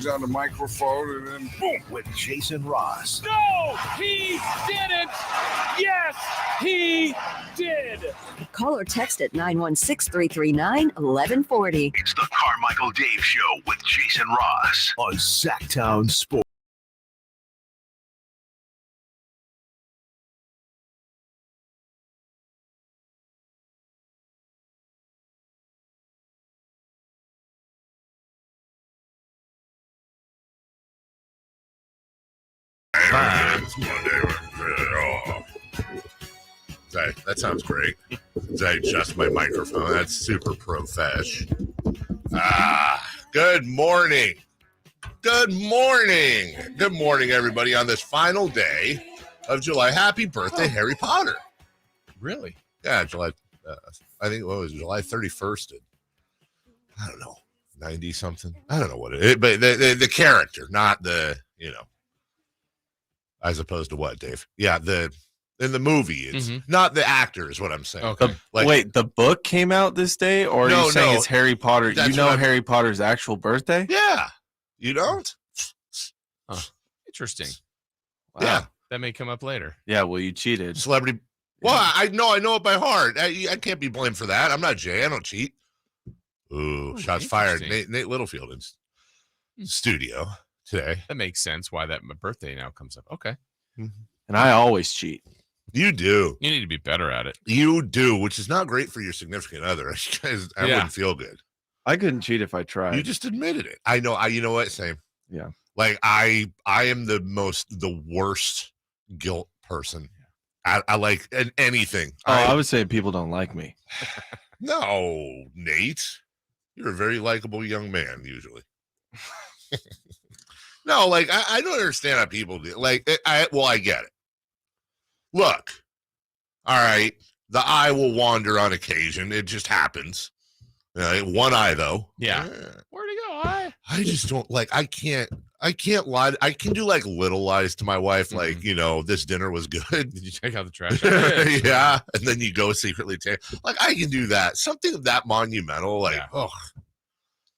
on the microphone, and then boom. With Jason Ross. No, he didn't. Yes, he did. Call or text at 916-339-1140. It's the Carmichael Dave Show with Jason Ross on Sactown Sports. That sounds great. Did I adjust my microphone? That's super profesh. Good morning. Good morning. Good morning, everybody, on this final day of July. Happy birthday, Harry Potter. Really? Yeah, July, I think, what was it, July 31st? I don't know, 90-something? I don't know what it is, but the character, not the, as opposed to what, Dave? Yeah, in the movie, it's not the actor is what I'm saying. Okay. Wait, the book came out this day, or are you saying it's Harry Potter? You know Harry Potter's actual birthday? Yeah. You don't? Huh. Interesting. Wow. Yeah. That may come up later. Yeah, well, you cheated. Celebrity. Well, I know it by heart. I can't be blamed for that. I'm not Jay. I don't cheat. Ooh, shots fired. Nate Littlefield in studio today. That makes sense why that birthday now comes up. Okay. And I always cheat. You do. You need to be better at it. You do, which is not great for your significant other. I wouldn't feel good. I couldn't cheat if I tried. You just admitted it. I know. You know what? Same. Yeah. Like I am the worst guilt person. I like anything. I would say people don't like me. No, Nate. You're a very likable young man, usually. No, like, I don't understand how people do. Like, I get it. Look, all right, the eye will wander on occasion. It just happens. One eye, though. Yeah. Where'd he go? I just don't, like, I can't lie. I can do, like, little lies to my wife, like, this dinner was good. Did you take out the trash? Yeah, and then you go secretly take. Like, I can do that. Something that monumental, like,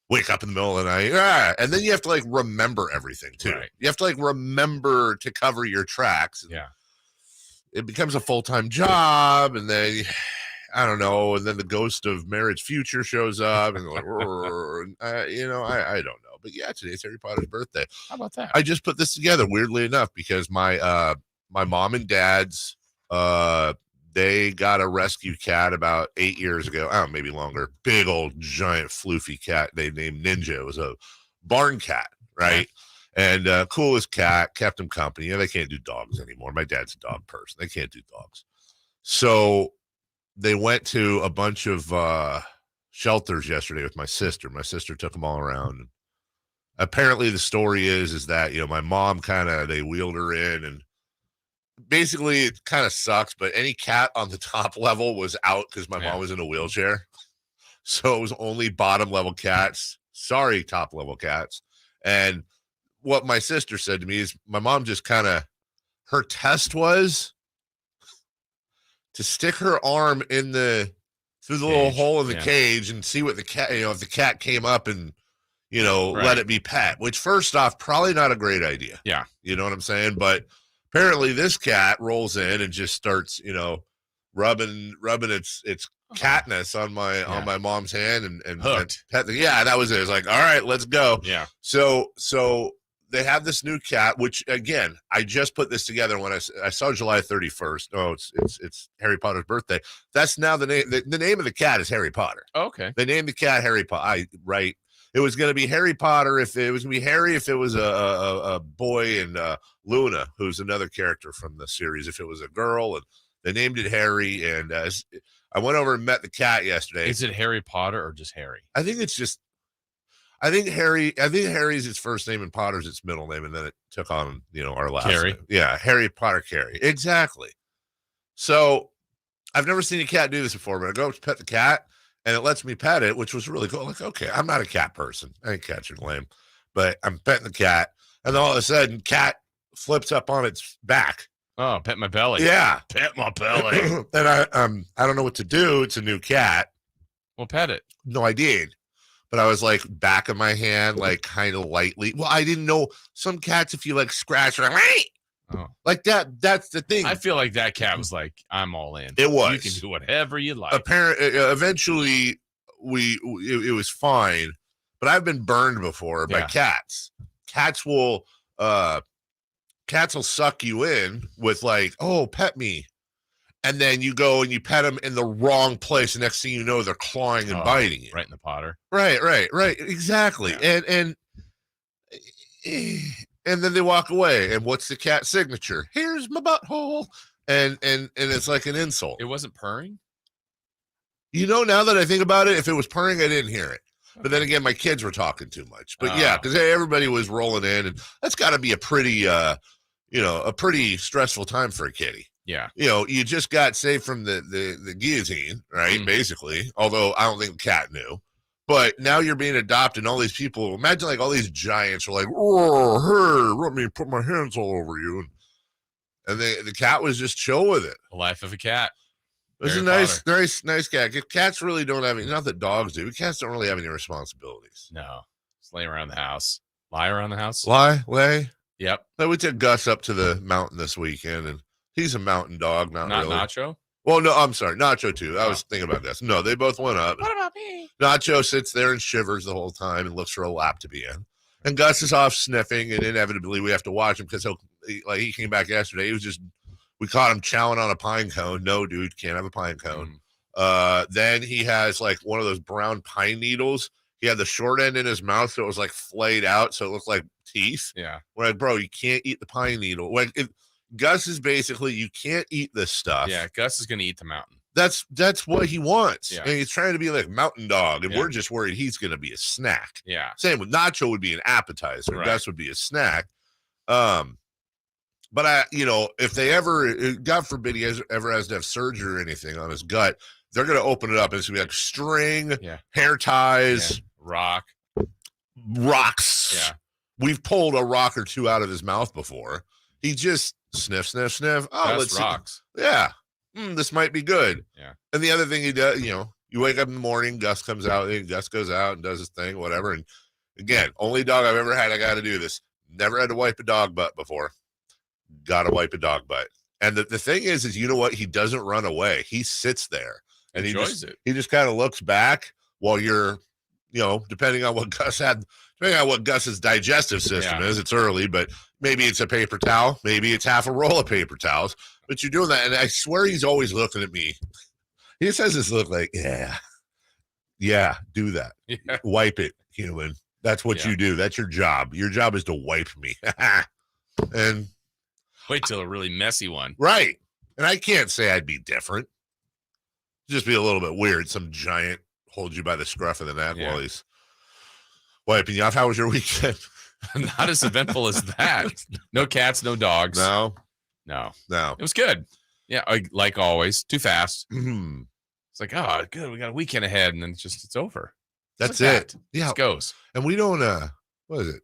wake up in the middle of the night, and then you have to, like, remember everything, too. Right. You have to, like, remember to cover your tracks. Yeah. It becomes a full-time job, and then, I don't know, and then the ghost of marriage future shows up, and like, I don't know. But yeah, today's Harry Potter's birthday. How about that? I just put this together, weirdly enough, because my mom and dad's, they got a rescue cat about 8 years ago. Oh, maybe longer. Big old giant floofy cat they named Ninja. It was a barn cat, right? And coolest cat, kept him company. They can't do dogs anymore. My dad's a dog person. They can't do dogs. So they went to a bunch of shelters yesterday with my sister. My sister took them all around. Apparently the story is that, my mom they wheeled her in, and basically it kind of sucks, but any cat on the top level was out because my mom was in a wheelchair. So it was only bottom level cats. Sorry, top level cats. And what my sister said to me is my mom just her test was to stick her arm through the little hole in the cage and see what the cat, if the cat came up and, let it be pet, which first off, probably not a great idea. Yeah. You know what I'm saying? But apparently this cat rolls in and just starts, rubbing its catness on my mom's hand and pet that was it. It's like, all right, let's go. Yeah. So they have this new cat, which again, I just put this together when I saw July 31st. Oh, it's Harry Potter's birthday. That's now the name. The name of the cat is Harry Potter. Okay. They named the cat Harry Potter. Right. It was going to be Harry Potter if it was going to be Harry if it was a boy, and Luna, who's another character from the series, if it was a girl, and they named it Harry. And I went over and met the cat yesterday. Is it Harry Potter or just Harry? I think it's just. I think Harry's its first name and Potter's its middle name, and then it took on our last Carrie. name. Yeah, Harry Potter Carrie. Exactly. So I've never seen a cat do this before, but I go to pet the cat, and it lets me pet it, which was really cool. Like, okay, I'm not a cat person. I ain't catching lame, but I'm petting the cat, and then all of a sudden, cat flips up on its back. Oh, pet my belly. Yeah, Pet my belly. And I don't know what to do. It's a new cat. Well, pet it. No, I did. but I was like back of my hand, like kind of lightly. Well, I didn't know some cats, if you like scratch, like that. That's the thing. I feel like that cat was like, I'm all in. It was. You can do whatever you like. Eventually, it was fine, but I've been burned before by cats. Cats will suck you in with like, oh, pet me. And then you go and you pet them in the wrong place. The next thing you know, they're clawing and biting you. Right in the Potter. Right. Exactly. Yeah. And then they walk away. And what's the cat signature? Here's my butthole. And it's like an insult. It wasn't purring? You know, now that I think about it, if it was purring, I didn't hear it. But then again, my kids were talking too much. But yeah, because everybody was rolling in, and that's got to be a pretty, a pretty stressful time for a kitty. Yeah. You know, you just got saved from the guillotine, right? Basically, although I don't think the cat knew. But now you're being adopted, and all these people, imagine like all these giants are like, oh, hey, let me put my hands all over you. And the cat was just chill with it. The life of a cat. It's a nice cat. Cats really don't have any, not that dogs do, but cats don't really have any responsibilities. No. Just lay around the house. Lie around the house? Lay? Yep. So we took Gus up to the mountain this weekend, and he's a mountain dog, not really. Nacho? Well, no, I'm sorry. Nacho, too. I was thinking about this. No, they both went up. What about me? Nacho sits there and shivers the whole time and looks for a lap to be in. And Gus is off sniffing, and inevitably we have to watch him because he came back yesterday. He was just, we caught him chowing on a pine cone. No, dude, can't have a pine cone. Then he has like one of those brown pine needles. He had the short end in his mouth, so it was like flayed out, so it looked like teeth. Yeah. We're like, bro, you can't eat the pine needle. Gus is basically, you can't eat this stuff. Yeah, Gus is going to eat the mountain. That's what he wants. Yeah. And he's trying to be like mountain dog, and we're just worried he's going to be a snack. Yeah. Same with Nacho would be an appetizer. Right. Gus would be a snack. But if they ever, God forbid he ever has to have surgery or anything on his gut, they're going to open it up and it's going to be like string, hair ties, rocks. Yeah. We've pulled a rock or two out of his mouth before. He just sniff. Oh, let's rocks. Yeah. This might be good. Yeah. And the other thing he does, you wake up in the morning, Gus comes out, Gus goes out and does his thing, whatever. And again, only dog I've ever had, I got to do this. Never had to wipe a dog butt before. Got to wipe a dog butt. And the thing is, you know what? He doesn't run away. He sits there and enjoys it. He just kind of looks back while you're, depending on what Gus's digestive system is. It's early, but maybe it's a paper towel. Maybe it's half a roll of paper towels. But you're doing that. And I swear he's always looking at me. He just has this look like, yeah, do that. Yeah. Wipe it, human. That's what you do. That's your job. Your job is to wipe me. And wait till a really messy one. Right. And I can't say I'd be different. Just be a little bit weird. Some giant holds you by the scruff of the neck while he's wiping you off. How was your weekend? Not as eventful as that. No cats, no dogs. No. It was good. Yeah, like always. Too fast. Mm-hmm. It's like, oh, good. We got a weekend ahead, and then it's over. That's it. Yeah. It goes. And we don't, what is it?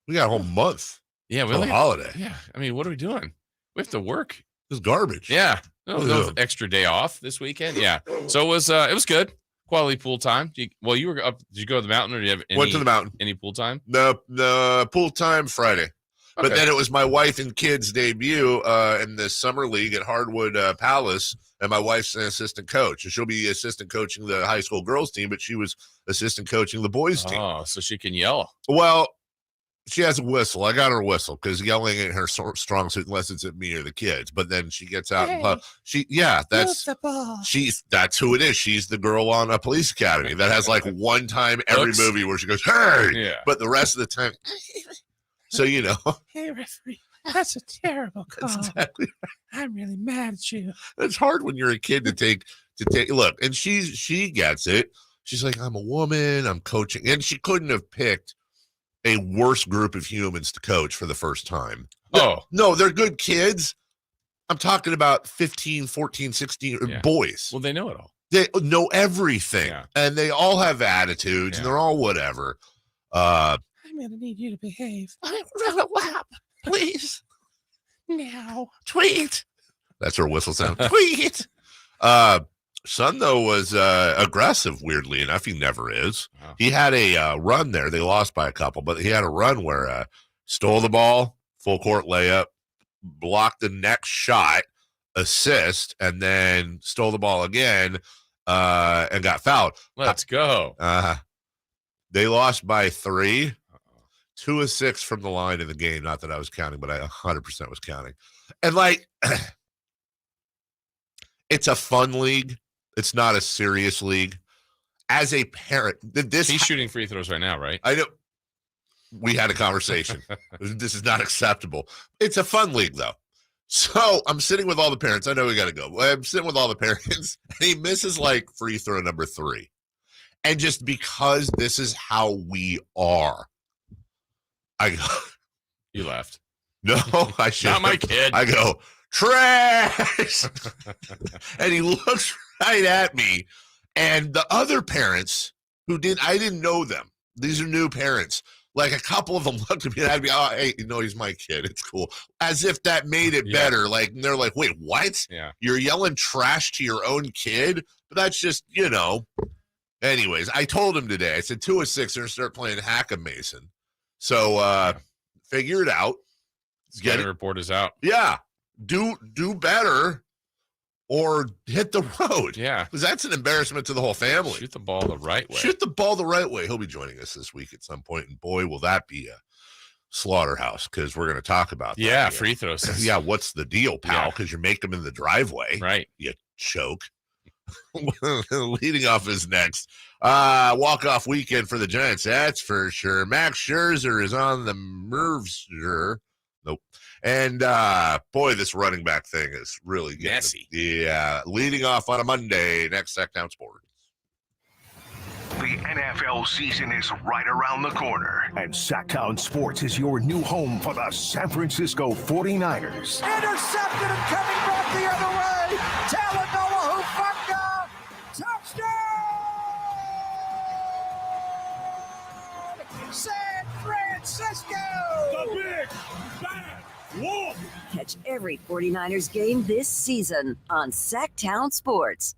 We got a whole month. Yeah, we holiday. Yeah, I mean, what are we doing? We have to work. It's garbage. Yeah, no extra day off this weekend. Yeah, so it was good. Quality pool time. You were up. Did you go to the mountain, or do you have went to the mountain? Any pool time? The pool time Friday, but then it was my wife and kids' debut in the summer league at Hardwood Palace, and my wife's an assistant coach, and she'll be assistant coaching the high school girls team, but she was assistant coaching the boys team. Oh, so she can yell. Well. She has a whistle. I got her whistle because yelling ain't her strong suit unless it's at me or the kids. But then she gets out and that's who it is. She's the girl on a police academy that has like one time every movie where she goes, hey, but the rest of the time, so hey referee, that's a terrible call. That's exactly right. I'm really mad at you. It's hard when you're a kid to take look, and she gets it. She's like, I'm a woman, I'm coaching, and she couldn't have picked a worse group of humans to coach for the first time. No, they're good kids. I'm talking about 15, 14, 16 boys. Well, they know it all. They know everything. And they all have attitudes and they're all whatever. I'm going to need you to behave. I'm going to lap, please. Now. Tweet. That's her whistle sound. Tweet. Son, though, was aggressive, weirdly enough. He never is. Wow. He had a run there. They lost by a couple, but he had a run where stole the ball, full court layup, blocked the next shot, assist, and then stole the ball again and got fouled. Let's go. They lost by 3. 2 of 6 from the line in the game. Not that I was counting, but I 100% was counting. And, like, it's a fun league. It's not a serious league. As a parent, He's shooting free throws right now, right? I know. We had a conversation. This is not acceptable. It's a fun league, though. So I'm sitting with all the parents. I know we got to go. I'm sitting with all the parents, and he misses, like, free throw number 3. And just because this is how we are, You left. No, I should. Not my kid. I go, trash. And he looks right at me. And the other parents I didn't know them. These are new parents. Like, a couple of them looked at me and I'd be, oh, hey, he's my kid. It's cool. As if that made it better. Like, and they're like, wait, what? Yeah. You're yelling trash to your own kid? But that's just, Anyways, I told him today, I said 2 of 6, they're going to start playing Hack-A-Mason. So figure it out. Scouting report is out. Yeah. Do better or hit the road. Yeah. Because that's an embarrassment to the whole family. Shoot the ball the right way. Shoot the ball the right way. He'll be joining us this week at some point, and boy, will that be a slaughterhouse, because we're going to talk about that. Yeah, free throws. Yeah, what's the deal, pal? Because you make them in the driveway. Right. You choke. Leading off is next. Walk-off weekend for the Giants, that's for sure. Max Scherzer is on the Mervster. Nope. And, boy, this running back thing is really getting messy. Yeah. Leading off on a Monday, next Sactown Sports. The NFL season is right around the corner. And Sactown Sports is your new home for the San Francisco 49ers. Intercepted and coming back the other way. Talanoa Hufanga. Touchdown! San Francisco! The big bad wolf! Catch every 49ers game this season on Sactown Sports.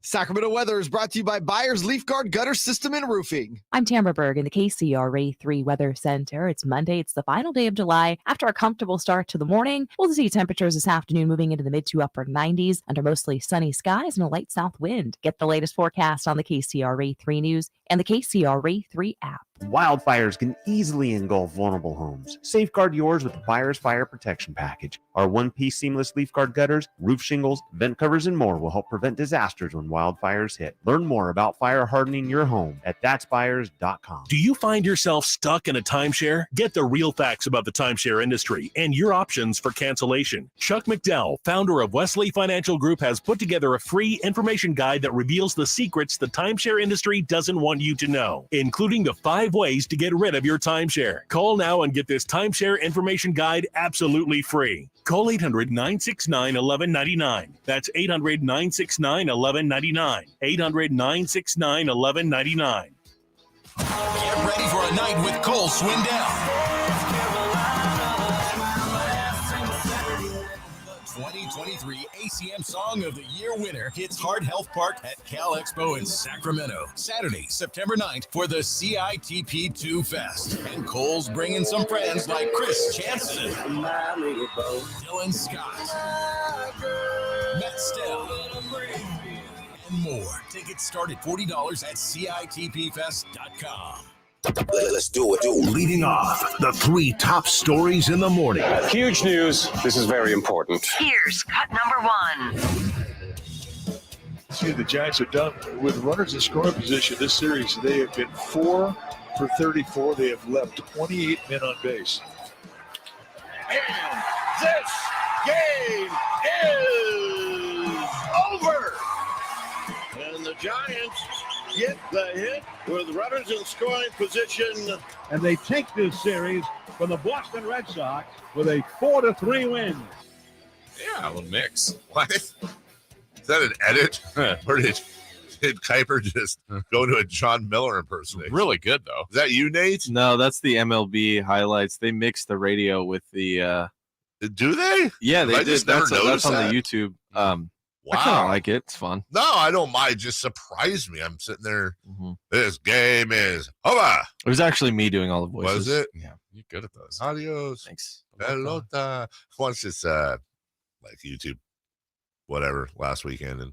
Sacramento weather is brought to you by Byers Leaf Guard Gutter System and Roofing. I'm Tamara Berg in the KCRA 3 Weather Center. It's Monday. It's the final day of July. After a comfortable start to the morning, we'll see temperatures this afternoon moving into the mid to upper 90s under mostly sunny skies and a light south wind. Get the latest forecast on the KCRA 3 News and the KCRA 3 app. Wildfires can easily engulf vulnerable homes. Safeguard yours with the Byers Fire Protection Package. Our one-piece seamless leaf guard gutters, roof shingles, vent covers, and more will help prevent disasters when wildfires hit. Learn more about fire hardening your home at thatsbyers.com. Do you find yourself stuck in a timeshare? Get the real facts about the timeshare industry and your options for cancellation. Chuck McDowell, founder of Wesley Financial Group, has put together a free information guide that reveals the secrets the timeshare industry doesn't want you to know, including the 5 ways to get rid of your timeshare. Call now and get this timeshare information guide absolutely free. Call 800-969-1199. That's 800-969-1199. 800-969-1199. Get ready for a night with Cole Swindell. 2023 ACM Song of the Year winner hits Heart Health Park at Cal Expo in Sacramento. Saturday, September 9th for the CITP2 Fest. And Cole's bringing some friends like Chris Jansen, Dylan Scott, Matt Stell, and more. Tickets start at $40 at CITPFest.com. Let's do it. Leading off, the 3 top stories in the morning. Huge news. This is very important. Here's cut number 1. See, the Giants are done with runners in scoring position this series. They have been 4 for 34. They have left 28 men on base. And this game is over. And the Giants get the hit with runners in scoring position. And they take this series from the Boston Red Sox with a 4-3 win. Yeah, a little mix. What? Is that an edit? Or did Kuiper just go to a John Miller impersonation? Really good, though. Is that you, Nate? No, that's the MLB highlights. They mix the radio with the. Do they? Yeah, they did. Just never That's on that? the YouTube. I kind of like it. It's fun. No, I don't mind. It just surprised me. I'm sitting there. This game is over. It was actually me doing all the voices. Was it? Yeah, you're good at those. Adios. Thanks. Pelota. Watched this like YouTube, whatever, last weekend, and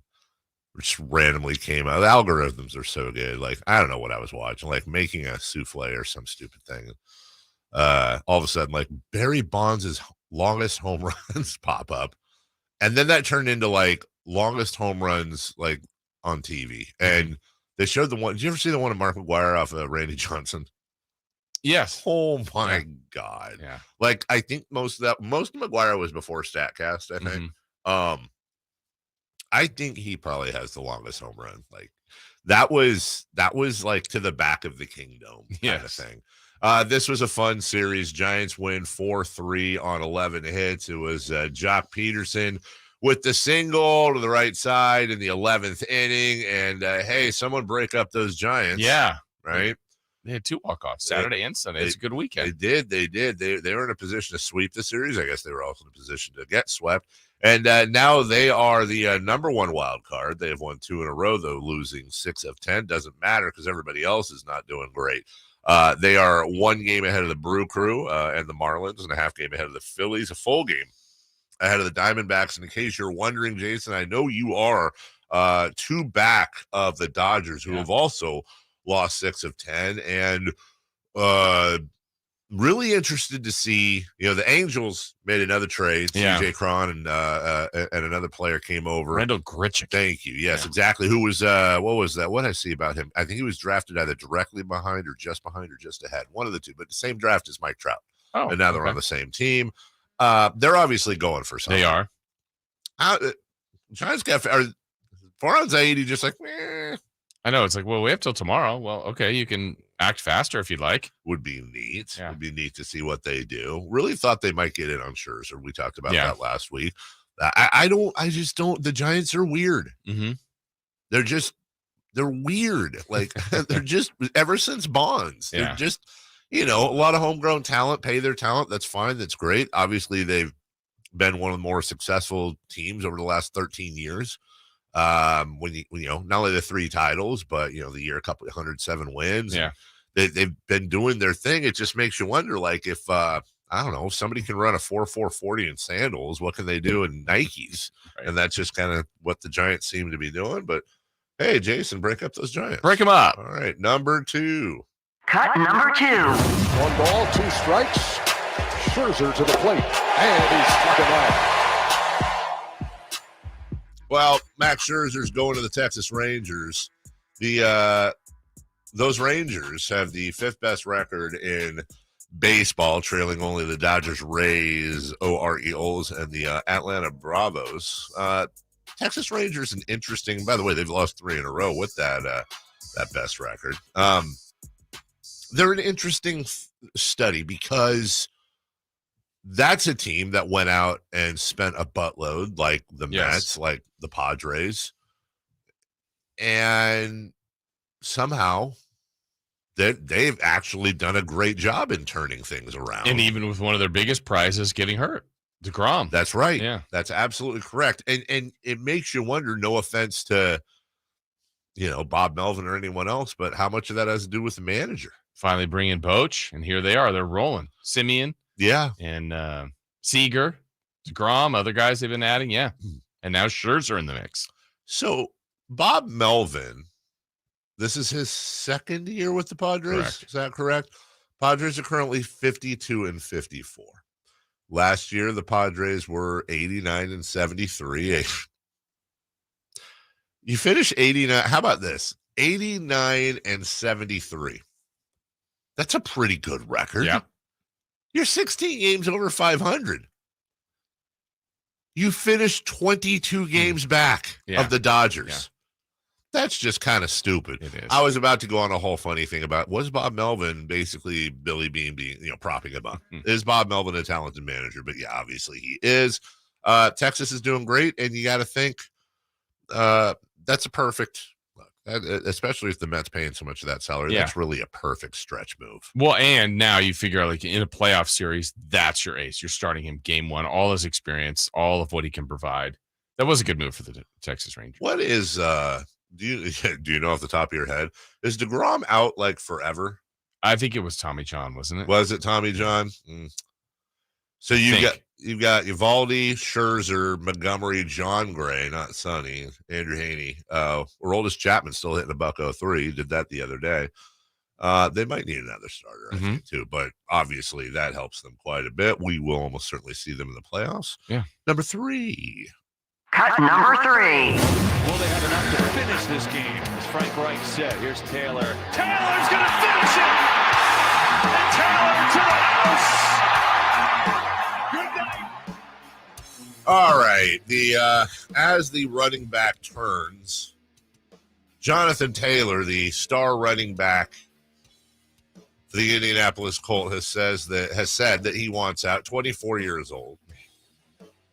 just randomly came out. The algorithms are so good. Like, I don't know what I was watching, like making a souffle or some stupid thing. All of a sudden, like Barry Bonds' longest home runs pop up. And then that turned into like longest home runs like on TV. And they showed the one. Did you ever see the one of Mark McGwire off of Randy Johnson? Yes. Oh my God. Yeah. Like, I think most of McGwire was before StatCast, I think. I think he probably has the longest home run. Like that was like to the back of the kingdom kind of thing. This was a fun series. Giants win 4-3 on 11 hits. It was Jock Peterson with the single to the right side in the 11th inning. And hey, someone break up those Giants. Yeah. Right. They had 2 walk-offs Saturday and Sunday. It's a good weekend. They did. They were in a position to sweep the series. I guess they were also in a position to get swept. And now they are the number 1 wild card. They have won 2 in a row, though, losing 6 of 10. Doesn't matter because everybody else is not doing great. They are 1 game ahead of the Brew Crew and the Marlins, and a half game ahead of the Phillies, a full game ahead of the Diamondbacks. And in case you're wondering, Jason, I know you are 2 back of the Dodgers, who have also lost 6 of 10. And really interested to see, the Angels made another trade. CJ Cron and another player came over. Randall Grichuk. Thank you. Yes, exactly. Who was what was that? What did I see about him? I think he was drafted either directly behind or just ahead. One of the two, but the same draft as Mike Trout. Oh, and now they're on the same team. They're obviously going for something. They are. Giants got Farhan Zaidi just like, I know. It's like, well, we have till tomorrow. Well, okay, you can act faster if you'd like. Would be neat. Yeah. Would be neat to see what they do. Really thought they might get in on Scherzer. We talked about that last week. I just don't. The Giants are weird. Mm-hmm. They're weird. Like they're just ever since Bonds. They're just, a lot of homegrown talent, pay their talent. That's fine. That's great. Obviously, they've been one of the more successful teams over the last 13 years. When you not only the 3 titles, but the year, a couple of 107 wins. Yeah. They've been doing their thing. It just makes you wonder, like, if I don't know, if somebody can run a 4.40 in sandals, what can they do in Nikes? Right. And that's just kind of what the Giants seem to be doing. But hey, Jason, break up those Giants. Break them up. All right, number 2. Cut number 2. 1 ball, 2 strikes. Scherzer to the plate, and he struck him out. Well, Max Scherzer's going to the Texas Rangers. Those Rangers have the 5th best record in baseball, trailing only the Dodgers, Rays, Orioles, and the Atlanta Bravos. Texas Rangers an interesting. By the way, they've lost 3 in a row with that best record. They're an interesting study because that's a team that went out and spent a buttload, like the Mets, like the Padres, and somehow they've actually done a great job in turning things around. And even with one of their biggest prizes getting hurt, DeGrom. That's right. Yeah, that's absolutely correct. And it makes you wonder. No offense to Bob Melvin or anyone else, but how much of that has to do with the manager? Finally bring in Boch, and here they are. They're rolling. Simeon. Yeah. And Seager, DeGrom, other guys they've been adding. Yeah. And now Scherzer in the mix. So Bob Melvin, this is his 2nd year with the Padres. Correct. Is that correct? Padres are currently 52-54. Last year, the Padres were 89-73. You finish 89. How about this? 89-73. That's a pretty good record. Yeah. You're 16 games over 500. You finished 22 games back of the Dodgers. Yeah. That's just kind of stupid. It is. I was about to go on a whole funny thing about, was Bob Melvin basically Billy Beane being, propping him up? Is Bob Melvin a talented manager? But yeah, obviously he is. Texas is doing great, and you got to think that's a perfect look, especially if the Mets paying so much of that salary. Yeah. That's really a perfect stretch move. Well, and now you figure out, like, in a playoff series, that's your ace. You're starting him game 1, all his experience, all of what he can provide. That was a good move for the Texas Rangers. What is do you know off the top of your head, is DeGrom out like forever? I think it was Tommy John, wasn't it? Was it Tommy John? So you've got Eovaldi, Scherzer, Montgomery, John Gray, not Sonny, Andrew Haney. Aroldis Chapman still hitting a $103. Did that the other day. They might need another starter, I think, too. But obviously that helps them quite a bit. We will almost certainly see them in the playoffs. Yeah. Number 3. Cut number 3. Will they have enough to finish this game? As Frank Reich said, here's Taylor. Taylor's going to finish it! And Taylor to the house! Good night! All right. As the running back turns, Jonathan Taylor, the star running back for the Indianapolis Colts, has said that he wants out. 24 years old.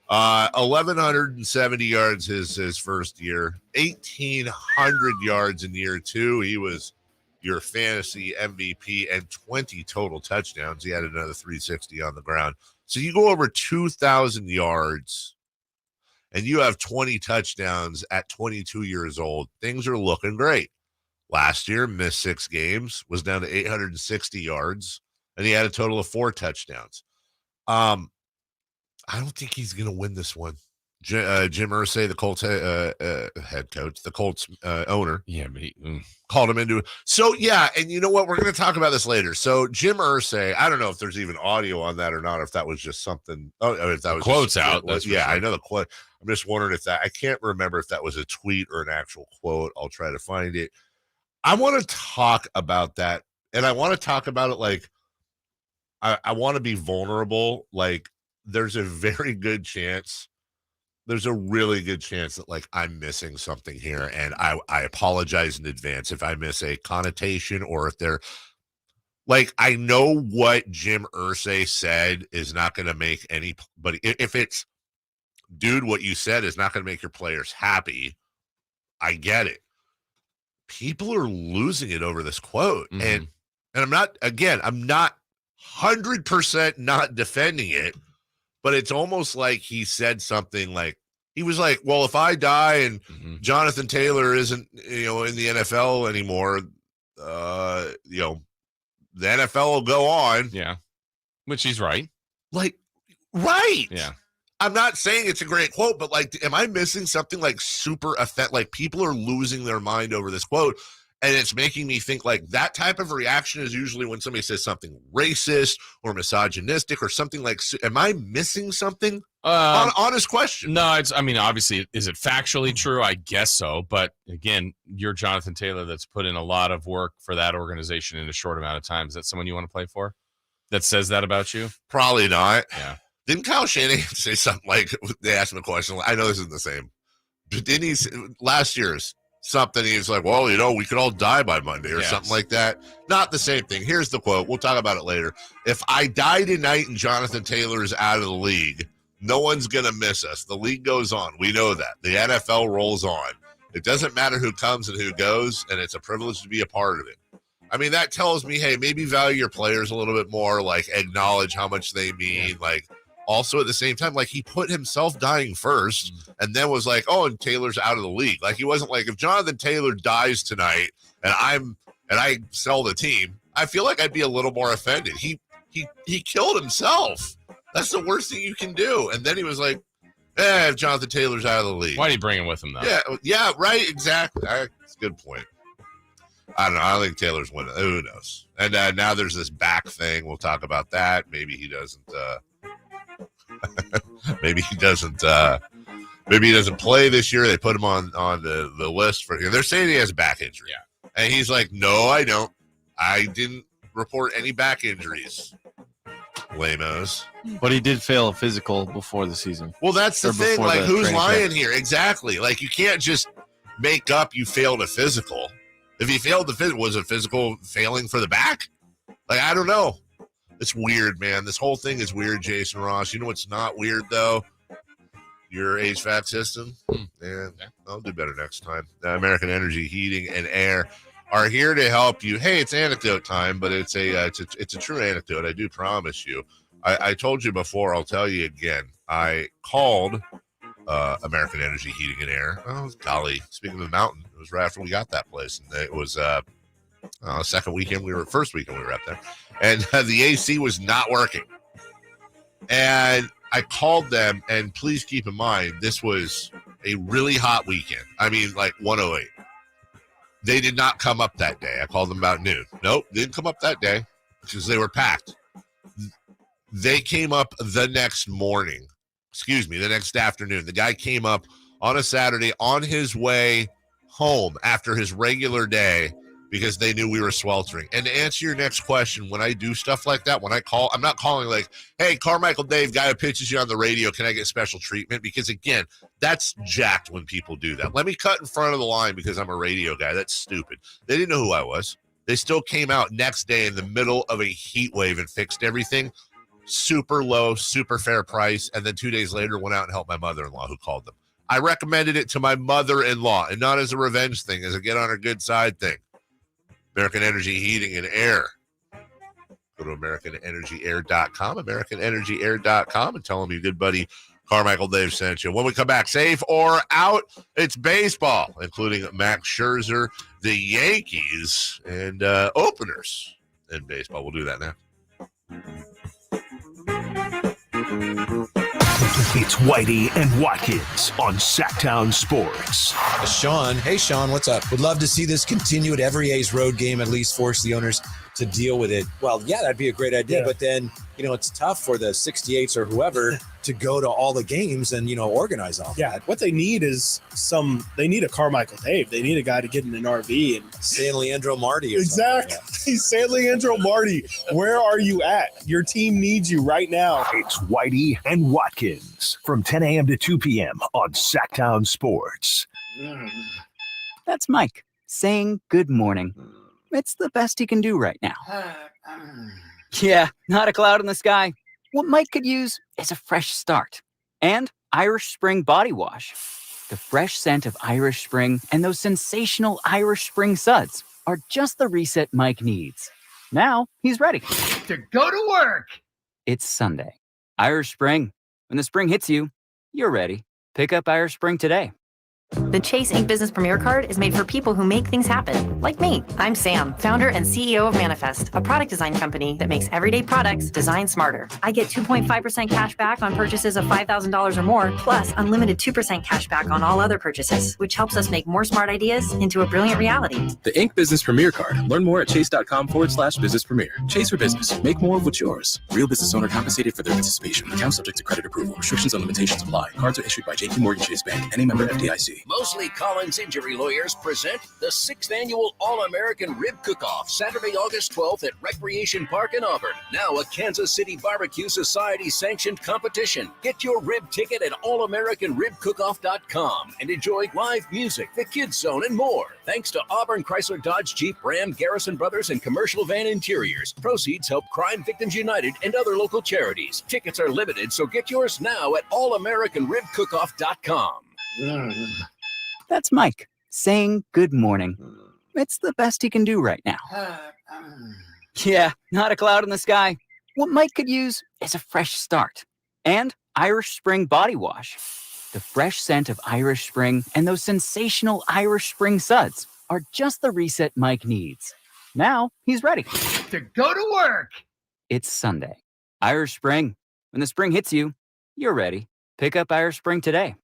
1,170 yards his first year, 1,800 yards in year 2. He was your fantasy MVP and 20 total touchdowns. He had another 360 on the ground. So you go over 2,000 yards and you have 20 touchdowns at 22 years old. Things are looking great. Last year, missed 6 games, was down to 860 yards, and he had a total of 4 touchdowns. I don't think he's going to win this one. Jim Irsay, the Colts head coach, the Colts owner. Yeah, but called him into it. So, yeah, and you know what? We're going to talk about this later. So, Jim Irsay, I don't know if there's even audio on that or not, or if that was just something. If that was quotes just, out. Yeah, I know the quote. I'm just wondering if that, I can't remember if that was a tweet or an actual quote. I'll try to find it. I want to talk about that, and I want to talk about it like I want to be vulnerable. Like, there's a very good chance, there's a really good chance that like I'm missing something here, and I apologize in advance if I miss a connotation, or if they're like, I know what Jim Irsay said is not going to make anybody, if it's, dude, what you said is not going to make your players happy, I get it. People are losing it over this quote, and I'm not 100% not defending it. But it's almost like he said something like, he was like, well, if I die and Jonathan Taylor isn't, in the NFL anymore, the NFL will go on. Yeah. Which he's right. Like, right. Yeah. I'm not saying it's a great quote, but like, am I missing something like super offensive? Like, people are losing their mind over this quote. And it's making me think like that type of reaction is usually when somebody says something racist or misogynistic or something like, am I missing something? Honest question. No, obviously, is it factually true? I guess so. But again, you're Jonathan Taylor that's put in a lot of work for that organization in a short amount of time. Is that someone you want to play for that says that about you? Probably not. Yeah. Didn't Kyle Shanahan say something like, they asked him a question, I know this isn't the same, but didn't he, last year's, something, he's like, well, we could all die by Monday or something like that. Not the same thing. Here's the quote. We'll talk about it later. If I die tonight and Jonathan Taylor is out of the league, no one's going to miss us. The league goes on. We know that. The NFL rolls on. It doesn't matter who comes and who goes, and it's a privilege to be a part of it. I mean, that tells me, hey, maybe value your players a little bit more, like acknowledge how much they mean, like, also at the same time, like, he put himself dying first and then was like, oh, and Taylor's out of the league. Like, he wasn't like, if Jonathan Taylor dies tonight and I sell the team, I feel like I'd be a little more offended. He killed himself. That's the worst thing you can do. And then he was like, if Jonathan Taylor's out of the league. Why did he bring him with him, though? Yeah, right, exactly. That's a good point. I don't know. I don't think Taylor's winning. Who knows? And now there's this back thing. We'll talk about that. Maybe he doesn't maybe he doesn't play this year. They put him on the list for, they're saying he has a back injury. Yeah. And he's like, no, I don't. I didn't report any back injuries. Lamos. But he did fail a physical before the season. Well, that's the thing. Like, who's lying here? Exactly. Like, you can't just make up you failed a physical. If he failed the physical, was a physical failing for the back? Like, I don't know. It's weird, man. This whole thing is weird, Jason Ross. You know what's not weird, though? Your HVAC system. Yeah, I'll do better next time. American Energy Heating and Air are here to help you. Hey, it's anecdote time, but it's a true anecdote. I do promise you. I told you before. I'll tell you again. I called American Energy Heating and Air. Oh, golly, speaking of the mountain, it was right after we got that place. And it was first weekend we were up there. And the AC was not working. And I called them, and please keep in mind, this was a really hot weekend. I mean, like 108. They did not come up that day. I called them about noon. Nope, didn't come up that day because they were packed. They came up the next morning. The next afternoon. The guy came up on a Saturday on his way home after his regular day because they knew we were sweltering. And to answer your next question, when I do stuff like that, when I call, I'm not calling like, hey, Carmichael Dave, guy who pitches you on the radio, can I get special treatment? Because, again, that's jacked when people do that. Let me cut in front of the line because I'm a radio guy. That's stupid. They didn't know who I was. They still came out next day in the middle of a heat wave and fixed everything. Super low, super fair price. And then 2 days later went out and helped my mother-in-law who called them. I recommended it to my mother-in-law, and not as a revenge thing, as a get on her good side thing. American Energy Heating and Air. Go to AmericanEnergyAir.com, AmericanEnergyAir.com, and tell them your good buddy Carmichael Dave sent you. When we come back, safe or out, it's baseball, including Max Scherzer, the Yankees, and openers in baseball. We'll do that now. It's Whitey and Watkins on Sactown Sports. Sean. Hey, Sean, what's up? Would love to see this continue at every A's road game, at least force the owners to deal with it. Well, yeah, that'd be a great idea. Yeah. But then, it's tough for the 68s or whoever to go to all the games and, organize all that. What they need is they need a Carmichael Dave. They need a guy to get in an RV and San Leandro Marty. Exactly. San Leandro Marty. Where are you at? Your team needs you right now. It's Whitey and Watkins from 10 a.m. to 2 p.m. on Sactown Sports. That's Mike saying good morning. It's the best he can do right now. Yeah, not a cloud in the sky. What Mike could use is a fresh start. And Irish Spring Body Wash. The fresh scent of Irish Spring and those sensational Irish Spring suds are just the reset Mike needs. Now he's ready to go to work. It's Sunday. Irish Spring. When the spring hits you, you're ready. Pick up Irish Spring today. The Chase Ink Business Premier Card is made for people who make things happen, like me. I'm Sam, founder and CEO of Manifest, a product design company that makes everyday products designed smarter. I get 2.5% cash back on purchases of $5,000 or more, plus unlimited 2% cash back on all other purchases, which helps us make more smart ideas into a brilliant reality. The Ink Business Premier Card. Learn more at chase.com/business premier. Chase for business. Make more of what's yours. Real business owner compensated for their participation. Account subject to credit approval. Restrictions and limitations apply. Cards are issued by JPMorgan Chase Bank. Any member FDIC. Mosley Collins Injury Lawyers present the 6th Annual All-American Rib Cook-Off, Saturday, August 12th at Recreation Park in Auburn. Now a Kansas City Barbecue Society-sanctioned competition. Get your rib ticket at allamericanribcookoff.com and enjoy live music, the Kids Zone, and more. Thanks to Auburn Chrysler Dodge Jeep Ram Garrison Brothers and Commercial Van Interiors. Proceeds help Crime Victims United and other local charities. Tickets are limited, so get yours now at allamericanribcookoff.com. That's Mike saying good morning. It's the best he can do right now. Yeah, not a cloud in the sky. What Mike could use is a fresh start. And Irish Spring Body Wash. The fresh scent of Irish Spring and those sensational Irish Spring suds are just the reset Mike needs. Now he's ready to go to work. It's Sunday. Irish Spring. When the spring hits you, you're ready. Pick up Irish Spring today.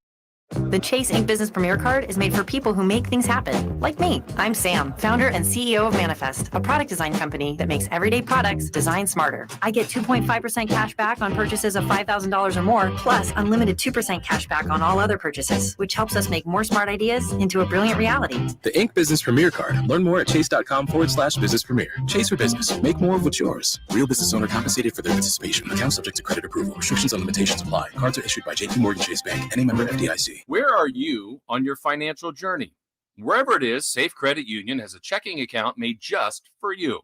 The Chase Ink Business Premier Card is made for people who make things happen, like me. I'm Sam, founder and CEO of Manifest, a product design company that makes everyday products designed smarter. I get 2.5% cash back on purchases of $5,000 or more, plus unlimited 2% cash back on all other purchases, which helps us make more smart ideas into a brilliant reality. The Ink Business Premier Card. Learn more at chase.com/business premier. Chase for business. Make more of what's yours. Real business owner compensated for their participation. Account subject to credit approval. Restrictions and limitations apply. Cards are issued by JPMorgan Chase Bank. Any member FDIC. Where are you on your financial journey? Wherever it is, Safe Credit Union has a checking account made just for you.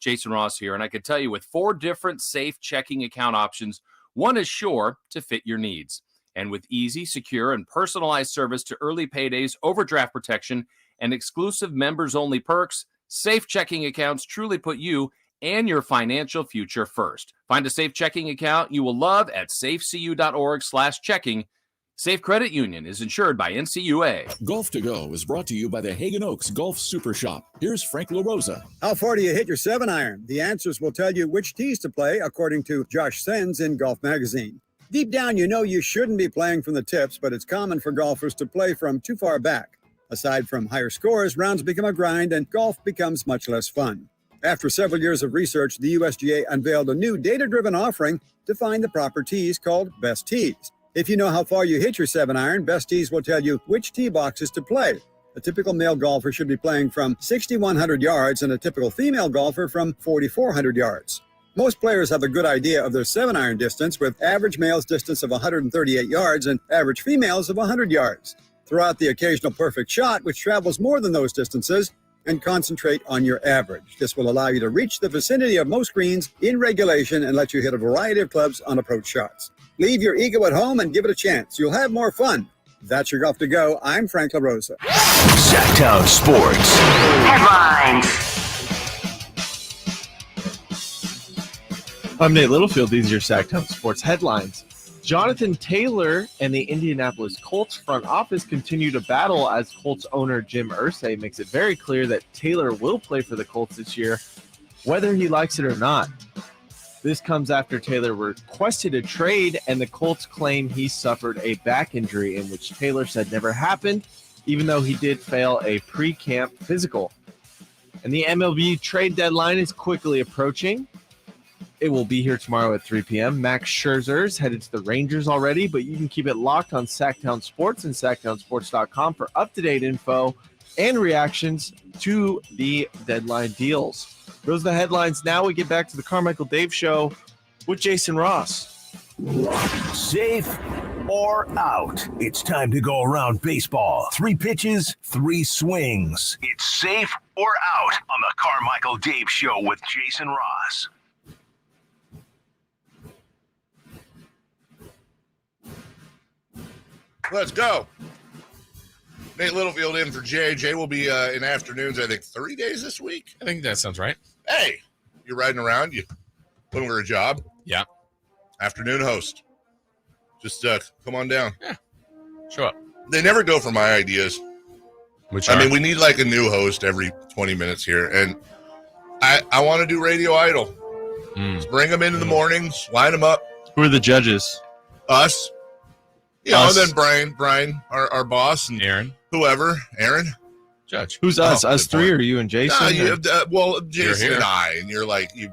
Jason Ross here, and I can tell you with 4 different safe checking account options, one is sure to fit your needs. And with easy, secure, and personalized service to early paydays, overdraft protection, and exclusive members-only perks, safe checking accounts truly put you and your financial future first. Find a safe checking account you will love at safecu.org/checking. Safe Credit Union is insured by NCUA. Golf to Go is brought to you by the Hagen Oaks Golf Super Shop. Here's Frank LaRosa. How far do you hit your 7-iron? The answers will tell you which tees to play, according to Josh Sens in Golf Magazine. Deep down, you know you shouldn't be playing from the tips, but it's common for golfers to play from too far back. Aside from higher scores, rounds become a grind and golf becomes much less fun. After several years of research, the USGA unveiled a new data-driven offering to find the proper tees called Best Tees. If you know how far you hit your 7-iron, Best Tees will tell you which tee boxes to play. A typical male golfer should be playing from 6,100 yards and a typical female golfer from 4,400 yards. Most players have a good idea of their 7-iron distance, with average male's distance of 138 yards and average female's of 100 yards. Throw out the occasional perfect shot, which travels more than those distances, and concentrate on your average. This will allow you to reach the vicinity of most greens in regulation and let you hit a variety of clubs on approach shots. Leave your ego at home and give it a chance. You'll have more fun. That's your Golf to Go. I'm Frank LaRosa. Sactown Sports. Headlines. I'm Nate Littlefield. These are your Sactown Sports headlines. Jonathan Taylor and the Indianapolis Colts front office continue to battle as Colts owner Jim Irsay makes it very clear that Taylor will play for the Colts this year, whether he likes it or not. This comes after Taylor requested a trade, and the Colts claim he suffered a back injury, in which Taylor said never happened, even though he did fail a pre-camp physical. And the MLB trade deadline is quickly approaching. It will be here tomorrow at 3 p.m. Max Scherzer's headed to the Rangers already, but you can keep it locked on Sactown Sports and SactownSports.com for up-to-date info and reactions to the deadline deals. Those are the headlines. Now we get back to the Carmichael Dave Show with Jason Ross. Safe or out? It's time to go around baseball. 3 pitches, 3 swings. It's safe or out on the Carmichael Dave Show with Jason Ross. Let's go. Nate Littlefield in for Jay. Jay will be in afternoons, I think, 3 days this week. I think that sounds right. Hey, you're riding around. You looking for a job? Yeah. Afternoon host. Just come on down. Yeah. Show up. They never go for my ideas. I mean, we need like a new host every 20 minutes here. And I want to do Radio Idol. Just bring them in the mornings, line them up. Who are the judges? Us. You know, and then Brian, our boss, and Aaron, Aaron, judge. Who's us? Us three, or you and Jason? Well, Jason and I, and you're like you're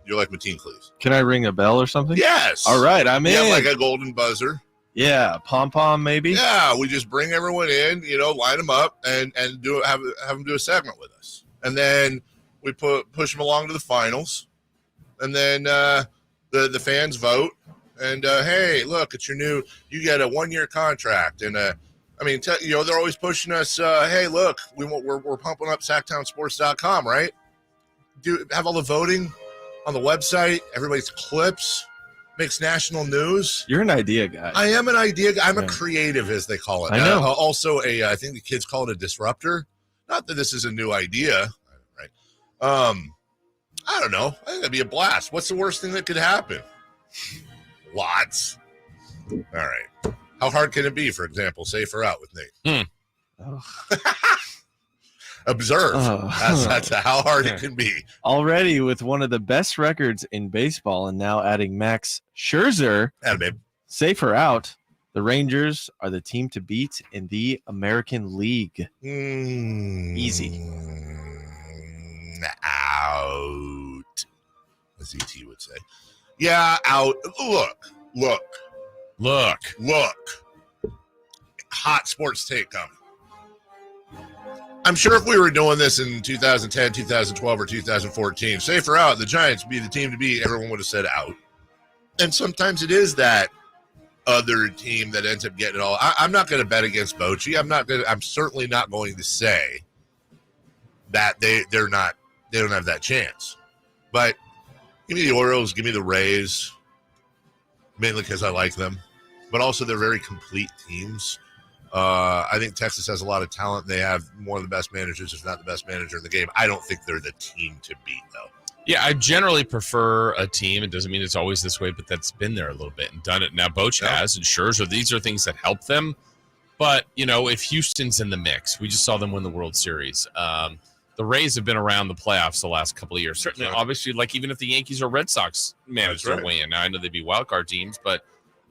like Mateen Cleaves. Can I ring a bell or something? Yes. All right, I'm in. Yeah, like a golden buzzer. Yeah, pom pom maybe. Yeah, we just bring everyone in, line them up, and have them do a segment with us, and then we push them along to the finals, and then the fans vote. And, hey, look, it's you get a 1-year contract. And, they're always pushing us, hey, look, we're pumping up SactownSports.com, right? Have all the voting on the website, everybody's clips, makes national news. You're an idea guy. I am an idea guy. I'm a creative, as they call it. I know. Also, I think the kids call it a disruptor. Not that this is a new idea, right? I don't know. I think that'd be a blast. What's the worst thing that could happen? Lots. All right. How hard can it be, for example, safe or out with Nate? Observe. That's how hard it can be. Already with one of the best records in baseball, and now adding Max Scherzer. Safe or out, the Rangers are the team to beat in the American League. Easy. Out, as ET would say. Yeah, out. Look. Hot sports take coming. I'm sure if we were doing this in 2010, 2012, or 2014, safe or out, the Giants would be the team to beat. Everyone would have said out. And sometimes it is that other team that ends up getting it all. I'm not going to bet against Bochy. I'm certainly not going to say that they don't have that chance. But give me the Orioles, give me the Rays, mainly because I like them. But also they're very complete teams. I think Texas has a lot of talent. They have one of the best managers, if not the best manager in the game. I don't think they're the team to beat, though. Yeah, I generally prefer a team. It doesn't mean it's always this way, but that's been there a little bit and done it. Now, Boch has, and Scherzer, these are things that help them. But, if Houston's in the mix, we just saw them win the World Series. The Rays have been around the playoffs the last couple of years. Certainly, obviously, like even if the Yankees or Red Sox manage to win. Now, I know they'd be wildcard teams, but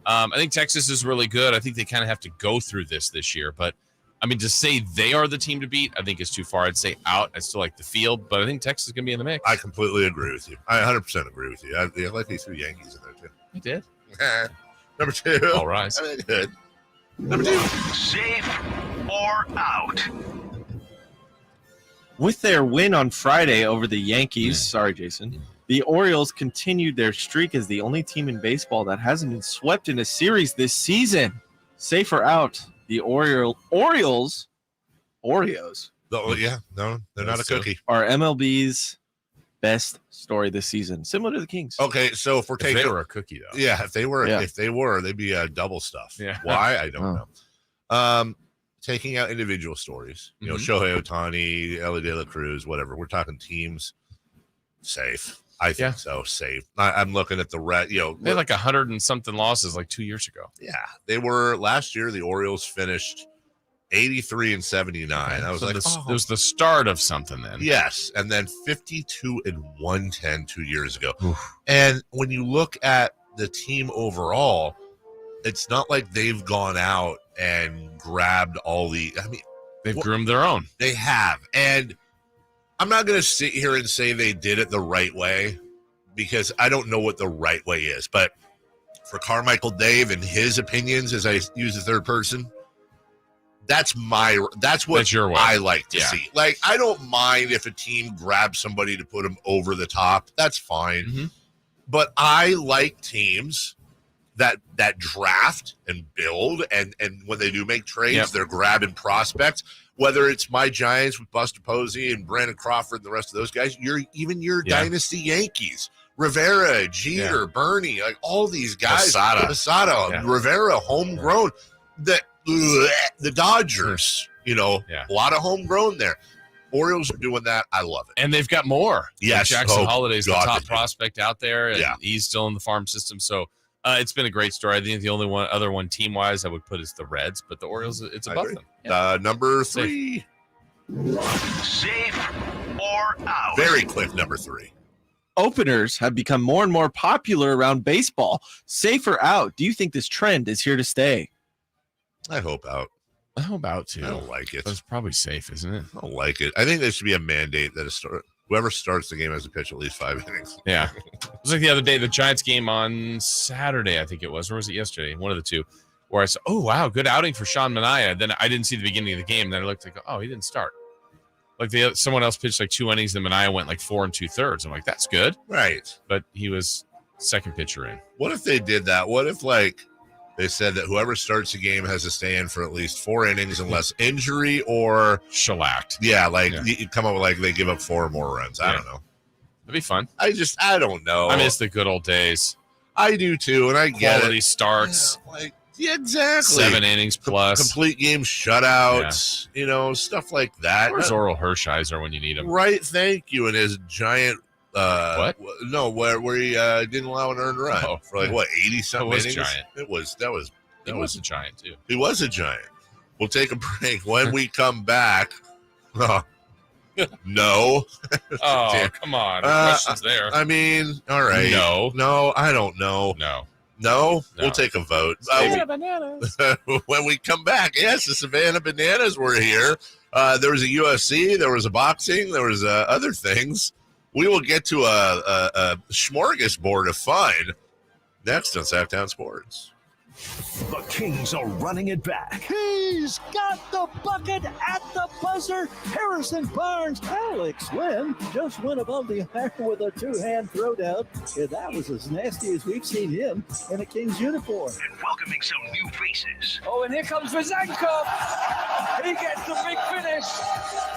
I think Texas is really good. I think they kind of have to go through this year. But, to say they are the team to beat, I think is too far. I'd say out. I still like the field, but I think Texas is going to be in the mix. I completely agree with you. I 100% agree with you. I like these two Yankees in there, too. You did? Number 2. All right. Good. Number 2. Safe or out? With their win on Friday over the Yankees, sorry, Jason, the Orioles continued their streak as the only team in baseball that hasn't been swept in a series this season. Safe or out? The Oreos. Oh, yeah, no, they're not a cookie. Are MLB's best story this season, similar to the Kings. Okay, so if we're taking, they were a cookie though. Yeah, if they were, they'd be double stuff. Yeah. Why? I don't know. Taking out individual stories, Shohei Ohtani, Ellie De La Cruz, whatever. We're talking teams. Safe. I think so. Safe. I'm looking at the red. They had like 100 and something losses like 2 years ago. Yeah, they were last year. The Orioles finished 83-79. I was it was the start of something then. Yes, and then 52-110 2 years ago. And when you look at the team overall, it's not like they've gone out and grabbed all the. They've groomed their own. They have, and I'm not going to sit here and say they did it the right way because I don't know what the right way is. But for Carmichael Dave and his opinions, as I use the third person, that's what your way. I like to see. Like, I don't mind if a team grabs somebody to put them over the top. That's fine. Mm-hmm. But I like teams that draft and build, and when they do make trades, they're grabbing prospects. Whether it's my Giants with Buster Posey and Brandon Crawford and the rest of those guys, your Dynasty Yankees, Rivera, Jeter, Bernie, like all these guys, Posada, Rivera, homegrown. The Dodgers, a lot of homegrown there. Orioles are doing that. I love it. And they've got more. Yes. Jackson Holliday's the top prospect out there, and he's still in the farm system. So it's been a great story. I think the only other one team-wise I would put is the Reds, but the Orioles, it's above them. Yeah. Number 3. Safe or out? Very quick, number 3. Openers have become more and more popular around baseball. Safe or out? Do you think this trend is here to stay? I hope out. I hope out too. I don't like it. It's probably safe, isn't it? I don't like it. I think there should be a mandate that whoever starts the game has to pitch at least 5 innings. Yeah. It was like the other day, the Giants game on Saturday, I think it was. Or was it yesterday? One of the two. Where I said, oh, wow, good outing for Sean Manaea. Then I didn't see the beginning of the game. Then I looked like, oh, he didn't start. Like someone else pitched like 2 innings, and Manaea went like 4 2/3. I'm like, that's good. Right. But he was second pitcher in. What if they did that? What if, they said that whoever starts the game has to stay in for at least 4 innings unless injury or shellacked. Yeah, you come up with they give up 4 or more runs. I don't know. That'd be fun. I don't know. I miss the good old days. I do too, and I get Quality starts. Yeah, exactly. 7 innings plus. Complete game shutouts, stuff like that. Where's Oral Hershiser when you need him? Right, thank you. And his giant what? No, where he didn't allow an earned run for 80-something innings. Giant. He was a giant too. He was a giant. We'll take a break. When we come back, no. Oh, come on. Questions there. I mean, all right. No, I don't know. No, we'll take a vote. Savannah Bananas. When we come back, yes, the Savannah Bananas were here. There was a UFC, there was a boxing, there was other things. We will get to a smorgasbord of fun next on Sactown Sports. The Kings are running it back. He's got the bucket at the buzzer. Harrison Barnes, Alex Lynn just went above the iron with a 2-hand throwdown. And that was as nasty as we've seen him in a Kings uniform. And welcoming some new faces. Oh, and here comes Vizenko. He gets the big finish.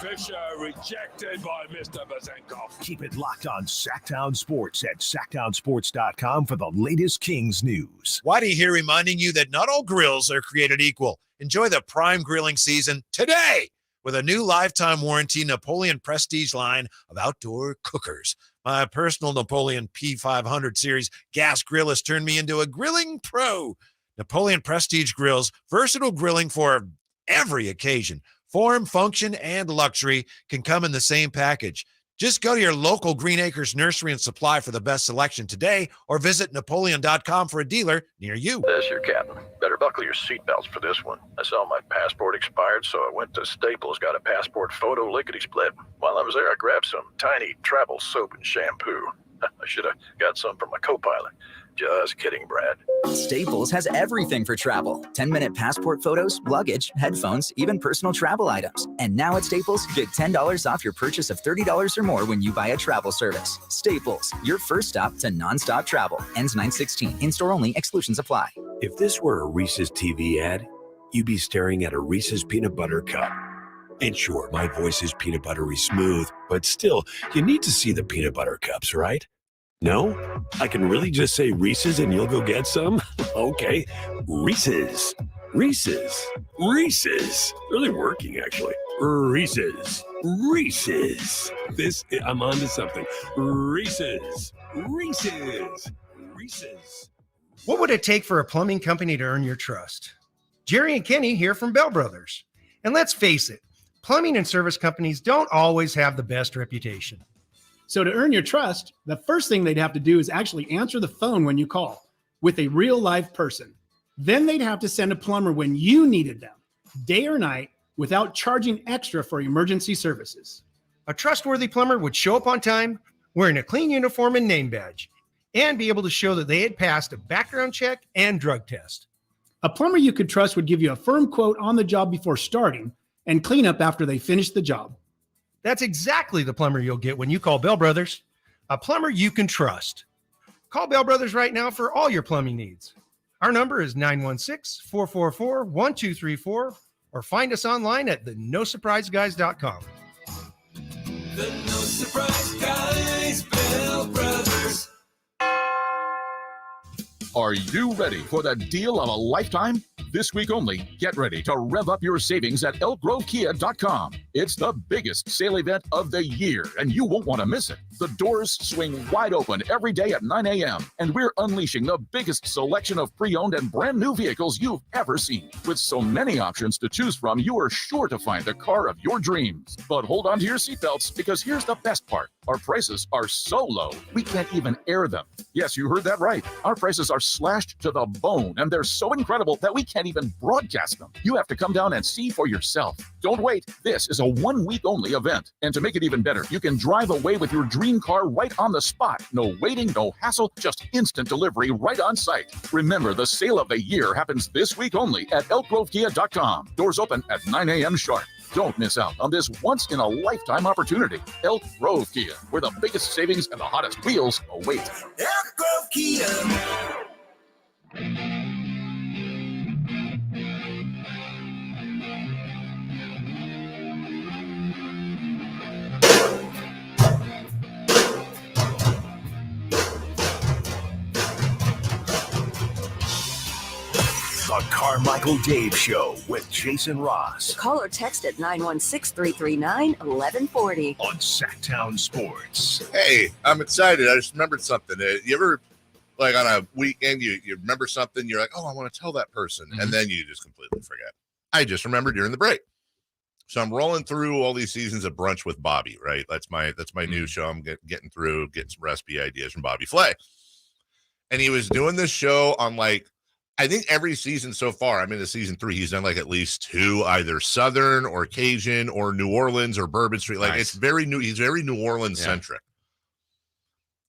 Fisher rejected by Mr. Vizenko. Keep it locked on Sactown Sports at SactownSports.com for the latest Kings news. Whitey here reminding you that not all grills are created equal. Enjoy the prime grilling season today with a new lifetime warranty Napoleon Prestige line of outdoor cookers. My personal Napoleon P500 series gas grill has turned me into a grilling pro. Napoleon Prestige Grills, versatile grilling for every occasion. Form, function, and luxury can come in the same package. Just go to your local Green Acres Nursery and Supply for the best selection today, or visit Napoleon.com for a dealer near you. This your captain. Better buckle your seatbelts for this one. I saw my passport expired, so I went to Staples, got a passport photo lickety-split. While I was there, I grabbed some tiny travel soap and shampoo. I should have got some for my co-pilot. Just kidding, Brad. Staples has everything for travel. 10-minute passport photos, luggage, headphones, even personal travel items. And now at Staples, get $10 off your purchase of $30 or more when you buy a travel service. Staples, your first stop to nonstop travel. Ends 9/16. In-store only. Exclusions apply. If this were a Reese's TV ad, you'd be staring at a Reese's peanut butter cup. And sure, my voice is peanut buttery smooth, but still, you need to see the peanut butter cups, right? No? I can really just say Reese's and you'll go get some? Okay. Reese's. Reese's. Reese's. Really working, actually. Reese's. Reese's. I'm on to something. Reese's. Reese's. Reese's. What would it take for a plumbing company to earn your trust? Jerry and Kenny here from Bell Brothers. And let's face it, plumbing and service companies don't always have the best reputation. So to earn your trust, the first thing they'd have to do is actually answer the phone when you call with a real live person. Then they'd have to send a plumber when you needed them, day or night, without charging extra for emergency services. A trustworthy plumber would show up on time, wearing a clean uniform and name badge, and be able to show that they had passed a background check and drug test. A plumber you could trust would give you a firm quote on the job before starting and clean up after they finish the job. That's exactly the plumber you'll get when you call Bell Brothers, a plumber you can trust. Call Bell Brothers right now for all your plumbing needs. Our number is 916-444-1234, or find us online at thenosurpriseguys.com. The No Surprise Guys, Bell Brothers. Are you ready for the deal of a lifetime? This week only, get ready to rev up your savings at elkgrovekia.com. It's the biggest sale event of the year, and you won't want to miss it. The doors swing wide open every day at 9 a.m., and we're unleashing the biggest selection of pre-owned and brand new vehicles you've ever seen. With so many options to choose from, you are sure to find the car of your dreams. But hold on to your seatbelts, because here's the best part. Our prices are so low, we can't even air them. Yes, you heard that right. Our prices are slashed to the bone, and they're so incredible that we can't even broadcast them. You have to come down and see for yourself. Don't wait. This is a 1 week only event. And to make it even better, you can drive away with your dream car right on the spot. No waiting, no hassle, just instant delivery right on site. Remember, the sale of the year happens this week only at elkgrovekia.com. Doors open at 9 a.m. sharp. Don't miss out on this once-in-a-lifetime opportunity. Elk Grove Kia, where the biggest savings and the hottest wheels await. Elk Grove Kia. The Carmichael Dave Show with Jason Ross. Call or text at 916-339-1140. On Sactown Sports. Hey, I'm excited. I just remembered something. You ever, like on a weekend, you remember something, you're like, oh, I want to tell that person. And then you just completely forget. I just remembered during the break. So I'm rolling through all these seasons of Brunch with Bobby, right? That's my new show. I'm getting through, getting some recipe ideas from Bobby Flay. And he was doing this show on like, I think every season so far, I'm into season 3, he's done like at least 2, either Southern or Cajun or New Orleans or Bourbon Street. Like It's very new. He's very New Orleans centric.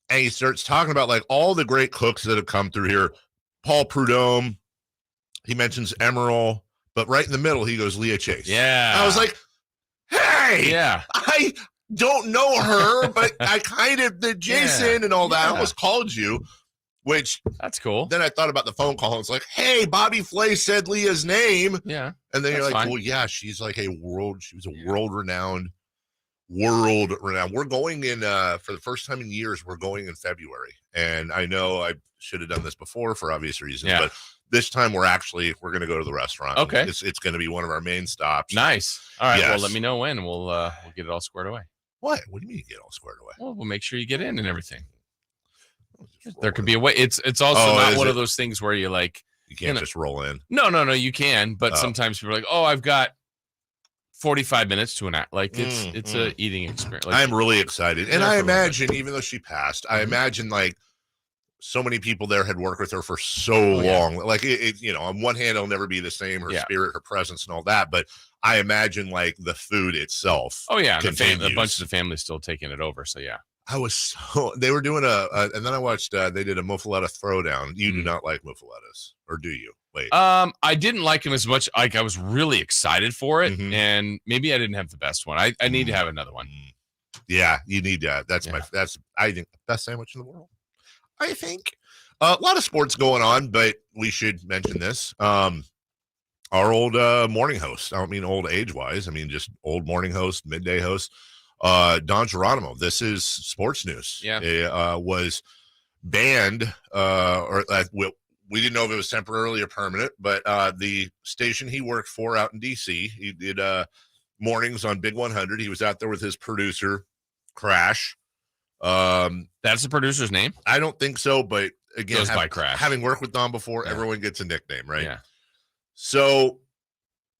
And he starts talking about like all the great cooks that have come through here. Paul Prudhomme, he mentions Emerald, but right in the middle, he goes Leah Chase. Yeah. I was like, hey, yeah, I don't know her, but I kind of did Jason and all that. I almost called you. Which that's cool. Then I thought about the phone call. And it's like, hey, Bobby Flay said Leah's name. Yeah. And then you're like, fine. well, yeah, she's like she was a world-renowned. We're going in, for the first time in years, we're going in February. And I know I should have done this before for obvious reasons, but this time we're going to go to the restaurant. Okay. It's going to be one of our main stops. Nice. All right. Yes. Well, let me know when. We'll get it all squared away. What do you mean you get all squared away? Well, we'll make sure you get in and everything. There could be a way. It's also not one of those things where you like you can't just roll in. No, you can. But sometimes people are like, oh, I've got 45 minutes to an hour. Like it's a eating experience. Like, I'm really excited, and I imagine even though she passed, I imagine like so many people there had worked with her for so long. Like it, on one hand, it'll never be the same. Her spirit, her presence, and all that. But I imagine like the food itself. Oh yeah, a bunch of the family still taking it over. So yeah. They were doing and then I watched, they did a muffaletta throwdown. You do not like muffalettas, or do you? Wait. I didn't like them as much. Like I was really excited for it, and maybe I didn't have the best one. I need to have another one. Yeah, you need that. That's I think the best sandwich in the world. I think a lot of sports going on, but we should mention this. Our old morning host. I don't mean old age wise. I mean just old morning host, midday host. Don Geronimo. This is sports news. Yeah, was banned, we didn't know if it was temporarily or permanent, but the station he worked for out in DC, he did mornings on Big 100. He was out there with his producer, Crash. That's the producer's name? I don't think so, but again, goes by Crash. Having worked with Don before, everyone gets a nickname, right? Yeah. So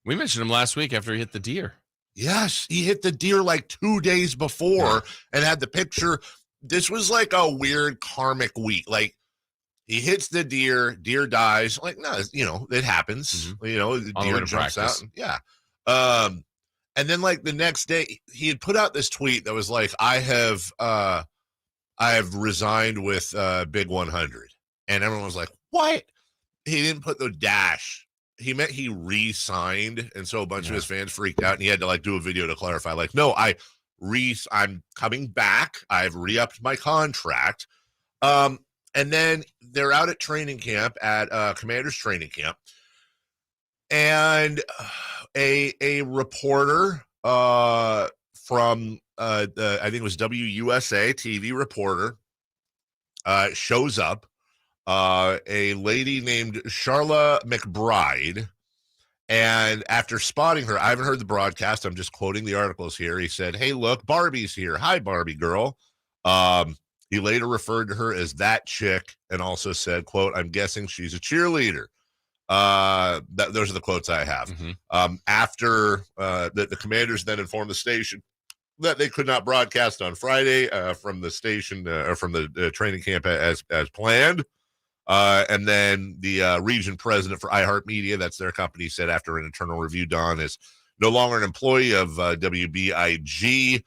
we mentioned him last week after he hit the deer. Yes, he hit the deer like 2 days before and had the picture. This was like a weird karmic week. Like he hits the deer dies. Like, no, it happens. The deer jumps out. Yeah. And then like the next day he had put out this tweet that was like, I have resigned with Big 100. And everyone was like, what? He didn't put the dash. He meant he re-signed, and so a bunch of his fans freaked out, and he had to like do a video to clarify. Like, no, I'm coming back. I've re-upped my contract. And then they're out at training camp at Commander's training camp, and a reporter from I think it was WUSA TV reporter shows up. A lady named Charla McBride, and after spotting her, I haven't heard the broadcast, I'm just quoting the articles here. He said, "Hey, look, Barbie's here. Hi, Barbie girl." He later referred to her as that chick and also said, quote, "I'm guessing she's a cheerleader." Those are the quotes I have. After the Commanders then informed the station that they could not broadcast on Friday from the station or from the training camp as planned. And then the region president for iHeartMedia, that's their company, said after an internal review, Don is no longer an employee of WBIG.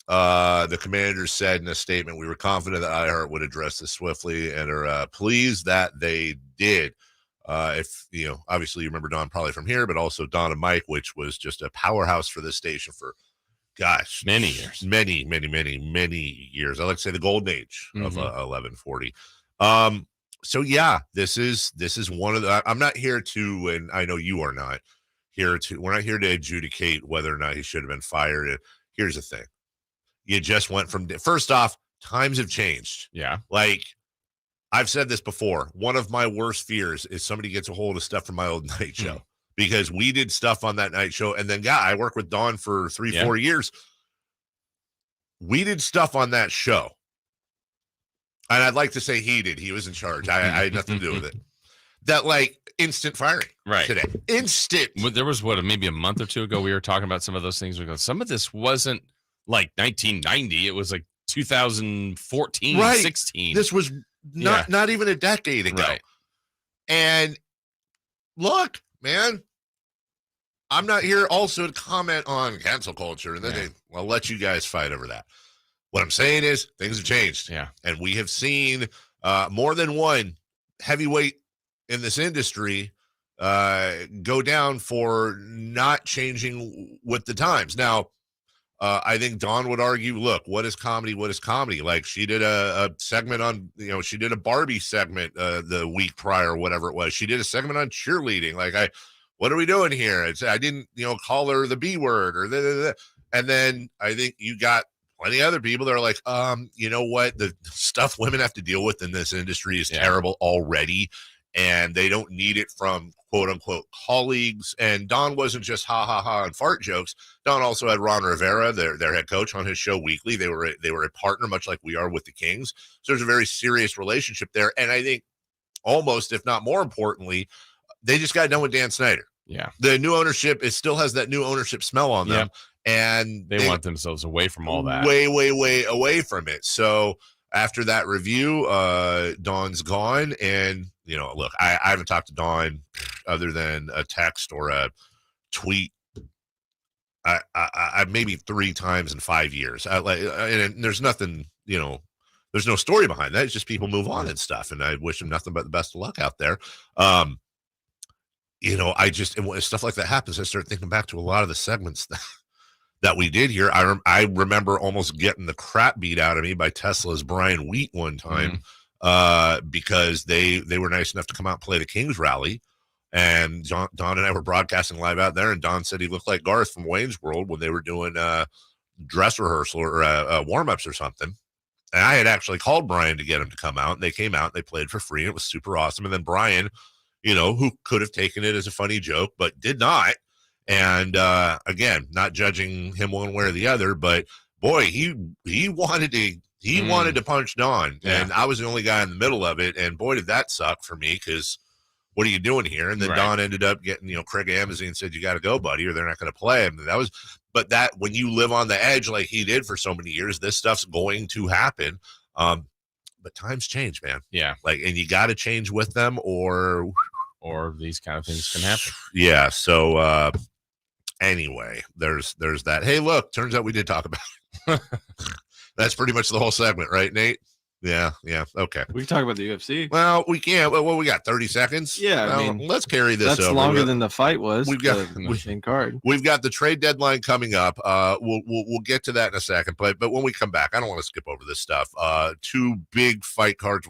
The Commanders said in a statement, "We were confident that iHeart would address this swiftly and are pleased that they did." If obviously you remember Don probably from here, but also Don and Mike, which was just a powerhouse for this station for many years, many years. I like to say the golden age of 1140. So yeah, this is one of the, I'm not here to, and I know you are not we're not here to adjudicate whether or not he should have been fired. Here's the thing. You just went from, first off, times have changed. Yeah. Like I've said this before. One of my worst fears is somebody gets a hold of stuff from my old night show because we did stuff on that night show. And then I worked with Don for 3-4 years. We did stuff on that show. And I'd like to say he did. He was in charge. I had nothing to do with it. That like instant firing today. Instant. There was maybe a month or two ago, we were talking about some of those things. We go, some of this wasn't like 1990. It was like 2014, 16. This was not even a decade ago. Right. And look, man, I'm not here also to comment on cancel culture. And then I'll let you guys fight over that. What I'm saying is things have changed. Yeah. And we have seen more than one heavyweight in this industry go down for not changing with the times. Now, I think Dawn would argue, look, what is comedy? What is comedy? Like she did a segment on, she did a Barbie segment the week prior, whatever it was. She did a segment on cheerleading. Like, what are we doing here? I didn't, call her the B word or and then I think you got plenty of other people that are like, you know what? The stuff women have to deal with in this industry is terrible already. and they don't need it from quote unquote colleagues. And Don wasn't just ha ha ha and fart jokes. Don also had Ron Rivera, their head coach, on his show weekly. They were a partner, much like we are with the Kings. So there's a very serious relationship there. And I think almost, if not more importantly, they just got done with Dan Snyder. Yeah. The new ownership, it still has that new ownership smell on them. And they want themselves away from all that. Way away from it. So after that review, Dawn's gone. And, look, I haven't talked to Dawn other than a text or a tweet. I maybe 3 times in 5 years. And there's nothing, there's no story behind that. It's just people move on and stuff. And I wish them nothing but the best of luck out there. When stuff like that happens, I start thinking back to a lot of the segments that we did here. I remember almost getting the crap beat out of me by Tesla's Brian Wheat one time because they were nice enough to come out and play the Kings rally. And Don and I were broadcasting live out there, and Don said he looked like Garth from Wayne's World when they were doing dress rehearsal or warm-ups or something. And I had actually called Brian to get him to come out, and they came out and they played for free, and it was super awesome. And then Brian, who could have taken it as a funny joke, but did not. And again, not judging him one way or the other, but boy, he wanted to punch Don, and I was the only guy in the middle of it. And boy, did that suck for me, because what are you doing here? And then Don ended up getting, Craig Amazine said, you got to go, buddy, or they're not going to play him. But that when you live on the edge like he did for so many years, this stuff's going to happen. But times change, man. Yeah. And you got to change with them, or these kind of things can happen. Yeah. So anyway, there's that. Hey, look, turns out we did talk about it. That's pretty much the whole segment, right, Nate? Yeah. Okay. We can talk about the UFC. Well, we can't. Well, we got 30 seconds. Yeah, let's carry this. That's over. longer than the fight was. We've got the main card. We've got the trade deadline coming up. We'll get to that in a second. But when we come back, I don't want to skip over this stuff. 2 big fight cards,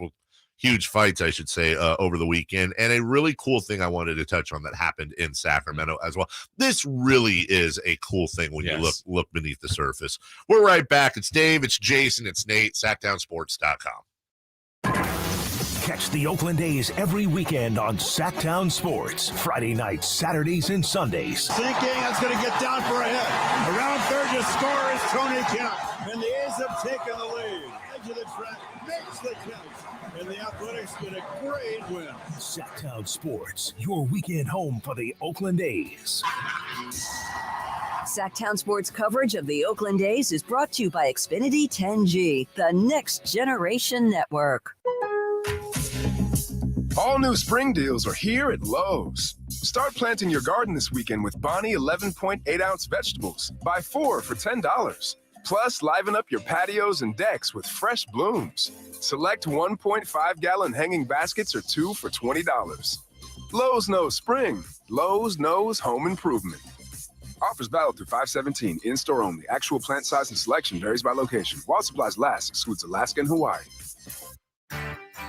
huge fights, I should say, over the weekend, and a really cool thing I wanted to touch on that happened in Sacramento as well. This really is a cool thing when you look beneath the surface. We're right back. It's Dave, it's Jason, it's Nate, SactownSports.com. Catch the Oakland A's every weekend on Sactown Sports. Friday nights, Saturdays, and Sundays. Sinking, that's going to get down for a hit. Around third, your score is Tony Kemp. And the A's have taken the lead. Edge of the track makes the catch. And the Athletics get a great win. Sactown Sports, your weekend home for the Oakland A's. Sactown Sports coverage of the Oakland A's is brought to you by Xfinity 10G, the next generation network. All new spring deals are here at Lowe's. Start planting your garden this weekend with Bonnie 11.8-ounce vegetables. Buy 4 for $10. Plus, liven up your patios and decks with fresh blooms. Select 1.5-gallon hanging baskets or 2 for $20. Lowe's knows spring. Lowe's knows home improvement. Offers valid through 5/17. In-store only. Actual plant size and selection varies by location. While supplies last, excludes Alaska and Hawaii.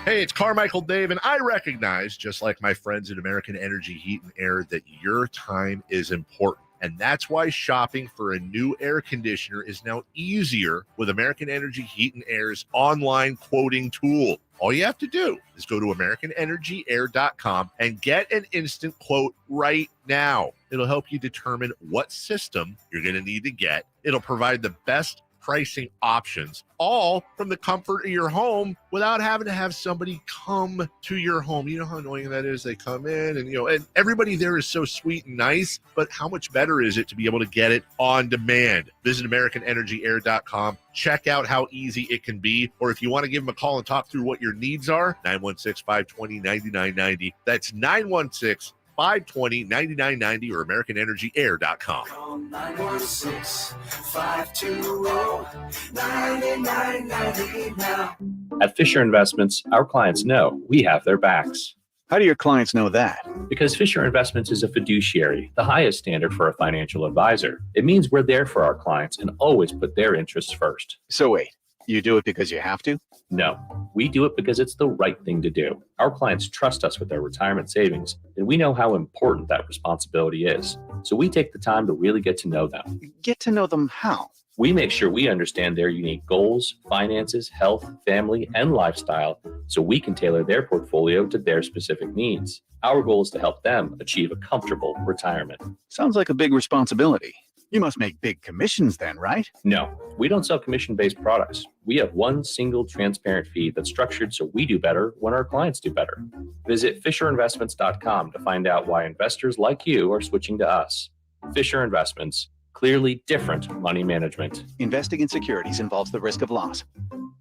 Hey, it's Carmichael Dave, and I recognize, just like my friends at American Energy Heat and Air, that your time is important. And that's why shopping for a new air conditioner is now easier with American Energy Heat and Air's online quoting tool. All you have to do is go to AmericanEnergyAir.com and get an instant quote right now. It'll help you determine what system you're going to need to get. It'll provide the best pricing options, all from the comfort of your home without having to have somebody come to your home. You know how annoying that is? They come in and everybody there is so sweet and nice, but how much better is it to be able to get it on demand? Visit AmericanEnergyAir.com. Check out how easy it can be. Or if you want to give them a call and talk through what your needs are, 916-520-9990. That's 916-520-9990 or AmericanEnergyAir.com. Call 916-520-9990 now. At Fisher Investments, our clients know we have their backs. How do your clients know that? Because Fisher Investments is a fiduciary, the highest standard for a financial advisor. It means we're there for our clients and always put their interests first. So wait, you do it because you have to? No, we do it because it's the right thing to do. Our clients trust us with their retirement savings, and we know how important that responsibility is. So we take the time to really get to know them. Get to know them how? We make sure we understand their unique goals, finances, health, family, and lifestyle so we can tailor their portfolio to their specific needs. Our goal is to help them achieve a comfortable retirement. Sounds like a big responsibility. You must make big commissions then, right? No, we don't sell commission-based products. We have one single transparent fee that's structured so we do better when our clients do better. Visit FisherInvestments.com to find out why investors like you are switching to us. Fisher Investments, clearly different money management. Investing in securities involves the risk of loss.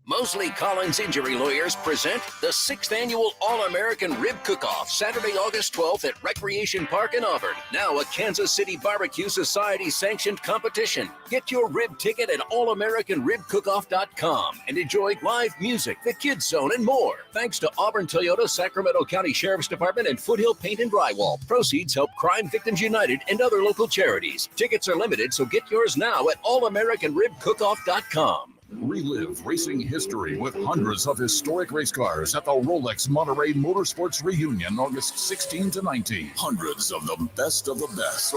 Mosley Collins Injury Lawyers present the 6th Annual All-American Rib Cook-Off, Saturday, August 12th at Recreation Park in Auburn. Now a Kansas City Barbecue Society-sanctioned competition. Get your rib ticket at allamericanribcookoff.com and enjoy live music, the Kids Zone, and more. Thanks to Auburn Toyota, Sacramento County Sheriff's Department, and Foothill Paint and Drywall. Proceeds help Crime Victims United and other local charities. Tickets are limited, so get yours now at allamericanribcookoff.com. Relive racing history with hundreds of historic race cars at the Rolex Monterey Motorsports Reunion, August 16 to 19. Hundreds of the best, from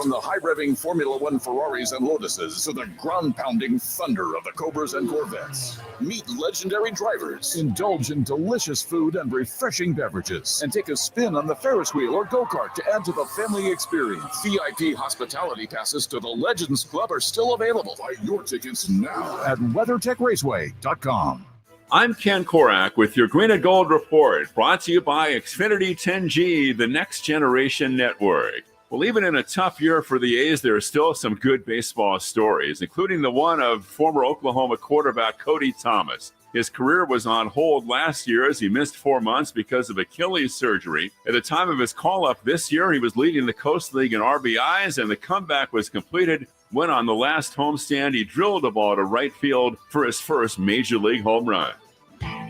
the high-revving Formula One Ferraris and Lotuses to the ground-pounding thunder of the Cobras and Corvettes. Meet legendary drivers, indulge in delicious food and refreshing beverages, and take a spin on the Ferris wheel or go-kart to add to the family experience. VIP hospitality passes to the Legends Club are still available. Buy your tickets now at WeatherTechRaceway.com. I'm Ken Korak with your Green and Gold Report, brought to you by Xfinity 10G, the next generation network. Well, even in a tough year for the A's, there are still some good baseball stories, including the one of former Oklahoma quarterback Cody Thomas. His career was on hold last year as he missed 4 months because of Achilles surgery. At the time of his call-up this year, he was leading the Coast League in RBIs, and the comeback was completed when on the last homestand he drilled a ball to right field for his first Major League home run.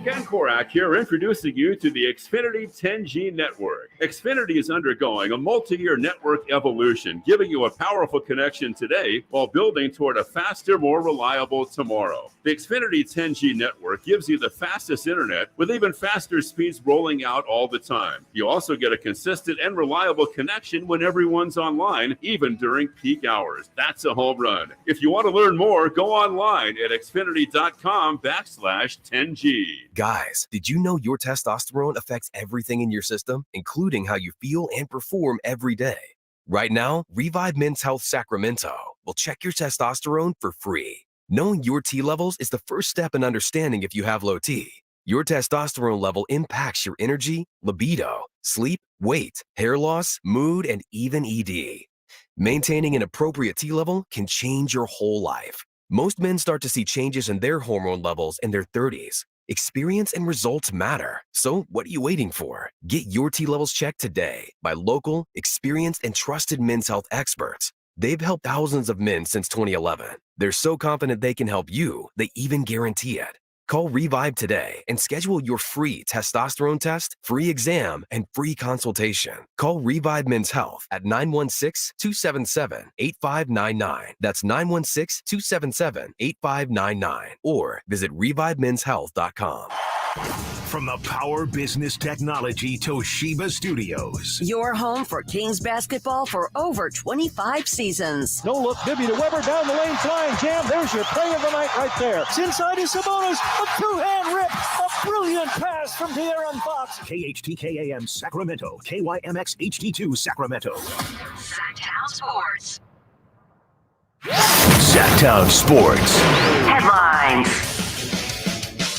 Ken Korak here, introducing you to the Xfinity 10G network. Xfinity is undergoing a multi-year network evolution, giving you a powerful connection today while building toward a faster, more reliable tomorrow. The Xfinity 10G network gives you the fastest internet with even faster speeds rolling out all the time. You also get a consistent and reliable connection when everyone's online, even during peak hours. That's a home run. If you want to learn more, go online at xfinity.com/10G. Guys, did you know your testosterone affects everything in your system, including how you feel and perform every day? Right now, Revive Men's Health Sacramento will check your testosterone for free. Knowing your T levels is the first step in understanding if you have low T. Your testosterone level impacts your energy, libido, sleep, weight, hair loss, mood, and even ED. Maintaining an appropriate T level can change your whole life. Most men start to see changes in their hormone levels in their 30s. Experience and results matter. So what are you waiting for? Get your T levels checked today by local, experienced, and trusted men's health experts. They've helped thousands of men since 2011. They're so confident they can help you, they even guarantee it. Call Revive today and schedule your free testosterone test, free exam, and free consultation. Call Revive Men's Health at 916-277-8599. That's 916-277-8599. Or visit revivemenshealth.com. From the Power Business Technology Toshiba Studios. Your home for Kings basketball for over 25 seasons. No look, Bibby to Weber, down the lane, flying jam. There's your play of the night right there. It's inside is Sabonis, a two-hand rip, a brilliant pass from De'Aaron Fox. KHTKAM Sacramento, KYMX HD2 Sacramento. Sactown Sports. Sactown Sports. Headlines.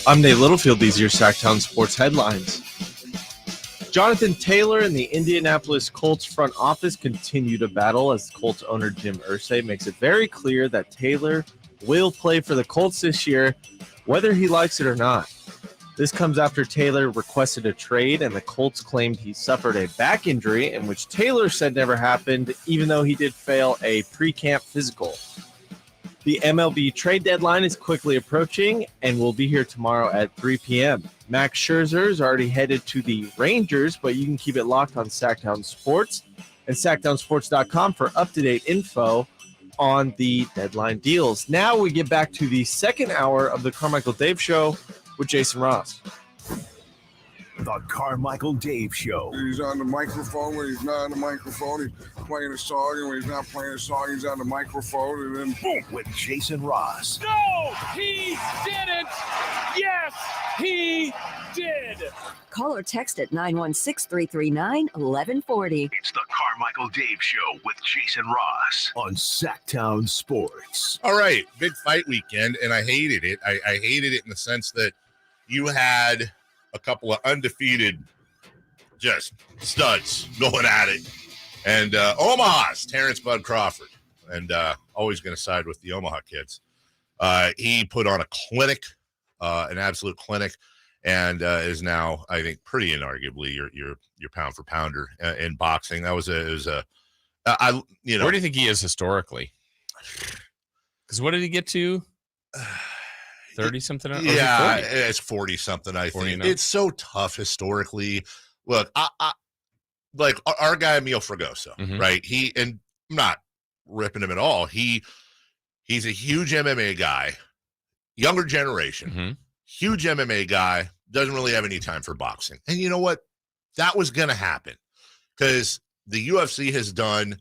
I'm Nate Littlefield. These are your Sactown Sports headlines. Jonathan Taylor and the Indianapolis Colts front office continue to battle as Colts owner Jim Irsay makes it very clear that Taylor will play for the Colts this year, whether he likes it or not. This comes after Taylor requested a trade, and the Colts claimed he suffered a back injury, in which Taylor said never happened, even though he did fail a pre-camp physical. The MLB trade deadline is quickly approaching and will be here tomorrow at 3 p.m. Max Scherzer is already headed to the Rangers, but you can keep it locked on Sactown Sports and SactownSports.com for up-to-date info on the deadline deals. Now we get back to the second hour of the Carmichael Dave Show with Jason Ross. The Carmichael Dave Show. He's on the microphone when he's not on the microphone. He's playing a song, and when he's not playing a song, he's on the microphone, and then boom. With Jason Ross. No, he didn't. Yes, he did. Call or text at 916-339-1140. It's the Carmichael Dave Show with Jason Ross on Sactown Sports. All right, big fight weekend, and I hated it. I hated it in the sense that you had a couple of undefeated just studs going at it. And Omaha's Terrence Bud Crawford, and always going to side with the Omaha kids. He put on a clinic, an absolute clinic, and is now, I think, pretty inarguably your pound for pounder in boxing. Where do you think he is historically? Because what did he get to? 30 something? Yeah, it's 40 something. I think it's so tough historically. Look, I like our guy Emil Fragoso, right? I'm not ripping him at all. He's a huge MMA guy, younger generation, huge MMA guy, doesn't really have any time for boxing. And you know what? That was going to happen because the UFC has done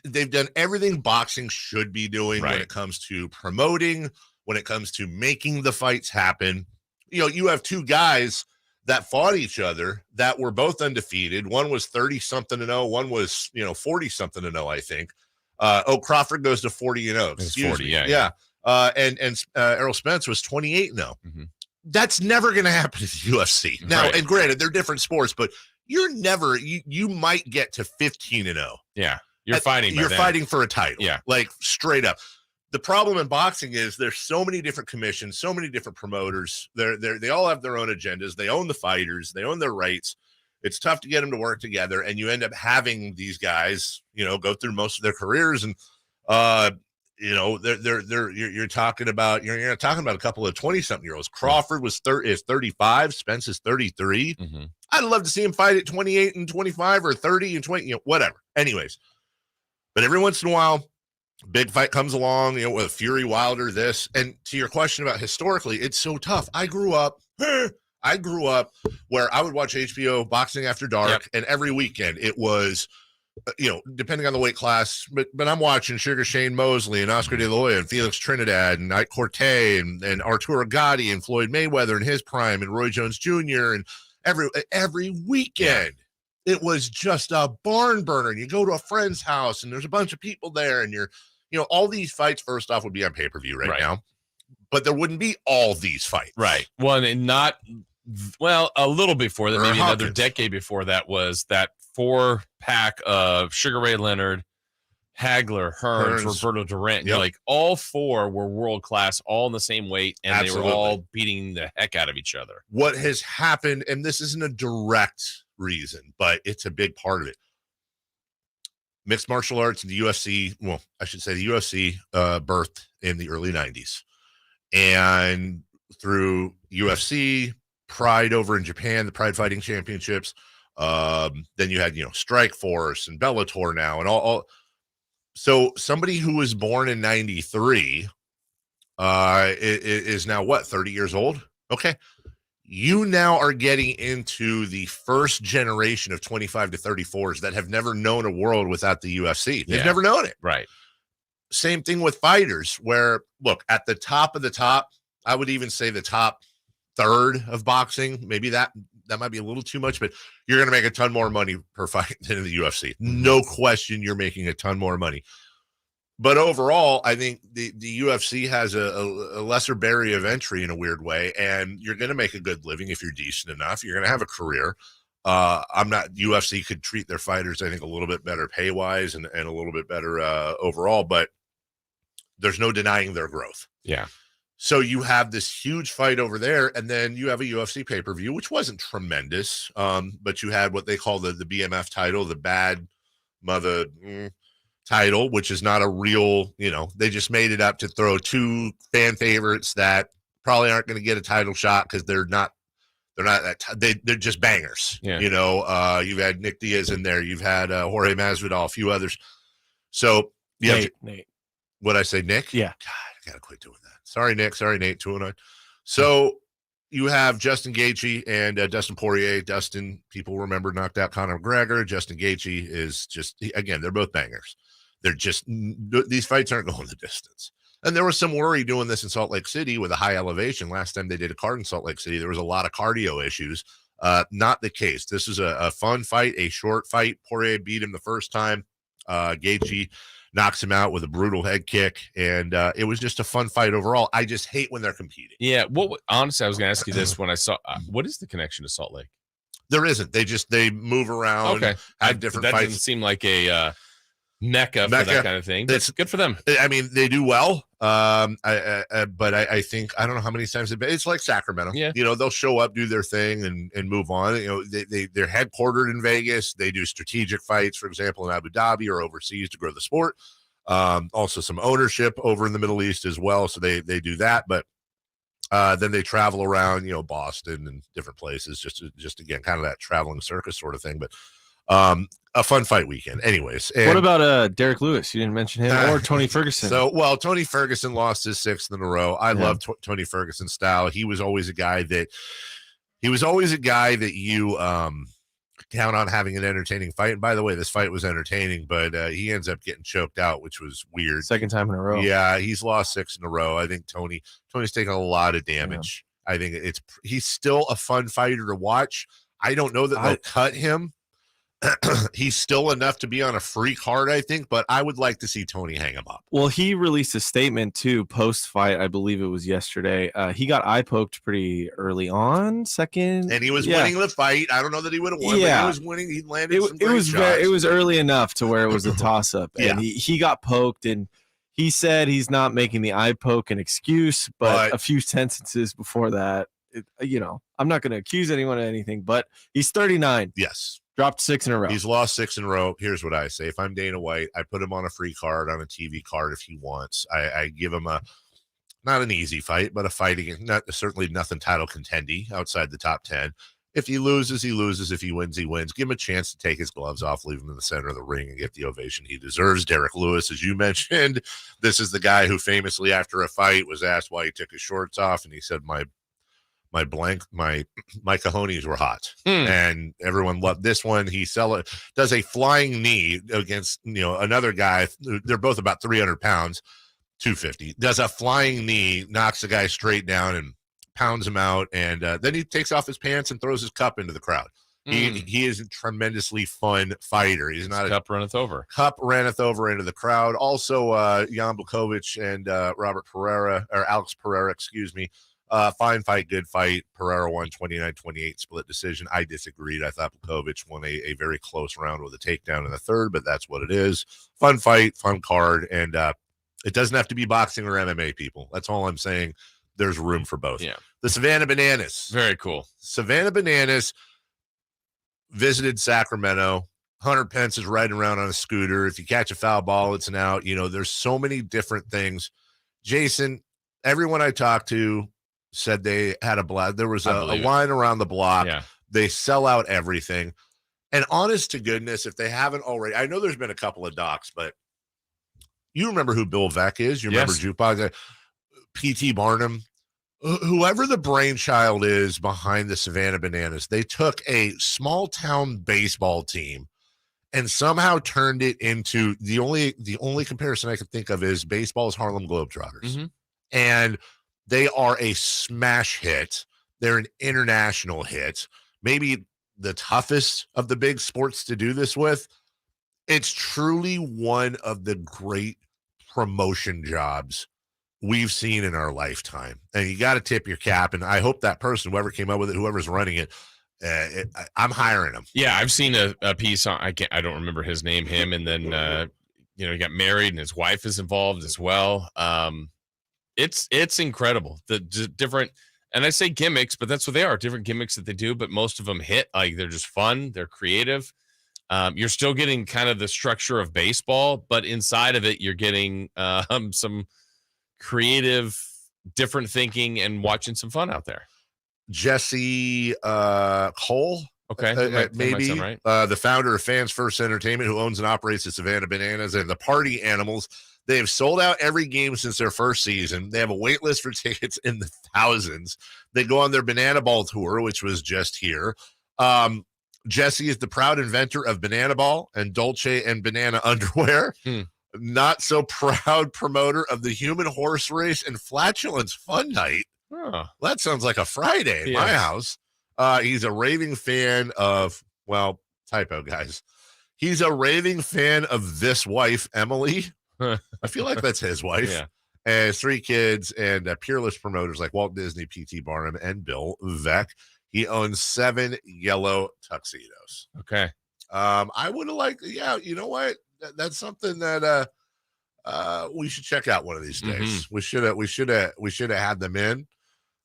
they've done everything boxing should be doing when it comes to promoting, when it comes to making the fights happen. You know, you have two guys that fought each other that were both undefeated. One was 30-something-0. One was, 40-something-0, I think. Crawford goes to 40-0. Excuse me. Yeah. And Errol Spence was 28-0. That's never going to happen in the UFC. Now, and granted, they're different sports, but you're never, you might get to 15-0. Yeah. You're fighting. You're fighting for a title. Yeah. Like straight up. The problem in boxing is there's so many different commissions, so many different promoters. They all have their own agendas. They own the fighters. They own their rights. It's tough to get them to work together, and you end up having these guys, go through most of their careers, and you're talking about a couple of 20-something-year-olds. Crawford is 35. Spence is 33. I'd love to see him fight at 28 and 25 or 30 and 20, whatever. Anyways, but every once in a while, big fight comes along, with Fury, Wilder, this. And to your question about historically, it's so tough. I grew up where I would watch HBO Boxing After Dark, and every weekend it was, depending on the weight class, but I'm watching Sugar Shane Mosley and Oscar De La Hoya and Felix Trinidad and Ike Corte and Arturo Gatti and Floyd Mayweather in his prime and Roy Jones Jr. And every weekend. It was just a barn burner. And you go to a friend's house and there's a bunch of people there, and all these fights first off would be on pay-per-view right now, but there wouldn't be all these fights. Right. Well, and a little before that, maybe another decade before that was that 4-pack of Sugar Ray Leonard, Hagler, Hearns, Roberto Durant. Like all four were world-class, all in the same weight, and they were all beating the heck out of each other. What has happened, and this isn't a direct reason, but it's a big part of it. Mixed martial arts and the UFC, the UFC birthed in the early 90s. And through UFC, Pride over in Japan, the Pride Fighting Championships, then you had, Strikeforce and Bellator now and all. So somebody who was born in 93 is now, 30 years old? Okay. You now are getting into the first generation of 25 to 34s that have never known a world without the UFC. They've never known it. Right. Same thing with fighters where, look, at the top of the top, I would even say the top third of boxing, maybe that might be a little too much, but you're going to make a ton more money per fight than in the UFC. No question you're making a ton more money. But overall, I think the UFC has a lesser barrier of entry in a weird way, and you're going to make a good living if you're decent enough. You're going to have a career. UFC could treat their fighters, I think, a little bit better pay-wise and a little bit better overall, but there's no denying their growth. Yeah. So you have this huge fight over there, and then you have a UFC pay-per-view, which wasn't tremendous, but you had what they call the BMF title, the bad mother title, which is not a real, they just made it up to throw two fan favorites that probably aren't going to get a title shot because they're just bangers. Yeah. You've had Nick Diaz in there, you've had Jorge Masvidal, a few others. So Nate. What'd I say, Nick? Yeah. God, I gotta quit doing that. Sorry, Nick. Sorry, Nate. 209. So you have Justin Gaethje and Dustin Poirier. Dustin, people remember, knocked out Conor McGregor. Justin Gaethje is just, again, they're both bangers. They're just, these fights aren't going the distance. And there was some worry doing this in Salt Lake City with a high elevation. Last time they did a card in Salt Lake City, there was a lot of cardio issues. Not the case. This is a fun fight, a short fight. Poirier beat him the first time. Gaethje knocks him out with a brutal head kick, and it was just a fun fight overall. I just hate when they're competing. Yeah. Honestly, I was going to ask you this when I saw what is the connection to Salt Lake? There isn't. They move around. Okay. Have different that fights. Doesn't seem like a mecca for that kind of thing. That's good for them. I mean, they do well. But I think, I don't know how many times it's like Sacramento. Yeah. They'll show up, do their thing, and move on. They're headquartered in Vegas. They do strategic fights, for example, in Abu Dhabi or overseas to grow the sport. Also some ownership over in the Middle East as well. So they do that, but then they travel around, Boston and different places, just again, kind of that traveling circus sort of thing. But a fun fight weekend anyways. And what about Derek Lewis? You didn't mention him, or Tony Ferguson. Tony Ferguson lost his 6th in a row. I love Tony Ferguson's style. He was always a guy that you count on having an entertaining fight. And by the way, this fight was entertaining, but he ends up getting choked out, which was weird. 2nd time in a row. Yeah, he's lost 6 in a row. I think Tony's taken a lot of damage. Yeah. I think he's still a fun fighter to watch. I don't know that they'll cut him. He's still enough to be on a free card, I think, but I would like to see Tony hang him up. Well, he released a statement too post-fight. I believe it was yesterday. He got eye poked pretty early on, second, and he was winning the fight. I don't know that he would have won, but he was winning. He landed some great shots. It was early enough to where it was a toss-up, and he got poked, and he said he's not making the eye poke an excuse, but a few sentences before that, I'm not going to accuse anyone of anything, but he's 39. Yes. Dropped 6 in a row. He's lost 6 in a row. Here's what I say. If I'm Dana White, I put him on a free card, on a TV card if he wants. I give him not an easy fight, but a fight against certainly nothing title contendy outside the top 10. If he loses, he loses. If he wins, he wins. Give him a chance to take his gloves off, leave him in the center of the ring, and get the ovation he deserves. Derek Lewis, as you mentioned, this is the guy who famously after a fight was asked why he took his shorts off, and he said, my cojones were hot, and everyone loved this one. He does a flying knee against another guy. They're both about 300 pounds, 250. Does a flying knee, knocks the guy straight down and pounds him out, and then he takes off his pants and throws his cup into the crowd. He is a tremendously fun fighter. He's not cup runneth over. Cup runneth over into the crowd. Also, Jan Blachowicz and Alex Pereira, excuse me. Fine fight, good fight. Pereira won 29-28 split decision. I disagreed. I thought Blachowicz won a very close round with a takedown in the 3rd, but that's what it is. Fun fight, fun card, and it doesn't have to be boxing or MMA, people. That's all I'm saying. There's room for both. Yeah. The Savannah Bananas. Very cool. Savannah Bananas visited Sacramento. Hunter Pence is riding around on a scooter. If you catch a foul ball, it's an out. There's so many different things. Jason, everyone I talked to said they had a blast. There was a line around the block. Yeah. They sell out everything. And honest to goodness, if they haven't already, I know there's been a couple of docs, but you remember who Bill Veck is? You remember Jukebox? P.T. Barnum? Whoever the brainchild is behind the Savannah Bananas, they took a small town baseball team and somehow turned it into the only comparison I can think of is baseball's Harlem Globetrotters. Mm-hmm. And they are a smash hit. They're an international hit. Maybe the toughest of the big sports to do this with. It's truly one of the great promotion jobs we've seen in our lifetime. And you got to tip your cap. And I hope that person, whoever came up with it, whoever's running it, I'm hiring them. Yeah, I've seen a piece on, I don't remember his name, him. And then, he got married and his wife is involved as well. It's incredible. The different, and I say gimmicks, but that's what they are, different gimmicks that they do, but most of them hit. Like, they're just fun. They're creative. You're still getting kind of the structure of baseball, but inside of it, you're getting some creative, different thinking and watching some fun out there. Jesse Cole Okay, that might maybe sound right. The founder of Fans First Entertainment, who owns and operates the Savannah Bananas and the Party Animals. They have sold out every game since their first season. They have a wait list for tickets in the thousands. They go on their Banana Ball tour, which was just here. Jesse is the proud inventor of Banana Ball and Dolce and Banana underwear. Not so proud promoter of the Human Horse Race and Flatulence Fun Night. Well, that sounds like a Friday in my house. He's a raving fan of, well, typo, guys. He's a raving fan of this wife, Emily. I feel like that's his wife. Yeah. And 3 kids and peerless promoters like Walt Disney, P.T. Barnum, and Bill Veeck. He owns 7 yellow tuxedos. Okay. I would have liked, you know what? That's something that we should check out one of these days. We should have had them in.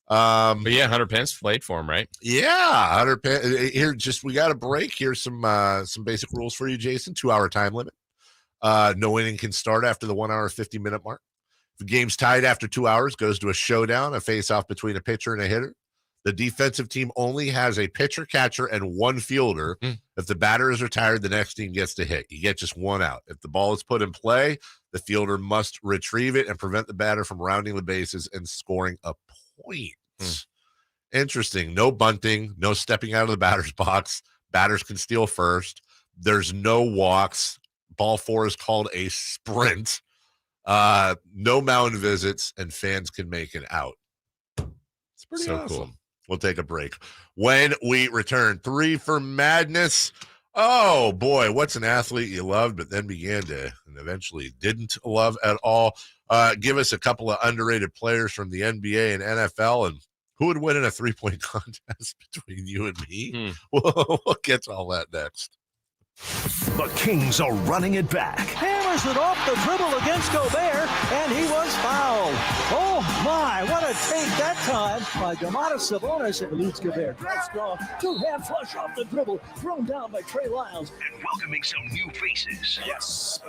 But yeah, 100 pence played for him, right? Yeah, 100 pence. Here, we got a break. Here's some basic rules for you, Jason. 2-hour time limit. No inning can start after the 1 hour 50-minute mark. If the game's tied after 2 hours, goes to a showdown, a face-off between a pitcher and a hitter. The defensive team only has a pitcher, catcher, and 1 fielder. If the batter is retired, the next team gets to hit. You get just 1 out. If the ball is put in play, the fielder must retrieve it and prevent the batter from rounding the bases and scoring a point. Interesting. No bunting, no stepping out of the batter's box. Batters can steal first. There's no walks. Ball 4 is called a sprint. No mound visits, and fans can make an out. It's pretty awesome. Cool. We'll take a break. When we return, 3 for Madness. Oh, boy, what's an athlete you loved but then began to and eventually didn't love at all? Give us a couple of underrated players from the NBA and NFL, and who would win in a 3-point contest between you and me? We'll get to all that next. The Kings are running it back. Hammers it off the dribble against Gobert, and he was fouled. Oh, my, what a take that time by Domantas Sabonis. It eludes Gobert. Drive strong, 2-hand flush off the dribble, thrown down by Trey Lyles. And welcoming some new faces. Yes.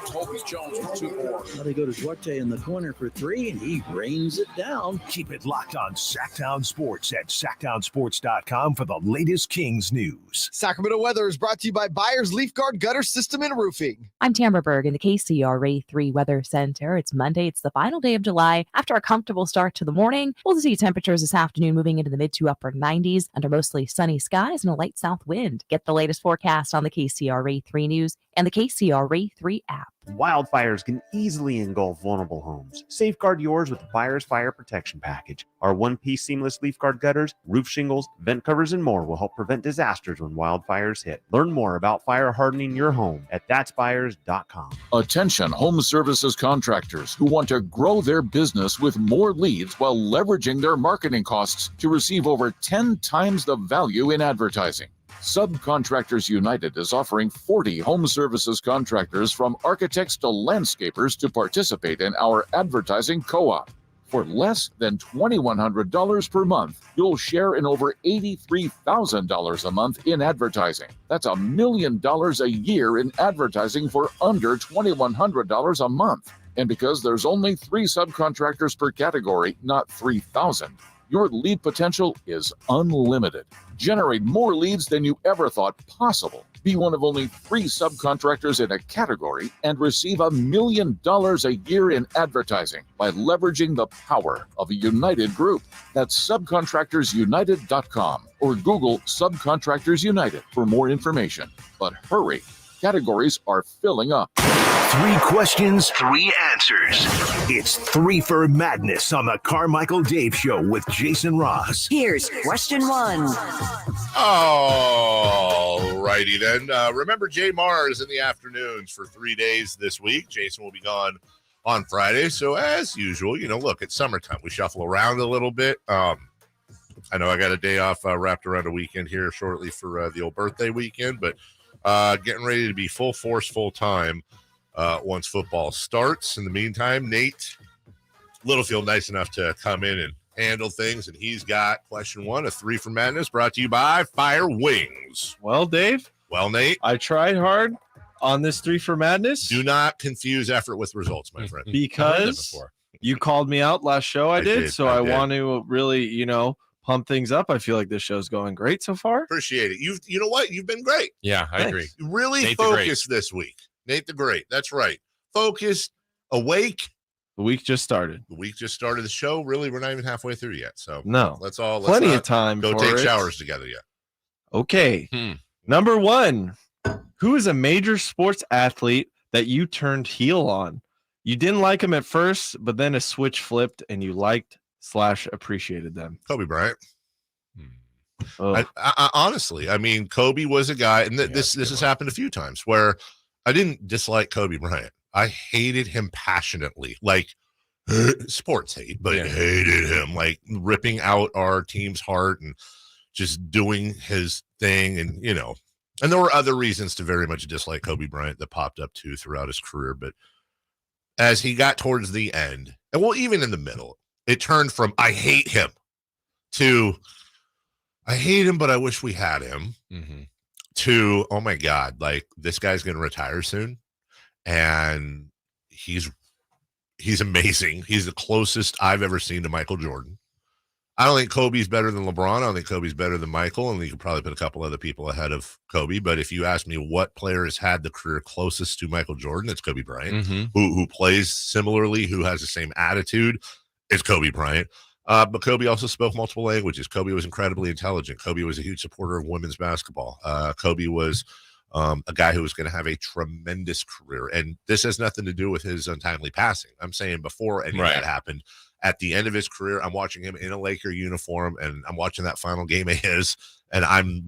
Toby Jones with 2 more. Now they go to Duarte in the corner for 3, and he rains it down. Keep it locked on Sactown Sports at SactownSports.com for the latest Kings news. Sacramento weather is brought to you by Byers Leaf Guard Gutter System and Roofing. I'm Tamara Berg in the KCRA 3 Weather Center. It's Monday. It's the final day of July. After a comfortable start to the morning, we'll see temperatures this afternoon moving into the mid to upper 90s under mostly sunny skies and a light south wind. Get the latest forecast on the KCRA 3 News and the KCRA 3 app. Wildfires can easily engulf vulnerable homes. Safeguard yours with the Byers Fire Protection Package. Our one-piece seamless leaf guard gutters, roof shingles, vent covers, and more will help prevent disasters when wildfires hit. Learn more about fire hardening your home at thatsbyers.com. Attention home services contractors who want to grow their business with more leads while leveraging their marketing costs to receive over 10 times the value in advertising. Subcontractors United is offering 40 home services contractors from architects to landscapers to participate in our advertising co-op. For less than $2,100 per month, you'll share in over $83,000 a month in advertising. That's $1 million a year in advertising for under $2,100 a month. And because there's only 3 subcontractors per category, not 3,000, your lead potential is unlimited. Generate more leads than you ever thought possible. Be one of only 3 subcontractors in a category and receive $1 million a year in advertising by leveraging the power of a united group. That's subcontractorsunited.com or Google Subcontractors United for more information. But hurry, categories are filling up. 3 questions, 3 answers. It's 3 for Madness on the Carmichael Dave Show with Jason Ross. Here's question 1. All righty then. Remember, Jay Mars in the afternoons for 3 days this week. Jason will be gone on Friday. So as usual, look, it's summertime. We shuffle around a little bit. I know I got a day off wrapped around a weekend here shortly for the old birthday weekend, but getting ready to be full force, full time once football starts. In the meantime, Nate Littlefield, nice enough to come in and handle things, and he's got question 1, a 3 for Madness, brought to you by Fire Wings. Well, Dave. Well, Nate. I tried hard on this 3 for Madness. Do not confuse effort with results, my friend. Because you called me out last show. I did. So I want to really, pump things up. I feel like this show's going great so far. Appreciate it. You know what? You've been great. Yeah, I agree. Really Nate focused this week. Nate the Great. That's right. Focused, awake. The week just started. The show. Really, we're not even halfway through yet. So no, let's plenty of time. Go for take it. showers together yet. Okay. Number 1. Who is a major sports athlete that you turned heel on? You didn't like him at first, but then a switch flipped and you liked / appreciated them. Kobe Bryant. I honestly, I mean, Kobe was a guy, and this has happened a few times where I didn't dislike Kobe Bryant. I hated him passionately, like sports hate, but hated him, like ripping out our team's heart and just doing his thing. And, and there were other reasons to very much dislike Kobe Bryant that popped up too throughout his career. But as he got towards the end, and well, even in the middle, it turned from I hate him to I hate him, but I wish we had him to, oh my God, like this guy's going to retire soon. And he's amazing. He's the closest I've ever seen to Michael Jordan. I don't think Kobe's better than LeBron. I don't think Kobe's better than Michael. And you could probably put a couple other people ahead of Kobe. But if you ask me what player has had the career closest to Michael Jordan, it's Kobe Bryant. Who plays similarly, who has the same attitude, it's Kobe Bryant. But Kobe also spoke multiple languages. Kobe was incredibly intelligent. Kobe was a huge supporter of women's basketball. Kobe was a guy who was going to have a tremendous career. And this has nothing to do with his untimely passing. I'm saying before any of that happened, at the end of his career, I'm watching him in a Laker uniform, and I'm watching that final game of his, and I'm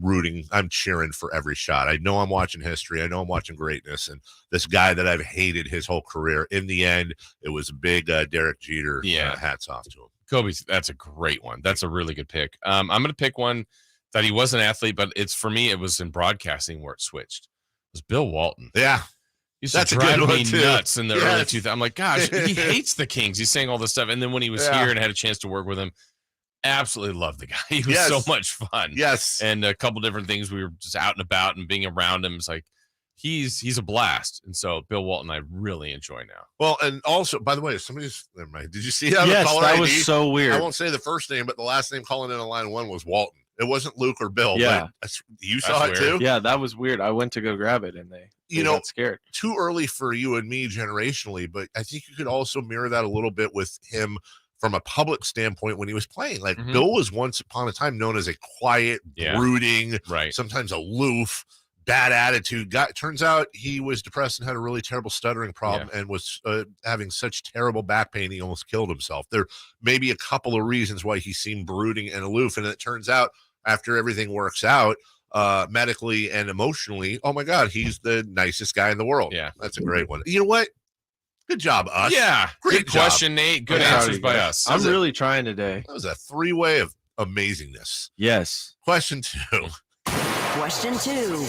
cheering for every shot. I know I'm watching history. I know I'm watching greatness. And this guy that I've hated his whole career, in the end, it was a big Derek Jeter. Hats off to him. Kobe's, that's a great one. That's a really good pick. I'm going to pick one that he was an athlete, but for me, it was in broadcasting where it switched. It was Bill Walton. Yeah. Used to drive me nuts in the early 2000s. I'm like, gosh, he hates the Kings. He's saying all this stuff. And then when he was here and had a chance to work with him, absolutely loved the guy. He was so much fun. Yes. And a couple different things. We were just out and about and being around him. It's like, he's a blast. And so Bill Walton, I really enjoy now. Well, and also, by the way, never mind. Did you see that? Yes, that was so weird. I won't say the first name, but the last name calling in on line 1 was Walton. It wasn't Luke or Bill. Yeah. But you saw it too? Yeah, that was weird. I went to go grab it and they got scared. Too early for you and me generationally, but I think you could also mirror that a little bit with him from a public standpoint when he was playing. Like Bill was once upon a time known as a quiet, brooding, sometimes aloof, bad attitude guy. Turns out he was depressed and had a really terrible stuttering problem and was having such terrible back pain he almost killed himself. There may be a couple of reasons why he seemed brooding and aloof, and it turns out after everything works out medically and emotionally, oh my God, he's the nicest guy in the world. Yeah, that's a great one. You know what? Good job, us. Yeah, great good question, Nate. Good answers by us. I'm really trying today. That was a 3-way of amazingness. Yes. Question 2. Question 2.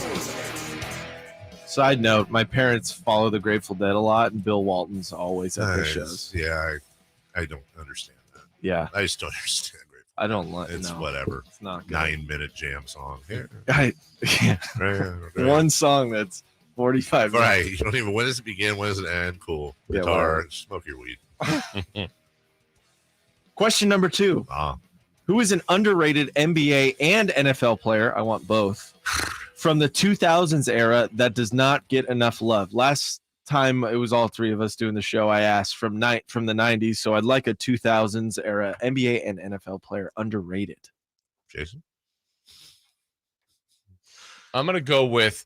Side note, my parents follow the Grateful Dead a lot, and Bill Walton's always at their shows. Yeah, I don't understand that. Yeah. I just don't understand. I don't like it's whatever. It's not good. 9-minute jam song. One song that's 45 minutes. Right. You don't even, when does it begin? When does it end? Cool. Guitar, smoke your weed. Question number 2. Who is an underrated NBA and NFL player? I want both. From the 2000s era that does not get enough love. Last time it was all three of us doing the show, I asked from the 90s, so I'd like a 2000s era NBA and NFL player underrated. Jason? I'm going to go with,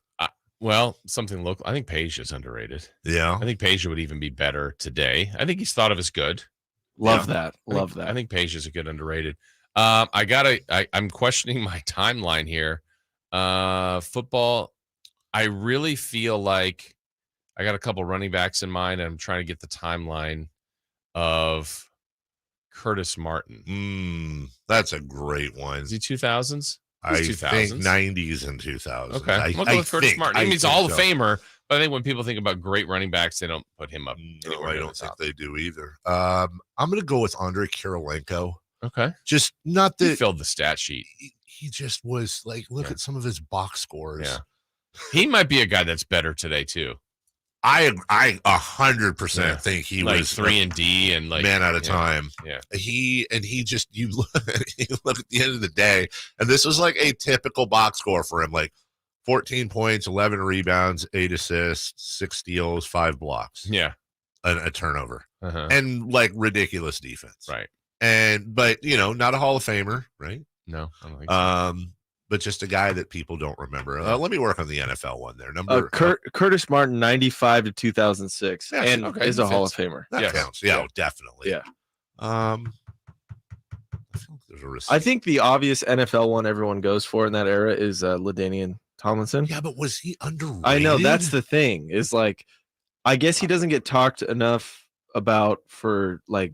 something local. I think Page is underrated. Yeah. I think Page would even be better today. I think he's thought of as good. Love that. Love that. I think Page is a good underrated. I'm questioning my timeline here. Football, I really feel like I got a couple running backs in mind, and I'm trying to get the timeline of Curtis Martin. That's a great one. Is he 2000s? I think 90s and 2000s. Okay, I'm going to go with Curtis Martin. He's a Hall of Famer, but I think when people think about great running backs, they don't put him up. No, I don't think they do either. I'm going to go with Andrei Kirilenko. Okay. Just not that he filled the stat sheet. He just was like, look at some of his box scores. Yeah. He might be a guy that's better today too. I 100% think he like was 3 and D and like man at a time. Yeah. He just you look at the end of the day, and this was like a typical box score for him, like 14 points, 11 rebounds, 8 assists, 6 steals, 5 blocks. Yeah. A turnover. Uh-huh. And like ridiculous defense. Right. But not a Hall of Famer, right? No, I don't think so. But just a guy that people don't remember. Let me work on the NFL one there. Curtis Martin, 95 to 2006, and is a Hall of Famer. That counts. Yeah, definitely. Yeah. I feel like there's a receipt. I think the obvious NFL one everyone goes for in that era is LaDainian Tomlinson. Yeah, but was he underrated? I know that's the thing. Is like, I guess he doesn't get talked enough about for like,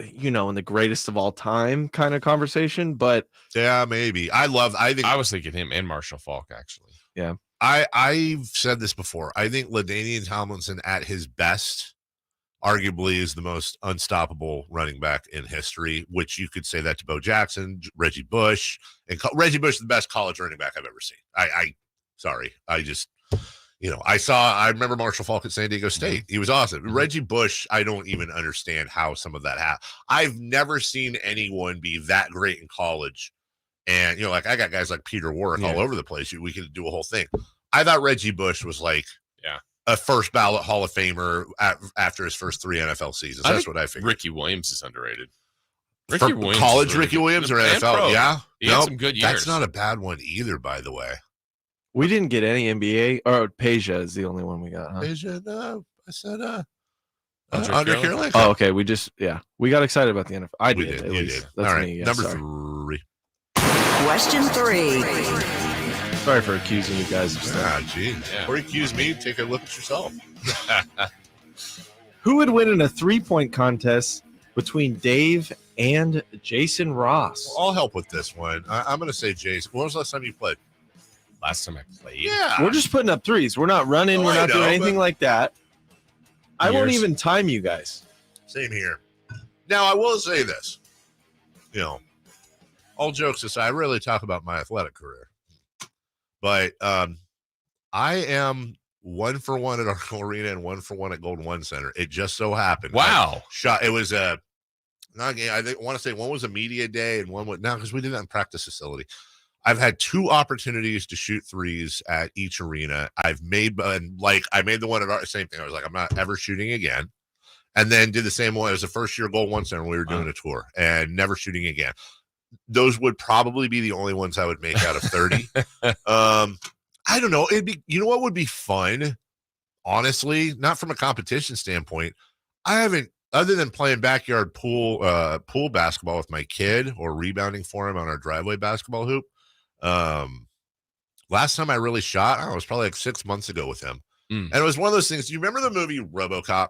in the greatest of all time kind of conversation. But yeah, maybe. I was thinking him and Marshall Faulk actually. Yeah. I've said this before. I think LaDainian Tomlinson at his best arguably is the most unstoppable running back in history, which you could say that to Bo Jackson, Reggie Bush, and Reggie Bush is the best college running back I've ever seen. I remember Marshall Faulk at San Diego State. He was awesome. Reggie Bush, I don't even understand how some of that happened. I've never seen anyone be that great in college. And, I got guys like Peter Warrick all over the place. We could do a whole thing. I thought Reggie Bush was like a first ballot Hall of Famer after his first 3 NFL seasons. That's what I figured. Ricky Williams is underrated. Ricky Williams or NFL? Pro. Yeah. He had some good years. That's not a bad one either, by the way. We didn't get any NBA, or Peja is the only one we got. Huh? Peja, no, I said Andre Carolina. Oh, okay. We got excited about the NFL. I We did. did. At You least. did. That's All right. me. Yeah, Number sorry. 3. Question 3. Sorry for accusing you guys of stuff. Gee. Yeah. Or accuse me. Take a look at yourself. Who would win in a 3-point contest between Dave and Jason Ross? Well, I'll help with this one. I'm going to say Jason. When was the last time you played? Last time I played? Yeah. We're just putting up threes. We're not running. We're not doing anything like that. I won't even time you guys. Same here. Now, I will say this. All jokes aside, I really talk about my athletic career. But I am 1 for 1 at Arnold Arena and 1 for 1 at Golden One Center. It just so happened. Wow. It was I want to say one was a media day and one was because we did that in practice facility. I've had 2 opportunities to shoot threes at each arena. I made the one at same thing. I was like, I'm not ever shooting again. And then did the same one. It was the first year Golden One Center when we were doing a tour and never shooting again. Those would probably be the only ones I would make out of 30. I don't know. What would be fun? Honestly, not from a competition standpoint. I haven't, other than playing backyard pool basketball with my kid or rebounding for him on our driveway basketball hoop. Last time I really shot, it was probably like 6 months ago with him. And it was one of those things. Do you remember the movie RoboCop?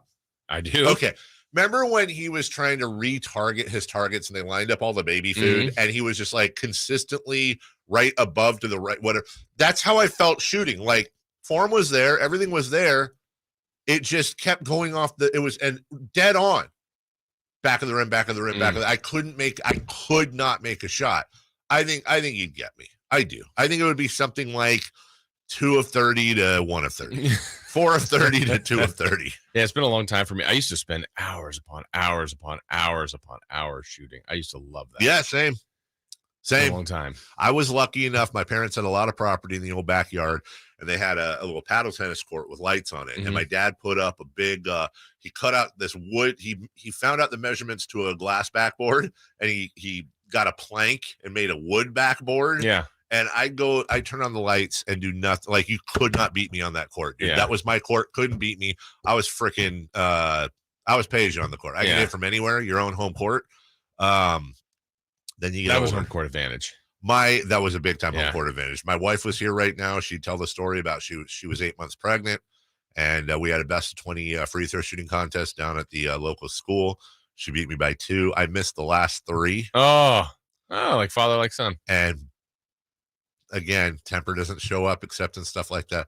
I do. Okay. Remember when he was trying to retarget his targets and they lined up all the baby food and he was just like consistently right above to the right, whatever. That's how I felt shooting. Like form was there. Everything was there. It just kept going off and dead on. Back of the rim, back of the rim, back of the I could not make a shot. I think you'd get me. I do. I think it would be something like 2 of 30 to 1 of 30. 4 of 30 to 2 of 30. Yeah, it's been a long time for me. I used to spend hours upon hours upon hours upon hours shooting. I used to love that. Yeah, same. A long time. I was lucky enough. My parents had a lot of property in the old backyard, and they had a little paddle tennis court with lights on it. And my dad put up a big, he cut out this wood. He found out the measurements to a glass backboard, and he got a plank and made a wood backboard. Yeah. And I turn on the lights and do nothing. Like, you could not beat me on that court, dude. Yeah. That was my court. Couldn't beat me. I was freaking, I was Payton on the court. I can hit from anywhere, your own home court. Then you get that was home court advantage. That was a big time home court advantage. My wife was here right now. She'd tell the story about she was 8 months pregnant, and we had a best of 20 free throw shooting contest down at the local school. She beat me by 2. I missed the last 3. Oh, like father, like son. And again, temper doesn't show up except in stuff like that.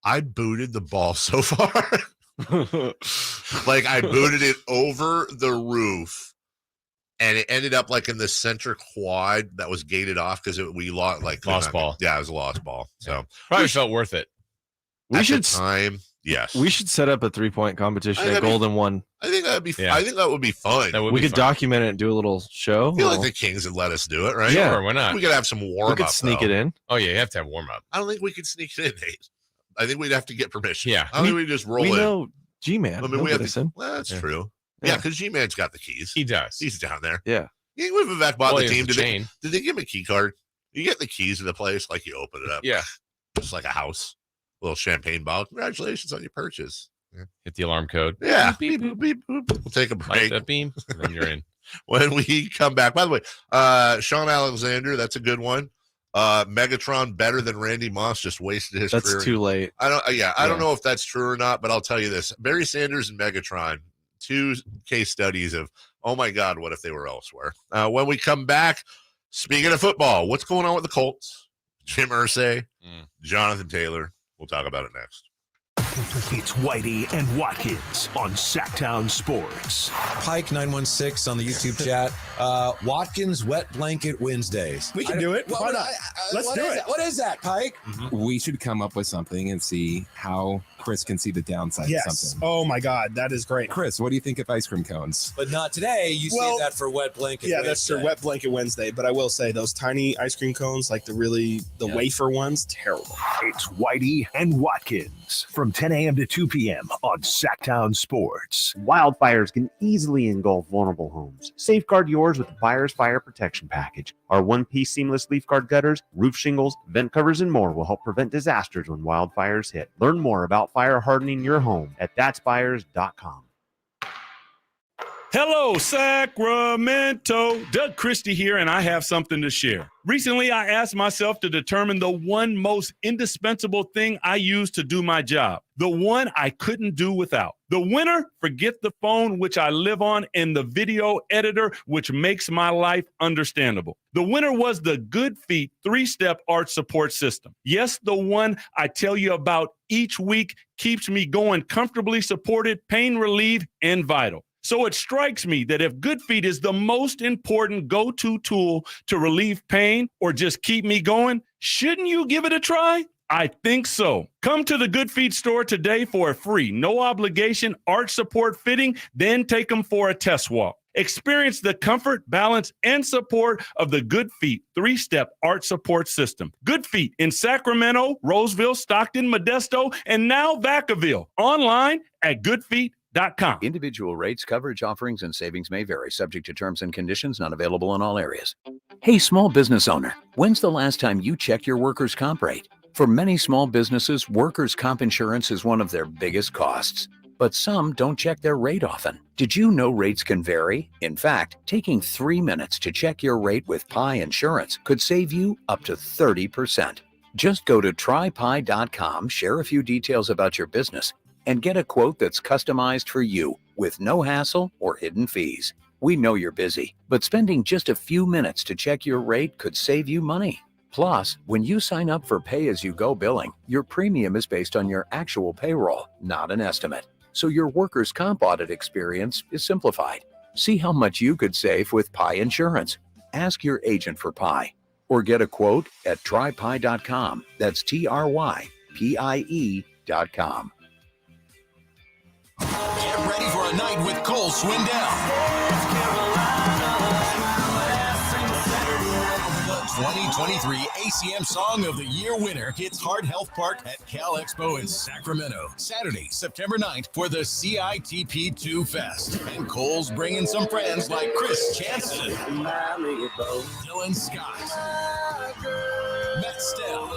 I booted the ball so far. Like, I booted it over the roof, and it ended up like in the center quad that was gated off because we lost lost ball. Yeah, it was a lost ball. So probably felt worth it. We should time. Yes. We should set up a 3-point competition at Golden One. I think that'd be. I think that would be fun. We could document it and do a little show. I feel like the Kings would let us do it, right? Yeah. Sure, why not? We could have some warm up. We could sneak it in. Oh yeah, you have to have warm up. I don't think we could sneak it in, Nate. I think we'd have to get permission. Yeah. I think we just roll in. We know G-Man. I mean, we have to. Well, that's true. Yeah, because G-Man's got the keys. He does. He's down there. Yeah. Yeah, when Vivek bought the team, did they give him a key card? You get the keys to the place, like you open it up. Yeah. Just like a house. A little champagne bottle. Congratulations on your purchase. Yeah. Hit the alarm code. Yeah. Beep, Beep, beep, boop. We'll take a Light break. that beam, and then you're in. When we come back. By the way, Sean Alexander, that's a good one. Megatron better than Randy Moss, just wasted his career. That's too late. I don't know if that's true or not, but I'll tell you this. Barry Sanders and Megatron, 2 case studies of, oh my God, what if they were elsewhere? When we come back, speaking of football, what's going on with the Colts? Jim Irsay, Jonathan Taylor. We'll talk about it next. It's Whitey and Watkins on Sactown Sports. Pike 916 on the YouTube chat. Watkins Wet Blanket Wednesdays. We can do it. Why not? Let's do it. What is that, Pike? We should come up with something and see how Chris can see the downside of something. Oh my God, that is great. Chris, what do you think of ice cream cones? But not today. You say that for Wet Blanket Yeah, Wednesday. that's for Wet Blanket Wednesday. But I will say those tiny ice cream cones, like the wafer ones, terrible. It's Whitey and Watkins from 10 a.m. to 2 p.m. on Sactown Sports. Wildfires can easily engulf vulnerable homes. Safeguard yours with the Buyer's Fire Protection Package. Our one-piece seamless leaf guard gutters, roof shingles, vent covers, and more will help prevent disasters when wildfires hit. Learn more about fire hardening your home at that'sbuyers.com. Hello, Sacramento. Doug Christie here, and I have something to share. Recently, I asked myself to determine the one most indispensable thing I use to do my job, the one I couldn't do without. The winner, forget the phone, which I live on, and the video editor, which makes my life understandable. The winner was the Good Feet 3-step arch support system. Yes, the one I tell you about each week keeps me going comfortably supported, pain relieved, and vital. So it strikes me that if Good Feet is the most important go-to tool to relieve pain or just keep me going, shouldn't you give it a try? I think so. Come to the Good Feet store today for a free, no obligation arch support fitting, then take them for a test walk. Experience the comfort, balance, and support of the Good Feet 3-step arch support system. Good Feet in Sacramento, Roseville, Stockton, Modesto, and now Vacaville. Online at goodfeet.com. Individual rates, coverage, offerings, and savings may vary, subject to terms and conditions, not available in all areas. Hey, small business owner, when's the last time you checked your workers' comp rate? For many small businesses, workers' comp insurance is one of their biggest costs, but some don't check their rate often. Did you know rates can vary? In fact, taking 3 minutes to check your rate with Pi Insurance could save you up to 30%. Just go to trypi.com, share a few details about your business, and get a quote that's customized for you with no hassle or hidden fees. We know you're busy, but spending just a few minutes to check your rate could save you money. Plus, when you sign up for pay-as-you-go billing, your premium is based on your actual payroll, not an estimate. So your workers' comp audit experience is simplified. See how much you could save with Pi Insurance. Ask your agent for Pi or get a quote at trypi.com. That's trypie.com. Get ready for a night with Cole Swindell. The 2023 ACM Song of the Year winner hits Heart Health Park at Cal Expo in Sacramento, Saturday, September 9th for the CITP2 Fest. And Cole's bringing some friends like Chris Chanson, Dylan Scott, Matt Stell,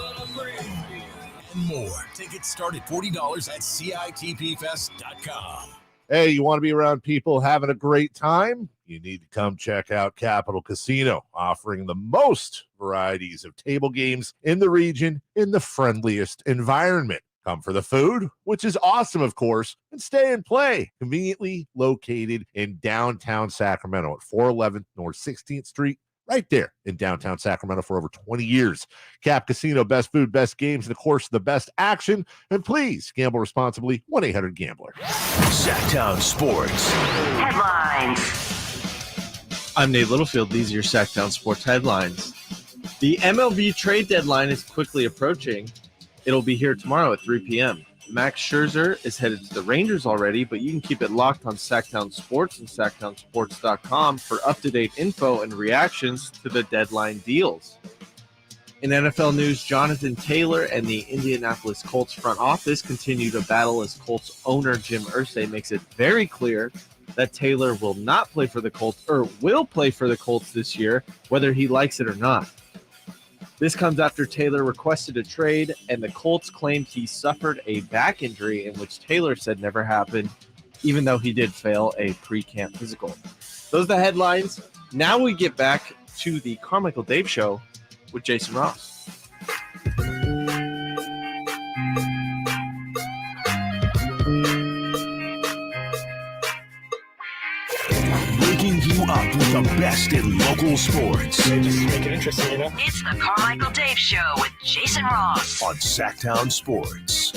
and more. Tickets start at $40 at CITPfest.com. Hey, you want to be around people having a great time? You need to come check out Capital Casino, offering the most varieties of table games in the region in the friendliest environment. Come for the food, which is awesome, of course, and stay and play. Conveniently located in downtown Sacramento at 411 North 16th Street. Right there in downtown Sacramento for over 20 years. Cap Casino, best food, best games, and of course, the best action. And please gamble responsibly. 1-800-GAMBLER. Sactown Sports Headlines. I'm Nate Littlefield. These are your Sactown Sports headlines. The MLB trade deadline is quickly approaching. It'll be here tomorrow at 3 p.m. Max Scherzer is headed to the Rangers already, but you can keep it locked on Sactown Sports and SactownSports.com for up-to-date info and reactions to the deadline deals. In NFL news, Jonathan Taylor and the Indianapolis Colts front office continue to battle as Colts owner Jim Irsay makes it very clear that Taylor will not play for the Colts, or will play for the Colts this year, whether he likes it or not. This comes after Taylor requested a trade, and the Colts claimed he suffered a back injury, in which Taylor said never happened, even though he did fail a pre-camp physical. Those are the headlines. Now we get back to the Carmichael Dave Show with Jason Ross. Waking you up with the best in local sports. Just make it interesting, you know? It's the Carmichael Dave Show with Jason Ross on Sactown Sports.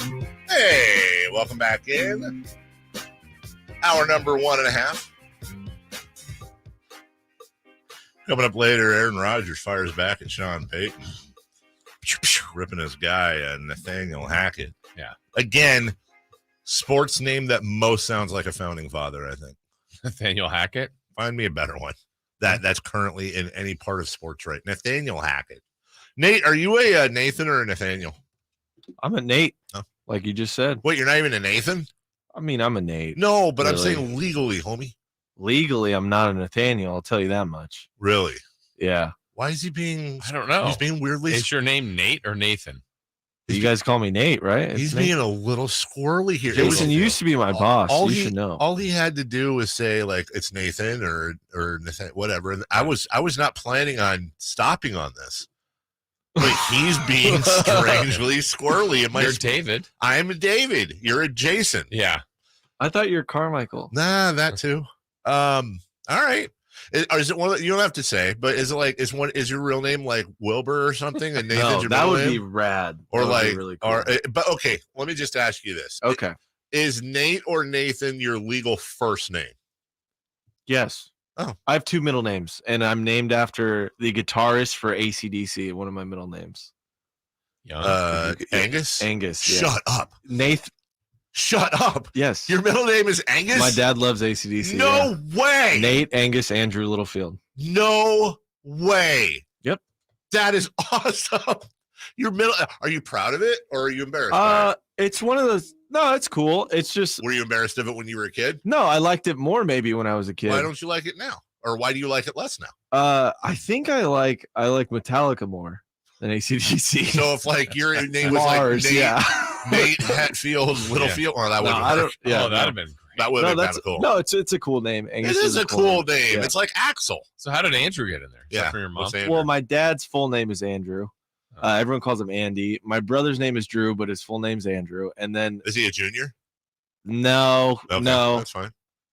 Hey, welcome back in. Hour number 1.5. Coming up later, Aaron Rodgers fires back at Sean Payton, ripping his guy, Nathaniel Hackett. Yeah. Again, sports name that most sounds like a founding father, I think. Nathaniel Hackett? Find me a better one. That's currently in any part of sports, right? Nathaniel Hackett. Nate, are you a Nathan or a Nathaniel? I'm a Nate, like you just said. Wait, you're not even a Nathan? I mean, I'm a Nate. No, but really. I'm saying legally, homie. Legally, I'm not a Nathaniel. I'll tell you that much. Really? Yeah. Why is he being? I don't know. He's being weirdly. Is your name Nate or Nathan? You guys call me Nate, right? He's being a little squirrely here. Jason used to be my boss. You should know. All he had to do was say like it's Nathan or Nathan, whatever. And I was not planning on stopping on this. But he's being strangely squirrely. You're David. I'm a David. You're a Jason. Yeah. I thought you were Carmichael. Nah, that too. All right. Is it one that you don't have to say, but is it like is your real name like Wilbur or something? And Nathan's your that middle would name? be rad. Or That would like be really cool. but okay, let me just ask you this. Okay. Is Nate or Nathan your legal first name? Yes. Oh. I have two middle names, and I'm named after the guitarist for AC/DC, one of my middle names. Angus? Angus. Yeah. Shut up. Nathan. Shut up. Yes. Your middle name is Angus? My dad loves AC/DC. No way. Nate, Angus, Andrew Littlefield. No way. Yep. That is awesome. Your middle. Are you proud of it or are you embarrassed? by it? It's one of those. No, it's cool. It's just. Were you embarrassed of it when you were a kid? No, I liked it more maybe when I was a kid. Why don't you like it now? Or why do you like it less now? I think I like Metallica more than AC/DC. So if like your name was Mars, like Nate, yeah. Nate Hatfield Littlefield, or that would Yeah, that'd have been great. That would have been kind of cool. No, it's a cool name. Angus It is a cool name. Yeah. It's like Axel. So how did Andrew get in there? Yeah, For your mom? what's Andrew? Well, my dad's full name is Andrew. Everyone calls him Andy. My brother's name is Drew, but his full name's Andrew. And then Is he a junior? no, Okay, no. that's fine.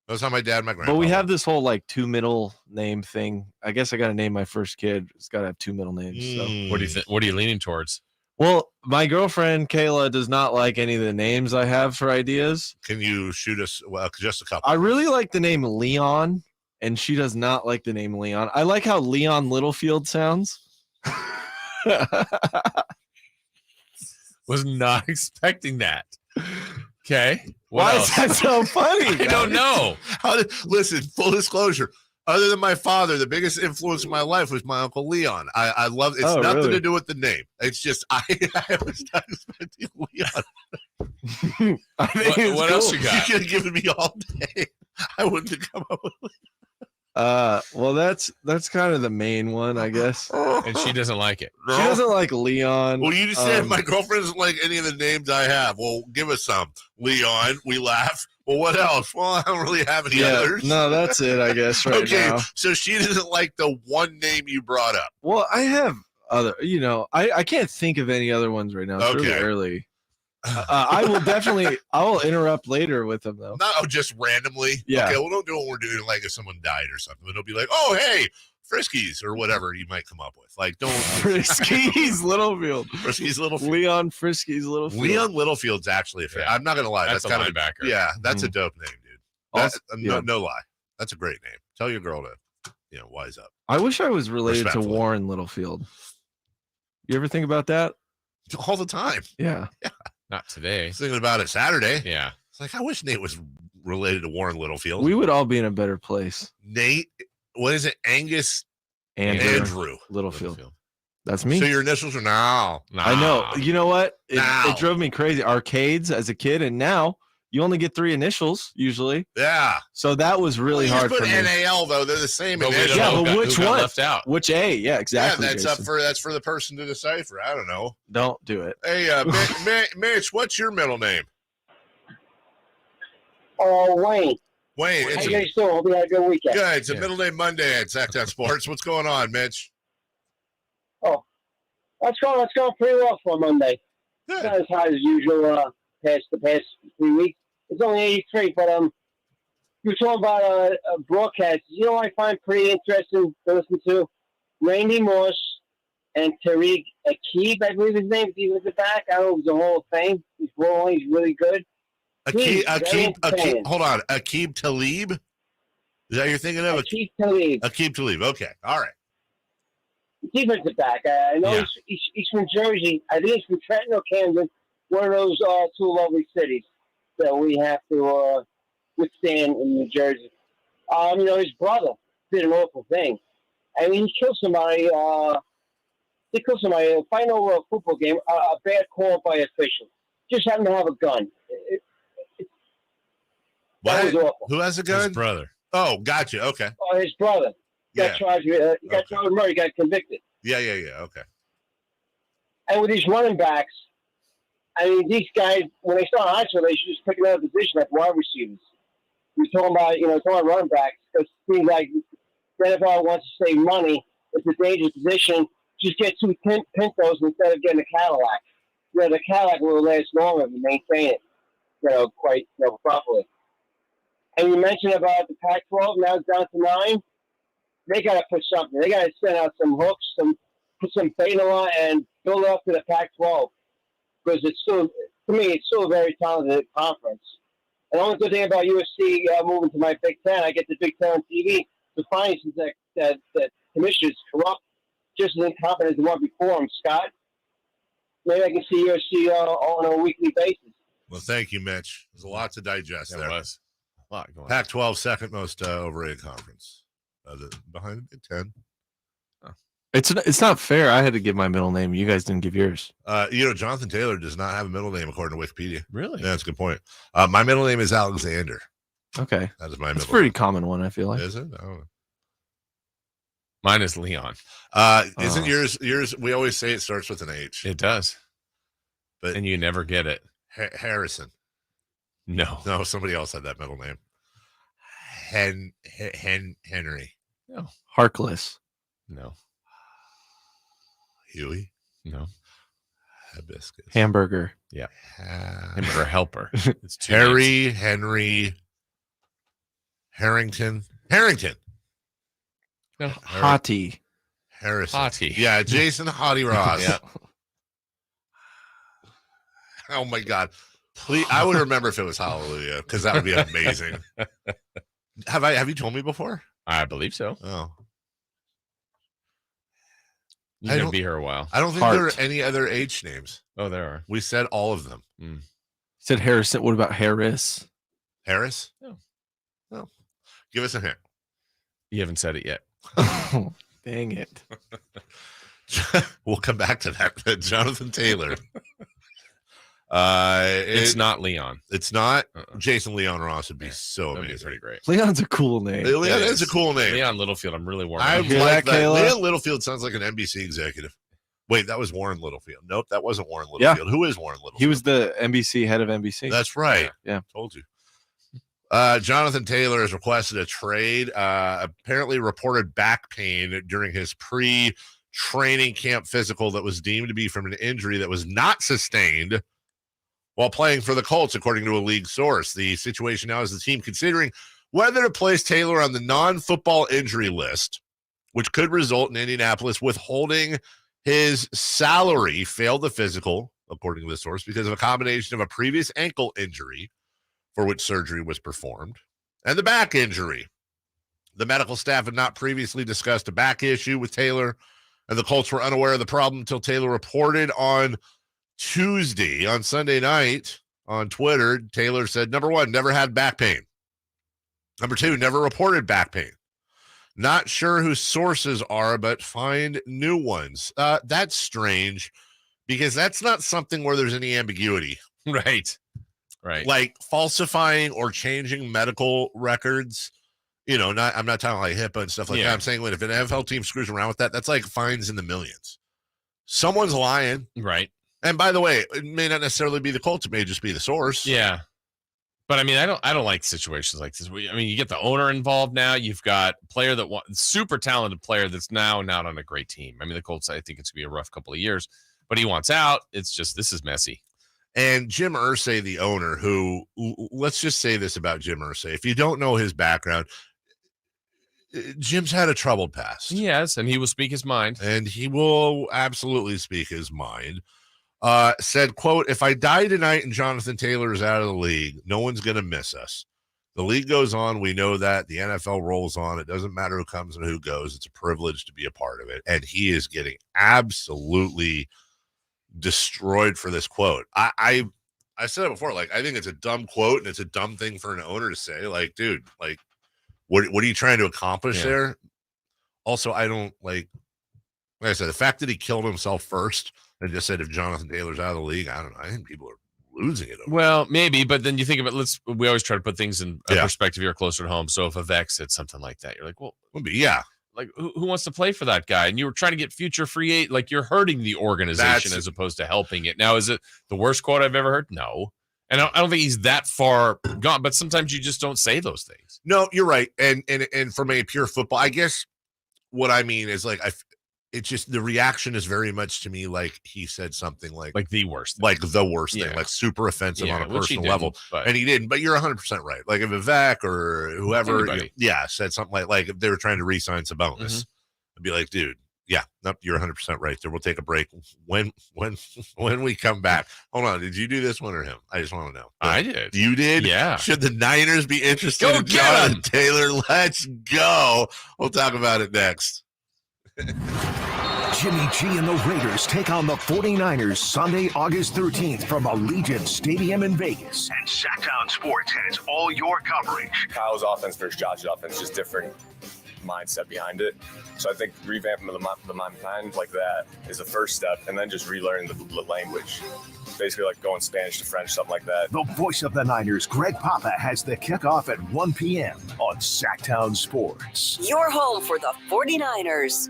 That's how my dad and my grandpa. But we have this whole like two middle name thing. I guess I got to name my first kid. It's got to have two middle names. So. What do you think? What are you leaning towards? Well, my girlfriend Kayla does not like any of the names I have for ideas. Can you shoot us? Well, just a couple. I really like the name Leon, and she does not like the name Leon. I like how Leon Littlefield sounds. Was not expecting that. Okay. Why is that so funny? I don't know. Listen, full disclosure. Other than my father, the biggest influence in my life was my Uncle Leon. I love it's nothing really? to do with the name. It's just I was not expecting Leon. I think it's What cool. else you got? You could have given me all day. I wouldn't have come up with Leon. Well, that's kind of the main one, I guess. And she doesn't like it. She doesn't like Leon. Well, you just said my girlfriend doesn't like any of the names I have. Well, give us some. Leon, we laugh. Well, what else? Well, I don't really have any others. No, that's it, I guess, right okay, now. so she doesn't like the one name you brought up. Well, I have other, I can't think of any other ones right now. It's really Okay. early. I will interrupt later with them, though. Not just randomly. Yeah. Okay, well, don't do what we're doing like if someone died or something. It'll be like, oh, hey, Friskies or whatever you might come up with. Like, don't. Friskies Littlefield. Friskies Littlefield. Leon Friskies Littlefield. Leon Littlefield's actually a fan. I'm not going to lie. That's That's a kind of linebacker. Yeah, that's a dope name, dude. That's, Also- no lie. That's a great name. Tell your girl to, wise up. I wish I was related to Respectfully. Warren Littlefield. You ever think about that? All the time. Yeah. Not today. I was thinking about it Saturday. Yeah. It's like, I wish Nate was related to Warren Littlefield. We would all be in a better place. Nate, what is it? Angus Andrew Littlefield. That's me. So your initials are now. I know. You know what? It drove me crazy. Arcades as a kid, and now you only get 3 initials usually. Yeah. So that was really You hard just for put me. NAL though. They're the same. Nobody Yeah, knows but which who got one? left out. Which A? Yeah, exactly. Yeah, that's Jason. that's for the person to decipher. I don't know. Don't do it. Hey, Mitch, what's your middle name? Wayne. Wayne. How It's you guys doing? Hope you had a good weekend. good. It's a middle name Monday at Sactown Sports. What's going on, Mitch? Oh, let's go pretty well for Monday. Good. Not as high as usual the past 3 weeks. It's only 83, but you're talking about a broadcast. You know what I find pretty interesting to listen to? Randy Moss and Tariq Akib, I believe his name. He was at the back. I don't know if he's a Hall of Fame. He's rolling. He's really good. Akib, hold on. Akib Talib? Is that you're thinking of? Akib Talib. Akib Talib. Okay. All right. Defensive back. I know he's from Jersey. I think he's from Trenton or Camden. One of those 2 lovely cities that we have to withstand in New Jersey. His brother did an awful thing. I mean, he killed somebody. He killed somebody fighting over a football game. A bad call by officials. Just happened to have a gun. That was awful. Who has a gun? His brother. Oh, gotcha. Okay. His brother. Yeah. Charged. He got charged with murder. He got convicted. Yeah. Okay. And with these running backs, I mean, these guys, when they start high school, they should just pick another position like wide receivers. We're talking about, running backs, because it seems like the NFL wants to save money. It's a dangerous position. Just get 2 Pintos instead of getting a Cadillac. The Cadillac will last longer and maintain it, quite properly. And you mentioned about the Pac-12, now it's down to 9. They got to put something. They got to send out some hooks, put some bait on, and build up to the Pac-12. Because it's still, to me, it's still a very talented conference. And the only good thing about USC moving to my Big Ten, I get the Big Ten on TV. The findings is that commissioners corrupt, just as incompetent as the one before him, Scott. Maybe I can see USC on a weekly basis. Well, thank you, Mitch. There's a lot to digest there. Was a lot going on. Pac-12 second most overrated conference, behind the Big Ten. It's not fair. I had to give my middle name. You guys didn't give yours. Jonathan Taylor does not have a middle name according to Wikipedia. Really? Yeah, that's a good point. My middle name is Alexander. Okay. That is my It's middle a pretty name. common one, I feel like. Is it? I don't know. Mine is Leon. Isn't yours? We always say it starts with an H. It does. And you never get it. Harrison. No, somebody else had that middle name. Henry. No. Harkless. No. Huey. No. Hibiscus. Hamburger. Yeah. Hamburger helper. It's 2 Harry, names. Henry, Harrington. No. Hottie. Harrison. Hottie. Yeah, Jason Hottie Ross. Yeah. Oh my God. Please, I would remember if it was Hallelujah, because that would be amazing. Have you told me before? I believe so. Oh. You're going to be here a while. I don't think there are any other H names. Oh, there are. We said all of them. Said Harrison. What about Harris? Harris? No. No. Give us a hint. You haven't said it yet. Oh, dang it. We'll come back to that. Jonathan Taylor. It's not Leon. It's not? Jason Leon Ross would be so That'd be amazing. pretty great. Leon's a cool name. Leon is a cool name. Leon Littlefield. I'm really warm. I up. like that. Leon Littlefield sounds like an NBC executive. Wait, that was Warren Littlefield. Nope, that wasn't Warren Littlefield. Yeah. Who is Warren Littlefield? He was the NBC head of NBC. That's right. Yeah. Told you. Jonathan Taylor has requested a trade. Apparently reported back pain during his pre-training camp physical that was deemed to be from an injury that was not sustained while playing for the Colts, according to a league source. The situation now is the team considering whether to place Taylor on the non-football injury list, which could result in Indianapolis withholding his salary, failed the physical, according to the source, because of a combination of a previous ankle injury for which surgery was performed and the back injury. The medical staff had not previously discussed a back issue with Taylor, and the Colts were unaware of the problem until Taylor reported on Tuesday. On Sunday night on Twitter, Taylor said, number 1, never had back pain. Number 2, never reported back pain. Not sure who sources are, but find new ones. That's strange because that's not something where there's any ambiguity. Right. Like falsifying or changing medical records. I'm not talking like HIPAA and stuff like that. I'm saying if an NFL team screws around with that, that's like fines in the millions. Someone's lying. Right. And by the way, it may not necessarily be the Colts. It may just be the source. Yeah. But I mean, I don't like situations like this. I mean, you get the owner involved now. You've got a player super talented player that's now not on a great team. I mean, the Colts, I think it's gonna be a rough couple of years, but he wants out. It's just, this is messy. And Jim Irsay, the owner, who, let's just say this about Jim Irsay. If you don't know his background, Jim's had a troubled past. Yes, and he will speak his mind. And he will absolutely speak his mind. Said, quote, if I die tonight and Jonathan Taylor is out of the league, no one's going to miss us. The league goes on. We know that. The NFL rolls on. It doesn't matter who comes and who goes. It's a privilege to be a part of it. And he is getting absolutely destroyed for this quote. I said it before. Like, I think it's a dumb quote and it's a dumb thing for an owner to say. Like, dude, like, what are you trying to accomplish there? Also, I don't like I said, the fact that he killed himself first and just said if Jonathan Taylor's out of the league, I don't know. I think people are losing it. Well, maybe, but then you think of it. We always try to put things in perspective here closer to home. So if a Vec said something like that, you're like, well, like who wants to play for that guy? And you were trying to get future free agent, like you're hurting the organization as opposed to helping it. Now, is it the worst quote I've ever heard? No. And I don't think he's that far gone, but sometimes you just don't say those things. No, you're right. And from a pure football, I guess what I mean is like, it's just the reaction is very much to me like he said something like the worst thing. Like the worst thing, like super offensive on a personal level. But, and he didn't, but you're 100% right. Like if a Vec or whoever, said something like if they were trying to re-sign Sabonis, I'd be like, dude, nope, you're 100% right there. We'll take a break. When we come back, hold on. Did you do this one or him? I just want to know. I did. You did? Yeah. Should the Niners be interested in Jonathan Taylor? Let's go. We'll talk about it next. Jimmy G and the Raiders take on the 49ers Sunday, August 13th from Allegiant Stadium in Vegas. And Sactown Sports has all your coverage. Kyle's offense versus Josh's offense, just different mindset behind it. So I think revamping the mind like that is the first step, and then just relearning the language. Basically like going Spanish to French, something like that. The voice of the Niners, Greg Papa, has the kickoff at 1 p.m. on Sactown Sports. Your home for the 49ers.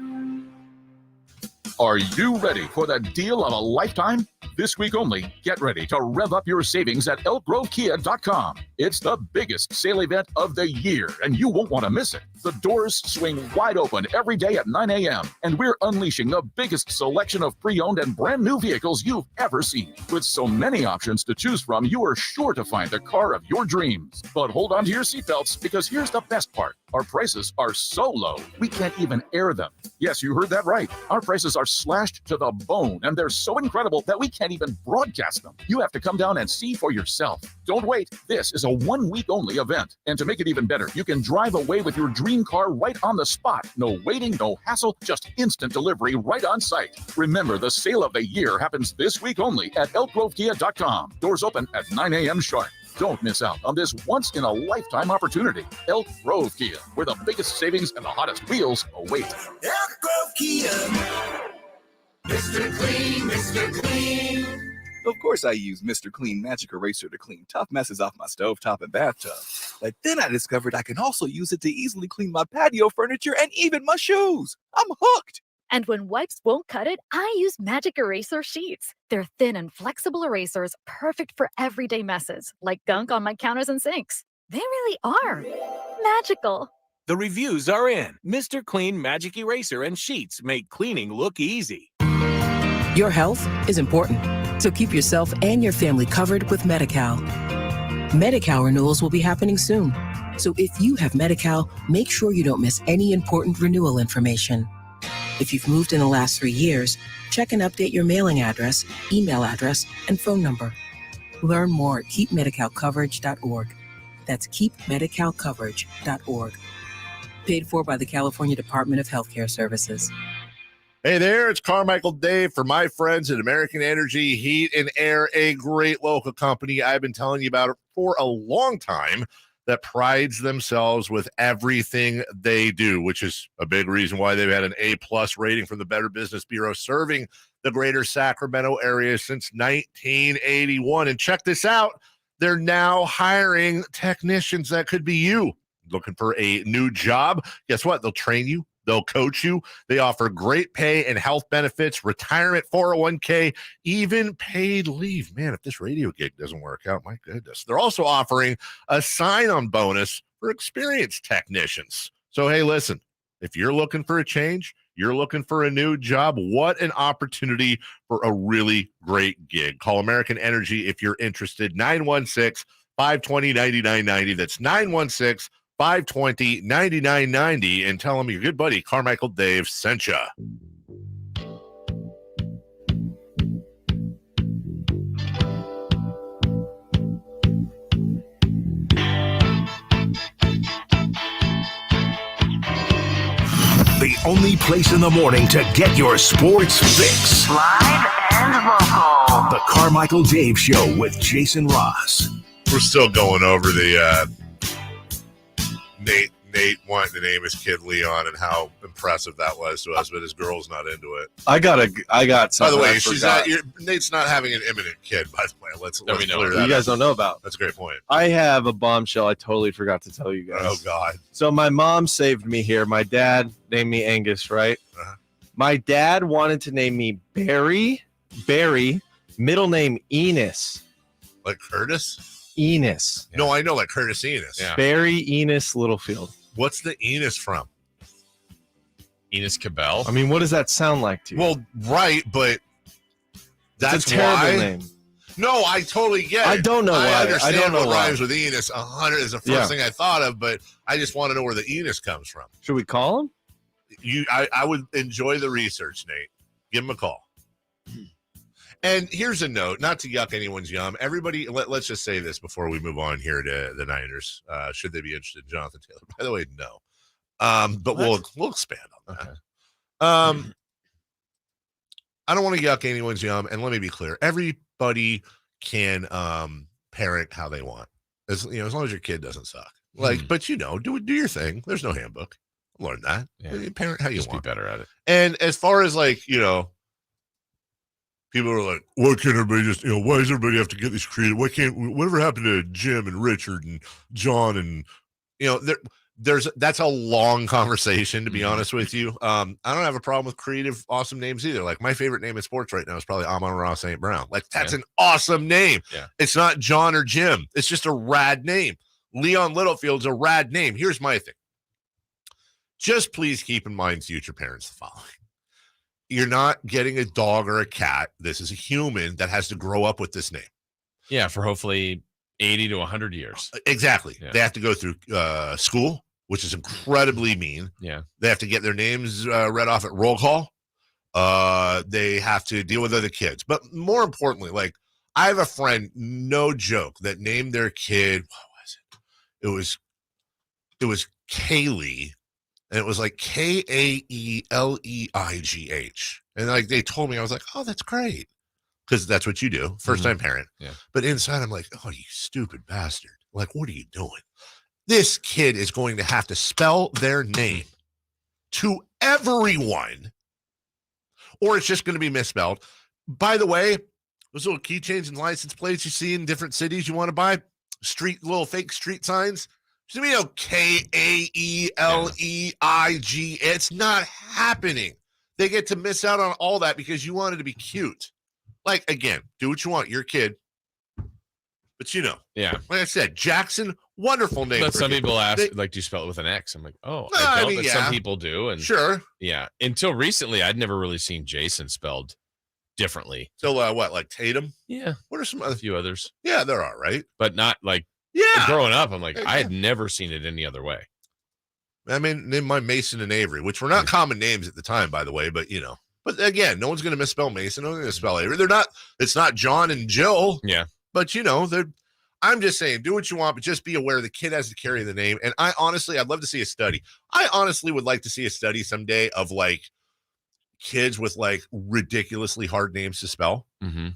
Are you ready for the deal of a lifetime? This week only, get ready to rev up your savings at elkgrovekia.com. It's the biggest sale event of the year, and you won't want to miss it. The doors swing wide open every day at 9 a.m., and we're unleashing the biggest selection of pre-owned and brand new vehicles you've ever seen. With so many options to choose from, you are sure to find the car of your dreams. But hold on to your seatbelts, because here's the best part. Our prices are so low, we can't even air them. Yes, you heard that right. Our prices are slashed to the bone, and they're so incredible that we can't even broadcast them. You have to come down and see for yourself. Don't wait. This is a 1-week only event. And to make it even better, you can drive away with your dream car right on the spot. No waiting, no hassle, just instant delivery right on site. Remember, the sale of the year happens this week only at elkgrovekia.com. Doors open at 9 a.m. sharp. Don't miss out on this once-in-a-lifetime opportunity. Elk Grove Kia, where the biggest savings and the hottest wheels await. Elk Grove Kia. Mr. Clean, Mr. Clean. Of course I use Mr. Clean Magic Eraser to clean tough messes off my stovetop and bathtub. But then I discovered I can also use it to easily clean my patio furniture and even my shoes. I'm hooked. And when wipes won't cut it, I use Magic Eraser Sheets. They're thin and flexible erasers, perfect for everyday messes, like gunk on my counters and sinks. They really are magical. The reviews are in. Mr. Clean Magic Eraser and Sheets make cleaning look easy. Your health is important, so keep yourself and your family covered with Medi-Cal. Medi-Cal renewals will be happening soon. So if you have Medi-Cal, make sure you don't miss any important renewal information. If you've moved in the last 3 years, check and update your mailing address, email address, and phone number. Learn more at keepmedicalcoverage.org. That's keepmedicalcoverage.org. Paid for by the California Department of Healthcare Services. Hey there, it's Carmichael Dave for my friends at American Energy Heat and Air, a great local company I've been telling you about for a long time that prides themselves with everything they do, which is a big reason why they've had an A-plus rating from the Better Business Bureau, serving the greater Sacramento area since 1981. And check this out. They're now hiring technicians that could be you. Looking for a new job? Guess what? They'll train you. They'll coach you. They offer great pay and health benefits, retirement, 401k, even paid leave. Man, if this radio gig doesn't work out, my goodness. They're also offering a sign-on bonus for experienced technicians. So, hey, listen, if you're looking for a change, you're looking for a new job, what an opportunity for a really great gig. Call American Energy if you're interested. 916-520-9990. That's 916-520-9990, and tell them your good buddy Carmichael Dave sent you. The only place in the morning to get your sports fix. Live and local. The Carmichael Dave Show with Jason Ross. We're still going over the Nate wanting to name his kid Leon and how impressive that was to us, but his girl's not into it. I got something. By the way, Nate's not having an imminent kid, by the way. Let's clear that you guys up. don't know about. That's a great point. I have a bombshell I totally forgot to tell you guys. Oh, God. So my mom saved me here. My dad named me Angus, right? Uh-huh. My dad wanted to name me Barry, middle name Enos. Like Curtis? Enos. Yeah. No, I know, like Curtis Enos. Yeah. Barry Enos Littlefield. What's the Enos from? Enos Cabell? I mean, what does that sound like to you? Well, right, but that's it's a terrible why. name. No, I totally get it. I don't know why. I understand I don't know what why. rhymes with Enos. 100 is the first thing I thought of, but I just want to know where the Enos comes from. Should we call him? I would enjoy the research, Nate. Give him a call. And here's a note, not to yuck anyone's yum. Everybody, let's just say this before we move on here to the Niners. Should they be interested in Jonathan Taylor? By the way, no. But we'll expand on that. Okay. I don't want to yuck anyone's yum, and let me be clear. Everybody can parent how they want, as long as your kid doesn't suck. Like, but do your thing. There's no handbook. Learn that. Yeah. Parent how you want. Be better at it. And as far as people are like, why can't everybody just, why does everybody have to get these creative? Whatever happened to Jim and Richard and John and, that's a long conversation, to be honest with you. I don't have a problem with creative, awesome names either. Like, my favorite name in sports right now is probably Amon-Ra St. Brown. Like, that's an awesome name. Yeah. It's not John or Jim. It's just a rad name. Leon Littlefield's a rad name. Here's my thing. Just please keep in mind, future parents, the following. You're not getting a dog or a cat. This is a human that has to grow up with this name. Yeah, for hopefully 80 to 100 years. Exactly. Yeah. They have to go through school, which is incredibly mean. Yeah. They have to get their names read off at roll call. They have to deal with other kids. But more importantly, I have a friend, no joke, that named their kid, what was it? It was Kaylee. And it was like Kaeleigh. And they told me, I was like, oh, that's great. Because that's what you do. First time parent. Yeah. But inside, I'm like, oh, you stupid bastard. Like, what are you doing? This kid is going to have to spell their name to everyone, or it's just going to be misspelled. By the way, those little keychains and license plates you see in different cities you want to buy, little fake street signs, Kaeleig. It's not happening. They get to miss out on all that because you wanted to be cute. Like, again, do what you want. You're a kid. But yeah. Like I said, Jackson, wonderful name. But some people ask, do you spell it with an X? I'm like, oh, No, I I don't, mean, but yeah. some people do. And Sure. Yeah. Until recently, I'd never really seen Jason spelled differently. So what, like Tatum? Yeah. What are some A other? few others. Yeah, there are, right? But not like Yeah. growing up. I'm like, Yeah. I had never seen it any other way. I mean, name my Mason and Avery, which were not common names at the time, by the way, but But again, no one's going to misspell Mason. No one's going to spell Avery. It's not John and Jill. Yeah. But, I'm just saying, do what you want, but just be aware the kid has to carry the name. And I'd love to see a study. I honestly would like to see a study someday of kids with like ridiculously hard names to spell. Mm-hmm.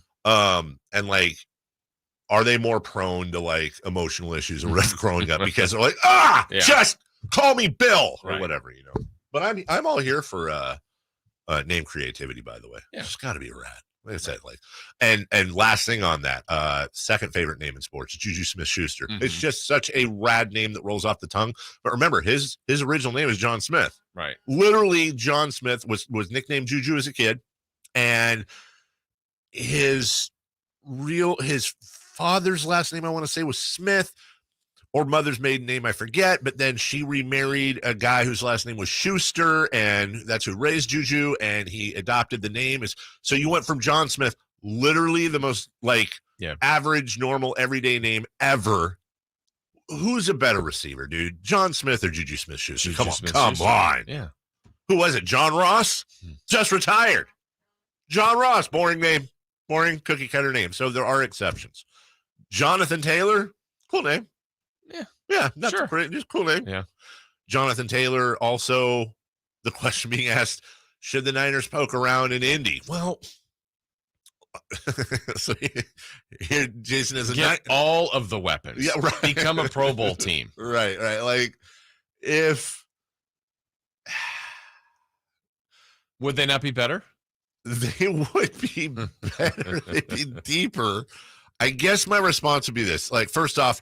And like, are they more prone to like emotional issues or whatever growing up because they're like, just call me Bill or whatever, you know. But I'm all here for name creativity, by the way. Yeah. It's got to be rad. Like I said, like, and last thing on that, second favorite name in sports, Juju Smith-Schuster. Mm-hmm. It's just such a rad name that rolls off the tongue. But remember, his original name is John Smith. Right. Literally, John Smith was nicknamed Juju as a kid, and his father's last name, I want to say, was Smith, or mother's maiden name, I forget. But then she remarried a guy whose last name was Schuster, and that's who raised Juju, and he adopted the name. So you went from John Smith, literally the most like average, normal, everyday name ever. Who's a better receiver, dude? John Smith or Juju Smith-Schuster? Come on. Yeah. Who was it? John Ross? Just retired. John Ross, boring name. Boring cookie cutter name. So there are exceptions. Jonathan Taylor, cool name. Yeah, not sure. Great, just cool name. Yeah. Jonathan Taylor, also the question being asked, should the Niners poke around in Indy? Well, so here Jason is get all of the weapons. Yeah, right. Become a Pro Bowl team. Right. Like, if would they not be better? They would be better. They'd be deeper. I guess my response would be this. Like, first off,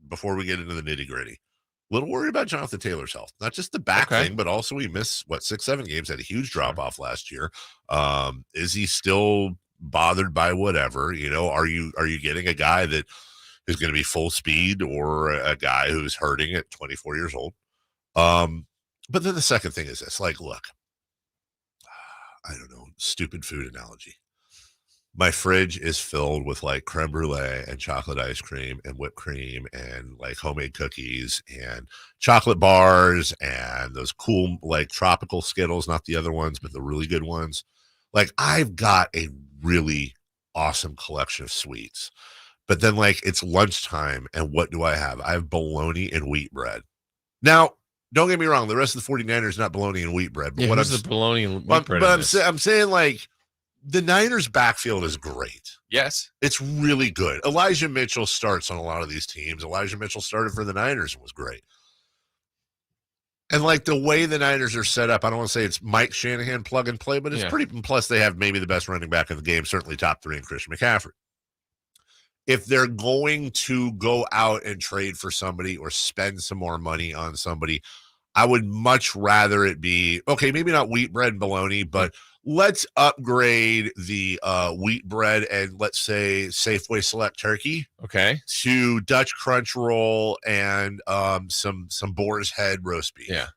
before we get into the nitty-gritty, a little worried about Jonathan Taylor's health. Not just the back thing, but also he missed 6-7 games, had a huge drop-off last year. Is he still bothered by whatever? You know, are you getting a guy that is going to be full speed, or a guy who's hurting at 24 years old? But then the second thing is this. Like, look, I don't know, stupid food analogy. My fridge is filled with like creme brulee and chocolate ice cream and whipped cream and like homemade cookies and chocolate bars and those cool like tropical Skittles, not the other ones, but the really good ones. Like, I've got a really awesome collection of sweets. But then like it's lunchtime, and what do I have? I have bologna and wheat bread. Now, don't get me wrong, the rest of the 49ers not bologna and wheat bread. But what the bologna and wheat bread? But I'm saying, like, the Niners backfield is great. Yes. It's really good. Elijah Mitchell starts on a lot of these teams. Elijah Mitchell started for the Niners and was great. And like the way the Niners are set up, I don't want to say it's Mike Shanahan plug and play, but it's pretty, plus they have maybe the best running back in the game, certainly top 3 in Christian McCaffrey. If they're going to go out and trade for somebody or spend some more money on somebody, I would much rather it be, okay, maybe not wheat bread and bologna, but let's upgrade the wheat bread and let's say Safeway Select Turkey, okay, to Dutch Crunch Roll and some Boar's Head roast beef. Yeah,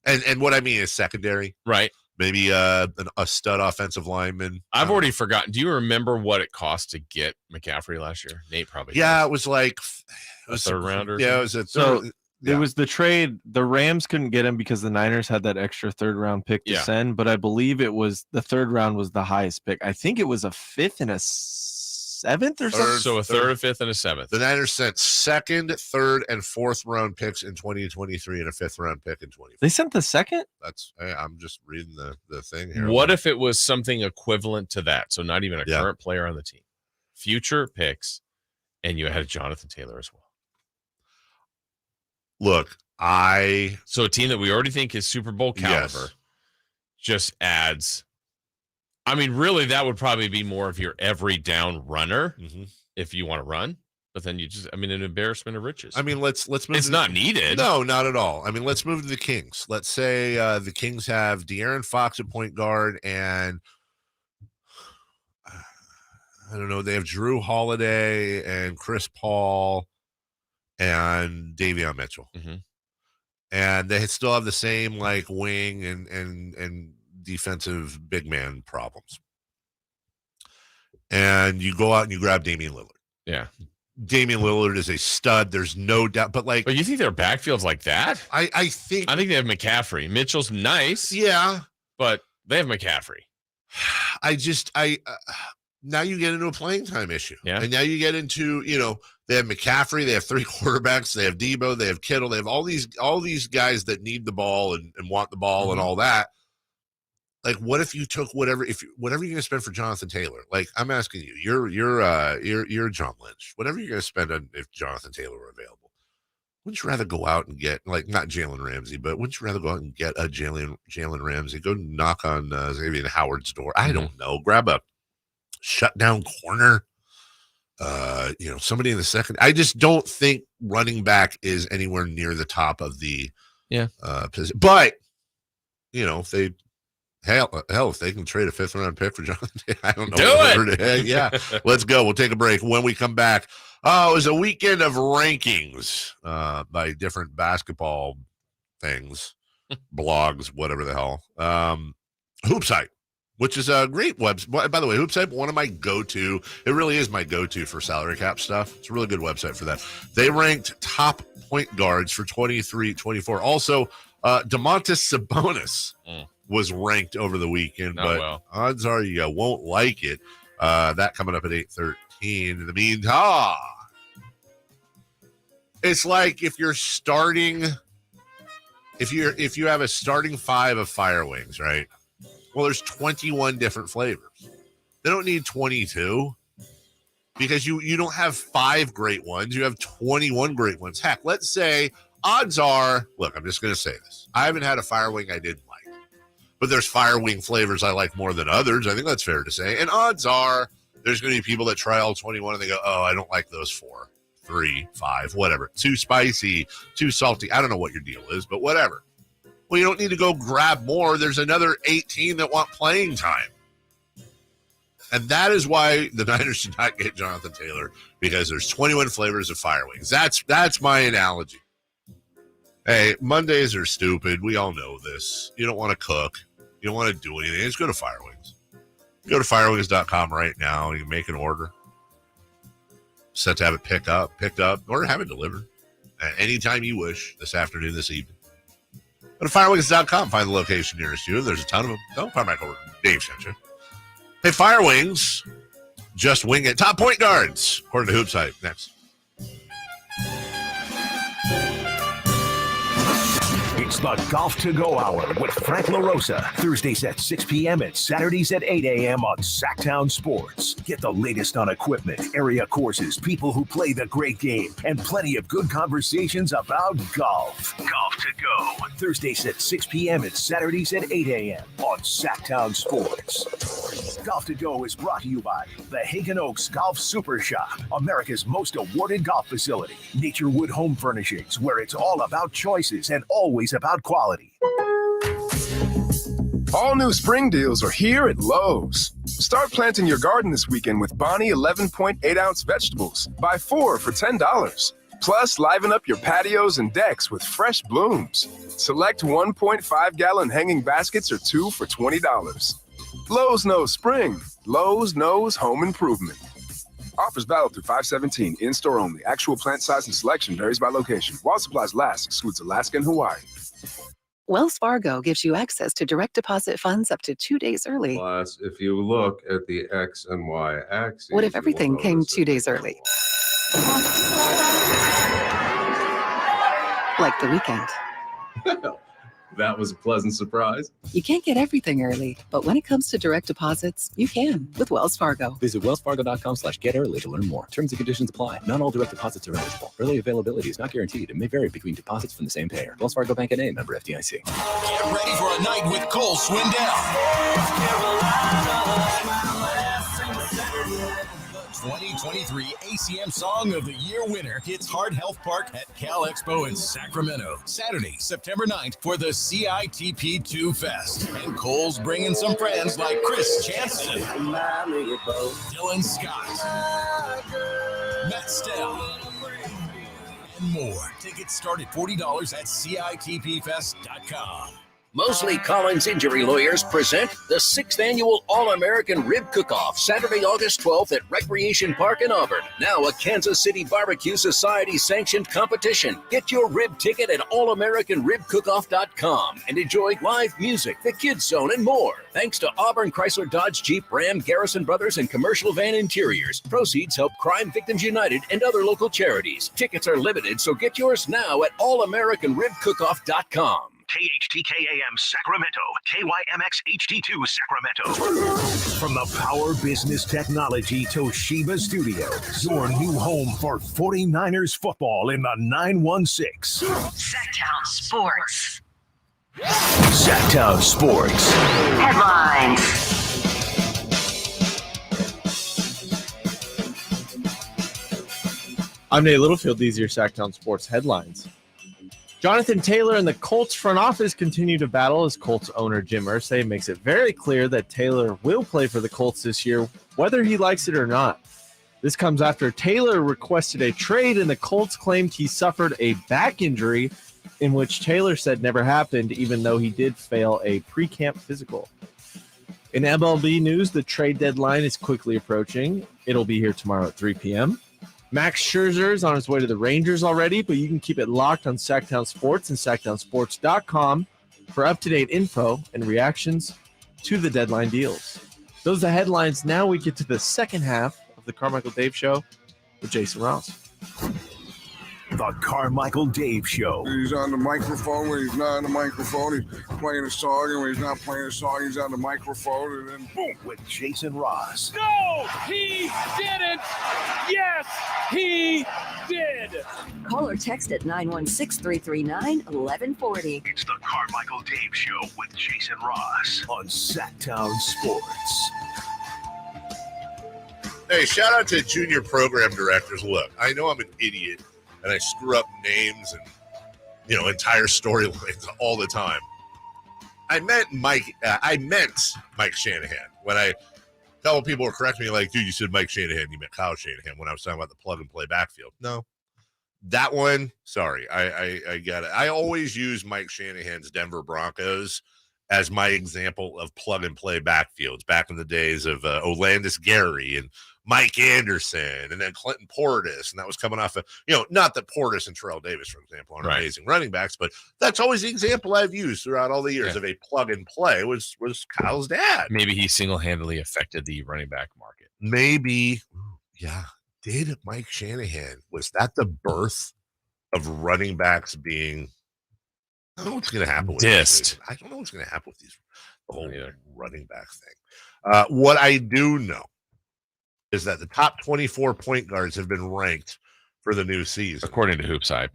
and what I mean is secondary, right? Maybe a stud offensive lineman. I've already forgotten. Do you remember what it cost to get McCaffrey last year? Nate probably. Yeah, it was like a third rounder. Yeah, it was a So third. it was the trade. The Rams couldn't get him because the Niners had that extra third round pick to send. But I believe it was the third round was the highest pick. I think it was a 5th and a 7th or something. So a third, a 5th, and a 7th. The Niners sent 2nd, 3rd, and 4th round picks in 2023 and a 5th round pick in 2024. They sent the 2nd? I'm just reading the thing here. What if it was something equivalent to that? So not even a current player on the team, future picks, and you had Jonathan Taylor as well. Look, so a team that we already think is Super Bowl caliber just adds. I mean, really, that would probably be more of your every down runner if you want to run. But then an embarrassment of riches. I mean, let's move. It's not needed. No, not at all. I mean, let's move to the Kings. Let's say the Kings have De'Aaron Fox at point guard, and I don't know, they have Drew Holiday and Chris Paul and Davion Mitchell. And they still have the same like wing and defensive big man problems. And you go out and you grab Damian Lillard. Yeah. Damian Lillard is a stud. There's no doubt. But you think their backfield's like that? I think they have McCaffrey. Mitchell's nice. Yeah. But they have McCaffrey. Now you get into a playing time issue. Yeah. And now you get into, They have McCaffrey. They have 3 quarterbacks. They have Debo. They have Kittle. They have all these guys that need the ball and want the ball and all that. Like, what if you took whatever you're going to spend for Jonathan Taylor? Like, I'm asking you, you're John Lynch. Whatever you're going to spend on if Jonathan Taylor were available, wouldn't you rather go out and get, like, not Jalen Ramsey, but wouldn't you rather go out and get a Jalen Ramsey? Go knock on Xavier Howard's door. I don't know. Grab a shutdown corner. Somebody in the second. I just don't think running back is anywhere near the top of the position. But if they if they can trade a 5th round pick for Jonathan, I don't know. Do it. Yeah, let's go. We'll take a break. When we come back, it was a weekend of rankings by different basketball things, blogs, whatever the hell. Hoopsite, which is a great website. By the way, Hoopsite, one of my go-to. It really is my go-to for salary cap stuff. It's a really good website for that. They ranked top point guards for 23-24. Also, Domantas Sabonis was ranked over the weekend, odds are you won't like it. That coming up at 8:13. In the meantime, it's like if you have a starting 5 of Fire Wings, right? Well, there's 21 different flavors. They don't need 22 because you don't have 5 great ones. You have 21 great ones. Heck, let's say odds are, look, I'm just going to say this. I haven't had a Fire Wing I didn't like, but there's Fire Wing flavors I like more than others. I think that's fair to say. And odds are there's going to be people that try all 21 and they go, oh, I don't like those 4, 3, 5, whatever. Too spicy, too salty. I don't know what your deal is, but whatever. Well, you don't need to go grab more. There's another 18 that want playing time. And that is why the Niners should not get Jonathan Taylor, because there's 21 flavors of Fire Wings. That's my analogy. Hey, Mondays are stupid. We all know this. You don't want to cook. You don't want to do anything. Just go to Fire Wings. Go to firewings.com right now. You can make an order. Set to have it picked up, or have it delivered at any time you wish this afternoon, this evening. Go to firewings.com. Find the location nearest you. There's a ton of them. Don't Carmichael Dave Show. Hey, Fire Wings, just wing it. Top point guards, according to Hoopsite. Next. It's the Golf to Go Hour with Frank LaRosa. Thursdays at 6 p.m. and Saturdays at 8 a.m. on Sactown Sports. Get the latest on equipment, area courses, people who play the great game, and plenty of good conversations about golf. Golf to Go. Thursdays at 6 p.m. and Saturdays at 8 a.m. on Sactown Sports. Golf to Go is brought to you by the Hagen Oaks Golf Super Shop, America's most awarded golf facility. Naturewood Home Furnishings, where it's all about choices and always about quality. All new spring deals are here at Lowe's. Start planting your garden this weekend with Bonnie 11.8-ounce vegetables. Buy 4 for $10. Plus, liven up your patios and decks with fresh blooms. Select 1.5-gallon hanging baskets or 2 for $20. Lowe's knows spring. Lowe's knows home improvement. Offers valid through 5/17. In-store only. Actual plant size and selection varies by location. While supplies last, excludes Alaska and Hawaii. Wells Fargo gives you access to direct deposit funds up to 2 days early. Plus, if you look at the X and Y axis. What if everything came 2 days early? Like the weekend. That was a pleasant surprise. You can't get everything early, but when it comes to direct deposits, you can with Wells Fargo. Visit wellsfargo.com/get-early to learn more. Terms and conditions apply. Not all direct deposits are eligible. Early availability is not guaranteed and may vary between deposits from the same payer. Wells Fargo Bank N.A., member FDIC. Get ready for a night with Cole Swindell. 2023 ACM Song of the Year winner hits Heart Health Park at Cal Expo in Sacramento. Saturday, September 9th for the CITP2 Fest. And Cole's bringing some friends like Chris Jansen, Dylan Scott, Matt Stell, and more. Tickets start at $40 at CITPfest.com. Mosley Collins Injury Lawyers present the 6th Annual All-American Rib Cook-Off, Saturday, August 12th at Recreation Park in Auburn. Now a Kansas City Barbecue Society-sanctioned competition. Get your rib ticket at allamericanribcookoff.com and enjoy live music, the Kids Zone, and more. Thanks to Auburn Chrysler Dodge Jeep Ram Garrison Brothers and Commercial Van Interiors. Proceeds help Crime Victims United and other local charities. Tickets are limited, so get yours now at allamericanribcookoff.com. KHTKAM Sacramento, KYMX HD2 Sacramento. From the Power Business Technology Toshiba Studios, your new home for 49ers football in the 916. Sactown Sports. Sactown Sports. Headlines. I'm Nate Littlefield. These are your Sactown Sports headlines. Jonathan Taylor and the Colts front office continue to battle as Colts owner Jim Irsay makes it very clear that Taylor will play for the Colts this year, whether he likes it or not. This comes after Taylor requested a trade and the Colts claimed he suffered a back injury, in which Taylor said never happened, even though he did fail a pre-camp physical. In MLB news, the trade deadline is quickly approaching. It'll be here tomorrow at 3 p.m. Max Scherzer is on his way to the Rangers already, but you can keep it locked on Sactown Sports and SactownSports.com for up-to-date info and reactions to the deadline deals. Those are the headlines. Now we get to the second half of the Carmichael Dave Show with Jason Ross. The Carmichael Dave Show. He's on the microphone when he's not on the microphone. He's playing a song, and when he's not playing a song, he's on the microphone, and then boom. With Jason Ross. No, he didn't. Yes, he did. Call or text at 916-339-1140. It's the Carmichael Dave Show with Jason Ross on Sactown Sports. Hey, shout out to junior program directors. Look, I know I'm an idiot and I screw up names and, entire storylines all the time. I meant Mike Shanahan. When a couple people were correcting me, like, dude, you said Mike Shanahan, you meant Kyle Shanahan when I was talking about the plug and play backfield. No, that one, sorry, I get it. I always use Mike Shanahan's Denver Broncos as my example of plug and play backfields back in the days of Olandis Gary and Mike Anderson and then Clinton Portis. And that was coming off of, not that Portis and Terrell Davis, for example, are amazing running backs, but that's always the example I've used throughout all the years of a plug and play was Kyle's dad. Maybe he single-handedly affected the running back market. Maybe. Yeah. Did Mike Shanahan, was that the birth of running backs being, I don't know what's going to happen with dissed. I don't know what's going to happen with the whole running back thing. What I do know is that the top 24 point guards have been ranked for the new season. According to Hoops Hype.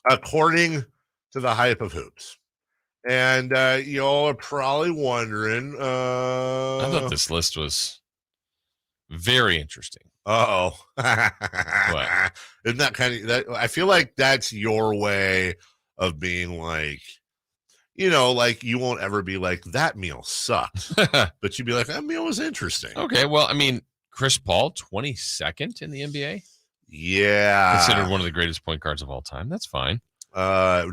According to the hype of Hoops. And y'all are probably wondering. I thought this list was very interesting. Uh-oh. What? Isn't that kind of that? I feel like that's your way of being like, like you won't ever be like, that meal sucked. But you'd be like, that meal was interesting. Okay, well, I mean, Chris Paul, 22nd in the NBA. Yeah. Considered one of the greatest point guards of all time. That's fine.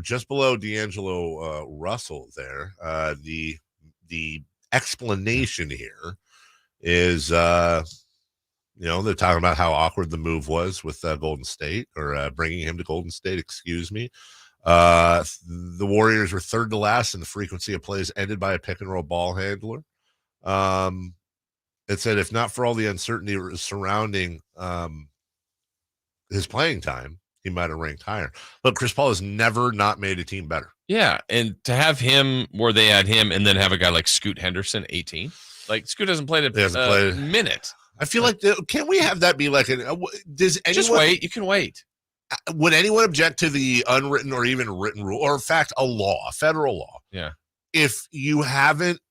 Just below D'Angelo Russell there. The explanation here is, they're talking about how awkward the move was with Golden State, or bringing him to Golden State, excuse me. The Warriors were third to last in the frequency of plays ended by a pick and roll ball handler. It said, if not for all the uncertainty surrounding his playing time, he might have ranked higher. But Chris Paul has never not made a team better. Yeah, and to have him where they had him and then have a guy like Scoot Henderson, 18. Like, Scoot hasn't played a minute. I feel like, can we have that be like does anyone... Just wait. You can wait. Would anyone object to the unwritten or even written rule, or in fact, a federal law? Yeah. If you haven't,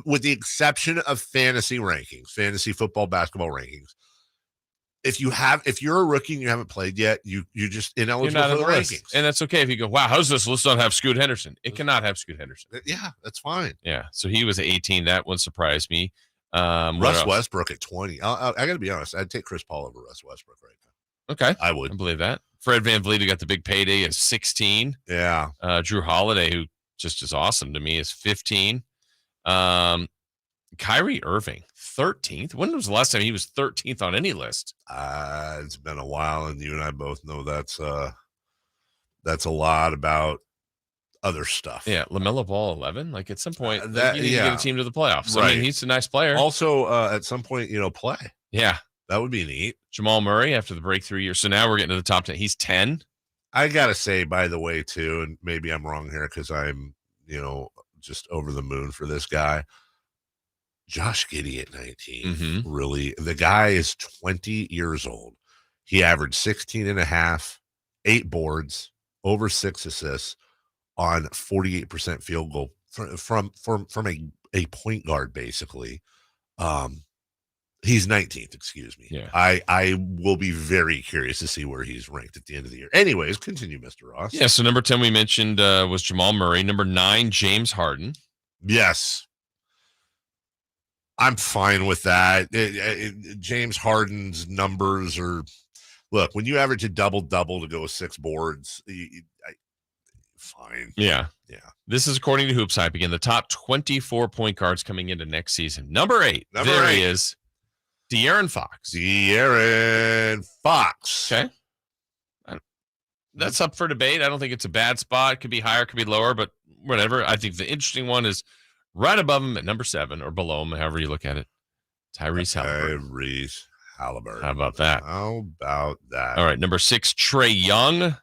with the exception of fantasy football, basketball rankings, if you're a rookie and you haven't played yet, you're just ineligible for the rankings. And that's okay if you go, wow, how's this list not have Scoot Henderson? It cannot have Scoot Henderson. Yeah, that's fine. Yeah. So he was at 18. That one surprised me. Russ Westbrook at 20. I got to be honest. I'd take Chris Paul over Russ Westbrook right now. Okay. I would. I believe that. Fred VanVleet, who got the big payday, is 16. Yeah. Drew Holiday, who just as awesome to me, is 15. Kyrie Irving, 13th. When was the last time he was 13th on any list? It's been a while, and you and I both know that's a lot about other stuff. Yeah, LaMelo Ball, 11. Like at some point, you that need to get a team to the playoffs. Right. I mean, he's a nice player. Also, at some point, play. Yeah, that would be neat. Jamal Murray after the breakthrough year. So now we're getting to the top 10. He's 10. I gotta say, by the way, too, and maybe I'm wrong here because I'm, just over the moon for this guy. Josh Giddey at 19. Really, the guy is 20 years old. He averaged 16 and a half, 8 boards, over 6 assists on 48% field goal from a point guard, basically. He's 19th, excuse me. Yeah. I will be very curious to see where he's ranked at the end of the year. Anyways, continue, Mr. Ross. Yeah, so number 10 we mentioned was Jamal Murray. Number 9, James Harden. Yes. I'm fine with that. James Harden's numbers are, look, when you average a double-double to go with 6 boards, fine. Yeah. Yeah. This is according to Hoops Hype. Again, the top 24 point guards coming into next season. Number 8. There he is. De'Aaron Fox. De'Aaron Fox. Okay. That's up for debate. I don't think it's a bad spot. It could be higher, could be lower, but whatever. I think the interesting one is right above him at number 7 or below him, however you look at it. Tyrese Halliburton. How about that? How about that? All right. Number 6, Trae Young.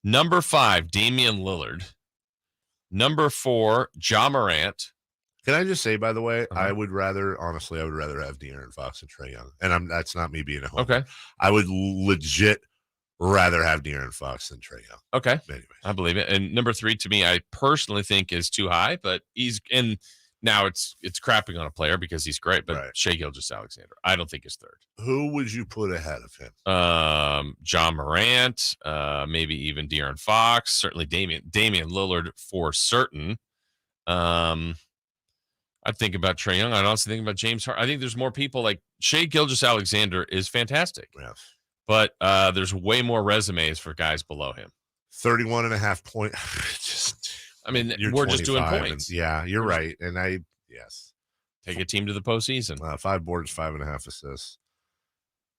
Number 5, Damian Lillard. Number 4, Ja Morant. Can I just say, by the way, I would rather have De'Aaron Fox and Trae Young. And that's not me being a homer. Okay. I would legit rather have De'Aaron Fox than Trae Young. Okay. Anyways. I believe it. And number 3 to me, I personally think is too high, but now it's crapping on a player because he's great, but Shai Gilgeous-Alexander, I don't think is 3rd. Who would you put ahead of him? Ja Morant, maybe even De'Aaron Fox, certainly Damian Lillard for certain. I think about Trae Young. I'd also think about James Harden. I think there's more people like Shai Gilgeous-Alexander is fantastic. Yes. But there's way more resumes for guys below him. 31.5 points. We're just doing points. You're right. And yes. Take a team to the postseason. 5 boards, 5.5 assists,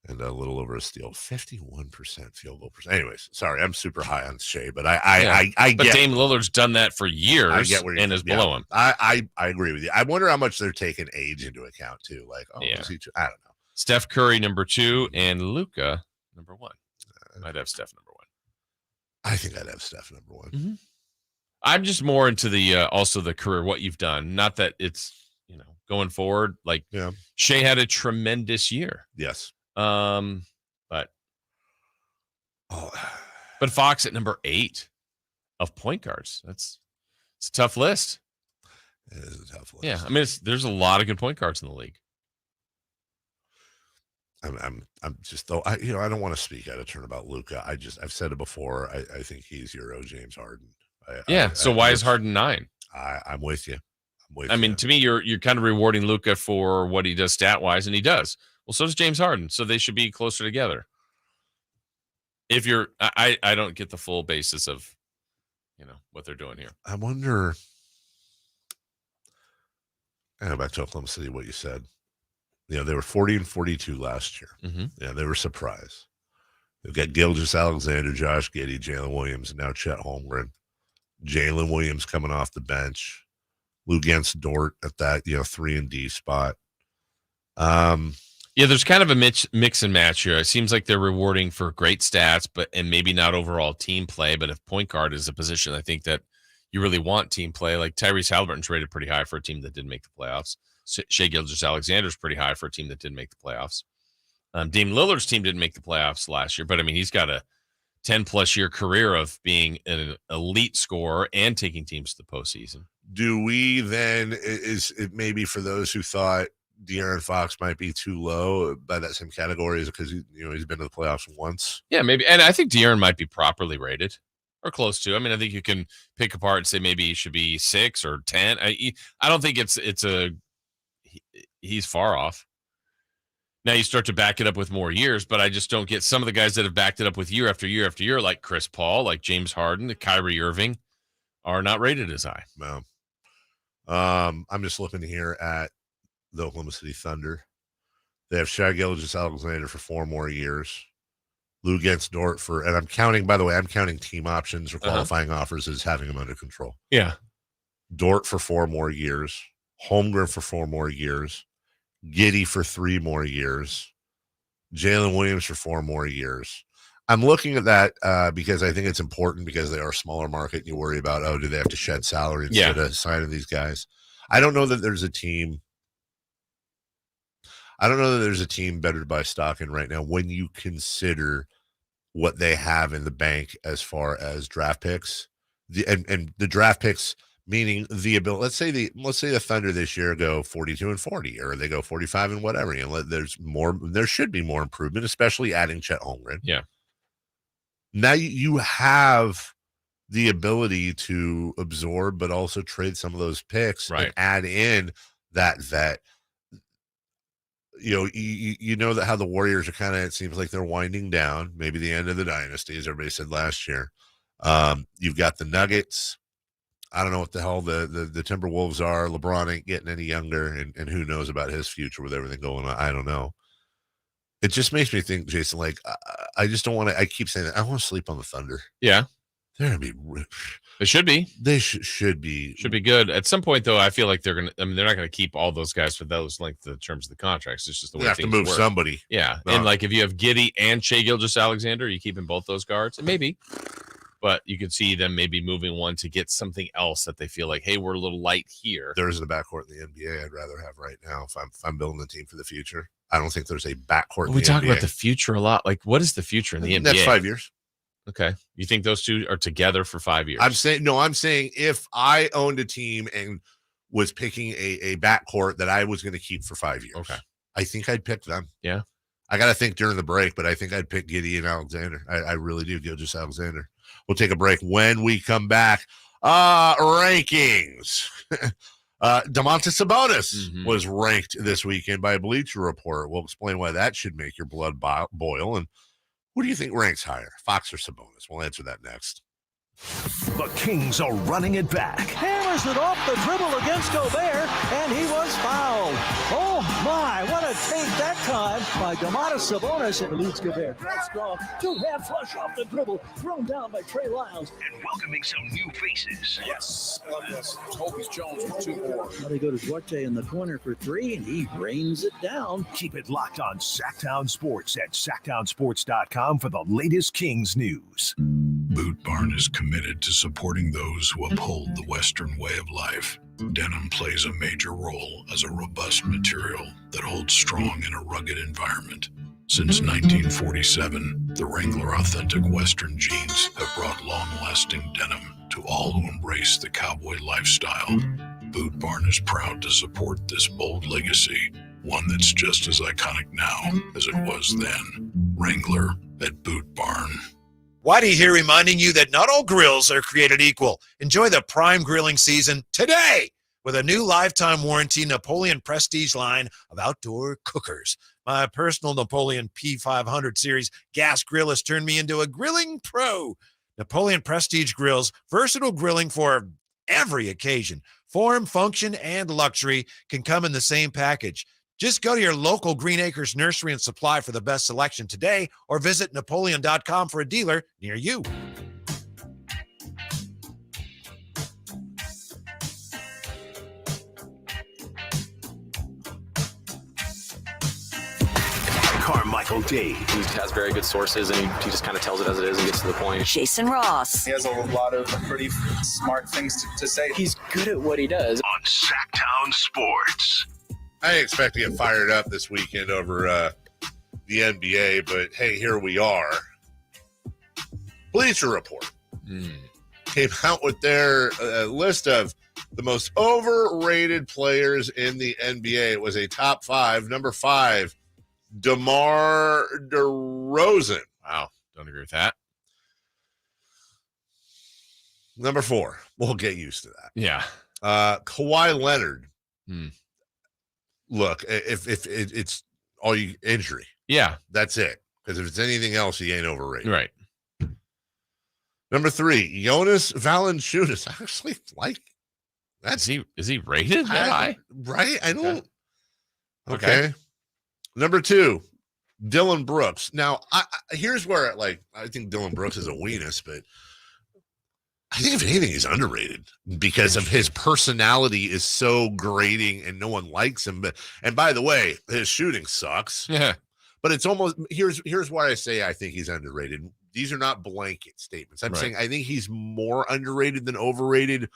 and a little over a steal. 51% field goal percent. Anyways, sorry, I'm super high on Shai, but I But get. Dame Lillard's done that for years. I get where and is below him. I agree with you. I wonder how much they're taking age into account too. Like, I don't know. Steph Curry number 2 and Luka number 1. I'd have Steph number 1. I think I'd have Steph number 1. Mm-hmm. I'm just more into the also the career, what you've done. Not that it's going forward. Like Shai had a tremendous year. Yes. But Fox at number 8 of point guards. It's a tough list. It is a tough list. Yeah, I mean, there's a lot of good point guards in the league. I'm just though I don't want to speak out of turn about Luka. I've said it before. I think he's Euro James Harden. So why is Harden 9? I'm with you. I mean, to me, you're kind of rewarding Luka for what he does stat wise, and he does. Well, so does James Harden. So they should be closer together. If you're, I don't get the full basis of, what they're doing here. I wonder. I go back to Oklahoma City. What you said. They were 40 and 42 last year. Mm-hmm. Yeah, they were surprised. They've got Gilgeous-Alexander, Josh Giddey, Jalen Williams, and now Chet Holmgren. Jalen Williams coming off the bench. Luguentz Dort at that 3 and D spot. There's kind of a mix and match here. It seems like they're rewarding for great stats, and maybe not overall team play. But if point guard is a position, I think that you really want team play. Like Tyrese Halliburton's rated pretty high for a team that didn't make the playoffs. Shai Gilgeous-Alexander's pretty high for a team that didn't make the playoffs. Dame Lillard's team didn't make the playoffs last year, but I mean, he's got a 10-plus year career of being an elite scorer and taking teams to the postseason. Do we then, is it maybe for those who thought De'Aaron Fox might be too low by that same category, is it because he's been to the playoffs once? Yeah, maybe. And I think De'Aaron might be properly rated or close to. I mean, I think you can pick apart and say maybe he should be 6 or 10. I don't think he's far off. Now you start to back it up with more years, but I just don't get some of the guys that have backed it up with year after year after year, like Chris Paul, like James Harden, Kyrie Irving, are not rated as high. No. I'm just looking here at the Oklahoma City Thunder. They have Shai Gilgeous-Alexander for 4 more years. Lou Gents Dort and I'm counting team options or qualifying offers as having him under control. Yeah. Dort for 4 more years. Holmgren for 4 more years. Giddey for 3 more years. Jalen Williams for 4 more years. I'm looking at that because I think it's important because they are a smaller market. And you worry about, do they have to shed salary instead of signing these guys? I don't know that there's a team. Better to buy stock in right now when you consider what they have in the bank as far as draft picks. And the draft picks meaning the ability. Let's say the Thunder this year go 42-40, or they go 45 and whatever. There should be more improvement, especially adding Chet Holmgren. Yeah. Now you have the ability to absorb, but also trade some of those picks and add in that vet. You know that how the Warriors are kind of, it seems like they're winding down, maybe the end of the dynasty, as everybody said last year. You've got the Nuggets. I don't know what the hell the Timberwolves are. LeBron ain't getting any younger, and who knows about his future with everything going on. I don't know. It just makes me think, Jason, like, I just don't want to, I keep saying that. I want to sleep on the Thunder. Yeah. They're going to be rich. They should be. They should be. Should be good. At some point, though, I feel like they're not going to keep all those guys for those length of terms of the contracts. It's just the way they have to move work. Somebody. Yeah. No. And like if you have Giddey and Shai Gilgeous-Alexander, you keeping both those guards? Maybe. But you could see them maybe moving one to get something else that they feel like, hey, we're a little light here. There isn't a backcourt in the NBA I'd rather have right now if I'm building a team for the future. I don't think there's a backcourt in the NBA. We talk about the future a lot. Like, what is the future in the NBA? Next 5 years. Okay. You think those two are together for 5 years? I'm saying if I owned a team and was picking a backcourt that I was going to keep for 5 years. Okay. I think I'd pick them. Yeah. I got to think during the break, but I think I'd pick Giddey and Alexander. I really do. Gilgeous-Alexander. We'll take a break. When we come back, rankings. Domantas Sabonis was ranked this weekend by Bleacher Report. We'll explain why that should make your blood boil. And who do you think ranks higher, Fox or Sabonis? We'll answer that next. The Kings are running it back. Hammers it off the dribble against Gobert, and he was fouled. Oh, my, what a take that time by Domantas Sabonis, and leads Gobert. That's strong. Two-hand flush off the dribble, thrown down by Trey Lyles. And welcoming some new faces. Yes. Toby Jones with 2 more. Now they go to Duarte in the corner for 3, and he rains it down. Keep it locked on Sactown Sports at SactownSports.com for the latest Kings news. Boot Barn is committed to supporting those who uphold the Western way of life. Denim plays a major role as a robust material that holds strong in a rugged environment. Since 1947, the Wrangler Authentic Western jeans have brought long-lasting denim to all who embrace the cowboy lifestyle. Boot Barn is proud to support this bold legacy, one that's just as iconic now as it was then. Wrangler at Boot Barn. Whitey here reminding you that not all grills are created equal. Enjoy the prime grilling season today with a new lifetime warranty Napoleon Prestige line of outdoor cookers. My personal Napoleon P500 series gas grill has turned me into a grilling pro. Napoleon Prestige grills, versatile grilling for every occasion. Form, function, and luxury can come in the same package. Just go to your local Green Acres Nursery and Supply for the best selection today, or visit Napoleon.com for a dealer near you. Carmichael Dave. He has very good sources, and he just kind of tells it as it is and gets to the point. Jason Ross. He has a lot of pretty smart things to say. He's good at what he does. On Sactown Sports. I expect to get fired up this weekend over the NBA, but hey, here we are. Bleacher Report came out with their list of the most overrated players in the NBA. It was a top 5. Number 5, DeMar DeRozan. Wow, don't agree with that. Number 4, we'll get used to that. Yeah. Kawhi Leonard. Look, if it's all you injury, yeah, that's it. Because if it's anything else, he ain't overrated. Right. Number 3, Jonas Valanciunas. I actually like that. Is he rated that high? Right? I don't. Okay. Number 2, Dylan Brooks. Now, here's where I think Dylan Brooks is a weenus, but I think if anything, he's underrated because of his personality is so grating and no one likes him. And by the way, his shooting sucks. Yeah. But it's almost here's why I say I think he's underrated. These are not blanket statements. I'm saying I think he's more underrated than overrated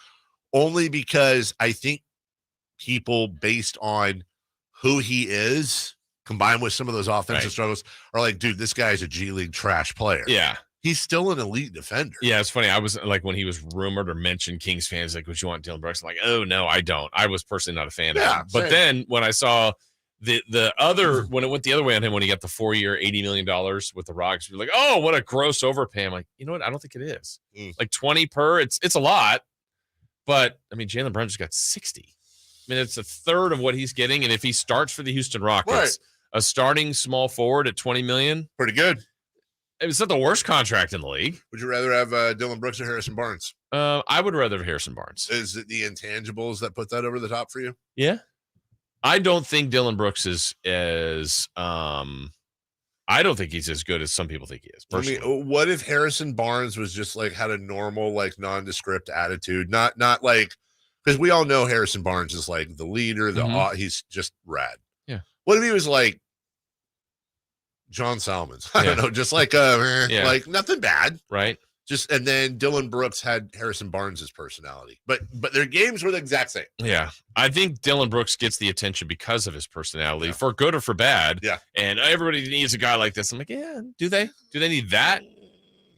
only because I think people based on who he is combined with some of those offensive struggles are like, dude, this guy's a G League trash player. Yeah. He's still an elite defender. Yeah, it's funny. I was like, when he was rumored or mentioned, Kings fans like, would you want Dylan Brooks? I'm like, oh no, I don't. I was personally not a fan of him. But then when I saw the other, when it went the other way on him, when he got the 4-year, $80 million with the Rocks, you're like, oh, what a gross overpay. I'm like, you know what? I don't think it is. Like 20 per, it's a lot. But I mean, Jaylen Brown just got 60. I mean, it's a third of what he's getting. And if he starts for the Houston Rockets, a starting small forward at $20 million, pretty good. It's not the worst contract in the league. Would you rather have Dylan Brooks or Harrison Barnes? I would rather have Harrison Barnes. Is it the intangibles that put that over the top for you? Yeah. I don't think Dylan Brooks is as I don't think he's as good as some people think he is. Personally. What if Harrison Barnes was just like had a normal, like nondescript attitude? Not like, because we all know Harrison Barnes is like the leader, he's just rad. Yeah. What if he was like John Salmons? I don't know, just like like nothing bad. Right. Just and then Dylan Brooks had Harrison Barnes' personality. But their games were the exact same. Yeah. I think Dylan Brooks gets the attention because of his personality, for good or for bad. Yeah. And everybody needs a guy like this. I'm like, yeah, do they? Do they need that?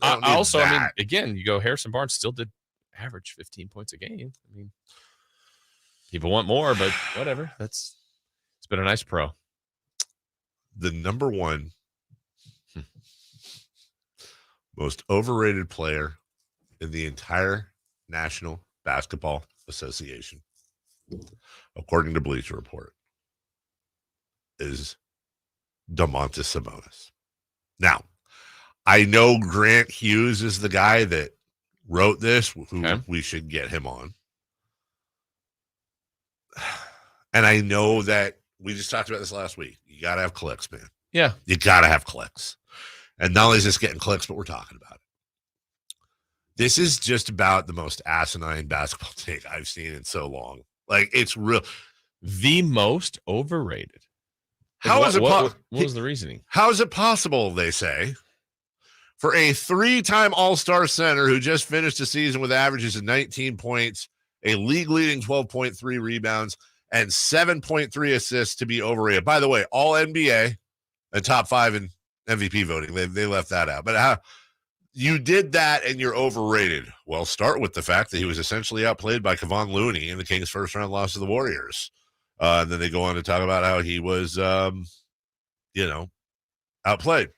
I mean, again, you go, Harrison Barnes still did average 15 points a game. I mean, people want more, but whatever. It's been a nice pro. The number 1 most overrated player in the entire National Basketball Association, according to Bleacher Report, is Domantas Sabonis. Now, I know Grant Hughes is the guy that wrote this, who we should get him on. And I know that we just talked about this last week. You got to have clicks, man. Yeah. You got to have clicks. And not only is this getting clicks, but we're talking about it. This is just about the most asinine basketball take I've seen in so long. Like, it's real. The most overrated. How is it what was the reasoning? How is it possible, they say, for a 3-time All-Star center who just finished the season with averages of 19 points, a league-leading 12.3 rebounds, and 7.3 assists to be overrated? By the way, all NBA and top 5 in MVP voting. They left that out. But how you did that and you're overrated? Well, start with the fact that he was essentially outplayed by Kevon Looney in the Kings' first-round loss to the Warriors. And then they go on to talk about how he was, outplayed.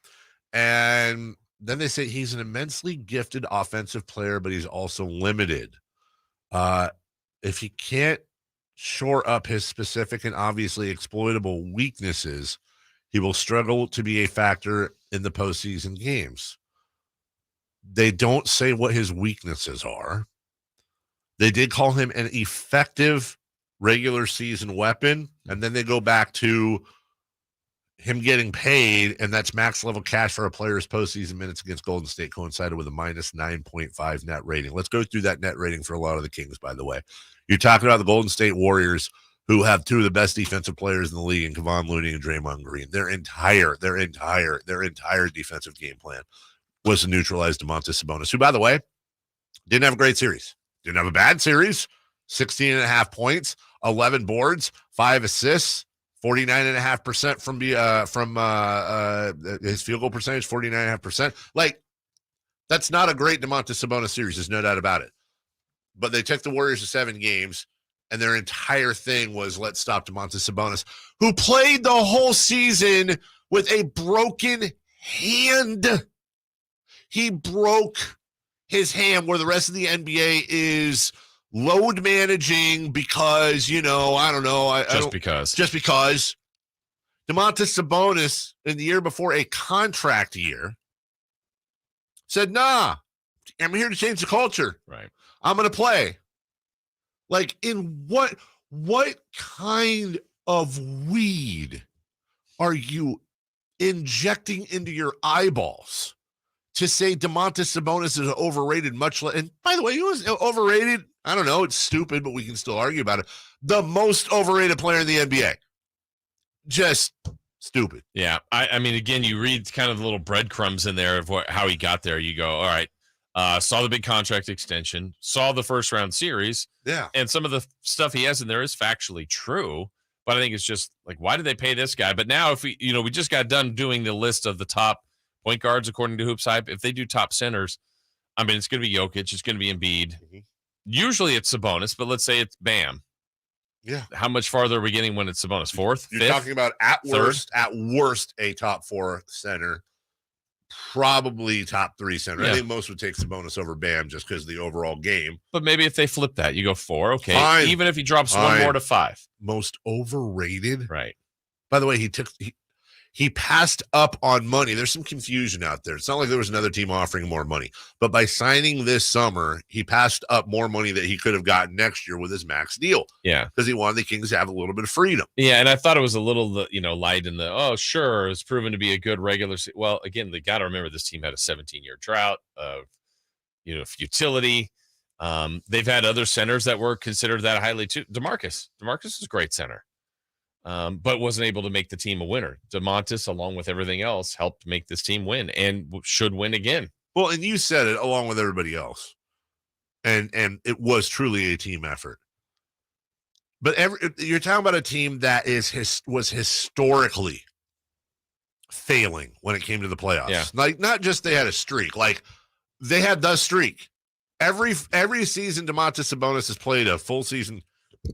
And then they say he's an immensely gifted offensive player, but he's also limited. If he can't shore up his specific and obviously exploitable weaknesses, he will struggle to be a factor in the postseason games. They don't say what his weaknesses are. They did call him an effective regular season weapon, and then they go back to him getting paid, and that's max level cash for a player's postseason minutes against Golden State coincided with a minus 9.5 net rating. Let's go through that net rating for a lot of the Kings, by the way. You're talking about the Golden State Warriors, who have 2 of the best defensive players in the league in Kevon Looney and Draymond Green. Their entire defensive game plan was to neutralize Domantas Sabonis, who, by the way, didn't have a great series. Didn't have a bad series. 16.5 points, 11 boards, 5 assists, 49.5% from his field goal percentage, 49.5%. Like, that's not a great Domantas Sabonis series. There's no doubt about it. But they took the Warriors to 7 games, and their entire thing was, let's stop Domantas Sabonis, who played the whole season with a broken hand. He broke his hand, where the rest of the NBA is load managing because, I don't know. Just because. Domantas Sabonis, in the year before a contract year, said, nah, I'm here to change the culture. Right. I'm going to play. Like, in what kind of weed are you injecting into your eyeballs to say Domantas Sabonis is overrated? And by the way, he was overrated. I don't know. It's stupid, but we can still argue about it. The most overrated player in the NBA. Just stupid. Yeah. I mean, again, you read kind of the little breadcrumbs in there of how he got there. You go, all right. Saw the big contract extension, saw the first round series. Yeah. And some of the stuff he has in there is factually true. But I think it's just like, why did they pay this guy? But now if we just got done doing the list of the top point guards according to Hoops Hype. If they do top centers, I mean, it's going to be Jokic. It's going to be Embiid. Mm-hmm. Usually it's Sabonis, but let's say it's Bam. Yeah. How much farther are we getting when it's Sabonis? Fourth? You're fifth, talking about at third? worst, a top 4 center, probably top 3 center. Yeah. I think most would take Sabonis over Bam just because of the overall game. But maybe if they flip that, you go 4. Okay. Fine. Even if he drops one more to 5. Most overrated. Right. By the way, he passed up on money. There's some confusion out there. It's not like there was another team offering more money, but by signing this summer, he passed up more money that he could have gotten next year with his max deal. Yeah. Because he wanted the Kings to have a little bit of freedom. Yeah. And I thought it was a little, light in sure, it's proven to be a good regular. Well, again, they got to remember this team had a 17-year drought of, futility. They've had other centers that were considered that highly too. DeMarcus is a great center. But wasn't able to make the team a winner. Domantas, along with everything else, helped make this team win and should win again. Well, and you said it along with everybody else. And it was truly a team effort. But you're talking about a team that was historically failing when it came to the playoffs. Yeah. Like, not just they had a streak, like they had the streak. Every season Domantas Sabonis has played a full season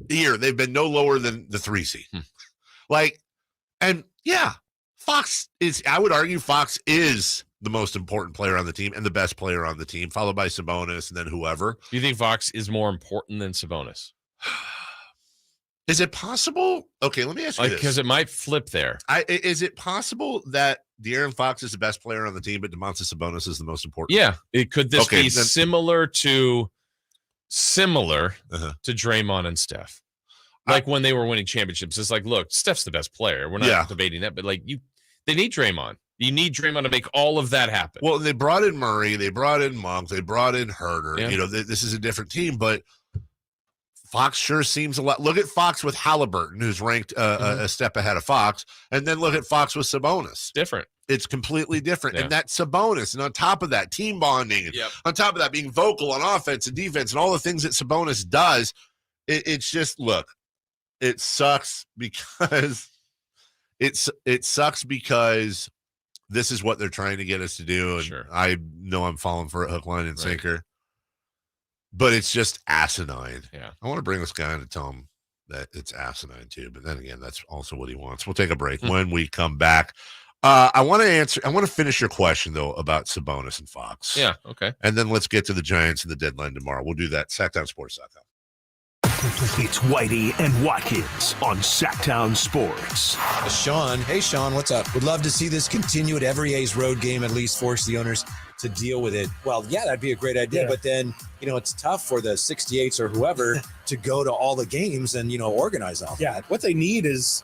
year, they've been no lower than the 3 seed. I would argue Fox is the most important player on the team and the best player on the team, followed by Sabonis and then whoever. Do you think Fox is more important than Sabonis? Is it possible? Okay, let me ask you this. Because it might flip there. Is it possible that De'Aaron Fox is the best player on the team, but Domantas Sabonis is the most important? Yeah. Could this be similar to Draymond and Steph? Like when they were winning championships, it's like, look, Steph's the best player. We're not debating that, but they need Draymond. You need Draymond to make all of that happen. Well, they brought in Murray, they brought in Monk, they brought in Herter. Yeah. This is a different team, but Fox sure seems a lot. Look at Fox with Halliburton, who's ranked a step ahead of Fox, and then look at Fox with Sabonis. Different. It's completely different. Yeah. And that's Sabonis. And on top of that, team bonding. And on top of that, being vocal on offense and defense and all the things that Sabonis does, it's just, look, it sucks because it sucks because this is what they're trying to get us to do. And sure. I know I'm falling for it, hook, line, and sinker. But it's just asinine. Yeah. I want to bring this guy in to tell him that it's asinine too. But then again, that's also what he wants. We'll take a break. When we come back, I want to finish your question, though, about Sabonis and Fox. Yeah, okay. And then let's get to the Giants and the deadline tomorrow. We'll do that. SactownSports.com. It's Whitey and Watkins on Sactown Sports. Sean. Hey, Sean, what's up? Would love to see this continue at every A's road game, at least force the owners to deal with it. Well, yeah, that'd be a great idea. Yeah. But then, it's tough for the 68s or whoever to go to all the games and, organize all that. Yeah, what they need is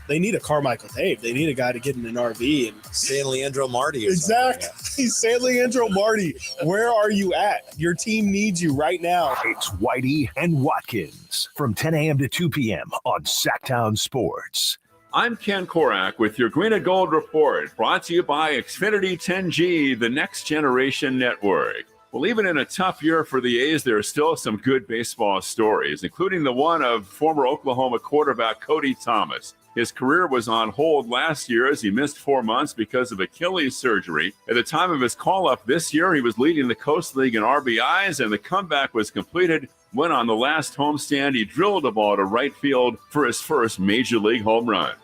they need a Carmichael Dave. They need a guy to get in an RV and San Leandro Marty. Exactly. San Leandro Marty. Where are you at? Your team needs you right now. It's Whitey and Watkins from 10 a.m. to 2 p.m. on Sactown Sports. I'm Ken Korak with your Green and Gold Report, brought to you by Xfinity 10G, the next generation network. Well, even in a tough year for the A's, there are still some good baseball stories, including the one of former Oklahoma quarterback Cody Thomas. His career was on hold last year as he missed 4 months because of Achilles surgery. At the time of his call-up this year, he was leading the Coast League in RBIs, and the comeback was completed when on the last homestand he drilled a ball to right field for his first Major League home run.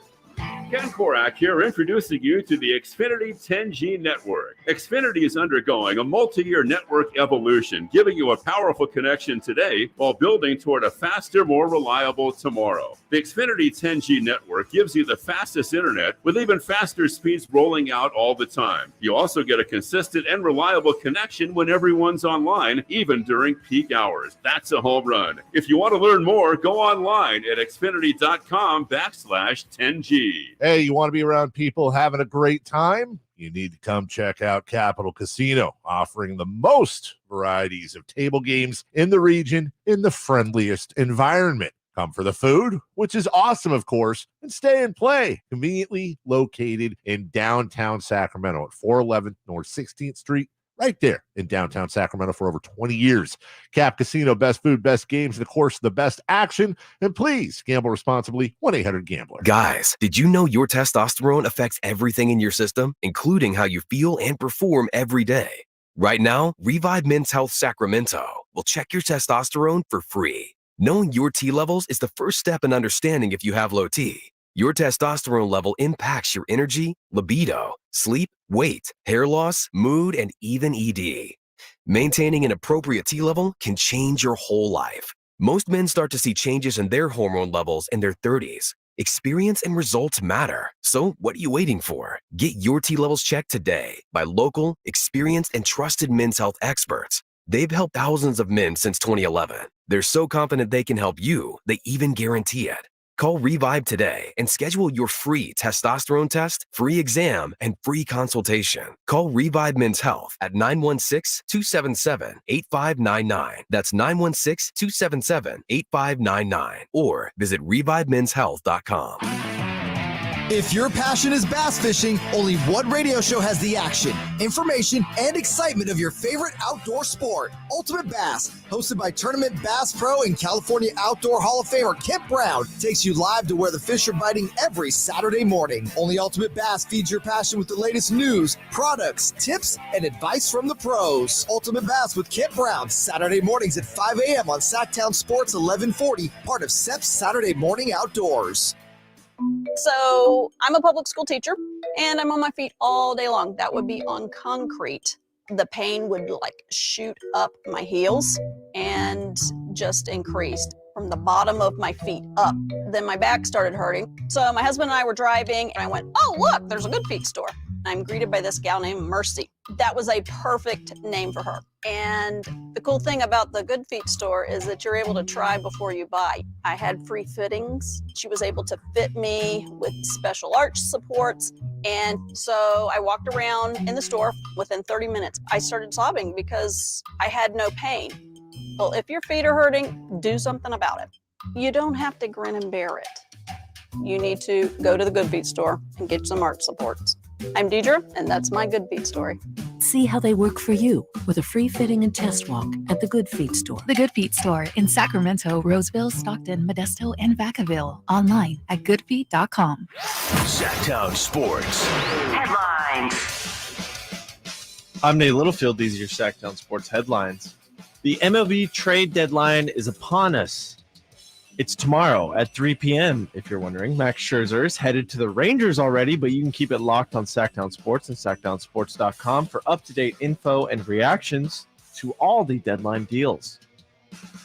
Ken Korak here, introducing you to the Xfinity 10G network. Xfinity is undergoing a multi-year network evolution, giving you a powerful connection today while building toward a faster, more reliable tomorrow. The Xfinity 10G network gives you the fastest internet with even faster speeds rolling out all the time. You also get a consistent and reliable connection when everyone's online, even during peak hours. That's a home run. If you want to learn more, go online at xfinity.com/10G. Hey, you want to be around people having a great time? You need to come check out Capital Casino, offering the most varieties of table games in the region in the friendliest environment. Come for the food, which is awesome, of course, and stay and play. Conveniently located in downtown Sacramento at 411 North 16th Street, right there in downtown Sacramento for over 20 years. Cap Casino, best food, best games, and of course, the best action. And please gamble responsibly. 1-800-GAMBLER. Guys, did you know your testosterone affects everything in your system, including how you feel and perform every day? Right now, Revive Men's Health Sacramento will check your testosterone for free. Knowing your T levels is the first step in understanding if you have low T. Your testosterone level impacts your energy, libido, sleep, weight, hair loss, mood, and even ED. Maintaining an appropriate T level can change your whole life. Most men start to see changes in their hormone levels in their 30s. Experience and results matter. So what are you waiting for? Get your T levels checked today by local, experienced, and trusted men's health experts. They've helped thousands of men since 2011. They're so confident they can help you, they even guarantee it. Call Revive today and schedule your free testosterone test, free exam, and free consultation. Call Revive Men's Health at 916-277-8599. That's 916-277-8599. Or visit ReviveMen'sHealth.com. If your passion is bass fishing, only one radio show has the action, information, and excitement of your favorite outdoor sport. Ultimate Bass, hosted by Tournament Bass Pro and California Outdoor Hall of Famer Kip Brown, takes you live to where the fish are biting every Saturday morning. Only Ultimate Bass feeds your passion with the latest news, products, tips, and advice from the pros. Ultimate Bass with Kip Brown, Saturday mornings at 5 a.m. on Sactown Sports 1140, part of SEP's Saturday Morning Outdoors. So I'm a public school teacher and I'm on my feet all day long. That would be on concrete. The pain would like shoot up my heels and just increased from the bottom of my feet up. Then my back started hurting. So my husband and I were driving and I went, oh, look, there's a Good Feet store. I'm greeted by this gal named Mercy. That was a perfect name for her. And the cool thing about the Good Feet store is that you're able to try before you buy. I had free fittings. She was able to fit me with special arch supports. And so I walked around in the store. Within 30 minutes, I started sobbing because I had no pain. Well, if your feet are hurting, do something about it. You don't have to grin and bear it. You need to go to the Good Feet store and get some arch supports. I'm Deidre, and that's my Good Feet story. See how they work for you with a free fitting and test walk at the Good Feet store. The Good Feet store in Sacramento, Roseville, Stockton, Modesto, and Vacaville. Online at goodfeet.com. Sactown Sports. Headlines. I'm Nate Littlefield. These are your Sactown Sports headlines. The MLB trade deadline is upon us. It's tomorrow at 3 p.m., if you're wondering. Max Scherzer is headed to the Rangers already, but you can keep it locked on Sactown Sports and SactownSports.com for up-to-date info and reactions to all the deadline deals.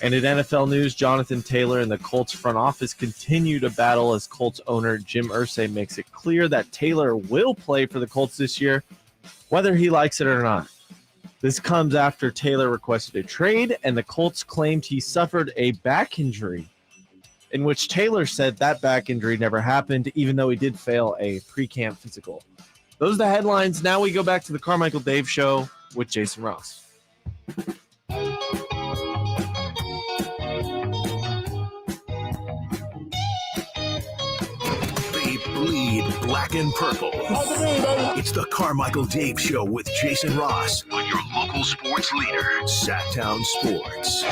And in NFL news, Jonathan Taylor and the Colts front office continue to battle as Colts owner Jim Irsay makes it clear that Taylor will play for the Colts this year, whether he likes it or not. This comes after Taylor requested a trade, and the Colts claimed he suffered a back injury, in which Taylor said that back injury never happened, even though he did fail a pre-camp physical. Those are the headlines. Now we go back to the Carmichael Dave Show with Jason Ross. They bleed black and purple. It's the Carmichael Dave Show with Jason Ross on your local sports leader, Sactown Sports.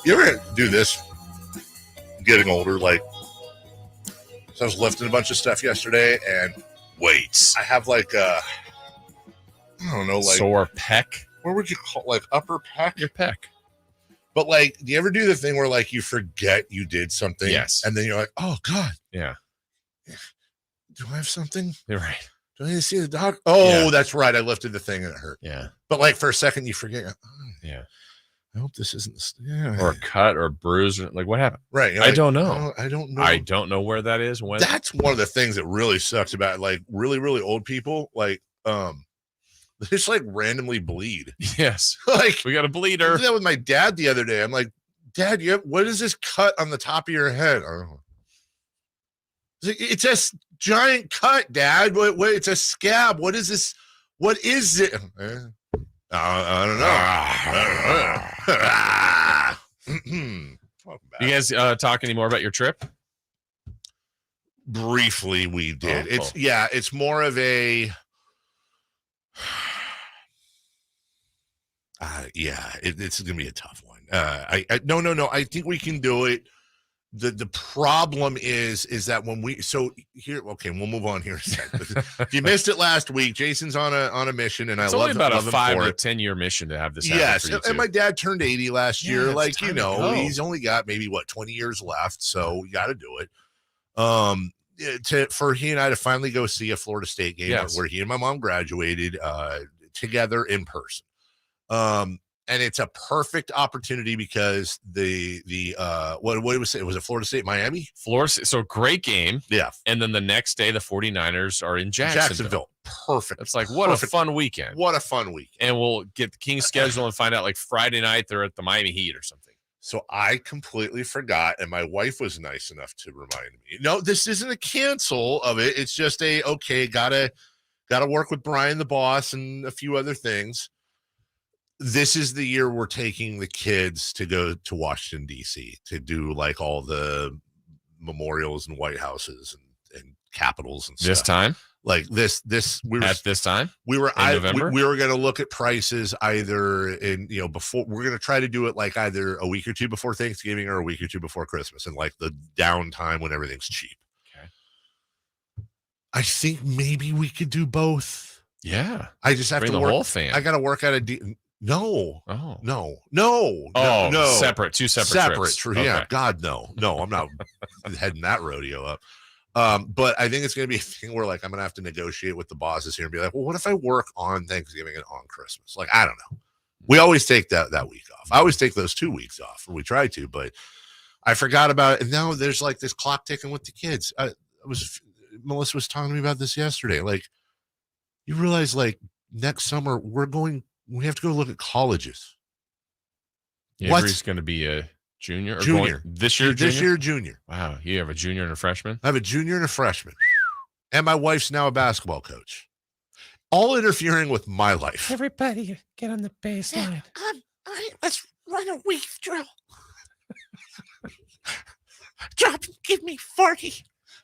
You ever do this getting older? Like, so I was lifting a bunch of stuff yesterday and wait. Yikes. I have like I don't know, like sore pec. What would you call like upper pec? Your pec. But like, do you ever do the thing where like you forget you did something? Yes. And then you're like, oh God. Yeah. Do I have something? You're right. Do I need to see the doc? Oh, Yeah. that's right. I lifted the thing and it hurt. Yeah. But like for a second you forget. Yeah. I hope this isn't or a cut or a bruise. Like what happened? Right. You're I like, don't know. I don't know. I don't know where that is. When That's one of the things that really sucks about like really, really old people. Like, they just like randomly bleed. Yes. Like we got a I bleeder. did that with my dad the other day. I'm like, Dad, what is this cut on the top of your head? I don't know. It's a giant cut, Dad. Wait, it's a scab. What is this? What is it? I don't know. You guys talk any more about your trip? Briefly, we did. Oh. It's more of a it's gonna be a tough one. No. I think we can do it. The problem is that when we'll move on here in a second. If you missed it last week, Jason's on a mission, and It's I only love about love a him 5 for to it. 10 year mission to have this happen. Yes, for you and two. my dad turned 80 last Yeah, year. it's Like, time to go. he's only got maybe 20 years left, so we got to do it. For he and I to finally go see a Florida State game where he and my mom graduated together in person. And it's a perfect opportunity because what was it? Was it Florida State, Miami? So great game. Yeah. And then the next day, the 49ers are in Jacksonville. Perfect. It's like, what a fun weekend. What a fun week. And we'll get the Kings schedule and find out like Friday night they're at the Miami Heat or something. So I completely forgot, and my wife was nice enough to remind me. No, this isn't a cancel of it. It's just gotta work with Brian, the boss, and a few other things. This is the year we're taking the kids to go to Washington, D.C. to do like all the memorials and White Houses and capitals and stuff. This time? Like this time? We were going to look at prices either before. We're going to try to do it like either a week or two before Thanksgiving or a week or two before Christmas, and like the downtime when everything's cheap. Okay. I think maybe we could do both. Yeah. I just have Bring to the work. whole fam. I got to work out a deal. No. Oh. No. Separate. Two separate trips. True. Okay. Yeah. God, no. I'm not heading that rodeo up. But I think it's going to be a thing where like I'm going to have to negotiate with the bosses here and be like, well, what if I work on Thanksgiving and on Christmas? Like, I don't know. We always take that week off. I always take those 2 weeks off, or we try to, but I forgot about it. And now there's like this clock ticking with the kids. Melissa was talking to me about this yesterday. Like, you realize like next summer we have to go look at colleges. Avery's going to be a junior. This year, junior. Wow, you have a junior and a freshman. I have a junior and a freshman, and my wife's now a basketball coach. All interfering with my life. Everybody, get on the baseline. Let's run a week drill. Drop, give me 40.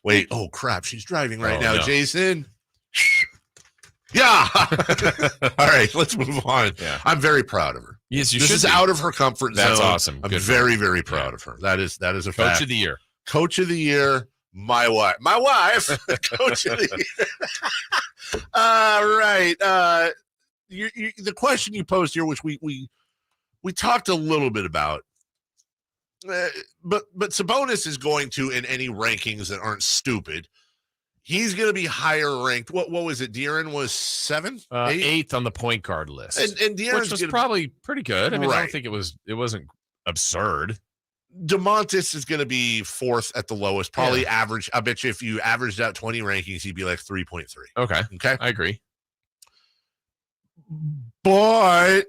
Wait, oh crap, she's driving right now, no. Jason. Yeah. All right, let's move on. Yeah. I'm very proud of her. Yes, this is out of her comfort zone. That's awesome. I'm very, very proud of her. That is a fact. Coach of the year. Coach of the year. My wife. Coach of the year. Right. The question you posed here, which we talked a little bit about, but Sabonis is going to, in any rankings that aren't stupid, he's going to be higher ranked. What was it? De'Aaron was 7? 8th on the point guard list, and De'Aaron's which was probably pretty good. I mean, I don't think it wasn't absurd. Domantas is going to be 4th at the lowest, probably average. I bet you if you averaged out 20 rankings, he'd be like 3.3. Okay, I agree. But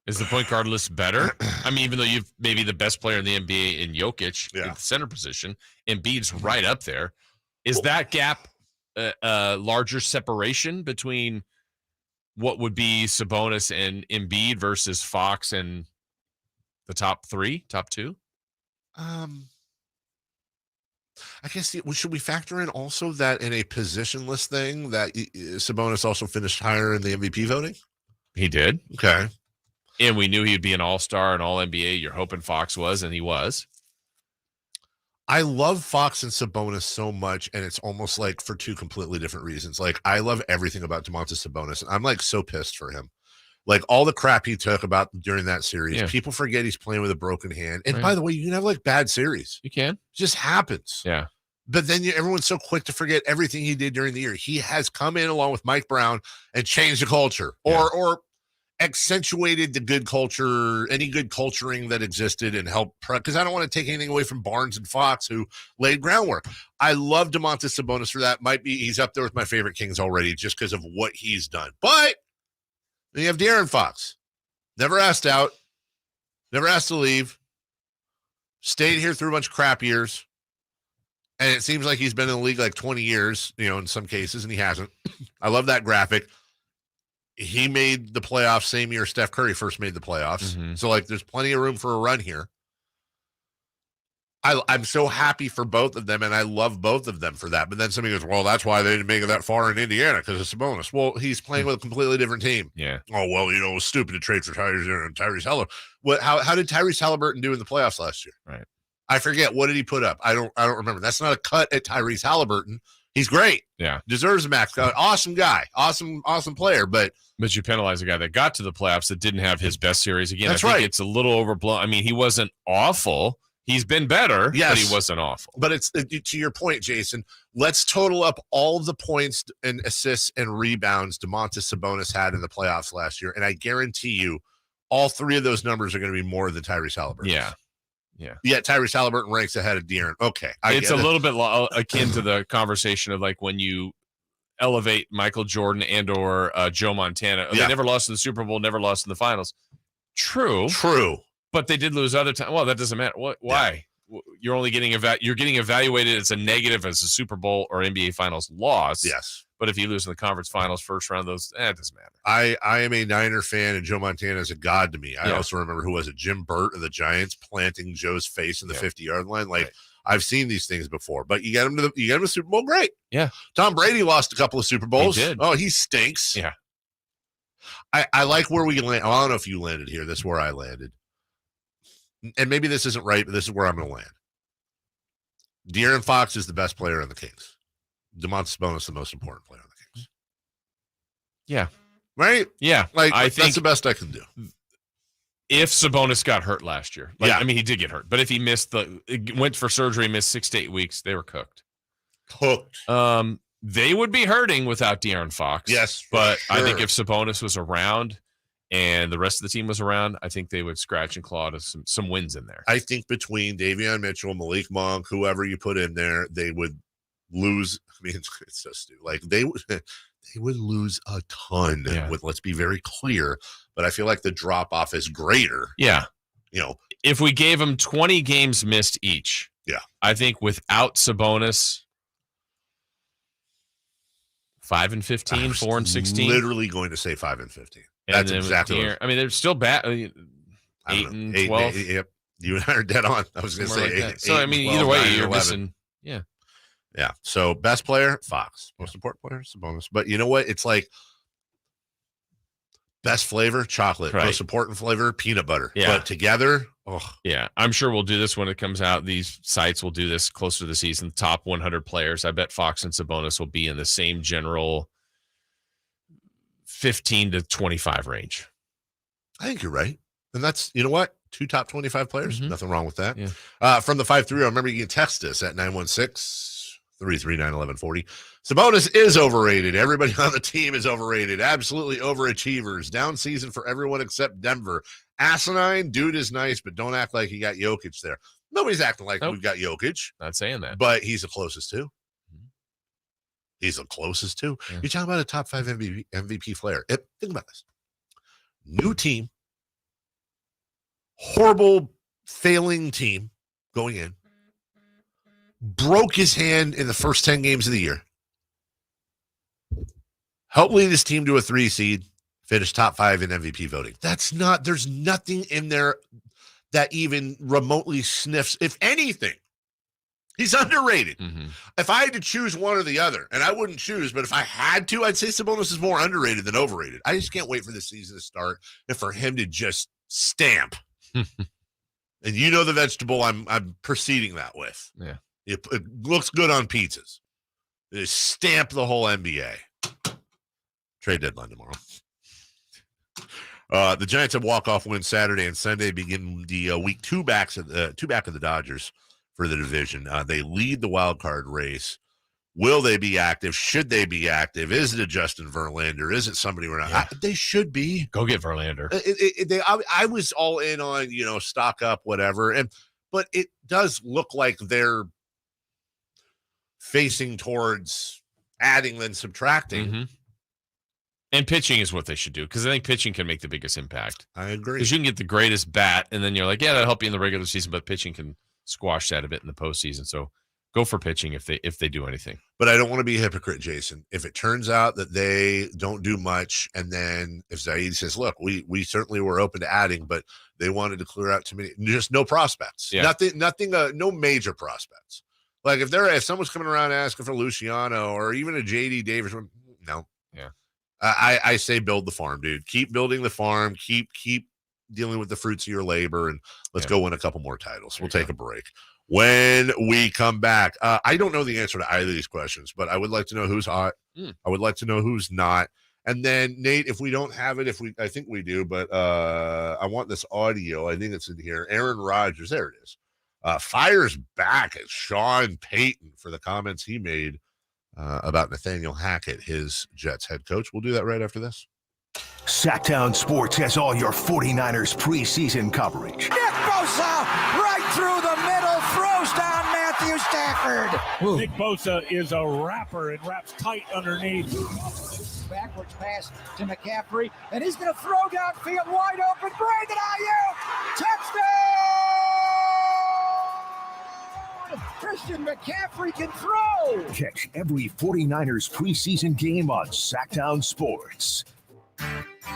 is the point guard list better? I mean, even though you've maybe the best player in the NBA in Jokic at the center position, Embiid's right up there. Is that gap a larger separation between what would be Sabonis and Embiid versus Fox and the top 2? I guess should we factor in also that in a positionless thing that Sabonis also finished higher in the MVP voting? He did. Okay. And we knew he'd be an all-star and all-NBA. You're hoping Fox was, and he was. I love Fox and Sabonis so much, and it's almost like for two completely different reasons. Like, I love everything about Domantas Sabonis, and I'm like so pissed for him. Like, all the crap he took about during that series, people forget he's playing with a broken hand. And by the way, you can have like bad series. You can. It just happens. Yeah. But then everyone's so quick to forget everything he did during the year. He has come in along with Mike Brown and changed the culture, or accentuated the good culture, any good culturing that existed, and helped. Because I don't want to take anything away from Barnes and Fox, who laid groundwork. I love Domantas Sabonis for that. He's up there with my favorite Kings already, just because of what he's done. But then you have De'Aaron Fox, never asked out, never asked to leave, stayed here through a bunch of crap years. And it seems like he's been in the league like 20 years, in some cases, and he hasn't. I love that graphic. He made the playoffs same year Steph Curry first made the playoffs. Mm-hmm. So, like, there's plenty of room for a run here. I'm so happy for both of them, and I love both of them for that. But then somebody goes, well, that's why they didn't make it that far in Indiana, because it's Sabonis. Well, he's playing with a completely different team. Yeah. Oh, well, it was stupid to trade for Tyrese Halliburton. How did Tyrese Halliburton do in the playoffs last year? Right. I forget. What did he put up? I don't remember. That's not a cut at Tyrese Halliburton. He's great. Yeah. Deserves a max. Awesome guy. Awesome player. But you penalize a guy that got to the playoffs that didn't have his best series. Again, that's I think right. It's a little overblown. I mean, he wasn't awful. He's been better, yes, but he wasn't awful. But it's to your point, Jason. Let's total up all of the points and assists and rebounds Domantas Sabonis had in the playoffs last year, and I guarantee you, all three of those numbers are going to be more than Tyrese Halliburton. Yeah. Yeah. Yet Tyrese Halliburton ranks ahead of De'Aaron. Okay. It's a little bit akin to the conversation of like when you elevate Michael Jordan and or Joe Montana. Yeah. They never lost in the Super Bowl, never lost in the finals. True. But they did lose other times. Well, that doesn't matter. Why? Yeah. You're only getting you're getting evaluated as a negative as a Super Bowl or NBA Finals loss. Yes. But if you lose in the conference finals, first round, it doesn't matter. I am a Niner fan, and Joe Montana is a god to me. I also remember, who was it? Jim Burt of the Giants planting Joe's face in the 50-yard line. Like, I've seen these things before, but you get him to the Super Bowl, great. Yeah. Tom Brady lost a couple of Super Bowls. He did. Oh, he stinks. Yeah. I like where we land. I don't know if you landed here. This is where I landed. And maybe this isn't right, but this is where I'm going to land. De'Aaron Fox is the best player on the Kings. Domantas Sabonis the most important player on the Kings. Yeah. Right? Yeah. Like, I think that's the best I can do. If Sabonis got hurt last year. I mean, he did get hurt. But if he went for surgery, missed 6 to 8 weeks, they were cooked. They would be hurting without De'Aaron Fox. Yes. But sure. I think if Sabonis was around and the rest of the team was around, I think they would scratch and claw to some wins in there. I think between Davion Mitchell, Malik Monk, whoever you put in there, they would lose. I mean, it's so stupid. Like, they would lose a ton with, let's be very clear, but I feel like the drop off is greater. Yeah. If we gave them 20 games missed each, I think without Sabonis, 5-15, 4-16. Literally going to say 5-15. That's exactly what I mean, they're still bad. 8-12. Yep. You and I are dead on. I was going to say like 8. So, I mean, either way, you're 11. missing. Yeah. Yeah. So, best player, Fox. Most important player, Sabonis. But you know what? It's like best flavor, chocolate. Right. Most important flavor, peanut butter. Yeah. But together, yeah. I'm sure we'll do this when it comes out. These sites will do this closer to the season. Top 100 players. I bet Fox and Sabonis will be in the same general 15 to 25 range. I think you're right. And that's, you know what? 2 top 25 players. Mm-hmm. Nothing wrong with that. Yeah. From the 530, remember you can text us at 916-339-1140. Sabonis is overrated. Everybody on the team is overrated. Absolutely overachievers. Down season for everyone except Denver. Asinine, dude is nice, but don't act like you got Jokic there. Nobody's acting like we've got Jokic. Not saying that. But he's the closest to. He's the closest to. Yeah. You're talking about a top 5 MVP player. Think about this. New team. Horrible, failing team going in. Broke his hand in the first 10 games of the year. Helped lead his team to a 3 seed. Finished top 5 in MVP voting. There's nothing in there that even remotely sniffs. If anything, he's underrated. Mm-hmm. If I had to choose one or the other, and I wouldn't choose, but if I had to, I'd say Sabonis is more underrated than overrated. I just can't wait for the season to start and for him to just stamp. And you know the vegetable I'm proceeding that with. Yeah. It looks good on pizzas. They stamp the whole NBA. Trade deadline tomorrow. The Giants have walk-off win Saturday and Sunday, begin the week two back of the Dodgers for the division. They lead the wild card race. Will they be active? Should they be active? Is it a Justin Verlander? Is it somebody we're not? They should be. Go get Verlander. I was all in on, stock up, whatever. But it does look like they're facing towards adding than subtracting. Mm-hmm. And pitching is what they should do, because I think pitching can make the biggest impact. I agree. Because you can get the greatest bat, and then you're like, yeah, that'll help you in the regular season, but pitching can squash that a bit in the postseason. So go for pitching if they do anything. But I don't want to be a hypocrite, Jason. If it turns out that they don't do much, and then if Zaid says, look, we certainly were open to adding, but they wanted to clear out too many, just no prospects. Yeah. Nothing, no major prospects. Like if someone's coming around asking for Luciano or even a JD Davis, no. Yeah. I say build the farm, dude. Keep building the farm. Keep dealing with the fruits of your labor, and let's go win a couple more titles. We'll take a break. When we come back, I don't know the answer to either of these questions, but I would like to know who's hot. I would like to know who's not. And then, Nate, if we don't have it, I think we do, but I want this audio. I think it's in here. Aaron Rodgers, there it is. Fires back at Sean Payton for the comments he made about Nathaniel Hackett, his Jets head coach. We'll do that right after this. Sactown Sports has all your 49ers preseason coverage. Nick Bosa right through the middle, throws down Matthew Stafford. Nick Bosa is a rapper and wraps tight underneath. Backwards pass to McCaffrey, and he's going to throw downfield wide open. Brandon Ayuk, touchdown! Christian McCaffrey can throw. Catch every 49ers preseason game on Sactown Sports.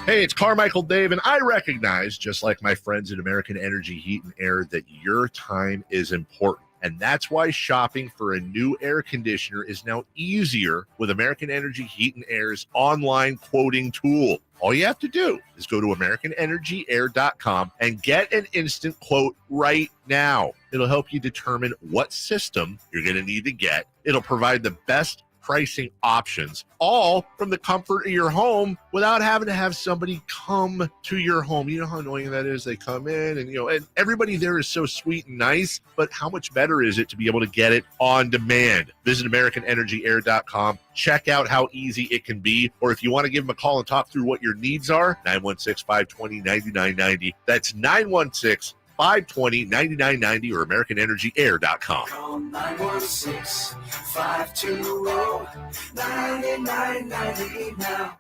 Hey, it's Carmichael Dave, and I recognize, just like my friends at American Energy Heat and Air, that your time is important. And that's why shopping for a new air conditioner is now easier with American Energy Heat and Air's online quoting tool. All you have to do is go to AmericanEnergyAir.com and get an instant quote right now. It'll help you determine what system you're going to need to get. It'll provide the best pricing options, all from the comfort of your home without having to have somebody come to your home. You know how annoying that is? They come in and everybody there is so sweet and nice, but how much better is it to be able to get it on demand? Visit AmericanEnergyAir.com. Check out how easy it can be. Or if you want to give them a call and talk through what your needs are, 916-520-9990. That's 916-520-9990 or AmericanEnergyAir.com. Call 916-520-9990 now.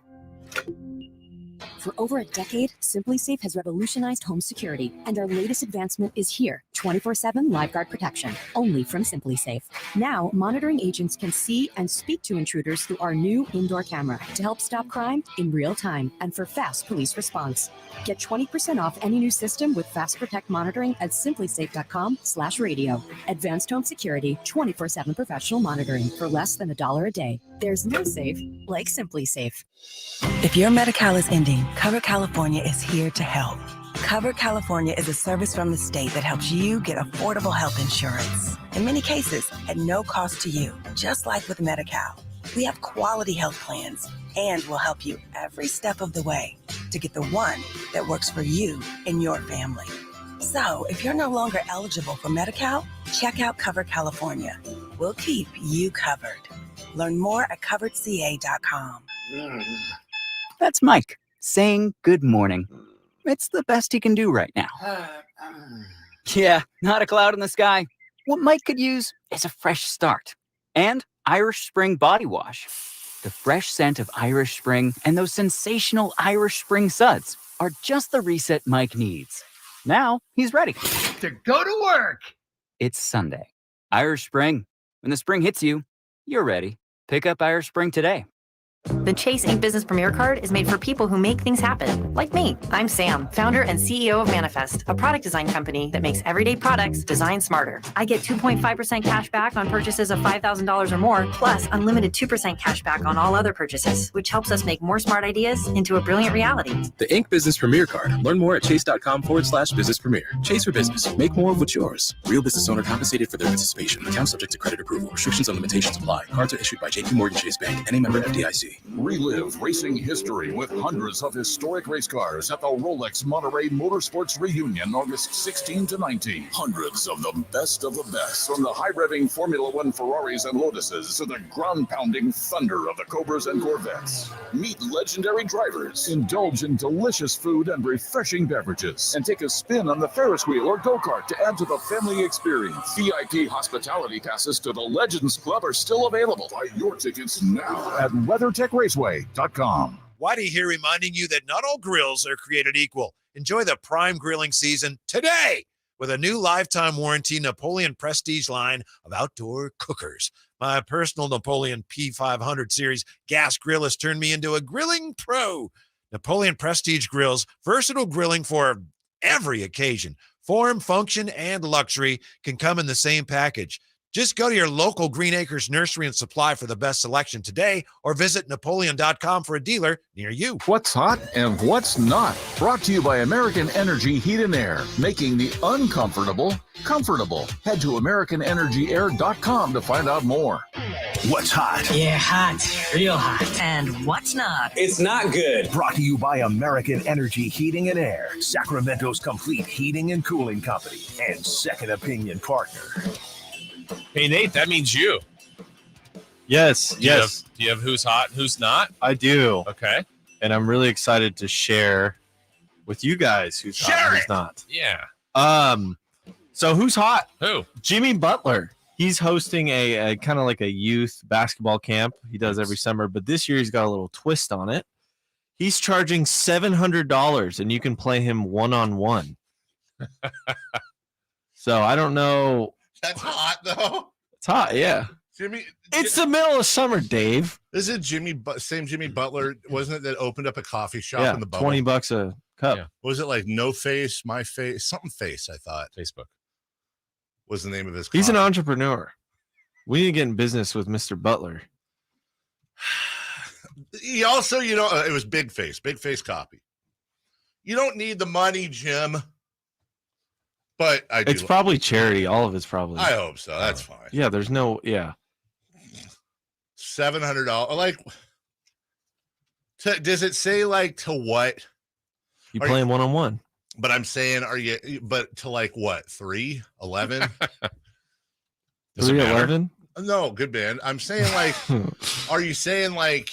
For over a decade, SimpliSafe has revolutionized home security, and our latest advancement is here, 24/7 LiveGuard protection, only from SimpliSafe. Now, monitoring agents can see and speak to intruders through our new indoor camera to help stop crime in real time and for fast police response. Get 20% off any new system with Fast Protect monitoring at simplisafe.com/radio. Advanced home security, 24/7 professional monitoring for less than $1 a day. There's no safe like SimpliSafe. If your Medi-Cal is ending, Cover California is here to help. Cover California is a service from the state that helps you get affordable health insurance. In many cases, at no cost to you, just like with Medi-Cal. We have quality health plans, and we'll help you every step of the way to get the one that works for you and your family. So, if you're no longer eligible for Medi-Cal, check out Cover California. We'll keep you covered. Learn more at coveredca.com. That's Mike saying good morning. It's the best he can do right now. Yeah, not a cloud in the sky. What Mike could use is a fresh start. And Irish Spring Body Wash. The fresh scent of Irish Spring and those sensational Irish Spring suds are just the reset Mike needs. Now he's ready to go to work. It's Sunday. Irish Spring. When the spring hits you, you're ready. Pick up Irish Spring today. The Chase Ink Business Premier Card is made for people who make things happen, like me. I'm Sam, founder and CEO of Manifest, a product design company that makes everyday products designed smarter. I get 2.5% cash back on purchases of $5,000 or more, plus unlimited 2% cash back on all other purchases, which helps us make more smart ideas into a brilliant reality. The Ink Business Premier Card. Learn more at chase.com/business premier. Chase for business. Make more of what's yours. Real business owner compensated for their participation. Account subject to credit approval. Restrictions and limitations apply. Cards are issued by J.P. Morgan Chase Bank. Any member FDIC. Relive racing history with hundreds of historic race cars at the Rolex Monterey Motorsports Reunion, August 16 to 19. Hundreds of the best, from the high-revving Formula One Ferraris and Lotuses to the ground-pounding thunder of the Cobras and Corvettes. Meet legendary drivers, indulge in delicious food and refreshing beverages, and take a spin on the Ferris wheel or go-kart to add to the family experience. VIP hospitality passes to the Legends Club are still available. Buy your tickets now at WeatherTechRaceway.com. Whitey here reminding you that not all grills are created equal. Enjoy the prime grilling season today with a new lifetime warranty Napoleon Prestige line of outdoor cookers. My personal Napoleon P500 series gas grill has turned me into a grilling pro. Napoleon Prestige grills, versatile grilling for every occasion. Form, function, and luxury can come in the same package. Just go to your local Green Acres Nursery and Supply for the best selection today, or visit Napoleon.com for a dealer near you. What's hot and what's not? Brought to you by American Energy Heat and Air, making the uncomfortable comfortable. Head to AmericanEnergyAir.com to find out more. What's hot? Yeah, hot. Real hot. And what's not? It's not good. Brought to you by American Energy Heating and Air, Sacramento's complete heating and cooling company, and second opinion partner. Hey, Nate, that means you. Yes. Do you have who's hot and who's not? I do. Okay. And I'm really excited to share with you guys who's hot and who's not. Yeah. So who's hot? Who? Jimmy Butler. He's hosting a kind of like a youth basketball camp he does every summer, but this year he's got a little twist on it. He's charging $700, and you can play him one-on-one. So I don't know. That's hot, though. It's hot, yeah. It's the middle of summer, Dave. This is same Jimmy Butler, wasn't it, that opened up a coffee shop in the bubble? $20 a cup. Yeah. Was it like No Face, My Face, something Face, I thought. Facebook was the name of his He's coffee. an entrepreneur. We need to get in business with Mr. Butler. He also, it was Big Face Coffee. You don't need the money, Jim. But It's probably charity. All of it's probably. I hope so. That's fine. Yeah, there's no. Yeah. $700. Like, does it say like to what? You play him one-on-one. But I'm saying, but to like what? 3, 11? 3, 11? No, good man. I'm saying like, are you saying like,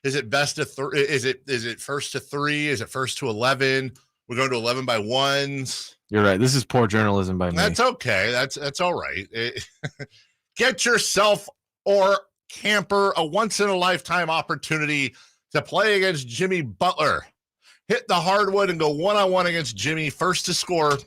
is it best to 3? Is it first to 3? Is it first to 11? We're going to 11 by ones. You're right. This is poor journalism by me. That's okay. That's all right. Get yourself or camper a once-in-a-lifetime opportunity to play against Jimmy Butler. Hit the hardwood and go one-on-one against Jimmy. First to score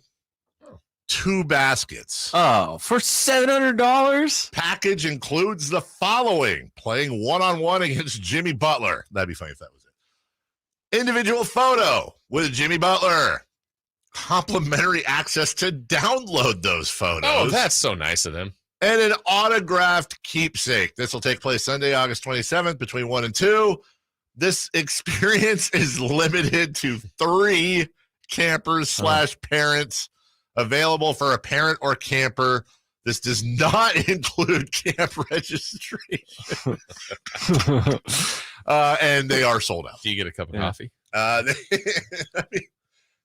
2 baskets. Oh, for $700? Package includes the following: playing one-on-one against Jimmy Butler. That'd be funny if that was it. Individual photo with Jimmy Butler. Complimentary access to download those photos. Oh, that's so nice of them. And an autographed keepsake. This will take place Sunday, August 27th between 1 and 2. This experience is limited to 3 campers / parents. Available for a parent or camper. This does not include camp registration. And they are sold out. Do you get a cup of coffee?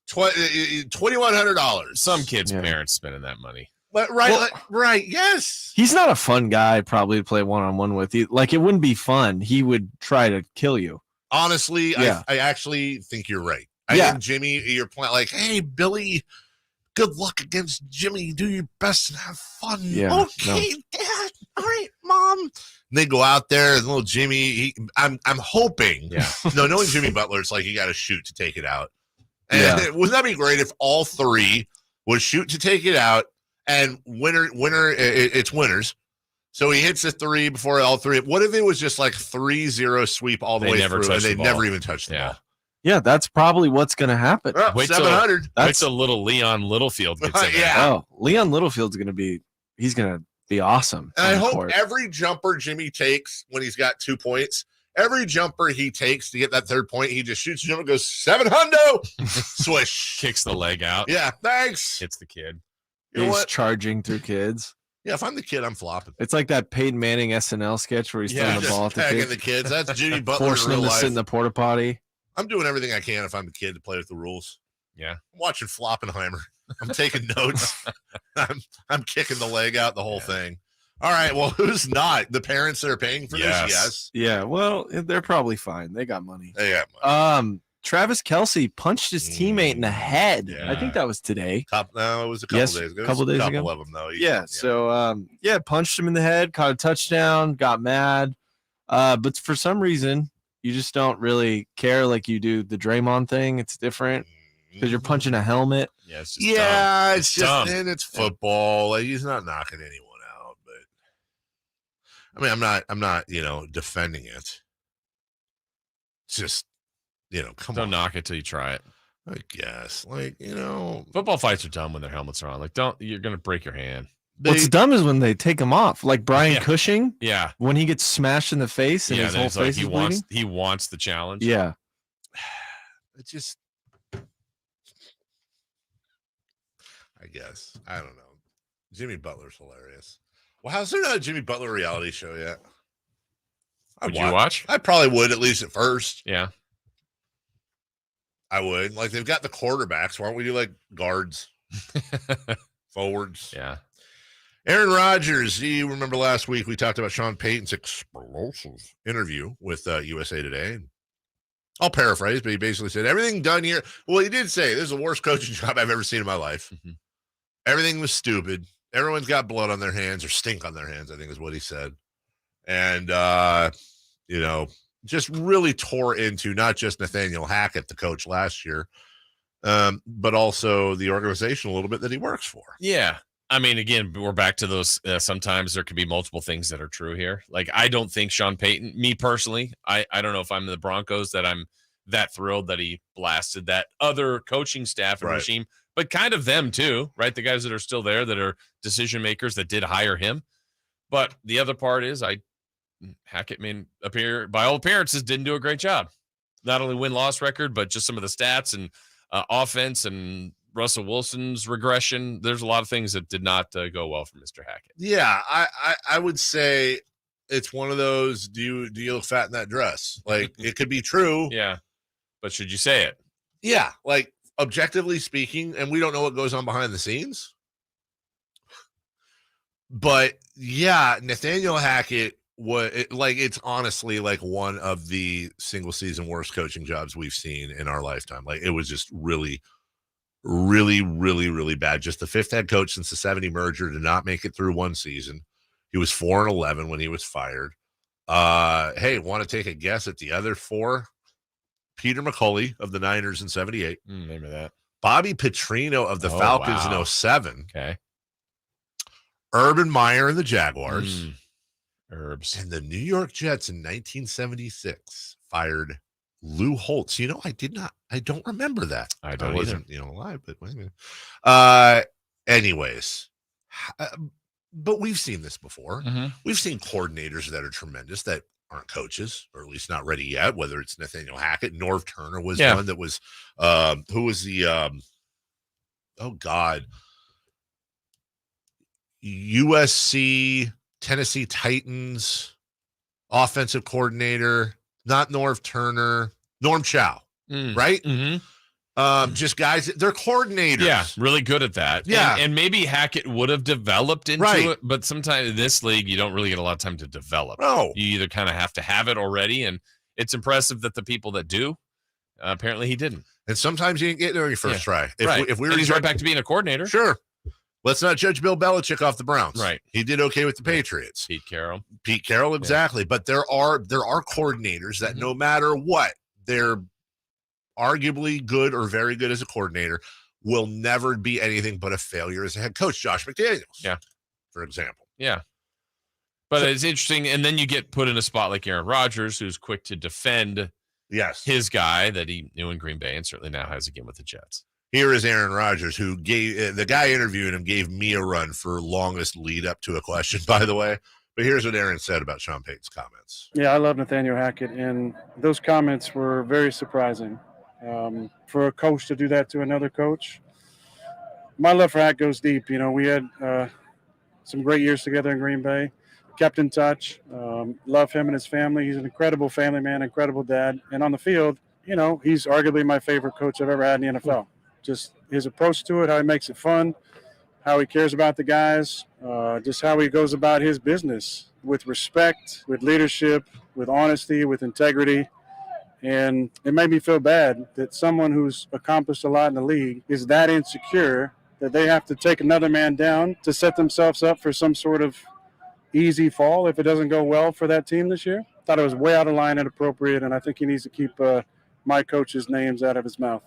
$2,100. Some kids' parents spending that money. But right, yes. He's not a fun guy probably to play one-on-one with. It wouldn't be fun. He would try to kill you. Honestly, yeah. I actually think you're right. I think Jimmy, you're playing like, hey, Billy, good luck against Jimmy. Do your best and have fun. Yeah, okay, Dad. All right, Mom. And they go out there, and little Jimmy. I'm hoping. Yeah. Knowing Jimmy Butler, it's like you got to shoot to take it out. And wouldn't that be great if all 3 would shoot to take it out? And winner, it's winners. So he hits a 3 before all 3. What if it was just like 3-0 sweep all the way through and they never even touched the ball? Yeah, that's probably what's going to happen. Wait 700. Wait till little Leon Littlefield gets in there. Oh, Leon Littlefield's going to be awesome. And I hope every jumper Jimmy takes when he's got 2 points, every jumper he takes to get that 3rd point, he just shoots the jumper, goes 700, swish. Kicks the leg out. Yeah, thanks. Hits the kid. He's charging through kids. Yeah, if I'm the kid, I'm flopping. It's like that Peyton Manning SNL sketch where he's throwing the ball at the kids. That's Jimmy Butler forcing in real them to life. sit in the porta potty. I'm doing everything I can if I'm the kid to play with the rules. Yeah. I'm watching Floppenheimer. I'm taking notes. I'm kicking the leg out, the whole thing. All right. Well, who's not? The parents that are paying for this? Yes. Yeah. Well, they're probably fine. They got money. They got money. Travis Kelce punched his teammate in the head. Yeah. I think that was today. No, it was a couple days ago. Couple days ago. Of them, though. So, punched him in the head, caught a touchdown, got mad. But for some reason, you just don't really care like you do the Draymond thing. It's different because you're punching a helmet. Yeah, it's just dumb. It's just dumb. And it's football. Like, he's not knocking anyone out, but I mean, I'm not, defending it. It's just, come don't on. knock it till you try it. I guess, football fights are dumb when their helmets are on. Like, you're gonna break your hand. What's dumb is when they take him off, like Brian Cushing. Yeah, when he gets smashed in the face and his whole face is bleeding. He wants the challenge. Yeah, it's just, I guess, I don't know. Jimmy Butler's hilarious. Well, how's there not a Jimmy Butler reality show yet? Would you watch? I probably would, at least at first. Yeah, I would. Like, they've got the quarterbacks. Why don't we do like guards, forwards? Yeah. Aaron Rodgers, you remember last week we talked about Sean Payton's explosive interview with USA Today. I'll paraphrase, but he basically said, everything done here. Well, he did say, this is the worst coaching job I've ever seen in my life. Mm-hmm. Everything was stupid. Everyone's got blood on their hands or stink on their hands, I think is what he said. And, just really tore into not just Nathaniel Hackett, the coach last year, but also the organization a little bit that he works for. Yeah. I mean, again, we're back to those. Sometimes there could be multiple things that are true here. Like, I don't think Sean Payton, me personally, I don't know if I'm the Broncos that I'm that thrilled that he blasted that other coaching staff and regime, but kind of them too, right? The guys that are still there that are decision makers that did hire him. But the other part is Hackett, by all appearances, didn't do a great job. Not only win-loss record, but just some of the stats and offense and Russell Wilson's regression. There's a lot of things that did not go well for Mr. Hackett. Yeah, I would say it's one of those, do you look fat in that dress? Like, it could be true. Yeah, but should you say it? Yeah, like, objectively speaking, and we don't know what goes on behind the scenes. But, yeah, Nathaniel Hackett, it's honestly like one of the single season worst coaching jobs we've seen in our lifetime. Like, it was just really, really, really, really bad. Just the 5th head coach since the 70 merger did not make it through one season. He was 4-11 when he was fired. Hey, want to take a guess at the other 4? Peter McCulley of the Niners in 78. Remember that. Bobby Petrino of the Falcons in 07. Okay. Urban Meyer and the Jaguars. Herbs. And the New York Jets in 1976 fired Lou Holtz. I don't remember that. I don't wasn't, alive, but wait a minute. Anyways, but we've seen this before. Mm-hmm. We've seen coordinators that are tremendous that aren't coaches, or at least not ready yet, whether it's Nathaniel Hackett. Norv Turner was one that was, who was the, USC, Tennessee Titans offensive coordinator, not Norv Turner, Norm Chow, right? Mm-hmm. Just guys, they're coordinators. Yeah, really good at that. Yeah. And maybe Hackett would have developed into it, but sometimes in this league, you don't really get a lot of time to develop. No. You either kind of have to have it already, and it's impressive that the people that do, apparently he didn't. And sometimes you didn't get there on your first try. If we were and he's right back to being a coordinator. Sure. Let's not judge Bill Belichick off the Browns. Right. He did okay with the Patriots. Pete Carroll, exactly. Yeah. But there are coordinators that no matter what, they're arguably good or very good as a coordinator, will never be anything but a failure as a head coach. Josh McDaniels. Yeah. For example. Yeah. But it's interesting. And then you get put in a spot like Aaron Rodgers, who's quick to defend his guy that he knew in Green Bay and certainly now has again with the Jets. Here is Aaron Rodgers, who gave the guy interviewing him gave me a run for longest lead up to a question, by the way. But here's what Aaron said about Sean Payton's comments. Yeah, I love Nathaniel Hackett, and those comments were very surprising. For a coach to do that to another coach, my love for Hackett goes deep. You know, we had some great years together in Green Bay, kept in touch, love him and his family. He's an incredible family man, incredible dad. And on the field, you know, he's arguably my favorite coach I've ever had in the NFL. Just his approach to it, how he makes it fun, how he cares about the guys, just how he goes about his business with respect, with leadership, with honesty, with integrity. And it made me feel bad that someone who's accomplished a lot in the league is that insecure that they have to take another man down to set themselves up for some sort of easy fall if it doesn't go well for that team this year. Thought it was way out of line and inappropriate, and I think he needs to keep my coach's names out of his mouth.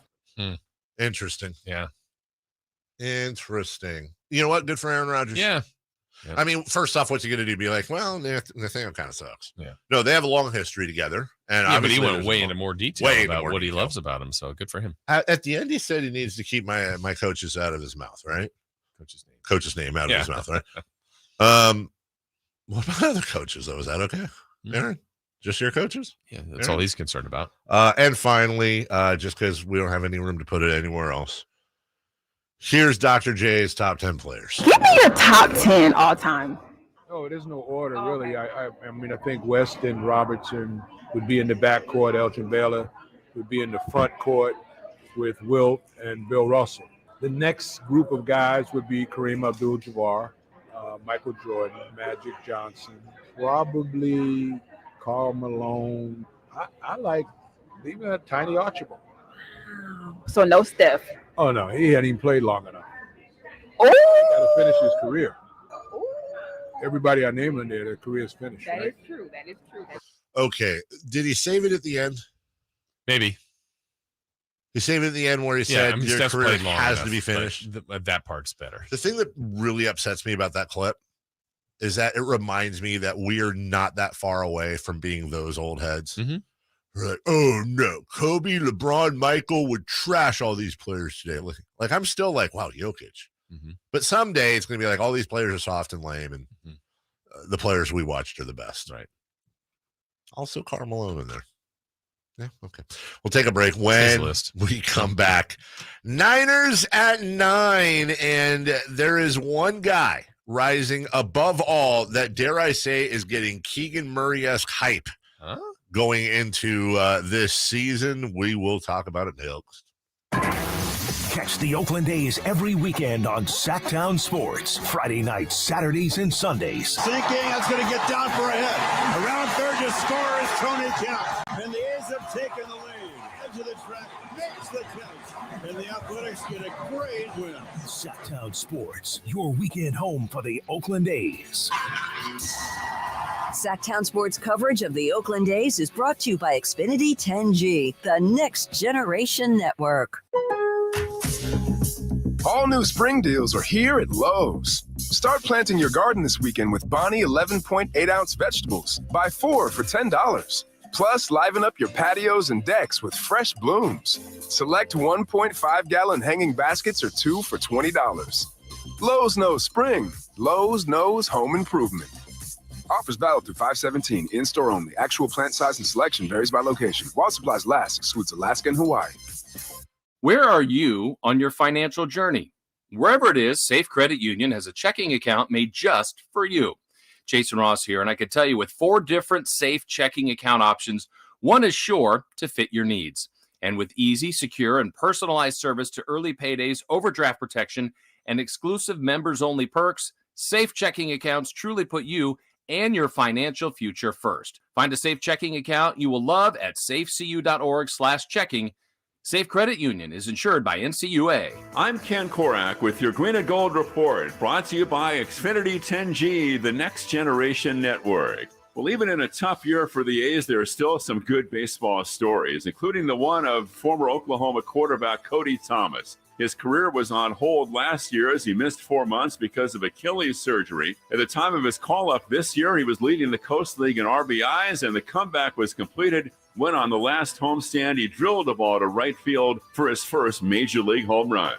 Interesting. Yeah. Interesting. You know what? Good for Aaron Rodgers. Yeah. I mean, first off, what's he going to do? Be like, well, Nathaniel kind of sucks. Yeah. No, they have a long history together. And but he went way into more detail about what he loves about him. So good for him. At the end, he said he needs to keep my coaches out of his mouth, right? Coach's name out of his mouth, right? What about other coaches, though? Is that okay, Aaron? Just your coaches? Yeah, that's all he's concerned about. And finally, just because we don't have any room to put it anywhere else, here's Dr. J's top 10 players. Give me your top 10 all time. Oh, there's no order, really. I mean, I think West and Robertson would be in the back court. Elton Baylor would be in the front court with Wilt and Bill Russell. The next group of guys would be Kareem Abdul-Jabbar, Michael Jordan, Magic Johnson, probably Karl Malone. I like even a Tiny Archibald. So no Steph. Oh, no, he hadn't even played long enough. Oh, Got to finish his career. Everybody I named in there, their career's finished. That right? is true. That is true. Okay. Did he save it at the end? Maybe. He saved it at the end where he said your Steph's career played long has enough, to be finished. That part's better. The thing that really upsets me about that clip is that it reminds me that we are not that far away from being those old heads. Mm-hmm. We're like, oh no, Kobe, LeBron, Michael would trash all these players today. Like I'm still like, wow, Jokic. Mm-hmm. But someday it's going to be like all these players are soft and lame, and the players we watched are the best. Right. Also, Karl Malone in there. Yeah, okay. We'll take a break. When we come back, Niners at 9, and there is one guy rising above all that, dare I say, is getting Keegan Murray-esque hype going into this season. We will talk about it next. Catch the Oakland A's every weekend on Sactown Sports. Friday nights, Saturdays, and Sundays. Sinking, that's going to get down for a hit. Around third, your scorer is Tony Kemp. And the A's have taken the lead. Edge of the track, makes the catch. And the Athletics get a great win. Sactown Sports, your weekend home for the Oakland A's. Sactown Sports coverage of the Oakland A's is brought to you by Xfinity 10G, the next generation network. All new spring deals are here at Lowe's. Start planting your garden this weekend with Bonnie 11.8-ounce vegetables. Buy 4 for $10. Plus, liven up your patios and decks with fresh blooms. Select 1.5-gallon hanging baskets or 2 for $20. Lowe's knows spring. Lowe's knows home improvement. Offers valid through 5/17. In-store only. Actual plant size and selection varies by location. While supplies last, excludes Alaska and Hawaii. Where are you on your financial journey? Wherever it is, Safe Credit Union has a checking account made just for you. Jason Ross here, and I can tell you with 4 different safe checking account options, one is sure to fit your needs. And with easy, secure, and personalized service to early paydays, overdraft protection, and exclusive members-only perks, safe checking accounts truly put you and your financial future first. Find a safe checking account you will love at safecu.org/checking. Safe Credit Union is insured by NCUA. I'm Ken Korak with your Green and Gold Report, brought to you by Xfinity 10G, the next generation network. Well, even in a tough year for the A's, there are still some good baseball stories, including the one of former Oklahoma quarterback Cody Thomas. His career was on hold last year as he missed 4 months because of Achilles surgery. At the time of his call-up this year, he was leading the Coast League in RBIs, and the comeback was completed when on the last homestand he drilled a ball to right field for his first Major League home run.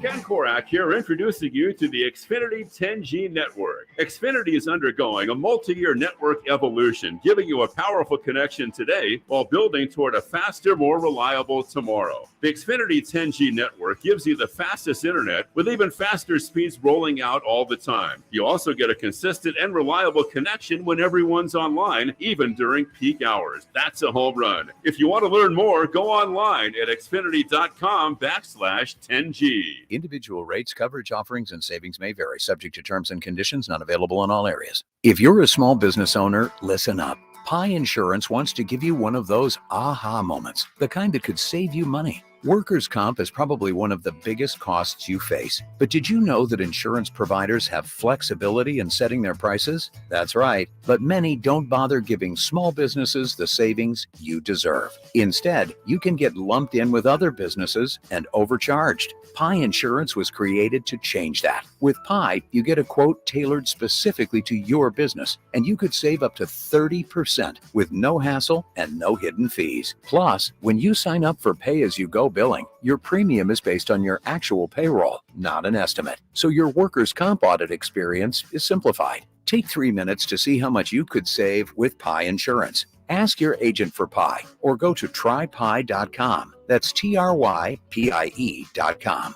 Ken Korak here, introducing you to the Xfinity 10G network. Xfinity is undergoing a multi-year network evolution, giving you a powerful connection today while building toward a faster, more reliable tomorrow. The Xfinity 10G network gives you the fastest internet with even faster speeds rolling out all the time. You also get a consistent and reliable connection when everyone's online, even during peak hours. That's a home run. If you want to learn more, go online at xfinity.com/10G. Individual rates, coverage, offerings, and savings may vary, subject to terms and conditions, not available in all areas. If you're a small business owner, listen up. Pi Insurance wants to give you one of those aha moments, the kind that could save you money. Workers' comp is probably one of the biggest costs you face. But did you know that insurance providers have flexibility in setting their prices? That's right. But many don't bother giving small businesses the savings you deserve. Instead, you can get lumped in with other businesses and overcharged. Pi Insurance was created to change that. With Pi, you get a quote tailored specifically to your business, and you could save up to 30% with no hassle and no hidden fees. Plus, when you sign up for pay-as-you-go billing, your premium is based on your actual payroll, not an estimate. So your workers' comp audit experience is simplified. Take 3 minutes to see how much you could save with Pi Insurance. Ask your agent for Pi or go to trypi.com. That's TRYPIE.com.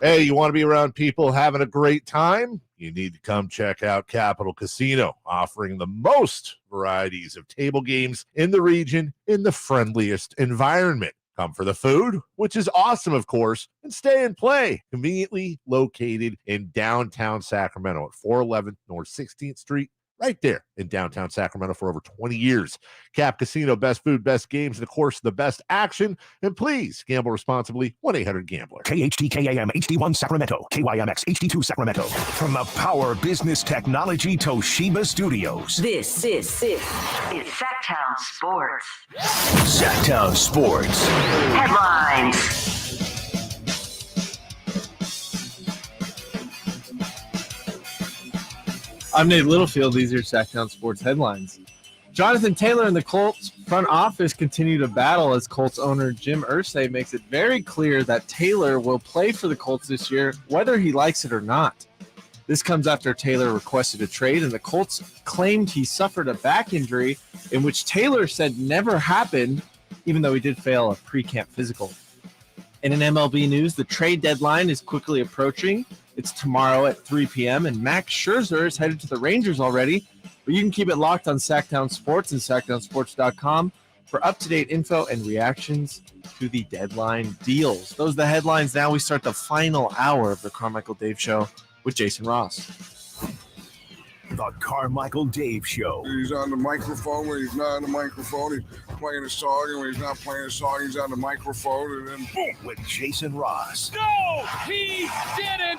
Hey, you want to be around people having a great time? You need to come check out Capital Casino, offering the most varieties of table games in the region in the friendliest environment. Come for the food, which is awesome, of course, and stay and play. Conveniently located in downtown Sacramento at 411 North 16th Street, right there in downtown Sacramento for over 20 years. Cap Casino, best food, best games, and of course, the best action. And please gamble responsibly. 1-800-GAMBLER. KHTKAM HD1 Sacramento, KYMX HD2 Sacramento. From the Power Business Technology Toshiba Studios. This is Sactown Sports. Sactown Sports. Headlines. I'm Nate Littlefield. These are Sactown Sports headlines. Jonathan Taylor and the Colts front office continue to battle as Colts owner Jim Irsay makes it very clear that Taylor will play for the Colts this year, whether he likes it or not. This comes after Taylor requested a trade, and the Colts claimed he suffered a back injury, in which Taylor said never happened, even though he did fail a pre-camp physical. And in MLB news, the trade deadline is quickly approaching. It's tomorrow at 3 p.m., and Max Scherzer is headed to the Rangers already. But you can keep it locked on Sactown Sports and SactownSports.com for up-to-date info and reactions to the deadline deals. Those are the headlines. Now we start the final hour of the Carmichael Dave Show with Jason Ross. The Carmichael Dave Show. He's on the microphone when he's not on the microphone. He's playing a song, and when he's not playing a song, he's on the microphone, and then boom. With Jason Ross. No, he didn't.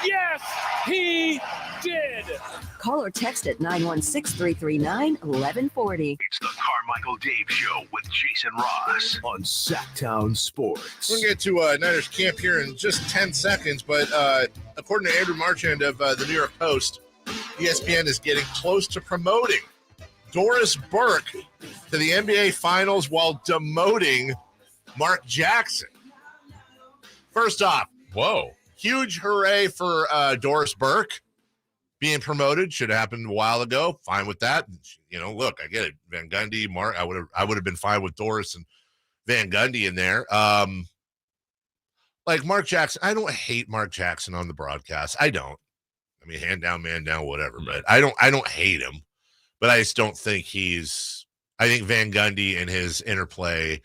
Yes, he did. Call or text at 916-339-1140. It's the Carmichael Dave Show with Jason Ross on Sactown Sports. We're going to get to Niners camp here in just 10 seconds, but according to Andrew Marchand of the New York Post, ESPN is getting close to promoting Doris Burke to the NBA Finals while demoting Mark Jackson. First off, whoa, huge hooray for Doris Burke being promoted. Should have happened a while ago. Fine with that. You know, look, I get it. Van Gundy, Mark, I would have been fine with Doris and Van Gundy in there. Like Mark Jackson, I don't hate Mark Jackson on the broadcast. I don't. I mean, hand down, man down, whatever. But I don't hate him. But I just don't think I think Van Gundy and his interplay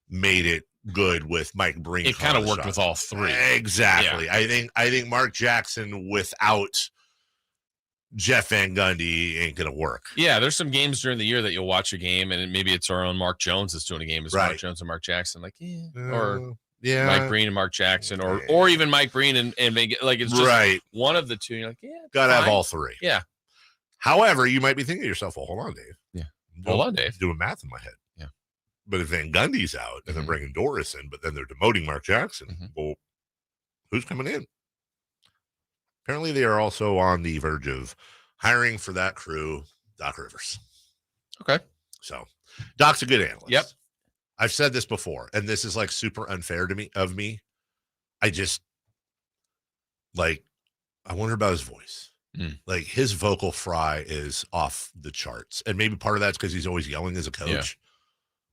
made it good with Mike Breen. It kind of worked with all three. Exactly. Yeah. I think Mark Jackson without Jeff Van Gundy ain't going to work. Yeah, there's some games during the year that you'll watch a game, and maybe it's our own Mark Jones that's doing a game. It's right. Mark Jones and Mark Jackson. Like, or Mike Breen and Mark Jackson, or even Mike Breen and like it's just right. one of the two. You're like, gotta have all three. Yeah. However, you might be thinking to yourself, well, hold on, Dave. Yeah. Hold on, Dave. Doing math in my head. Yeah. But if Van Gundy's out and they're bringing Doris in, but then they're demoting Mark Jackson, well, who's coming in? Apparently, they are also on the verge of hiring for that crew Doc Rivers. Okay. So Doc's a good analyst. Yep. I've said this before, and this is like super unfair to me. I just I wonder about his voice. Like his vocal fry is off the charts, and maybe part of that's because he's always yelling as a coach. Yeah.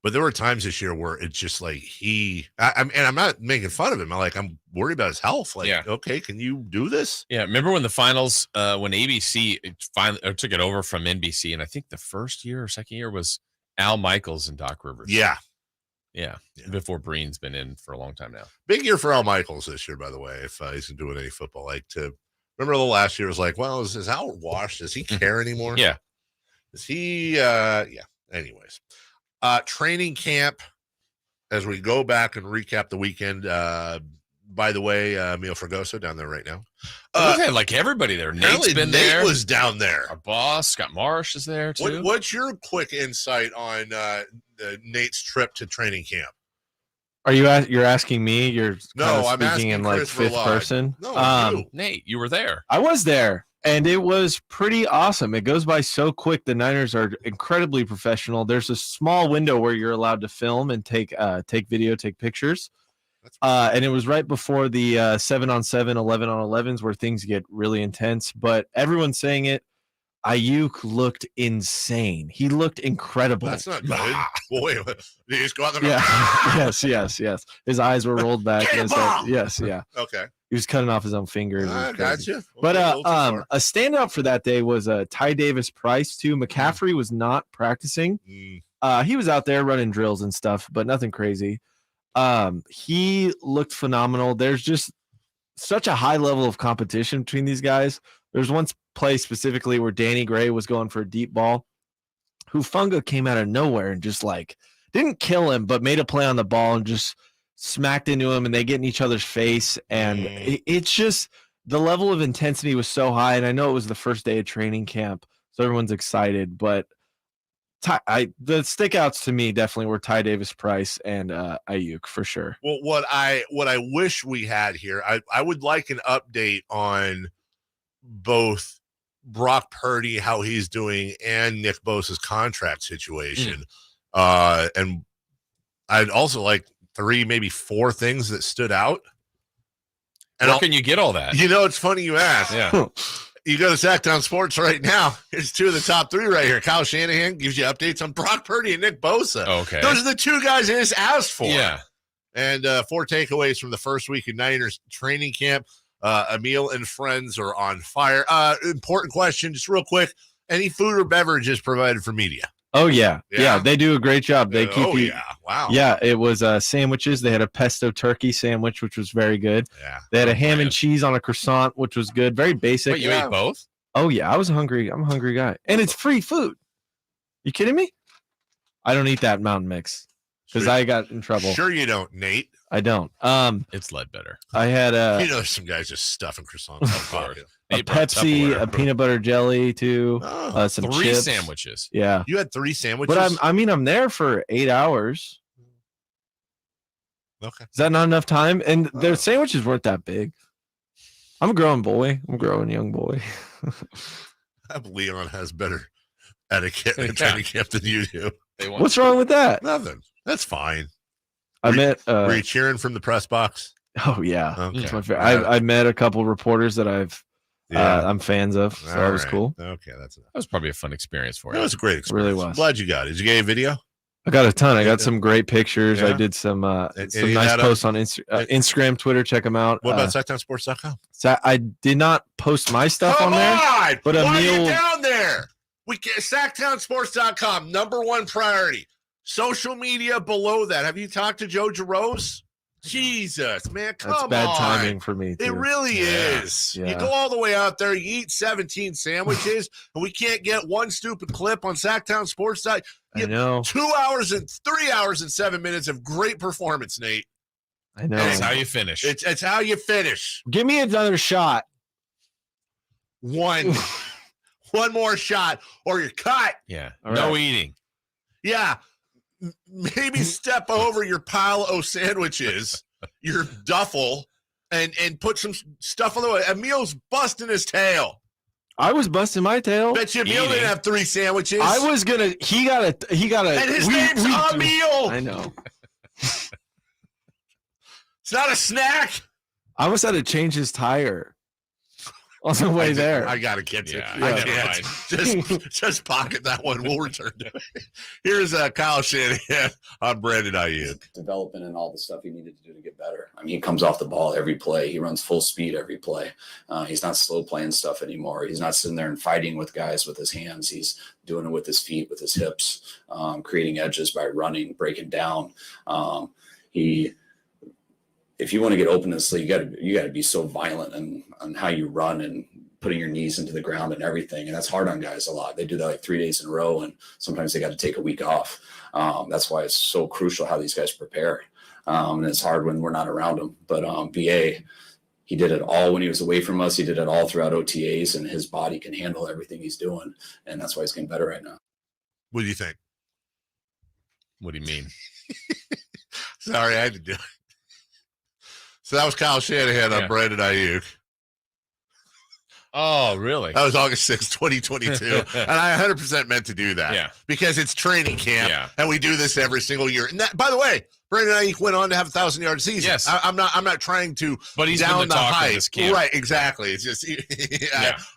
But there were times this year where it's just like and I'm not making fun of him. I'm worried about his health. Okay, can you do this? Yeah. Remember when the finals, when ABC finally took it over from NBC, and I think the first year or second year was Al Michaels and Doc Rivers. Yeah. Before Breen's been in for a long time now. Big year for Al Michaels this year, by the way, if he's doing any football. Remember the last year was like, well, is Al washed? Does he care anymore? Yeah. Is he, anyways. Training camp, as we go back and recap the weekend, by the way, Emil Fragoso down there right now. We've had like everybody there. Nate's been there. Nate was down there. Our boss, Scott Marsh, is there too. What's your quick insight on Nate's trip to training camp? You're asking me? You're I'm speaking in like Chris fifth Verlander. person. No, Nate, you were there. I was there, and it was pretty awesome. It goes by so quick. The Niners are incredibly professional. There's a small window where you're allowed to film and take video, take pictures. And it was right before the 7-on-7, 11-on-11s where things get really intense. But everyone's saying it. Ayuk looked insane. He looked incredible. That's not good. Boy, did he just go out there? Yeah. yes. His eyes were rolled back. And his head, yes. Okay. He was cutting off his own fingers. Gotcha. But a standout for that day was Ty Davis Price too. McCaffrey was not practicing. He was out there running drills and stuff, but nothing crazy. He looked phenomenal. There's just such a high level of competition between these guys. There's one play specifically where Danny Gray was going for a deep ball. Hufanga came out of nowhere and just didn't kill him, but made a play on the ball and just smacked into him, and they get in each other's face. And it's just the level of intensity was so high. And I know it was the first day of training camp, so everyone's excited. But the stickouts to me definitely were Ty Davis Price and Ayuk for sure. Well, what I wish we had here, I would like an update on both Brock Purdy, how he's doing, and Nick Bosa's contract situation. And I'd also like 3, maybe 4 things that stood out. And Where can you get all that? It's funny you ask. Yeah. You go to Sactown Sports right now. Here's 2 of the top 3 right here. Kyle Shanahan gives you updates on Brock Purdy and Nick Bosa. Okay. Those are the 2 guys I just asked for. Yeah. And 4 takeaways from the first week of Niners training camp. Emil and friends are on fire. Important question, just real quick. Any food or beverages provided for media? Oh, yeah. They do a great job. They keep you. Yeah. Wow. Yeah, it was sandwiches. They had a pesto turkey sandwich, which was very good. Yeah. They had a ham and cheese on a croissant, which was good. Very basic. Wait, you ate both? Oh, yeah. I was hungry. I'm a hungry guy. And it's free food. You kidding me? I don't eat that Mountain Mix because I got in trouble. Sure you don't, Nate. I don't. It's Ledbetter. I had there's some guys just stuffing croissants in the pocket. a Pepsi, a peanut butter jelly too, some 3 chips. sandwiches. Yeah. You had 3 sandwiches? But I'm there for 8 hours. Okay. Is that not enough time? And their sandwiches weren't that big. I'm a growing boy. I'm a growing young boy. I believe Leon has better etiquette in training camp than you do. What's wrong with that? Nothing. That's fine. Were you cheering from the press box? Oh yeah. Okay. That's my favorite. I met a couple reporters that I'm fans of, so that was cool. Okay, that was probably a fun experience for you. That was a great experience. It really was. Glad you got it. Did you get a video? I got a ton. I got some great pictures. Yeah. I did some nice posts on Instagram, Twitter. Check them out. What about SactownSports.com? So I did not post my stuff on there. But why Emil, are you down there? We get SactownSports.com, #1 priority. Social media below that. Have you talked to Joe Giroux? Jesus, man, come on. That's bad timing for me. It really is. Yeah. You go all the way out there, you eat 17 sandwiches, and we can't get one stupid clip on Sactown Sports. I know. 3 hours and 7 minutes of great performance, Nate. I know. That's how you finish. It's how you finish. Give me another shot. One one more shot or you're cut. Yeah. All No right. eating. Yeah. Maybe step over your pile of sandwiches, your duffel, and put some stuff on the way. Emil's busting his tail. I was busting my tail. Bet you Emil didn't have 3 sandwiches. I was gonna. He got a. And his name's Emil. I know. It's not a snack. I almost had to change his tire on the way there. I gotta get to it. Yeah, I can't. Just pocket that one. We'll return to it. Here's Kyle Shanahan on Brandon Ayuk. Development and all the stuff he needed to do to get better. I mean, he comes off the ball every play. He runs full speed every play. He's not slow playing stuff anymore. He's not sitting there and fighting with guys with his hands. He's doing it with his feet, with his hips, creating edges by running, breaking down. If you want to get open and sleep, you got to be so violent on how you run and putting your knees into the ground and everything. And that's hard on guys a lot. They do that like 3 days in a row, and sometimes they got to take a week off. That's why it's so crucial how these guys prepare. And it's hard when we're not around them. But BA, he did it all when he was away from us. He did it all throughout OTAs, and his body can handle everything he's doing. And that's why he's getting better right now. What do you think? What do you mean? Sorry, I had to do it. So that was Kyle Shanahan on Brandon Ayuk. Oh, really? That was August 6th, 2022. And I 100% meant to do that. Yeah. Because it's training camp. Yeah. And we do this every single year. And that, by the way, Brandon Ayuk went on to have a 1,000-yard season. Yes. I'm not trying to but he's down been the the talk of hype. this camp. Right, exactly. It's just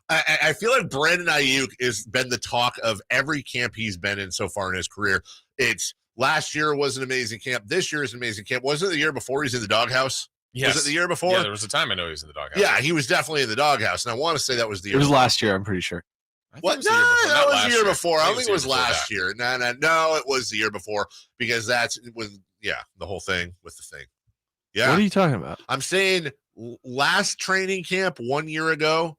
I feel like Brandon Ayuk has been the talk of every camp he's been in so far in his career. It's last year was an amazing camp. This year is an amazing camp. Wasn't it the year before he's in the doghouse? Yes. Was it the year before? Yeah, there was a time I know he was in the doghouse. Yeah, he was definitely in the doghouse. And I want to say that was the year. It was before. last year, I'm pretty sure. What? No, that was the year before. I don't think it was last year. No, it was the year before because that's when, the whole thing with the thing. Yeah. What are you talking about? I'm saying last training camp 1 year ago,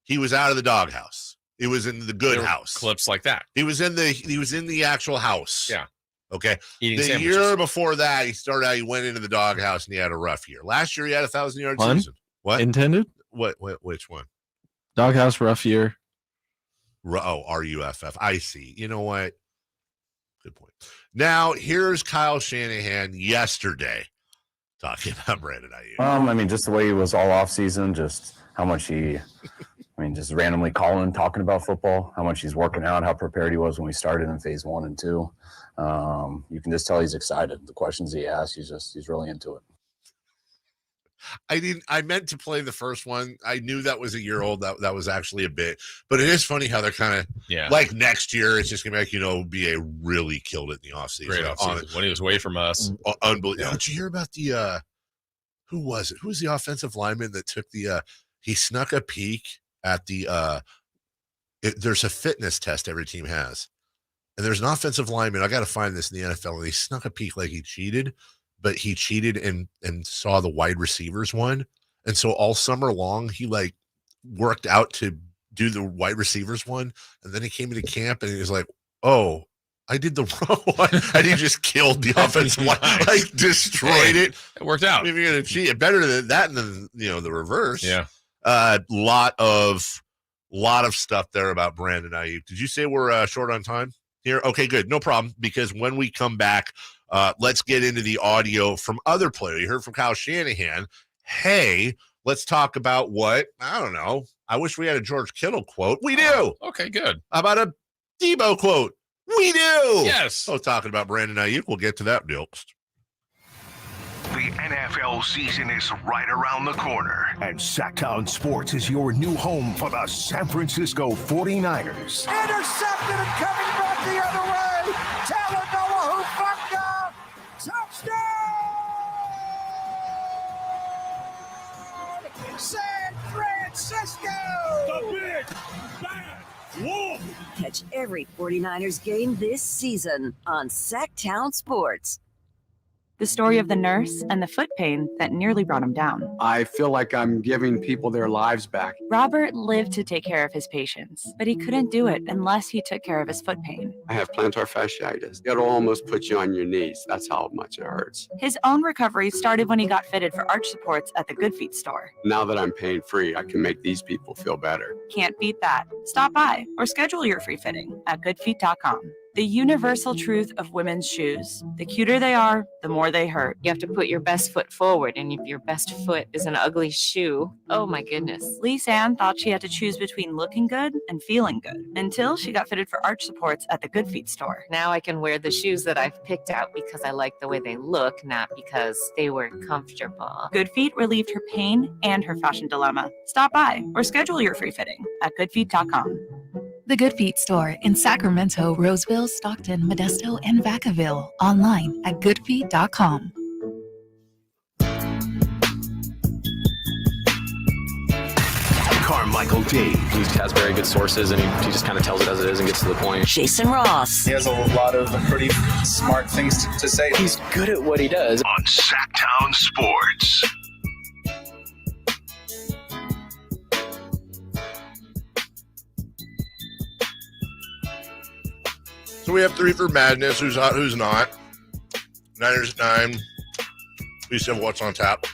he was out of the doghouse. He was in the good house. Clips like that. He was in the actual house. Yeah. Okay. Eating the sandwiches. year before that, he went into the doghouse and he had a rough year. Last year, he had a 1,000-yard Pun? season. What? Intended? Which one? Doghouse rough year. RUFF. I see. You know what? Good point. Now, here's Kyle Shanahan yesterday talking about Brandon Ayuk. I mean, just the way he was all off season, just how much just randomly calling, talking about football, how much he's working out, how prepared he was when we started in phase 1 and 2. You can just tell he's excited. The questions he asks, he's really into it. I meant to play the first one. I knew that was a year old. That was actually a bit, but it is funny how they're kind of like next year. It's just gonna be like, BA really killed it in the offseason. Great offseason when he was away from us. Unbelievable. Did you hear about the who was it? Who was the offensive lineman that took he snuck a peek at there's a fitness test every team has. And there's an offensive lineman. I got to find this in the NFL. And he snuck a peek like he cheated, but he cheated and saw the wide receivers one. And so all summer long, he worked out to do the wide receivers one. And then he came into camp and he was like, oh, I did the wrong one. And he just killed the offensive line, destroyed it. It worked out. If you're going to cheat, better than that than the reverse. Yeah. Lot of stuff there about Brandon Ayuk. Did you say we're short on time here? Okay, good. No problem. Because when we come back, let's get into the audio from other players. You heard from Kyle Shanahan. Hey, let's talk about what? I don't know. I wish we had a George Kittle quote. We do. Okay, good. How about a Debo quote? We do. Yes. So talking about Brandon Ayuk, we'll get to that next. The NFL season is right around the corner, and Sactown Sports is your new home for the San Francisco 49ers. Intercepted and coming back the other way. Taylor Noah, who fucked up. Touchdown! San Francisco! The big bad wolf! Catch every 49ers game this season on Sactown Sports. The story of the nurse and the foot pain that nearly brought him down. I feel like I'm giving people their lives back. Robert lived to take care of his patients, but he couldn't do it unless he took care of his foot pain. I have plantar fasciitis. It'll almost put you on your knees. That's how much it hurts. His own recovery started when he got fitted for arch supports at the Good Feet store. Now that I'm pain-free, I can make these people feel better. Can't beat that. Stop by or schedule your free fitting at goodfeet.com. The universal truth of women's shoes. The cuter they are, the more they hurt. You have to put your best foot forward, and if your best foot is an ugly shoe, oh my goodness. Lise Ann thought she had to choose between looking good and feeling good until she got fitted for arch supports at the Good Feet store. Now I can wear the shoes that I've picked out because I like the way they look, not because they were comfortable. Good Feet relieved her pain and her fashion dilemma. Stop by or schedule your free fitting at goodfeet.com. The Good Feet store in Sacramento, Roseville, Stockton, Modesto, and Vacaville. Online at goodfeet.com. Carmichael Dave. He has very good sources, and he just kind of tells it as it is and gets to the point. Jason Ross. He has a lot of pretty smart things to say. He's good at what he does. On Sactown Sports. So we have 3 for Madness. Who's hot, who's not. Niners at 9. We still have what's on tap.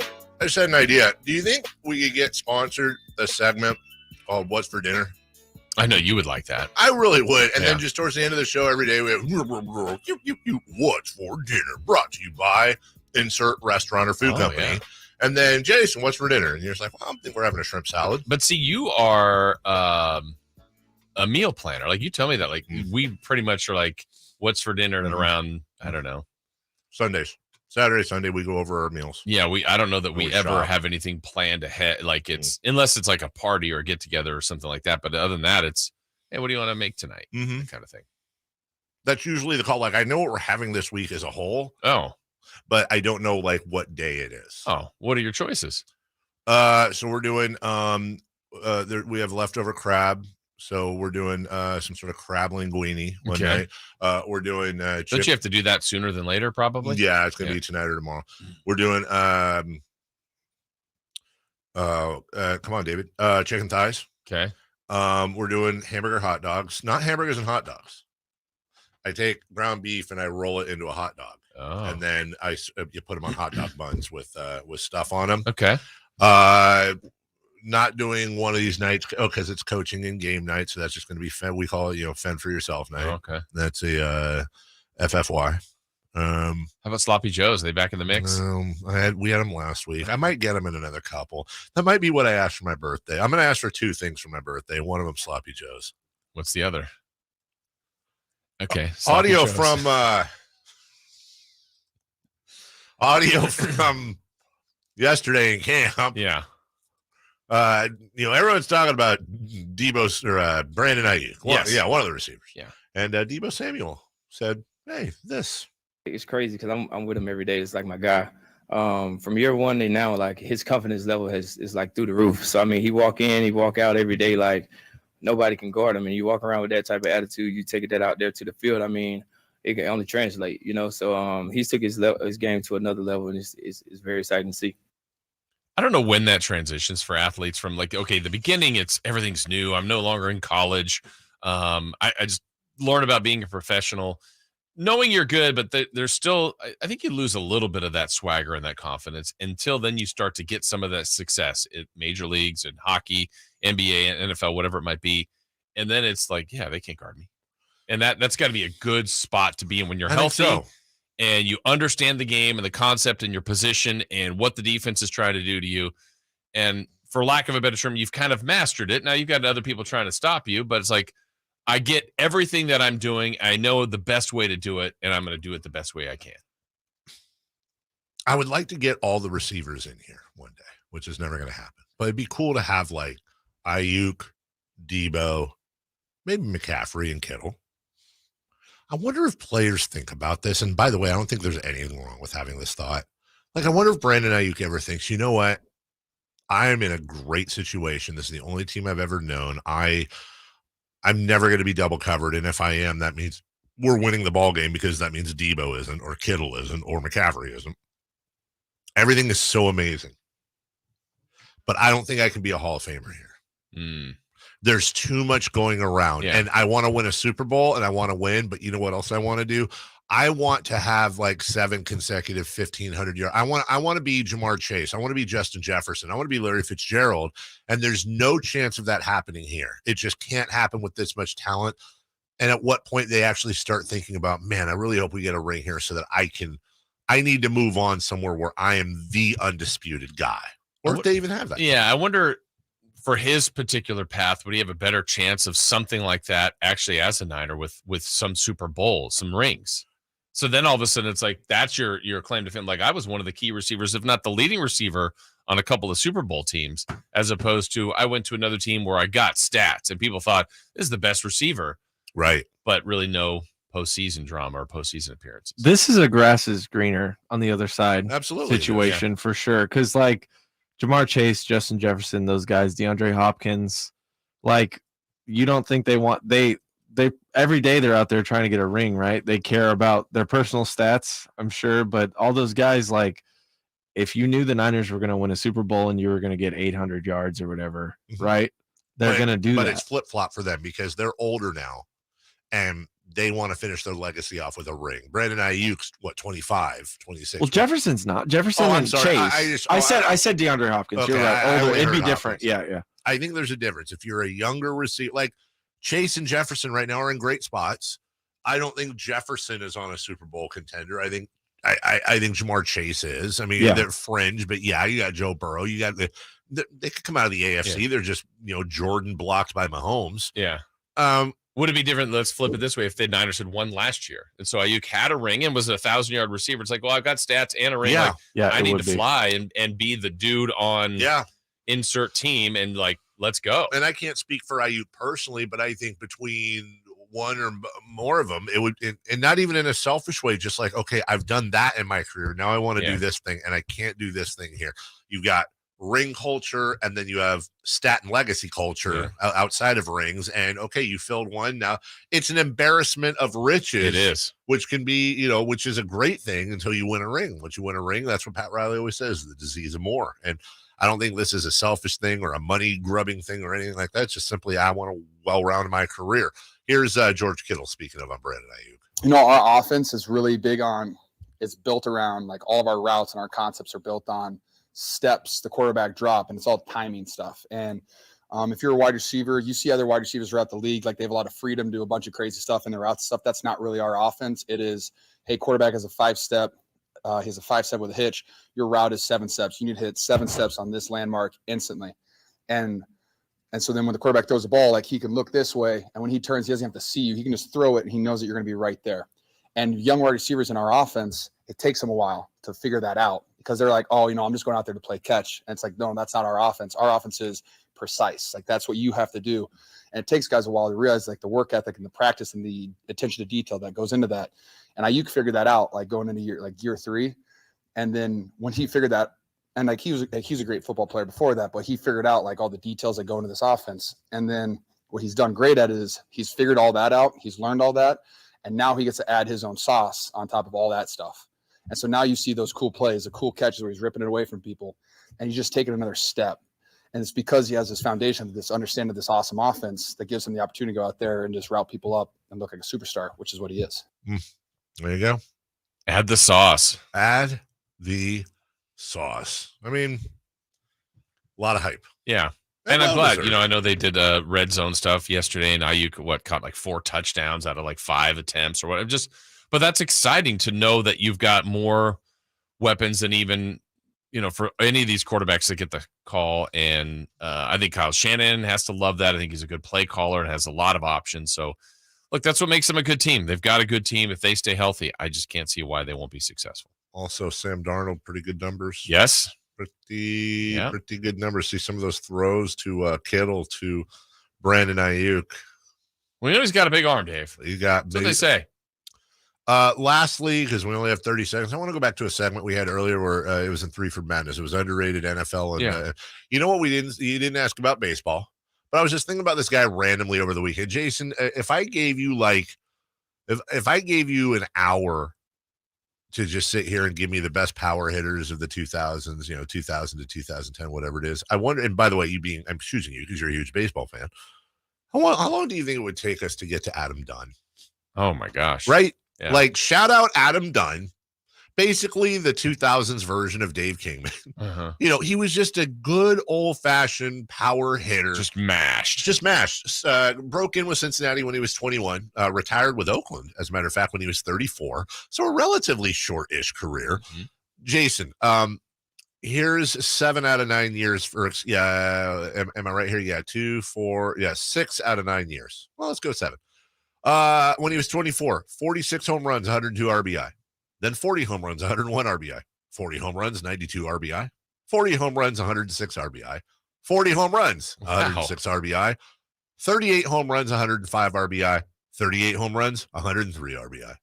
I just had an idea. Do you think we could get sponsored a segment called What's for Dinner? I know you would like that. I really would. And then just towards the end of the show every day, we have What's for Dinner, brought to you by insert restaurant or food company. Yeah. And then, Jason, what's for dinner? And you're just like, well, I think we're having a shrimp salad. But see, you are a meal planner. Like, you tell me that. Like, we pretty much are like, what's for dinner and around, I don't know. Sundays. Saturday, Sunday, we go over our meals. Yeah, I don't know that we ever have anything planned ahead. Like, it's unless it's like a party or a get together or something like that. But other than that, it's, hey, what do you want to make tonight? That kind of thing. That's usually the call. Like, I know what we're having this week as a whole. Oh. But I don't know like what day it is. Oh, what are your choices? So we're doing we have leftover crab. So we're doing some sort of crab linguine one night. We're doing don't you have to do that sooner than later, probably? Yeah, it's gonna be tonight or tomorrow. We're doing come on, David. Chicken thighs. Okay. We're doing hamburger hot dogs, not hamburgers and hot dogs. I take ground beef and I roll it into a hot dog. Oh. And then you put them on hot dog buns with stuff on them. Okay. Not doing one of these nights because it's coaching and game night, so that's just going to be we call it fend for yourself night. Oh, okay. That's a FFY. How about Sloppy Joe's? Are they back in the mix? We had them last week. I might get them in another couple. That might be what I asked for my birthday. I'm going to ask for 2 things for my birthday. One of them Sloppy Joe's. What's the other? Okay. Audio from yesterday in camp. Yeah. Everyone's talking about Debo or Brandon Ayuk. One of the receivers. Yeah. And Debo Samuel said, "Hey, this." It's crazy because I'm with him every day. It's like my guy. From year one to now, like his confidence level is like through the roof. So I mean, he walk in, he walk out every day like nobody can guard him. And you walk around with that type of attitude, you take that out there to the field. I mean, it can only translate, So he took his game to another level, and it's very exciting to see. I don't know when that transitions for athletes from like, okay, the beginning, it's everything's new. I'm no longer in college. I just learn about being a professional, knowing you're good, but there's still, I think you lose a little bit of that swagger and that confidence until then you start to get some of that success at major leagues and hockey, NBA, and NFL, whatever it might be. And then it's like, yeah, they can't guard me. And that's got to be a good spot to be in when you're healthy. And you understand the game and the concept and your position and what the defense is trying to do to you. And for lack of a better term, you've kind of mastered it. Now you've got other people trying to stop you, but it's like, I get everything that I'm doing. I know the best way to do it, and I'm going to do it the best way I can. I would like to get all the receivers in here one day, which is never going to happen. But it'd be cool to have like Ayuk, Debo, maybe McCaffrey and Kittle. I wonder if players think about this. And by the way, I don't think there's anything wrong with having this thought. Like, I wonder if Brandon Ayuk ever thinks, you know what? I am in a great situation. This is the only team I've ever known. I'm never going to be double covered. And if I am, that means we're winning the ball game because that means Debo isn't, or Kittle isn't, or McCaffrey isn't. Everything is so amazing. But I don't think I can be a Hall of Famer here. There's too much going around. Yeah. And I want to win a Super Bowl and I want to win, but you know what else I want to do? I want to have like 7 consecutive 1,500 yards. I want to be Jamar Chase. I want to be Justin Jefferson. I want to be Larry Fitzgerald. And there's no chance of that happening here. It just can't happen with this much talent. And at what point they actually start thinking about, man, I really hope we get a ring here so that I need to move on somewhere where I am the undisputed guy. Or if they even have that. Yeah, I wonder for his particular path, would he have a better chance of something like that actually as a Niner with some Super Bowls, some rings? So then all of a sudden it's like, that's your claim to fame. Like, I was one of the key receivers, if not the leading receiver on a couple of Super Bowl teams, as opposed to I went to another team where I got stats and people thought this is the best receiver. Right. But really no postseason drama or postseason appearances. This is a grass is greener on the other side situation for sure. Because like Jamar Chase, Justin Jefferson, those guys, DeAndre Hopkins, like you don't think they every day they're out there trying to get a ring, right? They care about their personal stats, I'm sure. But all those guys, like if you knew the Niners were going to win a Super Bowl and you were going to get 800 yards or whatever, right? They're going to do that. But it's flip-flop for them because they're older now and they want to finish their legacy off with a ring. Brandon Ayuk's, 25, 26. Well, Jefferson's not. Jefferson and Chase. I said DeAndre Hopkins. Okay, You're right. Older. It'd be Hopkins. different. Yeah. I think there's a difference. If you're a younger receiver, like Chase and Jefferson right now are in great spots. I don't think Jefferson is on a Super Bowl contender. I think Jamar Chase is. I mean, they're fringe, but yeah, you got Joe Burrow. You got they could come out of the AFC. Yeah. They're just, Jordan blocked by Mahomes. Yeah. Would it be different? Let's flip it this way. If the Niners had won last year, and so Ayuk had a ring and was a 1,000-yard receiver, it's like, well, I've got stats and a ring. Yeah. I need to fly and be the dude on insert team and like, let's go. And I can't speak for Ayuk personally, but I think between one or more of them, it would, and not even in a selfish way, just like, okay, I've done that in my career. Now I want to do this thing, and I can't do this thing here. You've got ring culture, and then you have stat and legacy culture outside of rings. And okay, you filled one. Now it's an embarrassment of riches. It is, which can be, which is a great thing until you win a ring. Once you win a ring, that's what Pat Riley always says: the disease of more. And I don't think this is a selfish thing or a money grubbing thing or anything like that. It's just simply I want to well-round my career. Here's George Kittle speaking of Brandon Ayuk. Our offense is really big on. It's built around like all of our routes and our concepts are built on steps the quarterback drop, and it's all timing stuff. And if you're a wide receiver, you see other wide receivers throughout the league, like they have a lot of freedom to do a bunch of crazy stuff in their route stuff. That's not really our offense. It is, hey, quarterback has a 5-step. He has a 5-step with a hitch. Your route is 7 steps. You need to hit 7 steps on this landmark instantly. And so then when the quarterback throws the ball, like he can look this way, and when he turns, he doesn't have to see you. He can just throw it, and he knows that you're going to be right there. And young wide receivers in our offense, it takes them a while to figure that out because they're like, oh, I'm just going out there to play catch. And it's like, no, that's not our offense. Our offense is precise. Like that's what you have to do. And it takes guys a while to realize like the work ethic and the practice and the attention to detail that goes into that. And Ayuk figured that out, like going into year 3. And then when he figured that, and like he's a great football player before that, but he figured out like all the details that go into this offense. And then what he's done great at is he's figured all that out. He's learned all that. And now he gets to add his own sauce on top of all that stuff. And so now you see those cool plays, the cool catches where he's ripping it away from people, and he's just taking another step. And it's because he has this foundation, this understanding of this awesome offense that gives him the opportunity to go out there and just route people up and look like a superstar, which is what he is. There you go. Add the sauce. Add the sauce. I mean, a lot of hype. Yeah. And I'm glad, I know they did red zone stuff yesterday, and Ayuk caught like 4 touchdowns out of like 5 attempts or whatever. But that's exciting to know that you've got more weapons than even, for any of these quarterbacks that get the call. And I think Kyle Shanahan has to love that. I think he's a good play caller and has a lot of options. So, look, that's what makes them a good team. They've got a good team. If they stay healthy, I just can't see why they won't be successful. Also, Sam Darnold, pretty good numbers. Yes. Pretty good numbers. See some of those throws to Kittle, to Brandon Ayuk. Well, he's got a big arm, Dave. That's what they say. Lastly, because we only have 30 seconds, I want to go back to a segment we had earlier where it was in 3 for Madness. It was underrated NFL. And you know what? You didn't ask about baseball, but I was just thinking about this guy randomly over the weekend. Jason, if I gave you like If I gave you an hour to just sit here and give me the best power hitters of the 2000s, 2000 to 2010, whatever it is, I wonder. And by the way, I'm choosing you because you're a huge baseball fan. How long do you think it would take us to get to Adam Dunn? Oh my gosh! Right? Yeah. Like, shout out Adam Dunn. Basically, the 2000s version of Dave Kingman. Uh-huh. He was just a good old-fashioned power hitter. Just mashed. Broke in with Cincinnati when he was 21. Retired with Oakland, as a matter of fact, when he was 34. So a relatively short-ish career. Mm-hmm. Jason, here's 7 out of 9 years for. Am I right here? Yeah, 6 out of 9 years. Well, let's go 7. When he was 24, 46 home runs, 102 RBI. Then 40 home runs, 101 RBI. 40 home runs, 92 RBI. 40 home runs, 106 RBI. 40 home runs, 106 RBI. 38 home runs, 105 RBI. 38 home runs, 103 RBI.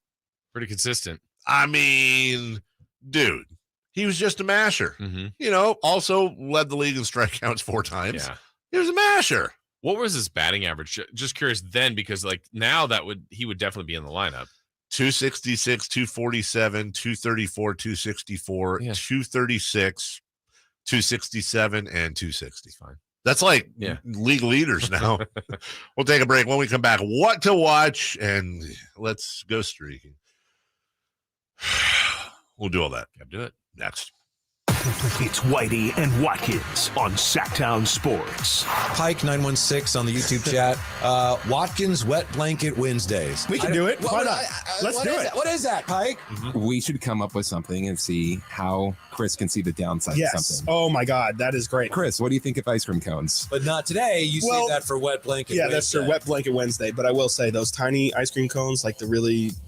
Pretty consistent. I mean, dude, he was just a masher. Mm-hmm. Also led the league in strikeouts 4 times. Yeah. He was a masher. What was his batting average? Just curious then, because like now he would definitely be in the lineup. 266, 247, 234, 264, 236, 267, and 260. Fine. That's like league leaders now. We'll take a break. When we come back, what to watch, and let's go streaking. We'll do all that. Gotta do it. Next. It's Whitey and Watkins on Sactown Sports. Pike 916 on the YouTube chat. Watkins Wet Blanket Wednesdays. We can do it. Why not? Let's do it. What is that, Pike? We should come up with something and see how Chris can see the downside of something. Oh my God, that is great. Chris, what do you think of ice cream cones? But not today. You say that for Wet Blanket Yeah, Wednesday. that's for Wet Blanket Wednesday. But I will say those tiny ice cream cones, like the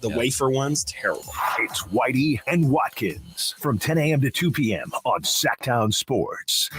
wafer ones, terrible. It's Whitey and Watkins from 10 a.m. to 2 p.m. on Sactown Sports.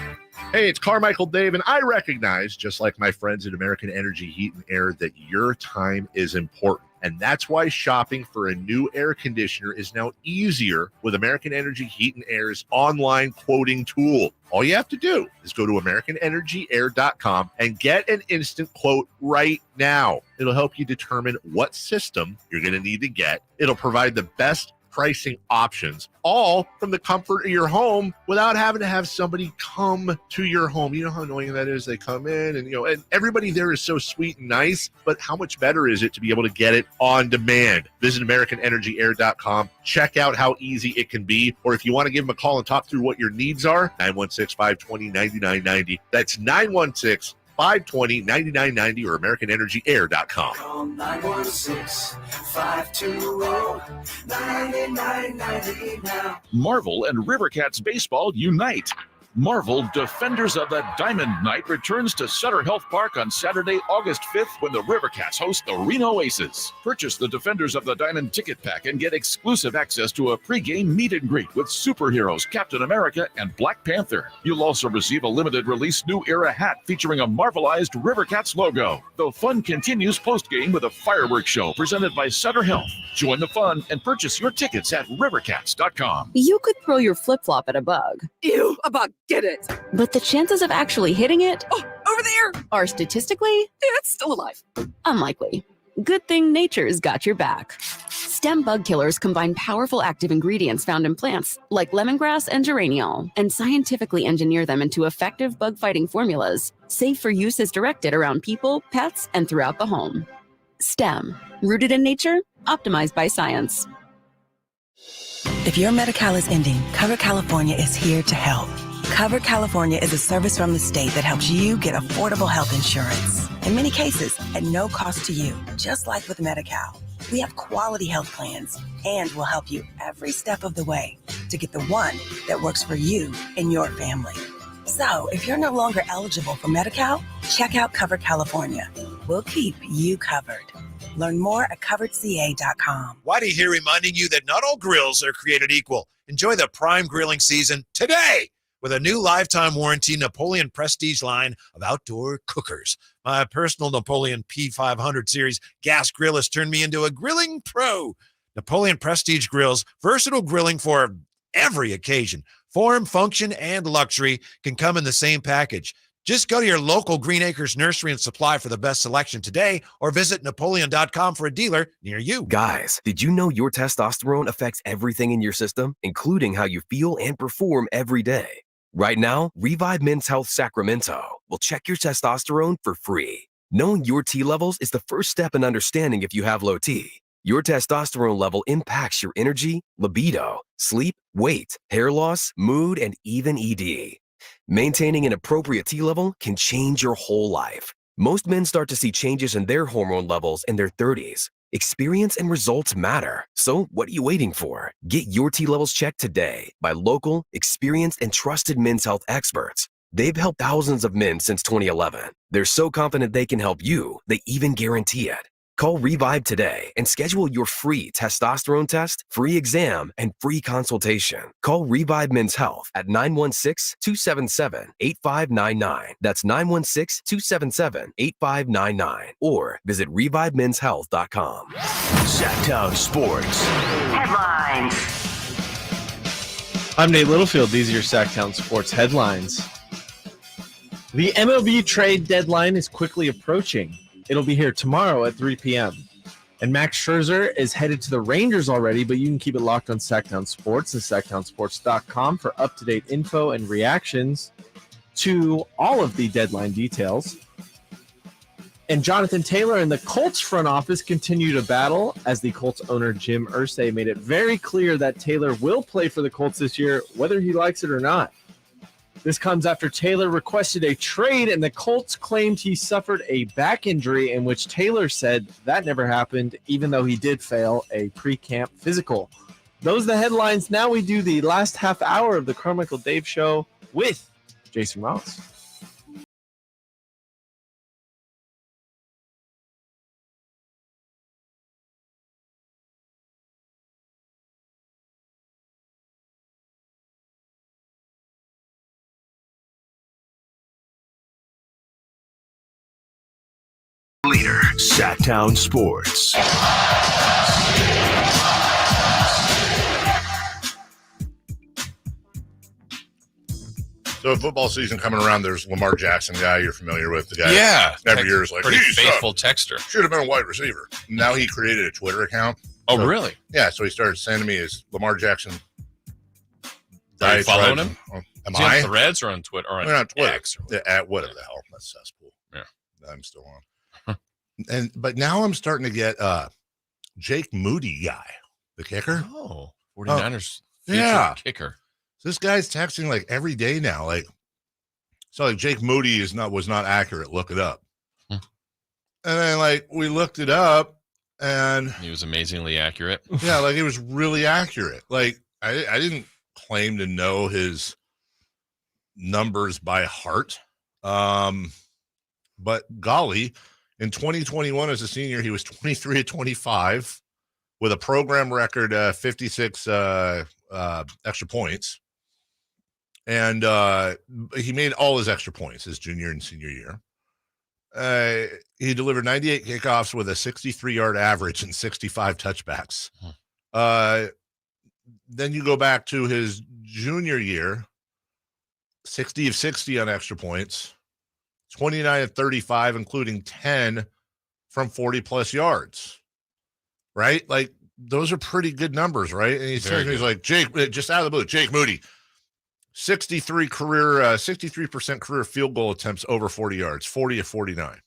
Hey, it's Carmichael Dave, and I recognize, just like my friends at American Energy Heat and Air, that your time is important. And that's why shopping for a new air conditioner is now easier with American Energy Heat and Air's online quoting tool. All you have to do is go to AmericanEnergyAir.com and get an instant quote right now. It'll help you determine what system you're going to need to get. It'll provide the best pricing options, all from the comfort of your home without having to have somebody come to your home. You know how annoying that is? They come in and everybody there is so sweet and nice, but how much better is it to be able to get it on demand? Visit AmericanEnergyAir.com. Check out how easy it can be. Or if you want to give them a call and talk through what your needs are, 916-520-9990. That's 916-520-9990 or AmericanEnergyAir.com. Call 916-520-9990 now. Marvel and Rivercats Baseball unite. Marvel Defenders of the Diamond Night returns to Sutter Health Park on Saturday, August 5th when the Rivercats host the Reno Aces. Purchase the Defenders of the Diamond ticket pack and get exclusive access to a pregame meet and greet with superheroes Captain America and Black Panther. You'll also receive a limited release New Era hat featuring a Marvelized Rivercats logo. The fun continues postgame with a fireworks show presented by Sutter Health. Join the fun and purchase your tickets at rivercats.com. You could throw your flip-flop at a bug. Ew, a bug, get it. But the chances of actually hitting it, over there, are statistically, it's still alive. Unlikely. Good thing nature's got your back. Stem bug killers combine powerful active ingredients found in plants, like lemongrass and Geronimo, and scientifically engineer them into effective bug-fighting formulas, safe for use as directed around people, pets, and throughout the home. STEM, rooted in nature, optimized by science. If your Medi-Cal is ending, Cover California is here to help. Cover California is a service from the state that helps you get affordable health insurance. In many cases, at no cost to you, just like with Medi-Cal. We have quality health plans and will help you every step of the way to get the one that works for you and your family. So, if you're no longer eligible for Medi-Cal, check out Cover California. We'll keep you covered. Learn more at coveredca.com. Whitey here reminding you that not all grills are created equal. Enjoy the prime grilling season today with a new lifetime warranty Napoleon Prestige line of outdoor cookers. My personal Napoleon P500 series gas grill has turned me into a grilling pro. Napoleon Prestige grills, versatile grilling for every occasion. Form, function, and luxury can come in the same package. Just go to your local Green Acres Nursery and Supply for the best selection today, or visit Napoleon.com for a dealer near you. Guys, did you know your testosterone affects everything in your system, including how you feel and perform every day? Right now, Revive Men's Health Sacramento will check your testosterone for free. Knowing your T levels is the first step in understanding if you have low T. Your testosterone level impacts your energy, libido, sleep, weight, hair loss, mood, and even ED. Maintaining an appropriate T level can change your whole life. Most men start to see changes in their hormone levels in their 30s. Experience and results matter. So what are you waiting for? Get your T levels checked today by local, experienced, and trusted men's health experts. They've helped thousands of men since 2011. They're so confident they can help you, they even guarantee it. Call Revive today and schedule your free testosterone test, free exam, and free consultation. Call Revive Men's Health at 916-277-8599. That's 916-277-8599. Or visit ReviveMen'sHealth.com. Sactown Sports. Headlines. I'm Nate Littlefield. These are your Sactown Sports headlines. The MLB trade deadline is quickly approaching. It'll be here tomorrow at 3 p.m. And Max Scherzer is headed to the Rangers already, but you can keep it locked on Sactown Sports and SactownSports.com for up-to-date info and reactions to all of the deadline details. And Jonathan Taylor and the Colts front office continue to battle as the Colts owner Jim Irsay made it very clear that Taylor will play for the Colts this year, whether he likes it or not. This comes after Taylor requested a trade, and the Colts claimed he suffered a back injury, in which Taylor said that never happened, even though he did fail a pre-camp physical. Those are the headlines. Now we do the last half hour of the Carmichael Dave Show with Jason Ross. Leader, Sactown Sports. So football season coming around, there's Lamar Jackson guy you're familiar with. The guy every year is like, pretty faithful texter. Should have been a wide receiver. Now he created a Twitter account. Oh, really? Yeah, so he started sending me his Lamar Jackson. Are you following him? Am Is he I? on Threads or on Twitter? Or on Twitter. X? At whatever the hell. That's cesspool. Yeah. I'm still on. But now I'm starting to get Jake Moody guy, the kicker. Oh, 49ers kicker. So this guy's texting like every day now. Like, so like Jake Moody was not accurate. Look it up. And then like we looked it up, and he was amazingly accurate. Yeah, like it was really accurate. Like I didn't claim to know his numbers by heart, but golly. In 2021, as a senior, he was 23 of 25 with a program record 56 extra points. And he made all his extra points his junior and senior year. He delivered 98 kickoffs with a 63-yard average and 65 touchbacks. Then you go back to his junior year, 60 of 60 on extra points. 29 of 35, including 10 from 40-plus yards, right? Like, those are pretty good numbers, right? And he says, he's like, Jake, just out of the blue, Jake Moody, 63% career field goal attempts over 40 yards, 40 of 49.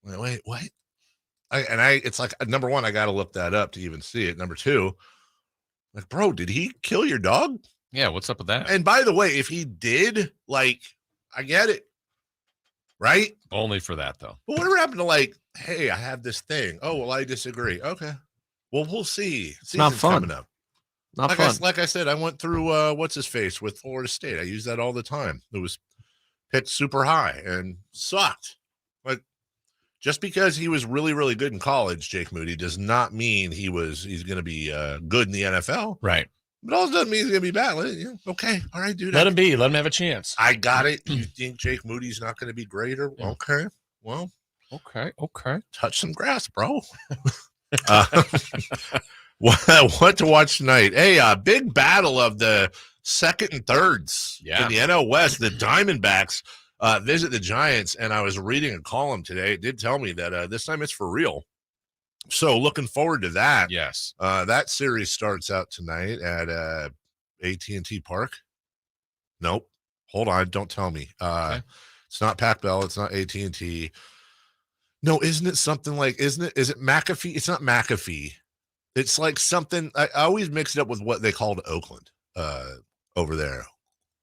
Wait, what? It's like, number one, I got to look that up to even see it. Number two, like, bro, did he kill your dog? Yeah, what's up with that? And by the way, if he did, like, I get it. Right? Only for that, though. But whatever happened to, like, hey, I have this thing. Oh, well, I disagree. Okay. Well, we'll see. It's not fun. Coming up. Not fun. Like I said, I went through what's-his-face with Florida State. I use that all the time. It was picked super high and sucked. But just because he was really, really good in college, Jake Moody, does not mean he's going to be good in the NFL. Right. But all it doesn't mean he's going to be bad. Okay. All right, dude. Let him be. Let him have a chance. I got it. You think Jake Moody's not going to be greater? Yeah. Okay. Well. Okay. Touch some grass, bro. What to watch tonight? Hey, big battle of the second and thirds in the NL West. The Diamondbacks visit the Giants, and I was reading a column today. It did tell me that this time it's for real. So looking forward to that. Yes. That series starts out tonight at AT&T Park. Nope. Hold on. Don't tell me. Okay. It's not Pac Bell. It's not AT&T. No, isn't it something like, is it McAfee? It's not McAfee. It's like something, I always mix it up with what they called Oakland over there.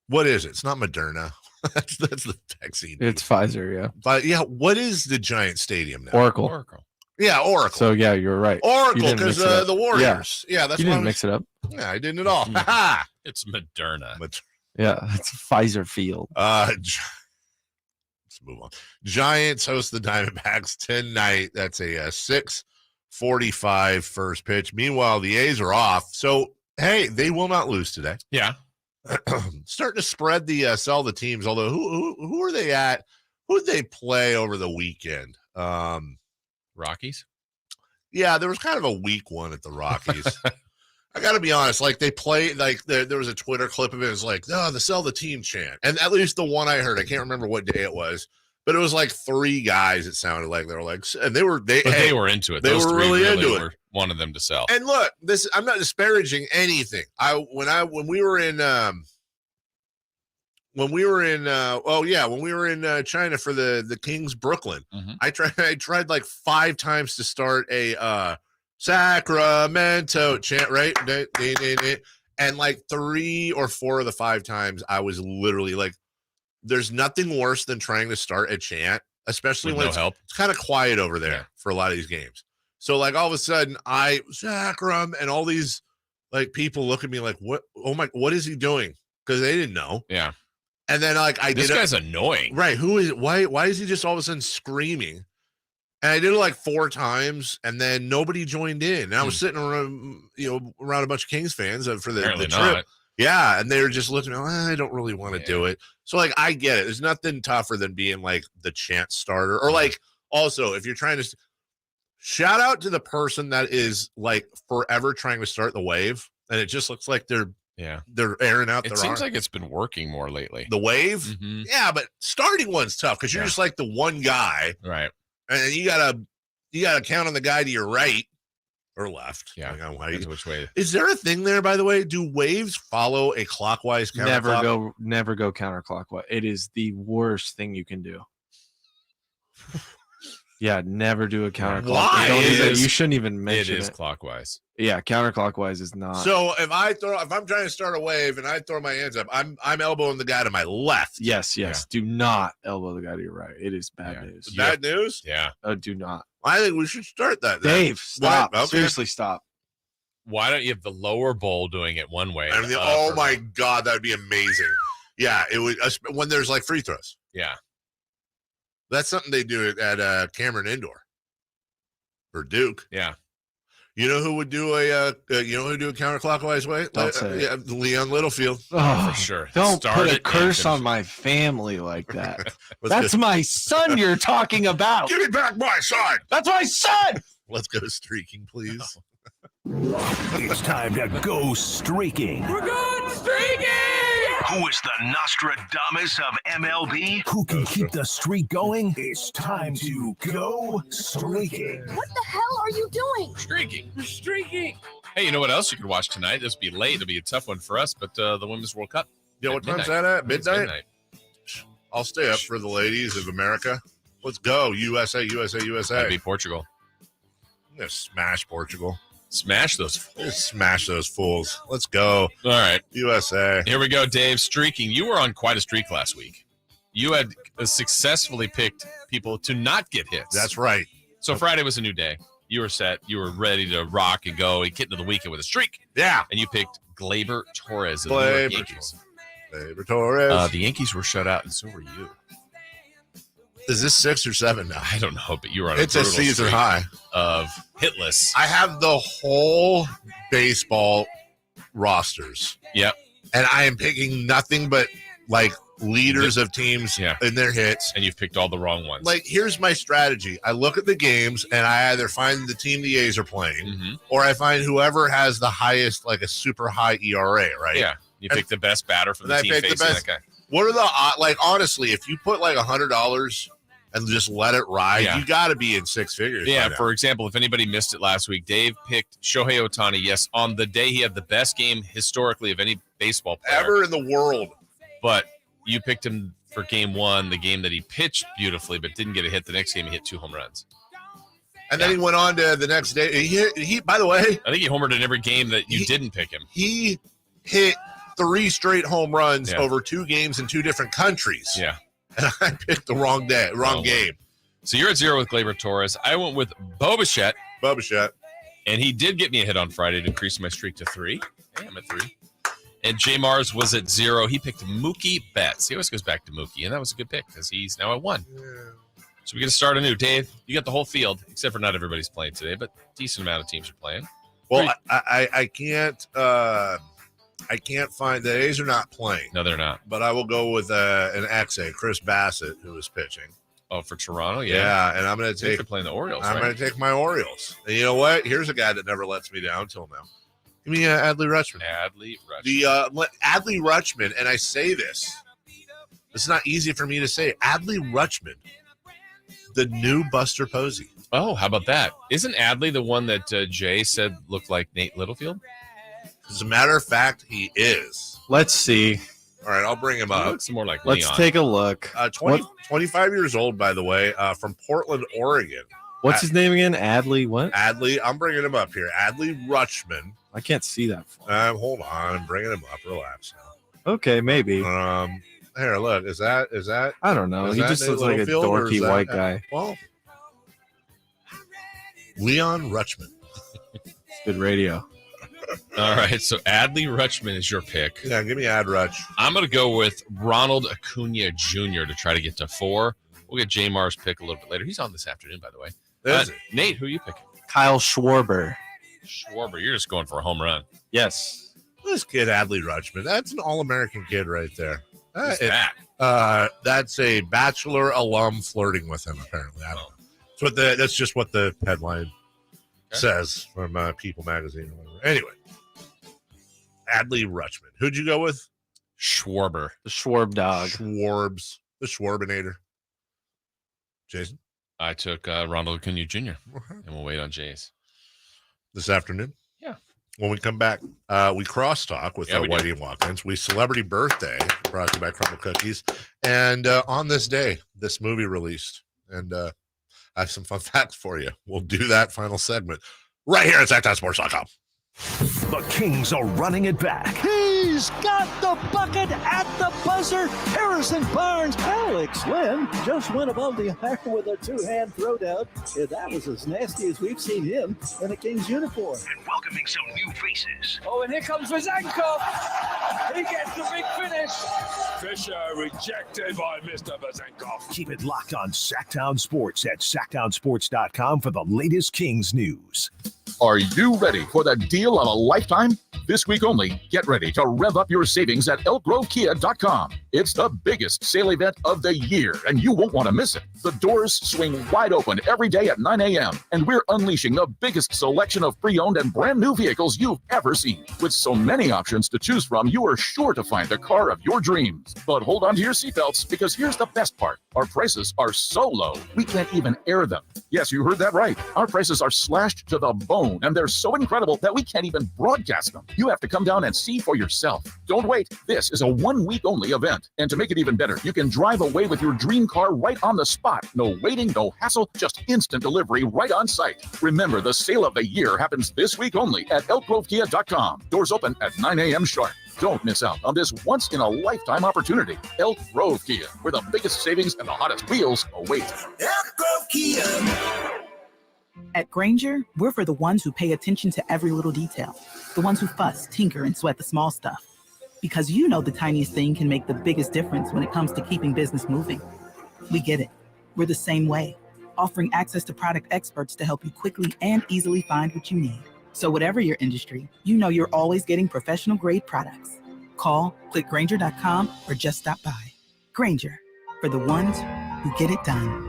What is it? It's not Moderna. that's the vaccine. It's Pfizer, yeah. But yeah, what is the Giant Stadium now? Oracle. Yeah, Oracle. So yeah, you're right. Oracle, because the Warriors. Yeah, that's you why didn't mix it up. Yeah, I didn't at all. It's Moderna. Yeah, it's Pfizer Field. Let's move on. Giants host the Diamondbacks tonight. That's a 6:45 first pitch. Meanwhile, the A's are off. So, hey, they will not lose today. Yeah. Starting to spread the sell the teams. Although, who are they at? Who did they play over the weekend? Rockies? Yeah, there was kind of a weak one at the Rockies. I got to be honest. Like, they play, like, there was a Twitter clip of it. It was like, the sell the team chant. And at least the one I heard, I can't remember what day it was, but it was like 3 guys, it sounded like. They were like, and they were into it. They were really into it. Wanted them to sell. And look, I'm not disparaging anything. When we were in China for the Kings Brooklyn, I tried like 5 times to start a Sacramento chant, right? And like 3 or 4 of the 5 times I was literally like, there's nothing worse than trying to start a chant, especially when it's kind of quiet over there for a lot of these games. So like all of a sudden Sacram and all these like people look at me like, what? Oh my, what is he doing? Because they didn't know. Yeah. And then like this guy's annoying. Right. Who is why is he just all of a sudden screaming? And I did it like 4 times, and then nobody joined in. And I was sitting around, around a bunch of Kings fans for the trip. Not. Yeah, and they were just looking. I don't really want to do it. So like, I get it. There's nothing tougher than being like the chant starter, or like also if you're trying to shout out to the person that is like forever trying to start the wave, and it just looks like they're airing out. It seems like it's been working more lately. The wave, Mm-hmm. yeah, but starting one's tough because you're just like the one guy, right? And you gotta count on the guy to your right or left. Yeah, depends which way. Is there a thing there, by the way? Do waves follow a clockwise counterclockwise? Never go counterclockwise. It is the worst thing you can do. Yeah, never do a counterclockwise. Why? You shouldn't even mention it. It is clockwise. Yeah, counterclockwise is not. So if I'm trying to start a wave and I throw my hands up, I'm elbowing the guy to my left. Yes. Yeah. Do not elbow the guy to your right. It is bad news. Bad news? Yeah. Do not. I think we should start that then. Dave, stop. Okay. Seriously, stop. Why don't you have the lower bowl doing it one way? Oh my God, that would be amazing. Yeah, it would, when there's like free throws. Yeah. That's something they do at Cameron Indoor or Duke. Yeah. You know who would do a counterclockwise way? Leon Littlefield. Oh, for sure. Don't put a curse on my family like that. That's my son you're talking about. Give me back my son. That's my son. Let's go streaking, please. It's time to go streaking. We're going streaking! Who is the Nostradamus of MLB? Who can keep the streak going? It's time to go streaking. What the hell are you doing? Streaking. Streaking. Hey, you know what else you could watch tonight? This will be late. It'll be a tough one for us, but the Women's World Cup. Yeah, what time's that at? Midnight? I'll stay up for the ladies of America. Let's go. USA, USA, USA. That'd be Portugal. I'm going to smash Portugal. Smash those fools. Smash those fools. Let's go. All right. USA. Here we go, Dave. Streaking. You were on quite a streak last week. You had successfully picked people to not get hits. That's right. So Friday was a new day. You were set. You were ready to rock and go and get into the weekend with a streak. Yeah. And you picked Gleyber Torres of the New York Yankees. Gleyber Torres. The Yankees were shut out, and so were you. Is this 6 or 7 now? I don't know, but you were on It's a season high of hitless. I have the whole baseball rosters. Yep. And I am picking nothing but like leaders of teams in their hits. And you've picked all the wrong ones. Like, here's my strategy. I look at the games and I either find the team the A's are playing or I find whoever has the highest, like a super high ERA, right? Yeah. You pick the best batter from the team facing that guy. What are the like? Honestly, if you put like $100 and just let it ride, you got to be in six figures. Yeah. For example, if anybody missed it last week, Dave picked Shohei Ohtani. Yes, on the day he had the best game historically of any baseball player ever in the world. But you picked him for game one, the game that he pitched beautifully, but didn't get a hit. The next game, he hit 2 home runs. And then he went on to the next day. He by the way, I think he homered in every game that you didn't pick him. He hit 3 straight home runs over 2 games in 2 different countries. Yeah. And I picked the wrong game. So you're at 0 with Gleyber Torres. I went with Bo Bichette. And he did get me a hit on Friday to increase my streak to 3. Yeah, I'm at 3. And J Mars was at 0. He picked Mookie Betts. He always goes back to Mookie, and that was a good pick because he's now at 1. Yeah. So we got to start anew. Dave, you got the whole field, except for not everybody's playing today, but decent amount of teams are playing. Well, I can't find the A's are not playing. No, they're not. But I will go with an XA, Chris Bassett, who is pitching. Oh, for Toronto, yeah. And I'm going to take. They're playing the Orioles. I'm going to take my Orioles. And you know what? Here's a guy that never lets me down till now. Give me Adley Rutschman. Adley Rutschman, and I say this. It's not easy for me to say. Adley Rutschman, the new Buster Posey. Oh, how about that? Isn't Adley the one that Jay said looked like Nate Littlefield? As a matter of fact, he is. Let's see. All right, I'll bring him up. Looks more like Let's Leon. take a look. 25 years old, by the way, from Portland, Oregon. What's his name again? Adley what? Adley. I'm bringing him up here. Adley Rutschman. I can't see that. Hold on. I'm bringing him up. Relax now. Okay, maybe. Here, look. Is that? I don't know. He just looks like a dorky white guy. Well, Leon Rutschman. It's good radio. All right, so Adley Rutschman is your pick. Yeah, give me Ad Rutsch. I'm going to go with Ronald Acuna Jr. to try to get to 4. We'll get J Mars' pick a little bit later. He's on this afternoon, by the way. Nate, who are you picking? Kyle Schwarber. You're just going for a home run. Yes. This kid, Adley Rutschman, that's an All-American kid right there. Who's that? That's a Bachelor alum flirting with him, apparently. I don't know. That's just what the headline says from People Magazine or whatever. Anyway, Adley Rutschman. Who'd you go with? Schwarber. The Schwarb dog. Schwarbs. The Schwarbinator. Jason? I took Ronald Acuna Jr. And we'll wait on Jay's. This afternoon? Yeah. When we come back, we crosstalk with Whitey and Watkins. We celebrity birthday brought to you by Crumble Cookies. And on this day, this movie released. And I have some fun facts for you. We'll do that final segment right here at SactownSports.com. The Kings are running it back. He's got the bucket at the buzzer. Harrison Barnes. Alex Lynn just went above the iron with a 2-hand throwdown. Yeah, that was as nasty as we've seen him in a Kings uniform. And welcoming some new faces. Oh, and here comes Vezenkov. He gets the big finish. Fisher rejected by Mr. Vezenkov. Keep it locked on Sactown Sports at SactownSports.com for the latest Kings news. Are you ready for the deal of a lifetime? This week only, get ready to rev up your savings at ElkGroveKia.com. It's the biggest sale event of the year, and you won't want to miss it. The doors swing wide open every day at 9 a.m., and we're unleashing the biggest selection of pre-owned and brand new vehicles you've ever seen. With so many options to choose from, you are sure to find the car of your dreams. But hold on to your seatbelts, because here's the best part. Our prices are so low, we can't even air them. Yes, you heard that right. Our prices are slashed to the bone, and they're so incredible that we can't even broadcast them. You have to come down and see for yourself. Don't wait. This is a 1-week only event. And to make it even better, you can drive away with your dream car right on the spot. No waiting, no hassle, just instant delivery right on site. Remember, the sale of the year happens this week only at ElkGroveKia.com. Doors open at 9 a.m. sharp. Don't miss out on this once-in-a-lifetime opportunity. Elk Grove Kia, where the biggest savings and the hottest wheels await. Elk Grove Kia. At Grainger, we're for the ones who pay attention to every little detail. The ones who fuss, tinker, and sweat the small stuff. Because you know the tiniest thing can make the biggest difference when it comes to keeping business moving. We get it. We're the same way, offering access to product experts to help you quickly and easily find what you need. So whatever your industry, you know you're always getting professional-grade products. Call, click Grainger.com, or just stop by. Grainger, for the ones who get it done.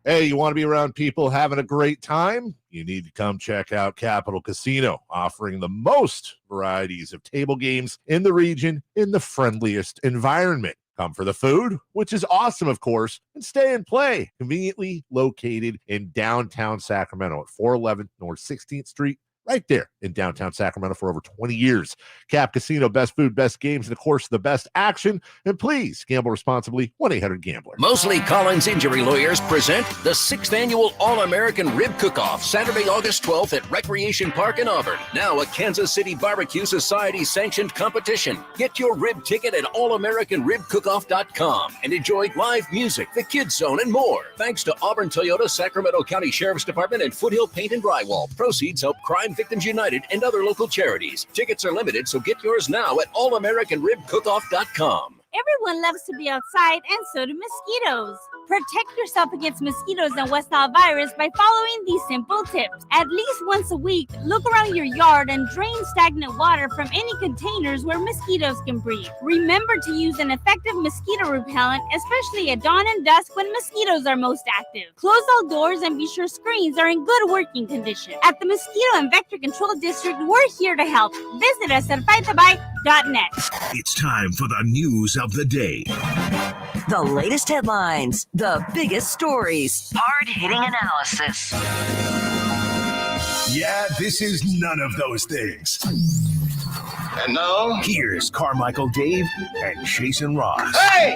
Hey, you want to be around people having a great time? you need to come check out Capital Casino, offering the most varieties of table games in the region in the friendliest environment. Come for the food, which is awesome, of course, and stay and play. Conveniently located in downtown Sacramento at 411 North 16th Street, right there in downtown Sacramento for over 20 years. Cap Casino, best food, best games, and of course, the best action. And please gamble responsibly. 1-800-GAMBLER. Mosley Collins Injury Lawyers present the 6th Annual All-American Rib Cook-Off, Saturday, August 12th at Recreation Park in Auburn. Now a Kansas City Barbecue Society-sanctioned competition. Get your rib ticket at allamericanribcookoff.com and enjoy live music, the Kids Zone, and more. Thanks to Auburn Toyota, Sacramento County Sheriff's Department, and Foothill Paint and Drywall. Proceeds help Crime Victims United and other local charities. Tickets are limited, so get yours now at allamericanribcookoff.com. Everyone loves to be outside, and so do mosquitoes. Protect yourself against mosquitoes and West Nile virus by following these simple tips. At least once a week, look around your yard and drain stagnant water from any containers where mosquitoes can breed. Remember to use an effective mosquito repellent, especially at dawn and dusk when mosquitoes are most active. Close all doors and be sure screens are in good working condition. At the Mosquito and Vector Control District, we're here to help. Visit us at fightthebite.net. It's time for the news of the day. The latest headlines, the biggest stories, hard-hitting analysis. Yeah, this is none of those things. And now, here's Carmichael Dave and Jason Ross. Hey!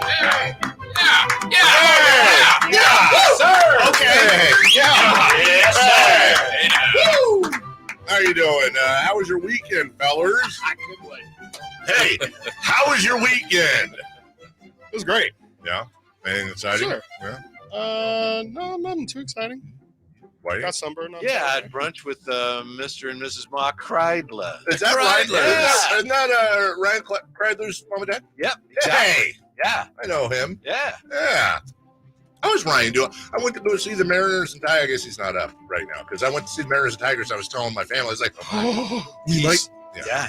Yeah, sir! Okay. Yes, sir! Woo! How you doing? How was your weekend, fellers? I couldn't wait. Hey, how was your weekend? It was great. Yeah. Anything exciting? Sure. Yeah. No, nothing too exciting. Why? Got sunburned. Yeah, I had brunch with Mr. and Mrs. Ma Kreidler. Is that right? Yeah. Isn't that Ryan Kreidler's mom and dad? Yep. Exactly. Hey. Yeah. I know him. Yeah. Yeah. How was Ryan doing? I went to go see the Mariners and Tigers. I guess he's not up right now because I went to see the Mariners and Tigers. I was telling my family, I was like,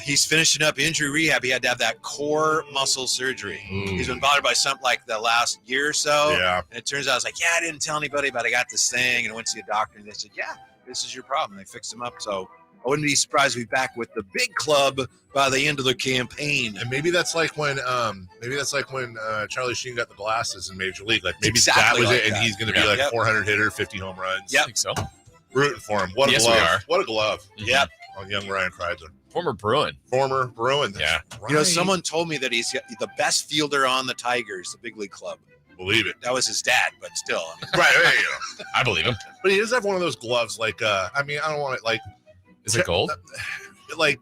he's finishing up injury rehab. He had to have that core muscle surgery. He's been bothered by something like the last year or so. Yeah. And it turns out, I was like, I didn't tell anybody, but I got this thing. And I went to see a doctor, and they said, this is your problem. They fixed him up. So I wouldn't be surprised to be back with the big club by the end of the campaign. And maybe that's like when Charlie Sheen got the glasses in Major League. Like maybe exactly that was like it, and that. he's going to be like 400 hitter, 50 home runs. Yep. I think so. Rooting for him. What a Yes, glove! we are. What a glove! Yep. On young Ryan Kreidler, Former Bruin. Yeah. You know, someone told me that he's the best fielder on the Tigers, the big league club. Believe it. That was his dad, but still. Right. There you go. I believe him. But he does have one of those gloves. Like, I don't want it. Like, is it gold? Like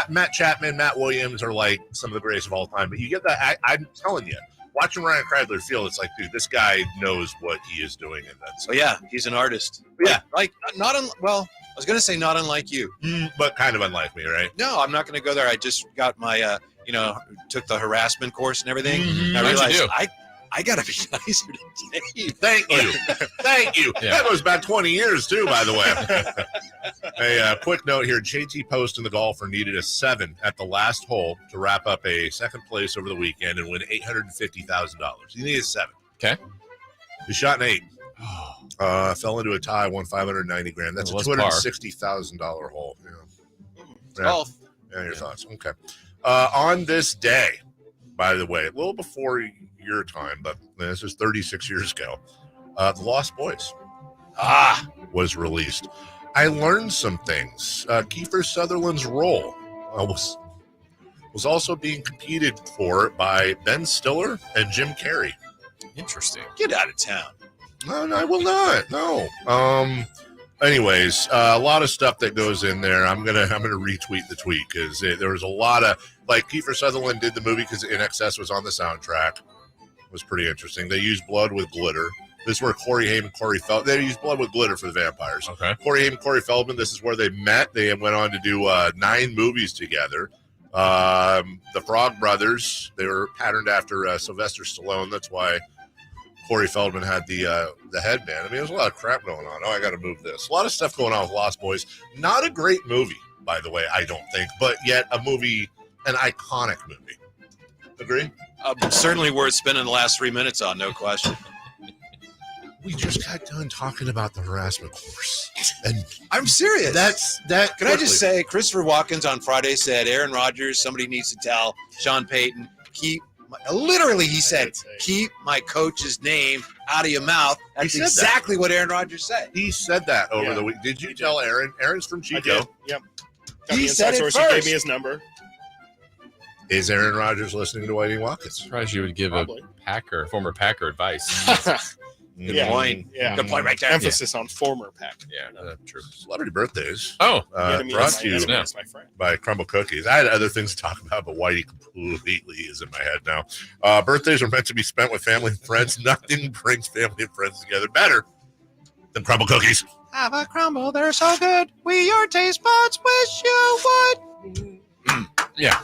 Matt Chapman, Matt Williams are like some of the greatest of all time. But you get that. I'm telling you, watching Ryan Kreidler field, it's like, dude, this guy knows what he is doing, and that's. Oh yeah, he's an artist. Yeah, like not I was going to say not unlike you, but kind of unlike me, right? No, I'm not going to go there. I just got my, took the harassment course and everything. Mm-hmm. And I realized I got to be nicer to Dave. Thank you. Thank you. Yeah. That goes back 20 years, too, by the way. A quick note here. JT Post and the golfer needed a 7 at the last hole to wrap up a second place over the weekend and win $850,000. He needed a 7. Okay. He shot an 8. Fell into a tie, won $590,000. That's a $260,000 hole. Yeah. Your thoughts? Okay. On this day, by the way, a little before your time, but this is 36 years ago, The Lost Boys was released. I learned some things. Kiefer Sutherland's role was also being competed for by Ben Stiller and Jim Carrey. Interesting. Get out of town. No, I will not. No. Anyways, a lot of stuff that goes in there. I'm gonna retweet the tweet because there was a lot of Kiefer Sutherland did the movie because In Excess was on the soundtrack. It was pretty interesting. They used blood with glitter. This is where Corey Haim and Corey Feldman. They used blood with glitter for the vampires. Okay. Corey Haim and Corey Feldman. This is where they met. They went on to do 9 movies together. The Frog Brothers. They were patterned after Sylvester Stallone. That's why Corey Feldman had the headband. I mean, there's a lot of crap going on. I got to move this. A lot of stuff going on with Lost Boys. Not a great movie, by the way, I don't think, but yet a movie, an iconic movie. Agree? Certainly worth spending the last 3 minutes on, no question. We just got done talking about the harassment course, and I'm serious. That. Can I just say, Christopher Watkins on Friday said, Aaron Rodgers, somebody needs to tell Sean Payton, literally he said, keep my coach's name out of your mouth. That's exactly what Aaron Rodgers said. He said that over the week. Did you tell Aaron? Aaron's from Chico. I did. Yep. Got He the said inside it source. He gave first. me his number. Is Aaron Rodgers listening to Whitey Watkins? Surprised you would give former Packer advice. Good point. Yeah. Good point right there. Emphasis on former Pack. Yeah, true. Celebrity birthdays. Oh, brought to you my friend. by Crumble Cookies. I had other things to talk about, but Whitey completely is in my head now. Birthdays are meant to be spent with family and friends. Nothing brings family and friends together better than Crumble Cookies. Have a crumble, they're so good. We, your taste buds, wish you would. Yeah.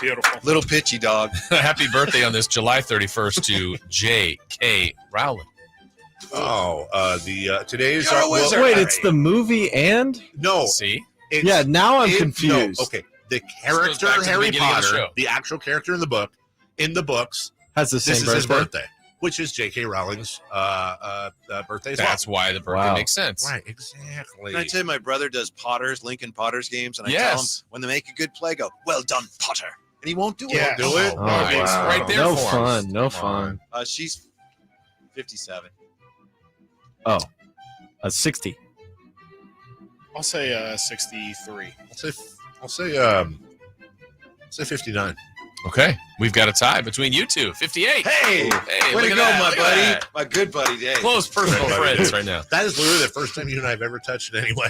Beautiful. Little pitchy dog. Happy birthday on this July 31st to J.K. Rowling. Oh, today's You're a wizard. Wait, it's the movie and? no. See? It's, now I'm confused. No, okay, the character back to the Harry beginning of the Potter, show. the actual character in the books, Has the this same is birthday. his birthday, which is J.K. Rowling's birthday. As That's why the birthday makes sense. Right, exactly. Can I tell you, my brother does Lincoln Potters games, and I tell him when they make a good play, go, well done, Potter. And he won't do it. Yeah. Do it. Oh, Nice. wow. Right there No for fun. him. No Come fun. She's 57. Oh, 60. I'll say 63. I'll say 59. Okay. We've got a tie between you two. 58. Hey, Hey, way look to at go, that, my look at buddy. that. My good buddy, Dave. Close personal friends right now. That is literally the first time you and I have ever touched it anyway.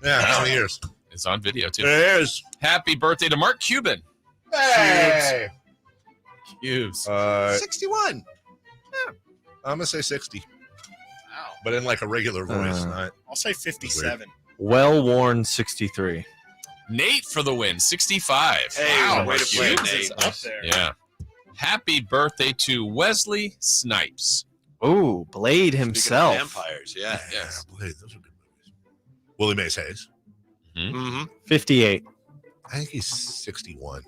Yeah, how many years? It's on video, too. It is. Happy birthday to Mark Cuban. Hey. Cubes. 61. I'm gonna say 60. Wow. But in like a regular voice. Not I'll say 57. Well-worn 63. Nate for the win. 65. Hey, wow, way to play, Cubes Nate. is Up there. Yeah. Happy birthday to Wesley Snipes. Ooh, Blade Speaking of himself. vampires, yeah. Yes. Blade, those are good movies. Willie Mays Hayes. Mm-hmm. 58. I think he's 61.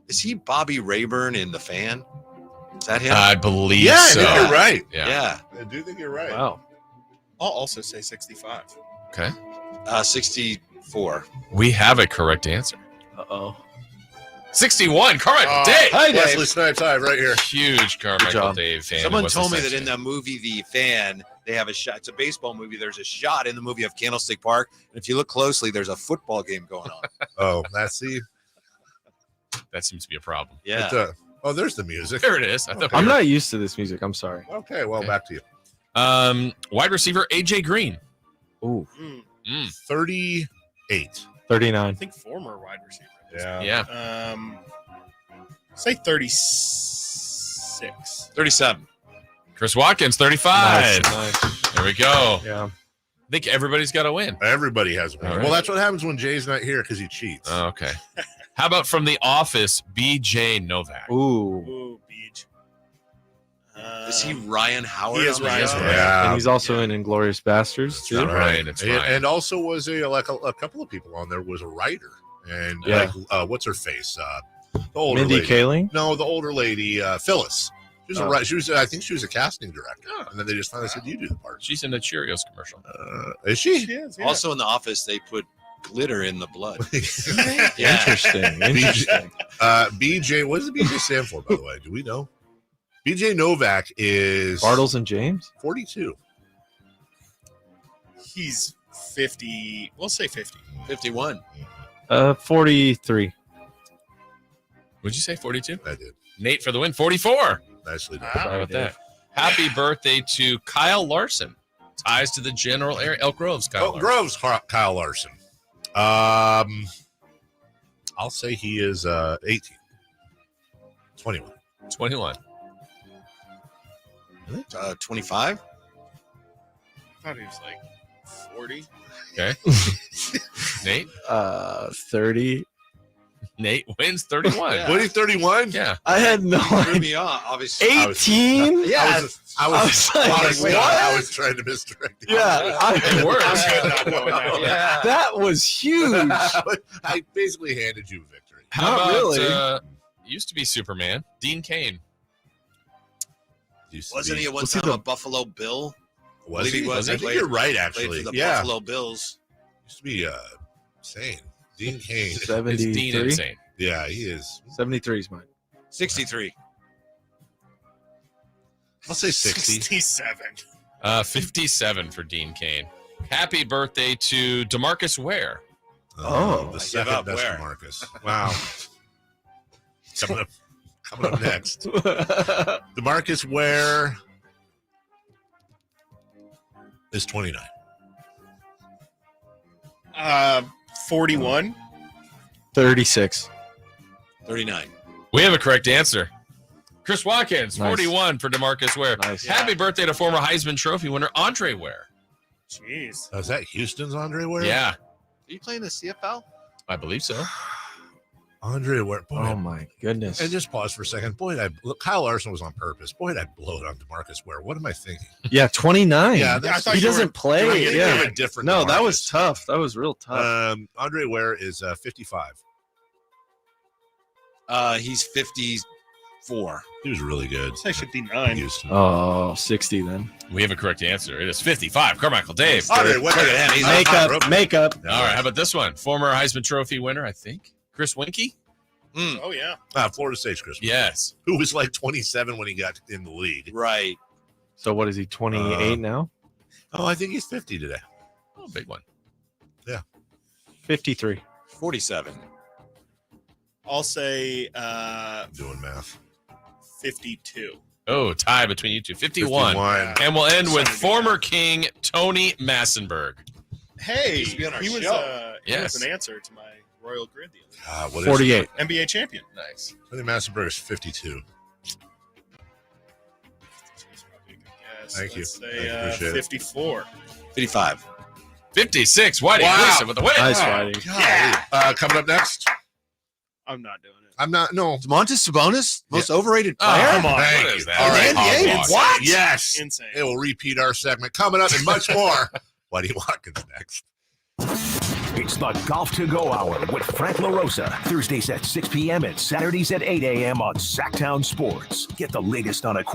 Is he Bobby Rayburn in The Fan? Is that him? I believe Yeah, I so. think you're right. Yeah. I do think you're right. Wow. I'll also say 65. Okay. 64. We have a correct answer. Uh-oh. 61. Carmichael Dave. Hi, Dave. Wesley Snipes, hi, right here. Huge Carmichael job. Dave fan. Someone Wesley told me Snipes that in fan. that movie, The Fan, they have a shot. It's a baseball movie. There's a shot in the movie of Candlestick Park. And if you look closely, there's a football game going on. Oh, that's the. That seems to be a problem. Yeah. There's the music. There it is. I thought I'm not used to this music. I'm sorry. Okay, well, Okay. back to you. Wide receiver AJ Green. Ooh, 38. 39. I think former wide receiver. Yeah. Say 36. 37. Chris Watkins, 35. Nice. There we go. Yeah. I think everybody's got to win. Everybody has one. All right. Well, that's what happens when Jay's not here because he cheats. Oh, okay. How about from The Office, BJ Novak? Ooh. Ooh, Beach. Is he Ryan Howard? He is on the Ryan show? Howard. Yeah. And he's also in Inglourious Bastards, too. That's right. That's right. And also was a couple of people on there was a writer. And Yeah. what's her face? The older Mindy lady. Kaling? No, the older lady, Phyllis. She was Oh. a writer. I think she was a casting director. And then they just finally said, "You do the part." She's in the Cheerios commercial. Is she? She is, yeah. Also in The Office, they put glitter in the blood. Yeah. Interesting. Interesting. BJ, what does the BJ stand for, by the way? Do we know? BJ Novak is Bartles and James? 42. He's 50. We'll say 50. 51. 43. Would you say 42? I did. Nate for the win, 44. Nicely done. How about that? Happy birthday to Kyle Larson. Ties to the general area. Elk Grove's Kyle Larson. Grove's Kyle Larson. I'll say he is 18. 21. 21. 25? I thought he was like 40. Okay. Nate? 30. Nate wins 31. Yeah. What, 31? Yeah. I had no Threw idea. me off, obviously. 18? I was like, honestly, what? I was trying to misdirect you. Yeah. It works. Yeah. That was huge. I basically handed you victory. How Not about, really. used to be Superman, Dean Cain. Wasn't he at one time a Buffalo Bill? Was he? Was. I think you're right, actually. Played for the yeah. Buffalo Bills. Used to be insane. Dean Cain. 73? Is Dean insane? Yeah, he is. 73 is mine. 63. I'll say 60. 67. 57 for Dean Cain. Happy birthday to DeMarcus Ware. The I second give up best Ware. DeMarcus. Wow. Coming up next. DeMarcus Ware is 29. 41. 36. 39. We have a correct answer. Chris Watkins, Nice. 41 for DeMarcus Ware. Nice. Happy birthday to former Heisman Trophy winner Andre Ware. Jeez. Is that Houston's Andre Ware? Yeah, Are you playing the CFL? I believe so. Andre Ware. Boy, Oh my goodness. and just pause for a second. Boy, Kyle Larson was on purpose. Boy, I'd blow it on DeMarcus Ware. What am I thinking? Yeah, 29. Yeah, I that's thought he you doesn't were play. doing it. You Yeah. have a different No, that was DeMarcus. tough. That was real tough. Andre Ware is 55. He's 54. He was really good. Say 59. Houston. Oh, 60 then. We have a correct answer. It is 55. Carmichael Dave. Andre Ware. Look at him. He's Makeup. All right, how about this one? Former Heisman Trophy winner, I think. Chris Winkie? Oh, yeah. Florida State's Chris. Yes. Who was like 27 when he got in the league. right. So what is he, 28 now? Oh, I think he's 50 today. Oh, big one. 53. 47. I'll say Doing math. 52. Oh, tie between you two. 51. 51. And we'll end with former King Tony Massenberg. Hey, Used to be on our he was Yes. an answer to my Royal Grid the other day. What is 48. NBA champion. Nice. I think Massenberg is 52. That's probably a good guess. Thank you. Let's Thank you. say Appreciate it. 54. 55. 56. Whitey Wow. Gleason with the win. Nice, Whitey. Yeah. Coming up next. I'm not doing it. I'm not. No. Domantas Sabonis, most overrated Oh, player. come on. Thank What you. is that? All right. NBA? What? Yes. Insane. It will repeat our segment. Coming up and much more. Whitey Watkins next. It's the Golf to Go Hour with Frank LaRosa. Thursdays at 6 p.m. and Saturdays at 8 a.m. on Sactown Sports. Get the latest on equipment.